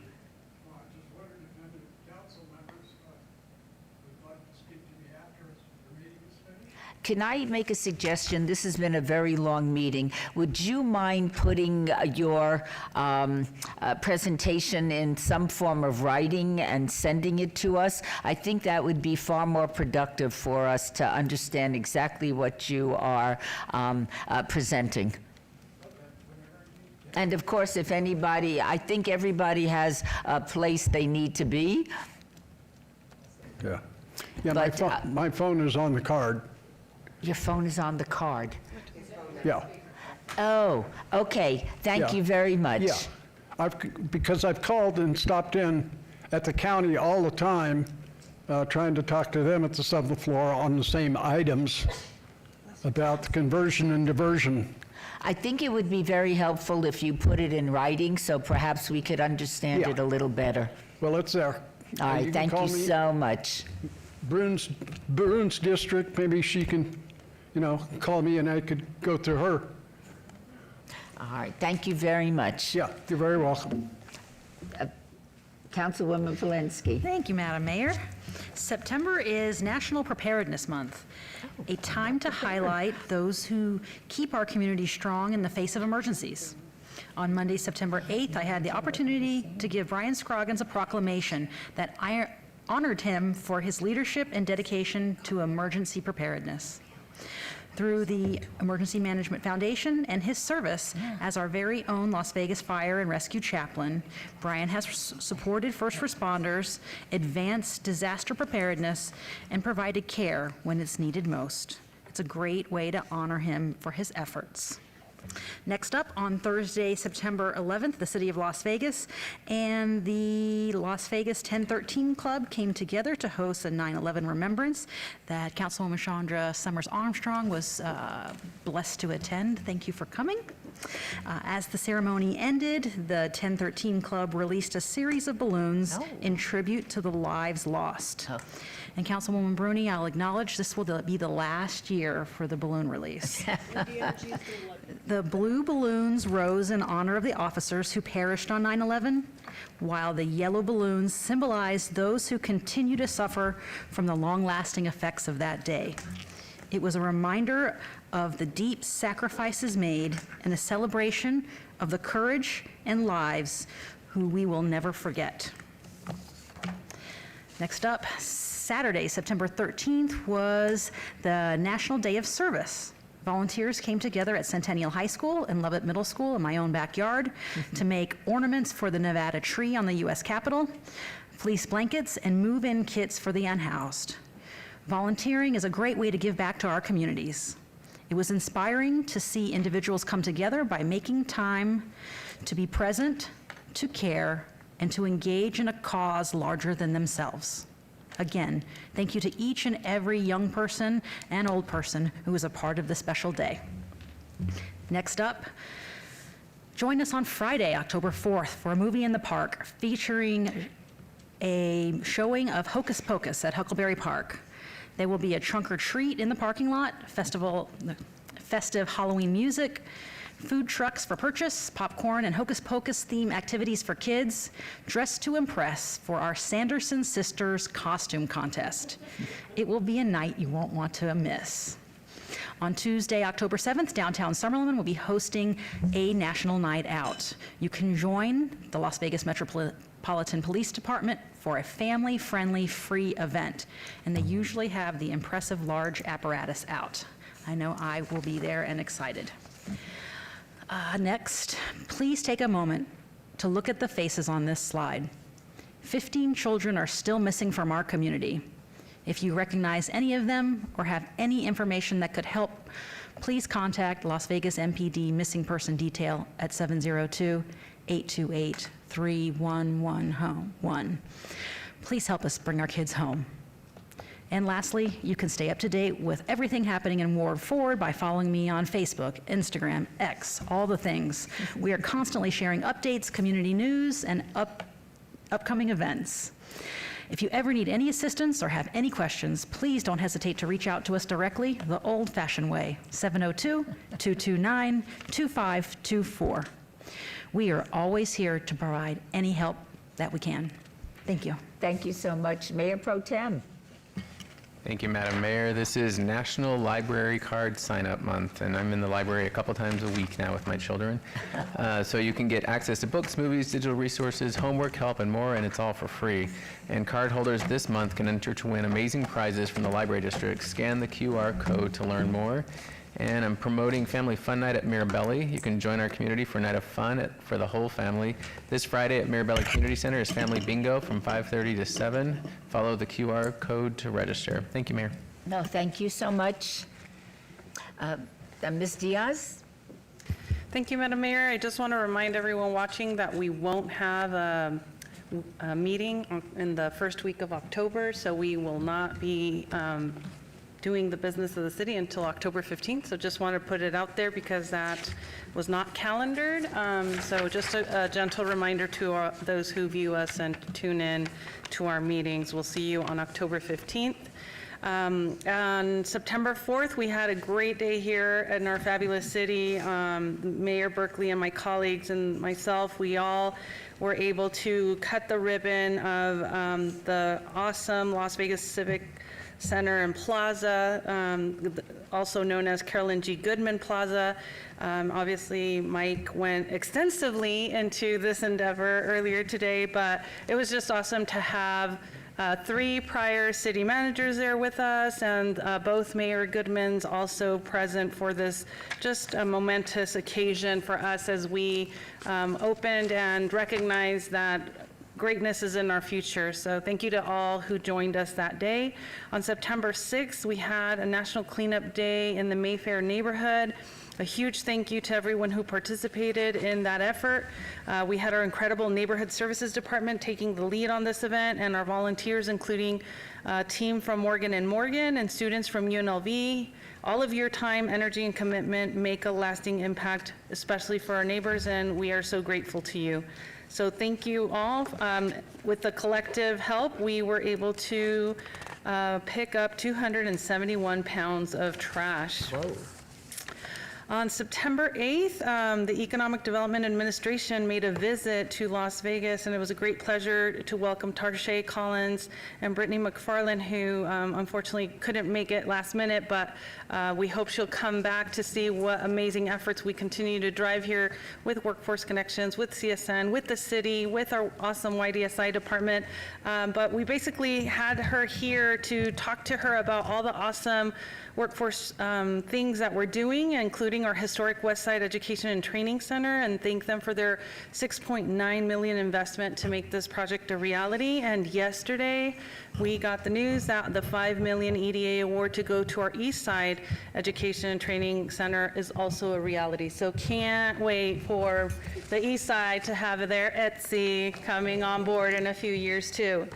S1: Can I make a suggestion? This has been a very long meeting. Would you mind putting your presentation in some form of writing and sending it to us? I think that would be far more productive for us to understand exactly what you are presenting. And of course, if anybody, I think everybody has a place they need to be.
S10: Yeah. Yeah, my phone is on the card.
S1: Your phone is on the card.
S10: Yeah.
S1: Oh, okay. Thank you very much.
S10: Yeah. Because I've called and stopped in at the county all the time, trying to talk to them at the 7th floor on the same items about the conversion and diversion.
S1: I think it would be very helpful if you put it in writing, so perhaps we could understand it a little better.
S10: Well, it's there.
S1: All right, thank you so much.
S10: Bruins district, maybe she can, call me and I could go through her.
S1: All right, thank you very much.
S10: Yeah, you're very welcome.
S1: Councilwoman Valensky.
S2: Thank you, Madam Mayor. September is National Preparedness Month, a time to highlight those who keep our community strong in the face of emergencies. On Monday, September 8th, I had the opportunity to give Brian Scroggins a proclamation that I honored him for his leadership and dedication to emergency preparedness. Through the Emergency Management Foundation and his service as our very own Las Vegas Fire and Rescue Chaplain, Brian has supported first responders, advanced disaster preparedness, and provided care when it's needed most. It's a great way to honor him for his efforts. Next up, on Thursday, September 11th, the City of Las Vegas and the Las Vegas 1013 Club came together to host a 9/11 remembrance that Councilwoman Chandra Summers Armstrong was blessed to attend. Thank you for coming. As the ceremony ended, the 1013 Club released a series of balloons in tribute to the lives lost. And Councilwoman Bruni, I'll acknowledge this will be the last year for the balloon release. The blue balloons rose in honor of the officers who perished on 9/11, while the yellow balloons symbolized those who continue to suffer from the long-lasting effects of that day. It was a reminder of the deep sacrifices made and a celebration of the courage and lives who we will never forget. Next up, Saturday, September 13th, was the National Day of Service. Volunteers came together at Centennial High School and Lovett Middle School in my own backyard to make ornaments for the Nevada tree on the U.S. Capitol, fleece blankets, and move-in kits for the unhoused. Volunteering is a great way to give back to our communities. It was inspiring to see individuals come together by making time to be present, to care, and to engage in a cause larger than themselves. Again, thank you to each and every young person and old person who is a part of this special day. Next up, join us on Friday, October 4th, for a movie in the park featuring a showing of Hocus Pocus at Huckleberry Park. There will be a trunk or treat in the parking lot, festive Halloween music, food trucks for purchase, popcorn, and Hocus Pocus theme activities for kids, Dress to Impress for our Sanderson Sisters costume contest. It will be a night you won't want to miss. On Tuesday, October 7th, downtown Summerlin will be hosting a national night out. You can join the Las Vegas Metropolitan Police Department for a family-friendly free event, and they usually have the impressive large apparatus out. I know I will be there and excited. Next, please take a moment to look at the faces on this slide. 15 children are still missing from our community. If you recognize any of them or have any information that could help, please contact Las Vegas MPD Missing Person Detail at 702-828-3111. Please help us bring our kids home. And lastly, you can stay up to date with everything happening in Ward 4 by following me on Facebook, Instagram, X, all the things. We are constantly sharing updates, community news, and upcoming events. If you ever need any assistance or have any questions, please don't hesitate to reach out to us directly the old-fashioned way, 702-229-2524. We are always here to provide any help that we can. Thank you.
S1: Thank you so much. Mayor Pro Tem.
S11: Thank you, Madam Mayor. This is National Library Card Sign-Up Month, and I'm in the library a couple times a week now with my children. So you can get access to books, movies, digital resources, homework help, and more, and it's all for free. And card holders this month can enter to win amazing prizes from the Library District. Scan the QR code to learn more. And I'm promoting Family Fun Night at Mirabelli. You can join our community for a night of fun for the whole family. This Friday at Mirabelli Community Center is Family Bingo from 5:30 to 7. Follow the QR code to register. Thank you, Mayor.
S1: No, thank you so much. Ms. Diaz?
S21: Thank you, Madam Mayor. I just want to remind everyone watching that we won't have a meeting in the first week of October, so we will not be doing the business of the city until October 15th. So just want to put it out there because that was not calendared. So just a gentle reminder to those who view us and tune in to our meetings. We'll see you on October 15th. On September 4th, we had a great day here in our fabulous city. Mayor Berkeley and my colleagues and myself, we all were able to cut the ribbon of the awesome Las Vegas Civic Center and Plaza, also known as Carolyn G. Goodman Plaza. Obviously, Mike went extensively into this endeavor earlier today, but it was just awesome to have 3 prior city managers there with us, and both Mayor Goodmans also present for this just a momentous occasion for us as we opened and recognized that greatness is in our future. So thank you to all who joined us that day. On September 6th, we had a National Cleanup Day in the Mayfair neighborhood. A huge thank you to everyone who participated in that effort. We had our incredible Neighborhood Services Department taking the lead on this event, and our volunteers, including a team from Morgan & Morgan and students from UNLV. All of your time, energy, and commitment make a lasting impact, especially for our neighbors, and we are so grateful to you. So thank you all. With the collective help, we were able to pick up 271 pounds of trash. Whoa. On September 8th, the Economic Development Administration made a visit to Las Vegas, and it was a great pleasure to welcome Tarshay Collins and Brittany McFarland, who unfortunately couldn't make it last minute, but we hope she'll come back to see what amazing efforts we continue to drive here with Workforce Connections, with CSN, with the city, with our awesome YDSI department. But we basically had her here to talk to her about all the awesome workforce things that we're doing, including our historic West Side Education and Training Center, and thank them for their $6.9 million investment to make this project a reality. And yesterday, we got the news that the $5 million EDA award to go to our East Side Education and Training Center is also a reality. So can't wait for the East Side to have their Etsy coming on board in a few years too.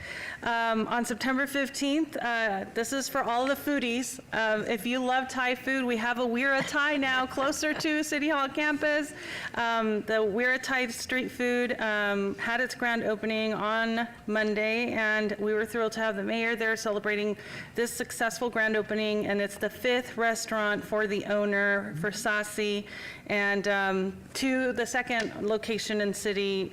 S21: On September 15th, this is for all the foodies. If you love Thai food, we have a Weera Thai now closer to City Hall campus. The Weera Thai street food had its grand opening on Monday, and we were thrilled to have the mayor there celebrating this successful grand opening, and it's the 5th restaurant for the owner, for Sasi, and to the 2nd location in city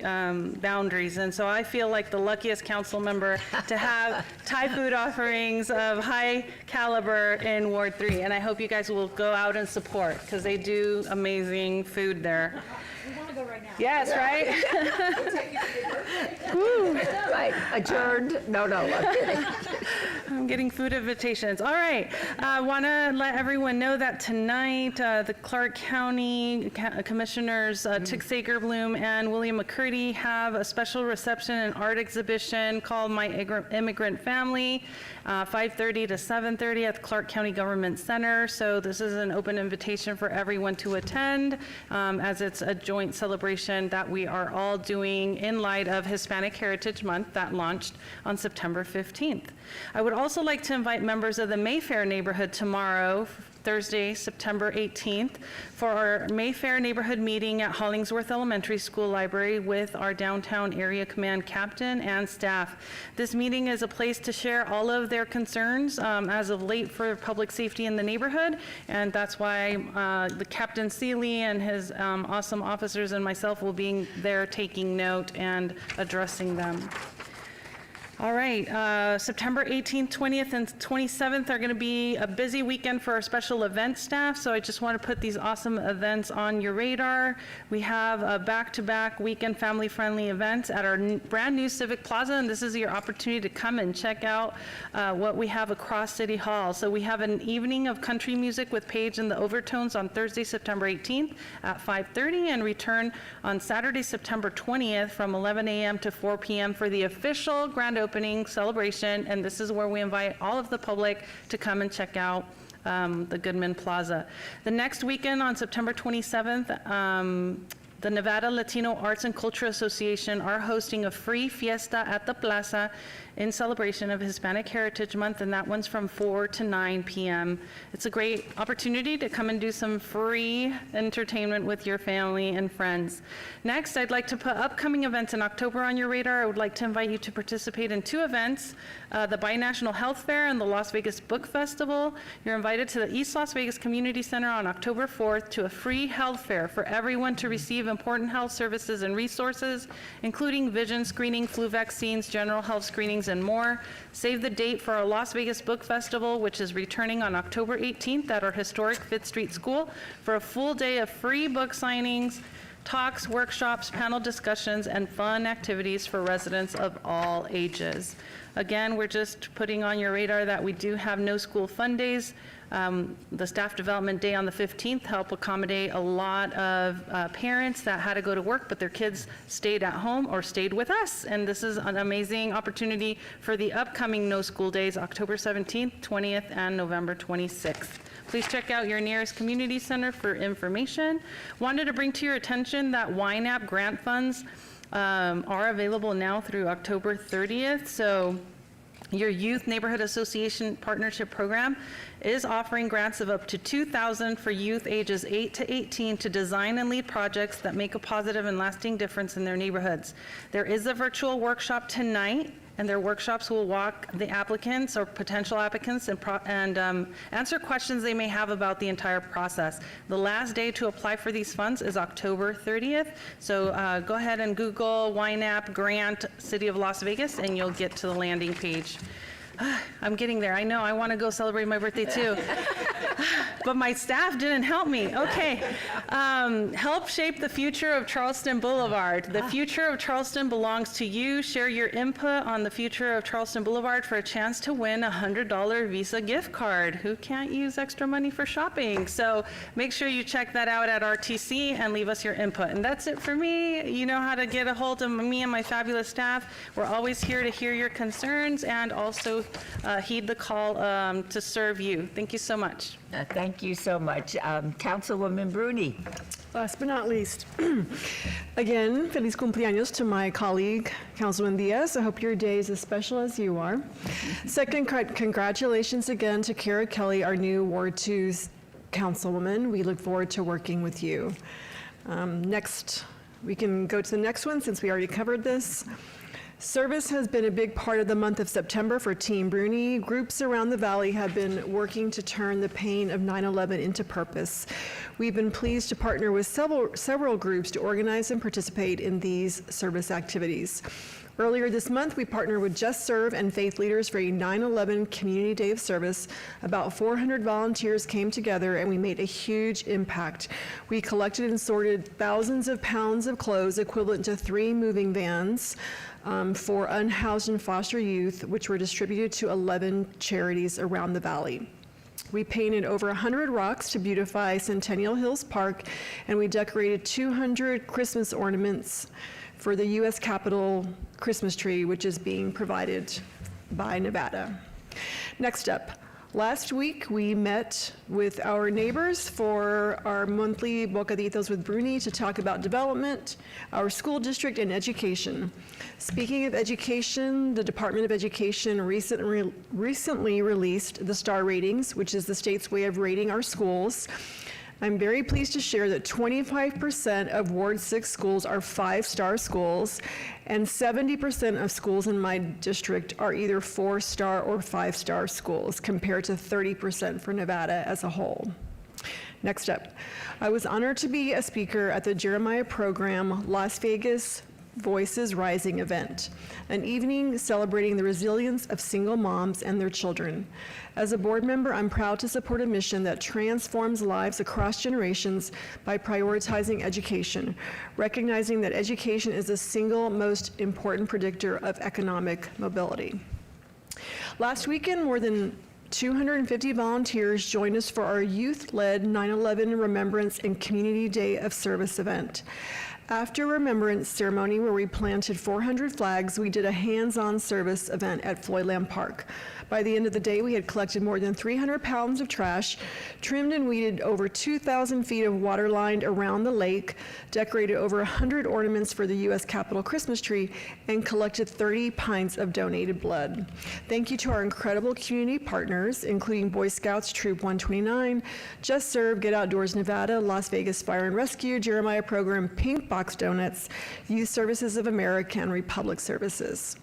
S21: boundaries. And so I feel like the luckiest council member to have Thai food offerings of high caliber in Ward 3. And I hope you guys will go out and support, because they do amazing food there.
S1: We want to go right now.
S21: Yes, right?
S1: Woo. Right, adjourned. No, I'm kidding.
S21: I'm getting food invitations. All right. I want to let everyone know that tonight, the Clark County Commissioners Tick Sagerbloom and William McCurdy have a special reception and art exhibition called My Immigrant Family, 5:30 to 7:30 at the Clark County Government Center. So this is an open invitation for everyone to attend, as it's a joint celebration that we are all doing in light of Hispanic Heritage Month that launched on September 15th. I would also like to invite members of the Mayfair neighborhood tomorrow, Thursday, September 18th, for our Mayfair neighborhood meeting at Hollingsworth Elementary School Library with our downtown area command captain and staff. This meeting is a place to share all of their concerns as of late for public safety in the neighborhood, and that's why the Captain Seeley and his awesome officers and myself will be there taking note and addressing them. All right, September 18th, 20th, and 27th are going to be a busy weekend for our special events staff, so I just want to put these awesome events on your radar. We have a back-to-back weekend family-friendly events at our brand-new Civic Plaza, and this is your opportunity to come and check out what we have across City Hall. So we have an evening of country music with Paige and the Overtones on Thursday, September 18th at 5:30, and return on Saturday, September 20th from 11 a.m. to 4 p.m. for the official grand opening celebration, and this is where we invite all of the public to come and check out the Goodman Plaza. The next weekend on September 27th, the Nevada Latino Arts and Culture Association are hosting a free fiesta at the Plaza in celebration of Hispanic Heritage Month, and that one's from 4 to 9 p.m. It's a great opportunity to come and do some free entertainment with your family and friends. Next, I'd like to put upcoming events in October on your radar. I would like to invite you to participate in 2 events, the Binational Health Fair and the Las Vegas Book Festival. You're invited to the East Las Vegas Community Center on October 4th to a free health fair for everyone to receive important health services and resources, including vision screening, flu vaccines, general health screenings, and more. Save the date for our Las Vegas Book Festival, which is returning on October 18th at our historic Fifth Street School for a full day of free book signings, talks, workshops, panel discussions, and fun activities for residents of all ages. Again, we're just putting on your radar that we do have no school fun days. The Staff Development Day on the 15th helped accommodate a lot of parents that had to go to work, but their kids stayed at home or stayed with us. And this is an amazing opportunity for the upcoming no school days, October 17th, 20th, and November 26th. Please check out your nearest community center for information. Wanted to bring to your attention that YNAB grant funds are available now through October 30th. So your Youth Neighborhood Association Partnership Program is offering grants of up to $2,000 for youth ages 8 to 18 to design and lead projects that make a positive and lasting difference in their neighborhoods. There is a virtual workshop tonight, and their workshops will walk the applicants or potential applicants and answer questions they may have about the entire process. The last day to apply for these funds is October 30th. So go ahead and Google YNAB Grant City of Las Vegas and you'll get to the landing page. I'm getting there. I know, I want to go celebrate my birthday too. But my staff didn't help me. Okay. Help shape the future of Charleston Boulevard. The future of Charleston belongs to you. Share your input on the future of Charleston Boulevard for a chance to win a $100 Visa gift card. Who can't use extra money for shopping? So make sure you check that out at RTC and leave us your input. And that's it for me. You know how to get a hold of me and my fabulous staff. We're always here to hear your concerns and also heed the call to serve you. Thank you so much.
S1: Thank you so much. Councilwoman Bruni.
S8: Last but not least, again, feliz cumpleaños to my colleague, Councilman Diaz. I hope your day is as special as you are. Second, congratulations again to Kara Kelly, our new Ward 2 councilwoman. We look forward to working with you. Next, we can go to the next one since we already covered this. Service has been a big part of the month of September for Team Bruni. Groups around the valley have been working to turn the pain of 9/11 into purpose. We've been pleased to partner with several groups to organize and participate in these service activities. Earlier this month, we partnered with Just Serve and Faith Leaders for a 9/11 Community Day of Service. About 400 volunteers came together and we made a huge impact. We collected and sorted thousands of pounds of clothes equivalent to 3 moving vans for unhoused and foster youth, which were distributed to 11 charities around the valley. We painted over 100 rocks to beautify Centennial Hills Park, and we decorated 200 Christmas ornaments for the U.S. Capitol Christmas tree, which is being provided by Nevada. Next up, last week we met with our neighbors for our monthly Bocaditos with Bruni to talk about development, our school district, and education. Speaking of education, the Department of Education recently released the star ratings, which is the state's way of rating our schools. I'm very pleased to share that 25% of Ward 6 schools are 5-star schools, and 70% of schools in my district are either 4-star or 5-star schools, compared to 30% for Nevada as a whole. Next up, I was honored to be a speaker at the Jeremiah Program Las Vegas Voices Rising event, an evening celebrating the resilience of single moms and their children. As a board member, I'm proud to support a mission that transforms lives across generations by prioritizing education, recognizing that education is the single most important predictor of economic mobility. Last weekend, more than 250 volunteers joined us for our youth-led 9/11 Remembrance and Community Day of Service event. After a remembrance ceremony where we planted 400 flags, we did a hands-on service event at Floydland Park. By the end of the day, we had collected more than 300 pounds of trash, trimmed and weeded over 2,000 feet of water lined around the lake, decorated over 100 ornaments for the U.S. Capitol Christmas tree, and collected 30 pints of donated blood. Thank you to our incredible community partners, including Boy Scouts Troop 129, Just Serve, Get Outdoors Nevada, Las Vegas Fire and Rescue, Jeremiah Program, Pink Box Donuts, Youth Services of America, and Republic Services.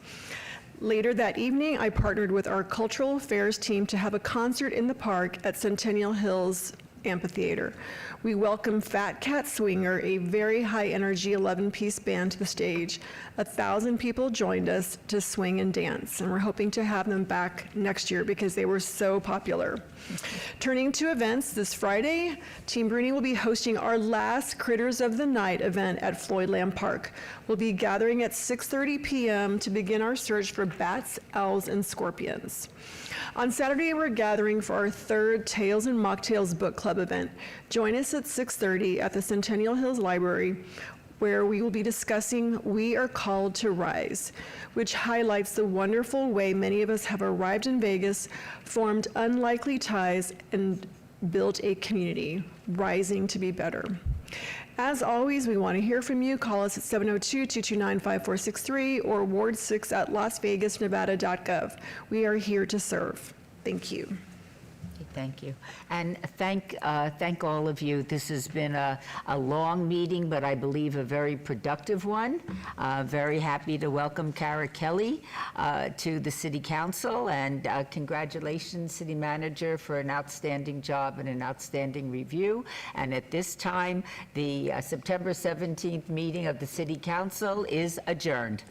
S8: Later that evening, I partnered with our cultural affairs team to have a concert in the park at Centennial Hills Amphitheater. We welcomed Fat Cat Swinger, a very high-energy 11-piece band, to the stage. 1,000 people joined us to swing and dance, and we're hoping to have them back next year because they were so popular. Turning to events, this Friday, Team Bruni will be hosting our last Critters of the Night event at Floydland Park. We'll be gathering at 6:30 p.m. to begin our search for bats, owls, and scorpions. On Saturday, we're gathering for our third Tales and Mocktails Book Club event. Join us at 6:30 at the Centennial Hills Library, where we will be discussing We Are Called to Rise, which highlights the wonderful way many of us have arrived in Vegas, formed unlikely ties, and built a community, rising to be better. As always, we want to hear from you. Call us at 702-229-5463 or ward6@lasvegasnevada.gov. We are here to serve. Thank you.
S1: Thank you. And thank all of you. This has been a long meeting, but I believe a very productive one. Very happy to welcome Kara Kelly to the City Council, and congratulations, City Manager, for an outstanding job and an outstanding review. And at this time, the September 17th meeting of the City Council is adjourned.